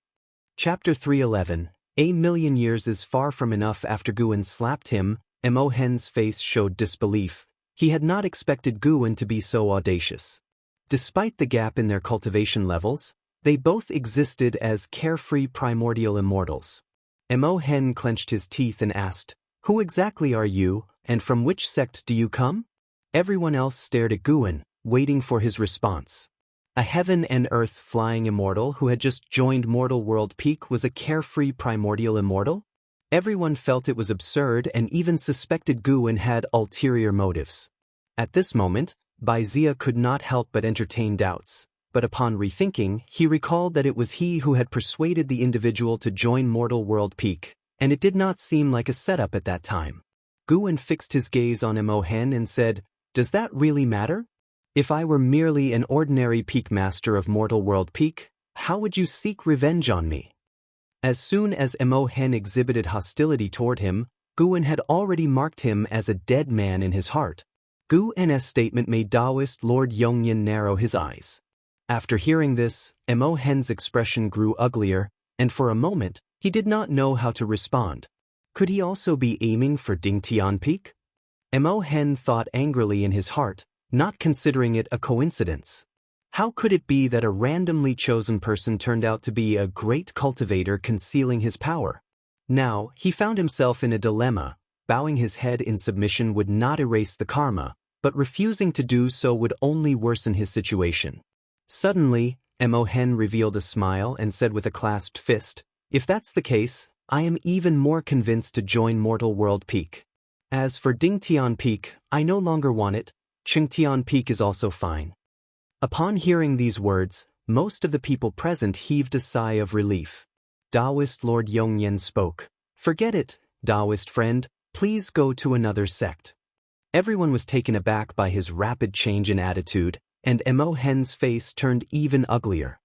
Chapter 311. A million years is far from enough. After Guwen slapped him, Mo Hen's face showed disbelief. He had not expected Guwen to be so audacious. Despite the gap in their cultivation levels, they both existed as carefree primordial immortals. Mo Hen clenched his teeth and asked, "Who exactly are you, and from which sect do you come?" Everyone else stared at Guwen, waiting for his response. A heaven and earth flying immortal who had just joined Mortal World Peak was a carefree primordial immortal? Everyone felt it was absurd and even suspected Guwen had ulterior motives. At this moment, Wuxia could not help but entertain doubts, but upon rethinking, he recalled that it was he who had persuaded the individual to join Mortal World Peak, and it did not seem like a setup at that time. Guwen fixed his gaze on Mo Hen and said, "Does that really matter? If I were merely an ordinary peak master of Mortal World Peak, how would you seek revenge on me?" As soon as Mo Hen exhibited hostility toward him, Guwen had already marked him as a dead man in his heart. Guwen's statement made Taoist Lord Yongyan narrow his eyes. After hearing this, Mo Hen's expression grew uglier, and for a moment, he did not know how to respond. Could he also be aiming for Dingtian Peak? Mo Hen thought angrily in his heart, not considering it a coincidence. How could it be that a randomly chosen person turned out to be a great cultivator concealing his power? Now, he found himself in a dilemma. Bowing his head in submission would not erase the karma, but refusing to do so would only worsen his situation. Suddenly, Mo Hen revealed a smile and said with a clasped fist, "If that's the case, I am even more convinced to join Mortal World Peak. As for Dingtian Peak, I no longer want it. Qingtian Peak is also fine." Upon hearing these words, most of the people present heaved a sigh of relief. Taoist Lord Yongyan spoke. "Forget it, Taoist friend, please go to another sect." Everyone was taken aback by his rapid change in attitude, and Mo Hen's face turned even uglier.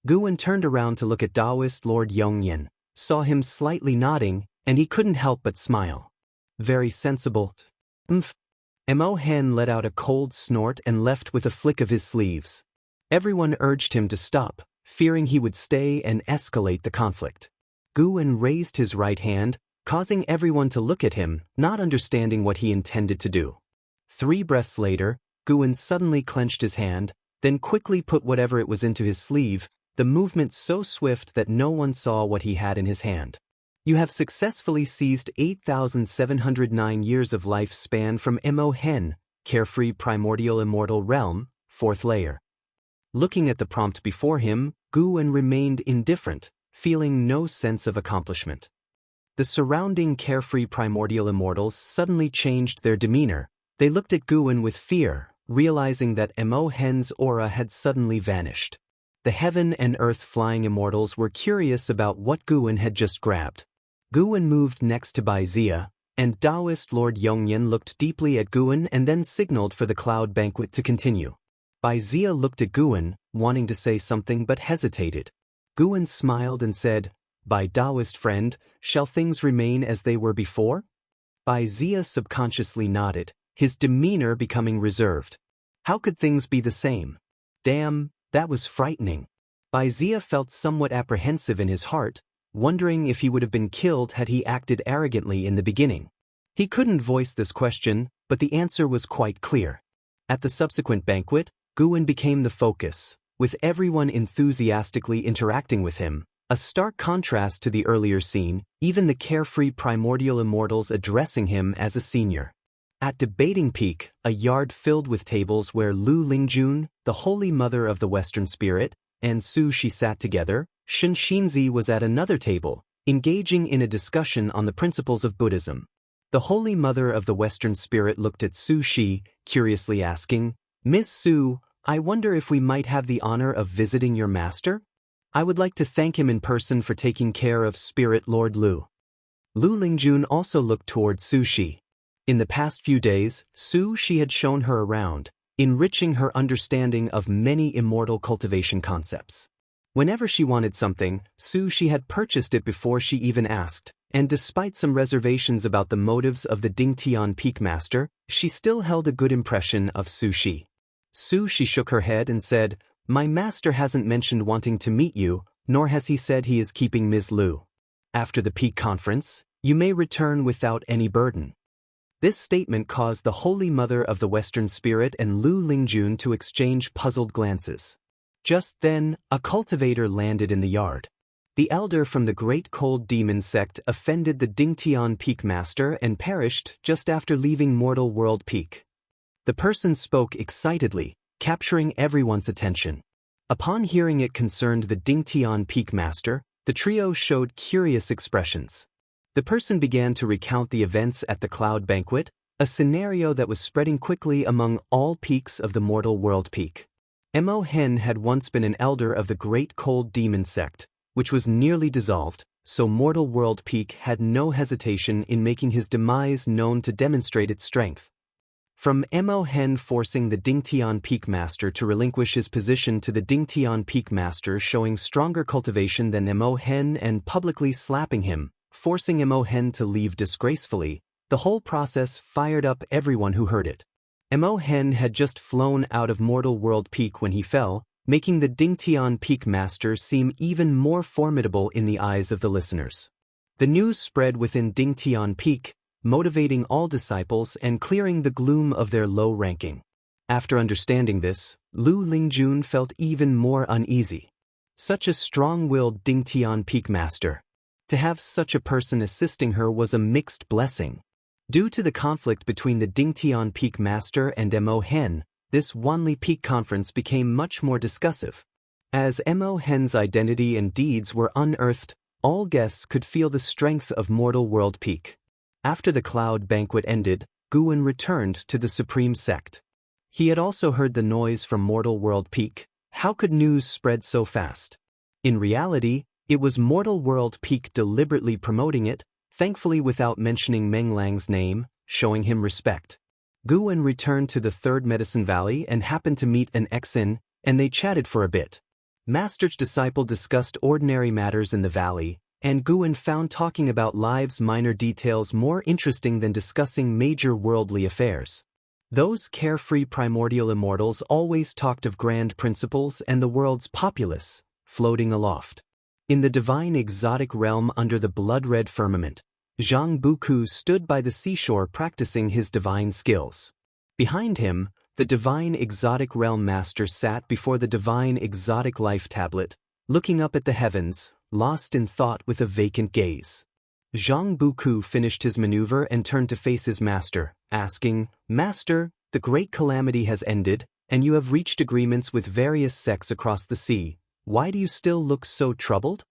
Guwen turned around to look at Taoist Lord Yongyan, saw him slightly nodding, and he couldn't help but smile. "Very sensible. Umph." Mo Hen let out a cold snort and left with a flick of his sleeves. Everyone urged him to stop, fearing he would stay and escalate the conflict. Guwen raised his right hand, causing everyone to look at him, not understanding what he intended to do. 3 breaths later, Guwen suddenly clenched his hand, then quickly put whatever it was into his sleeve, the movement so swift that no one saw what he had in his hand. "You have successfully seized 8,709 years of lifespan from Mo Hen, Carefree Primordial Immortal Realm, 4th layer." Looking at the prompt before him, Guwen remained indifferent, feeling no sense of accomplishment. The surrounding carefree primordial immortals suddenly changed their demeanor. They looked at Guwen with fear, realizing that Mo Hen's aura had suddenly vanished. The heaven and earth flying immortals were curious about what Guwen had just grabbed. Guwen moved next to Wuxia, and Taoist Lord Yongyan looked deeply at Guwen and then signaled for the cloud banquet to continue. Wuxia looked at Guwen, wanting to say something but hesitated. Guwen smiled and said, "By Taoist friend, shall things remain as they were before?" Wuxia subconsciously nodded, his demeanor becoming reserved. How could things be the same? Damn, That was frightening. Xia felt somewhat apprehensive in his heart, wondering if he would have been killed had he acted arrogantly in the beginning. He couldn't voice this question, but the answer was quite clear. At the subsequent banquet, Guwen became the focus, with everyone enthusiastically interacting with him, a stark contrast to the earlier scene, even the carefree primordial immortals addressing him as a senior. At Debating Peak, a yard filled with tables where Lu Lingjun, the Holy Mother of the Western Spirit, and Su Shi sat together, Xianxia was at another table, engaging in a discussion on the principles of Buddhism. The Holy Mother of the Western Spirit looked at Su Shi, curiously asking, "Miss Su, I wonder if we might have the honor of visiting your master? I would like to thank him in person for taking care of Spirit Lord Lu." Lu Lingjun also looked toward Su Shi. In the past few days, Su Shi had shown her around, enriching her understanding of many immortal cultivation concepts. Whenever she wanted something, Su Shi had purchased it before she even asked, and despite some reservations about the motives of the Dingtian Peak Master, she still held a good impression of Su Shi. Su Shi shook her head and said, "My master hasn't mentioned wanting to meet you, nor has he said he is keeping Ms. Lu. After the Peak Conference, you may return without any burden." This statement caused the Holy Mother of the Western Spirit and Lu Lingjun to exchange puzzled glances. Just then, a cultivator landed in the yard. The elder from the Great Cold Demon sect offended the Dingtian Peak Master and perished just after leaving Mortal World Peak. The person spoke excitedly, capturing everyone's attention. Upon hearing it concerned the Dingtian Peak Master, the trio showed curious expressions. The person began to recount the events at the Cloud Banquet, a scenario that was spreading quickly among all peaks of the Mortal World Peak. Mo Hen had once been an elder of the Great Cold Demon sect, which was nearly dissolved, so Mortal World Peak had no hesitation in making his demise known to demonstrate its strength. From Mo Hen forcing the Dingtian Peak Master to relinquish his position to the Dingtian Peak Master showing stronger cultivation than Mo Hen and publicly slapping him, forcing Mo Hen to leave disgracefully, the whole process fired up everyone who heard it. Mo Hen had just flown out of Mortal World Peak when he fell, making the Dingtian Peak Master seem even more formidable in the eyes of the listeners. The news spread within Dingtian Peak, motivating all disciples and clearing the gloom of their low ranking. After understanding this, Lu Lingjun felt even more uneasy. Such a strong-willed Dingtian Peak Master. To have such a person assisting her was a mixed blessing. Due to the conflict between the Dingtian Peak Master and Mo Hen, this Wanli Peak Conference became much more discussive. As Mo Hen's identity and deeds were unearthed, all guests could feel the strength of Mortal World Peak. After the Cloud Banquet ended, Guwen returned to the Supreme Sect. He had also heard the noise from Mortal World Peak. How could news spread so fast? In reality, it was Mortal World Peak deliberately promoting it, thankfully without mentioning Meng Lang's name, showing him respect. Guwen returned to the Third Medicine Valley and happened to meet an Exin, and they chatted for a bit. Master's disciple discussed ordinary matters in the valley, and Guwen found talking about lives' minor details more interesting than discussing major worldly affairs. Those carefree primordial immortals always talked of grand principles and the world's populace, floating aloft. In the divine exotic realm under the blood-red firmament, Zhang Buku stood by the seashore practicing his divine skills. Behind him, the divine exotic realm master sat before the divine exotic life tablet, looking up at the heavens, lost in thought with a vacant gaze. Zhang Buku finished his maneuver and turned to face his master, asking, "Master, the great calamity has ended, and you have reached agreements with various sects across the sea. Why do you still look so troubled?"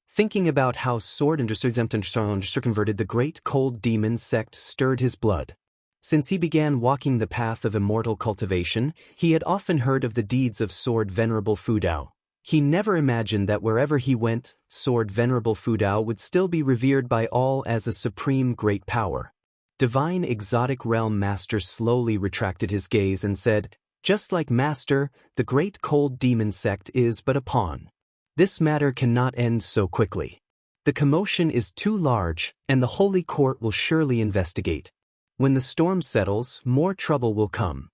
Thinking about how sword and circumverted the Great Cold Demon sect stirred his blood. Since he began walking the path of immortal cultivation, he had often heard of the deeds of Sword Venerable Fudao. He never imagined that wherever he went, Sword Venerable Fudao would still be revered by all as a supreme great power. Divine Exotic Realm Master slowly retracted his gaze and said, "Just like Master, the Great Cold Demon sect is but a pawn. This matter cannot end so quickly. The commotion is too large, and the Holy Court will surely investigate. When the storm settles, more trouble will come."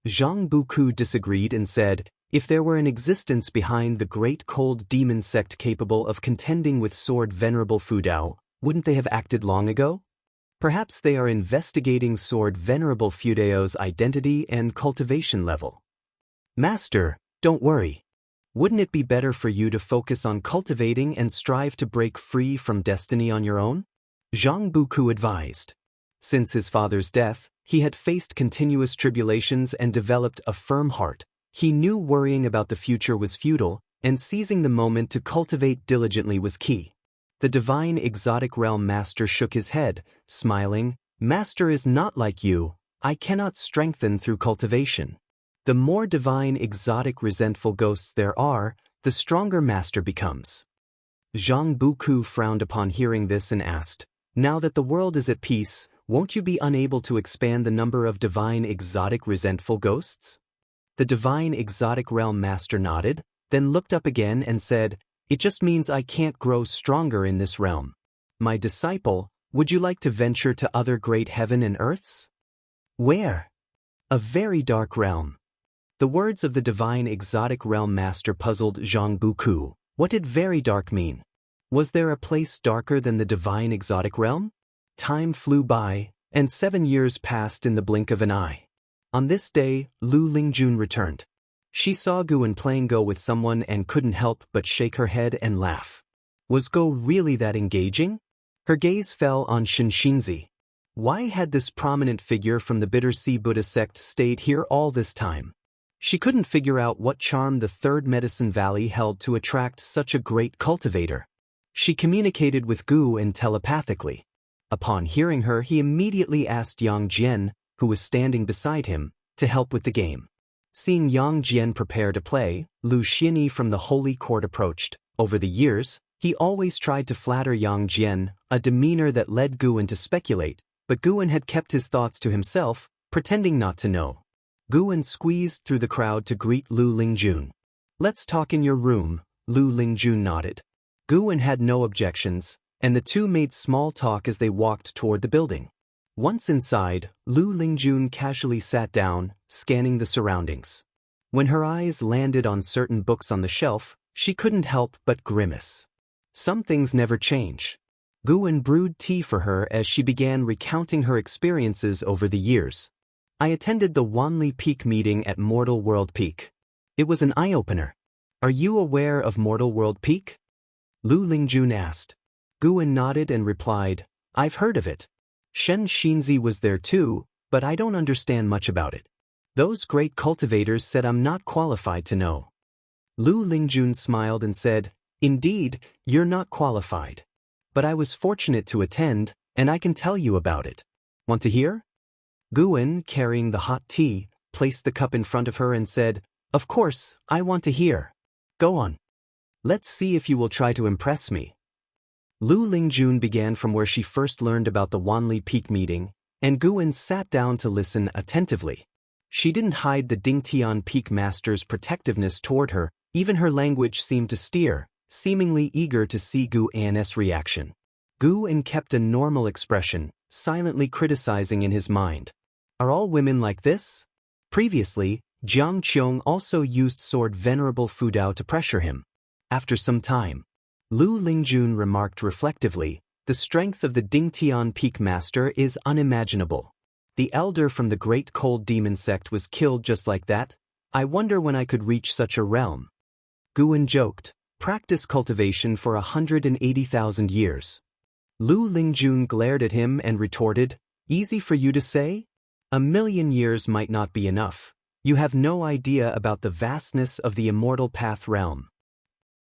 Zhang Buku disagreed and said, If there were an existence behind the great cold demon sect capable of contending with Sword Venerable Fu Dao, wouldn't they have acted long ago? Perhaps they are investigating Sword Venerable Fu Dao's identity and cultivation level. Master, don't worry. Wouldn't it be better for you to focus on cultivating and strive to break free from destiny on your own? Zhang Buku advised. Since his father's death, he had faced continuous tribulations and developed a firm heart. He knew worrying about the future was futile, and seizing the moment to cultivate diligently was key. The divine exotic realm master shook his head, smiling. Master is not like you. I cannot strengthen through cultivation. The more divine exotic resentful ghosts there are, the stronger master becomes. Zhang Buku frowned upon hearing this and asked, now that the world is at peace, won't you be unable to expand the number of divine exotic resentful ghosts? The divine exotic realm master nodded, then looked up again and said, it just means I can't grow stronger in this realm. My disciple, would you like to venture to other great heaven and earths? Where? A very dark realm. The words of the divine exotic realm master puzzled Zhang Buku. What did very dark mean? Was there a place darker than the divine exotic realm? Time flew by, and 7 years passed in the blink of an eye. On this day, Lu Lingjun returned. She saw Guan playing Go with someone and couldn't help but shake her head and laugh. Was Go really that engaging? Her gaze fell on Xianxia. Why had this prominent figure from the Bitter Sea Buddha sect stayed here all this time? She couldn't figure out what charm the Third Medicine Valley held to attract such a great cultivator. She communicated with Guan telepathically. Upon hearing her, he immediately asked Yang Jian, who was standing beside him, to help with the game. Seeing Yang Jian prepare to play, Lu Xianyi from the Holy Court approached. Over the years, he always tried to flatter Yang Jian, a demeanor that led Guan to speculate, but Guan had kept his thoughts to himself, pretending not to know. Guan squeezed through the crowd to greet Lu Lingjun. Let's talk in your room, Lu Lingjun nodded. Guan had no objections, and the two made small talk as they walked toward the building. Once inside, Lu Lingjun casually sat down, scanning the surroundings. When her eyes landed on certain books on the shelf, she couldn't help but grimace. Some things never change. Guan brewed tea for her as she began recounting her experiences over the years. I attended the Wanli Peak meeting at Mortal World Peak. It was an eye-opener. Are you aware of Mortal World Peak? Lu Lingjun asked. Guan nodded and replied, I've heard of it. Xianxia was there too, but I don't understand much about it. Those great cultivators said I'm not qualified to know. Lu Lingjun smiled and said, Indeed, you're not qualified. But I was fortunate to attend, and I can tell you about it. Want to hear? Guan, carrying the hot tea, placed the cup in front of her and said, Of course, I want to hear. Go on. Let's see if you will try to impress me. Lu Lingjun began from where she first learned about the Wanli Peak meeting, and Guan sat down to listen attentively. She didn't hide the Dingtian Peak master's protectiveness toward her, even her language seemed to steer, seemingly eager to see Guan's reaction. Guan kept a normal expression, silently criticizing in his mind. Are all women like this? Previously, Jiang Qiong also used Sword Venerable Fu Dao to pressure him. After some time, Lu Lingjun remarked reflectively, the strength of the Dingtian Peak Master is unimaginable. The elder from the Great Cold Demon sect was killed just like that. I wonder when I could reach such a realm. Guan joked, practice cultivation for 180,000 years. Lu Lingjun glared at him and retorted, easy for you to say? 1,000,000 years might not be enough. You have no idea about the vastness of the Immortal Path realm.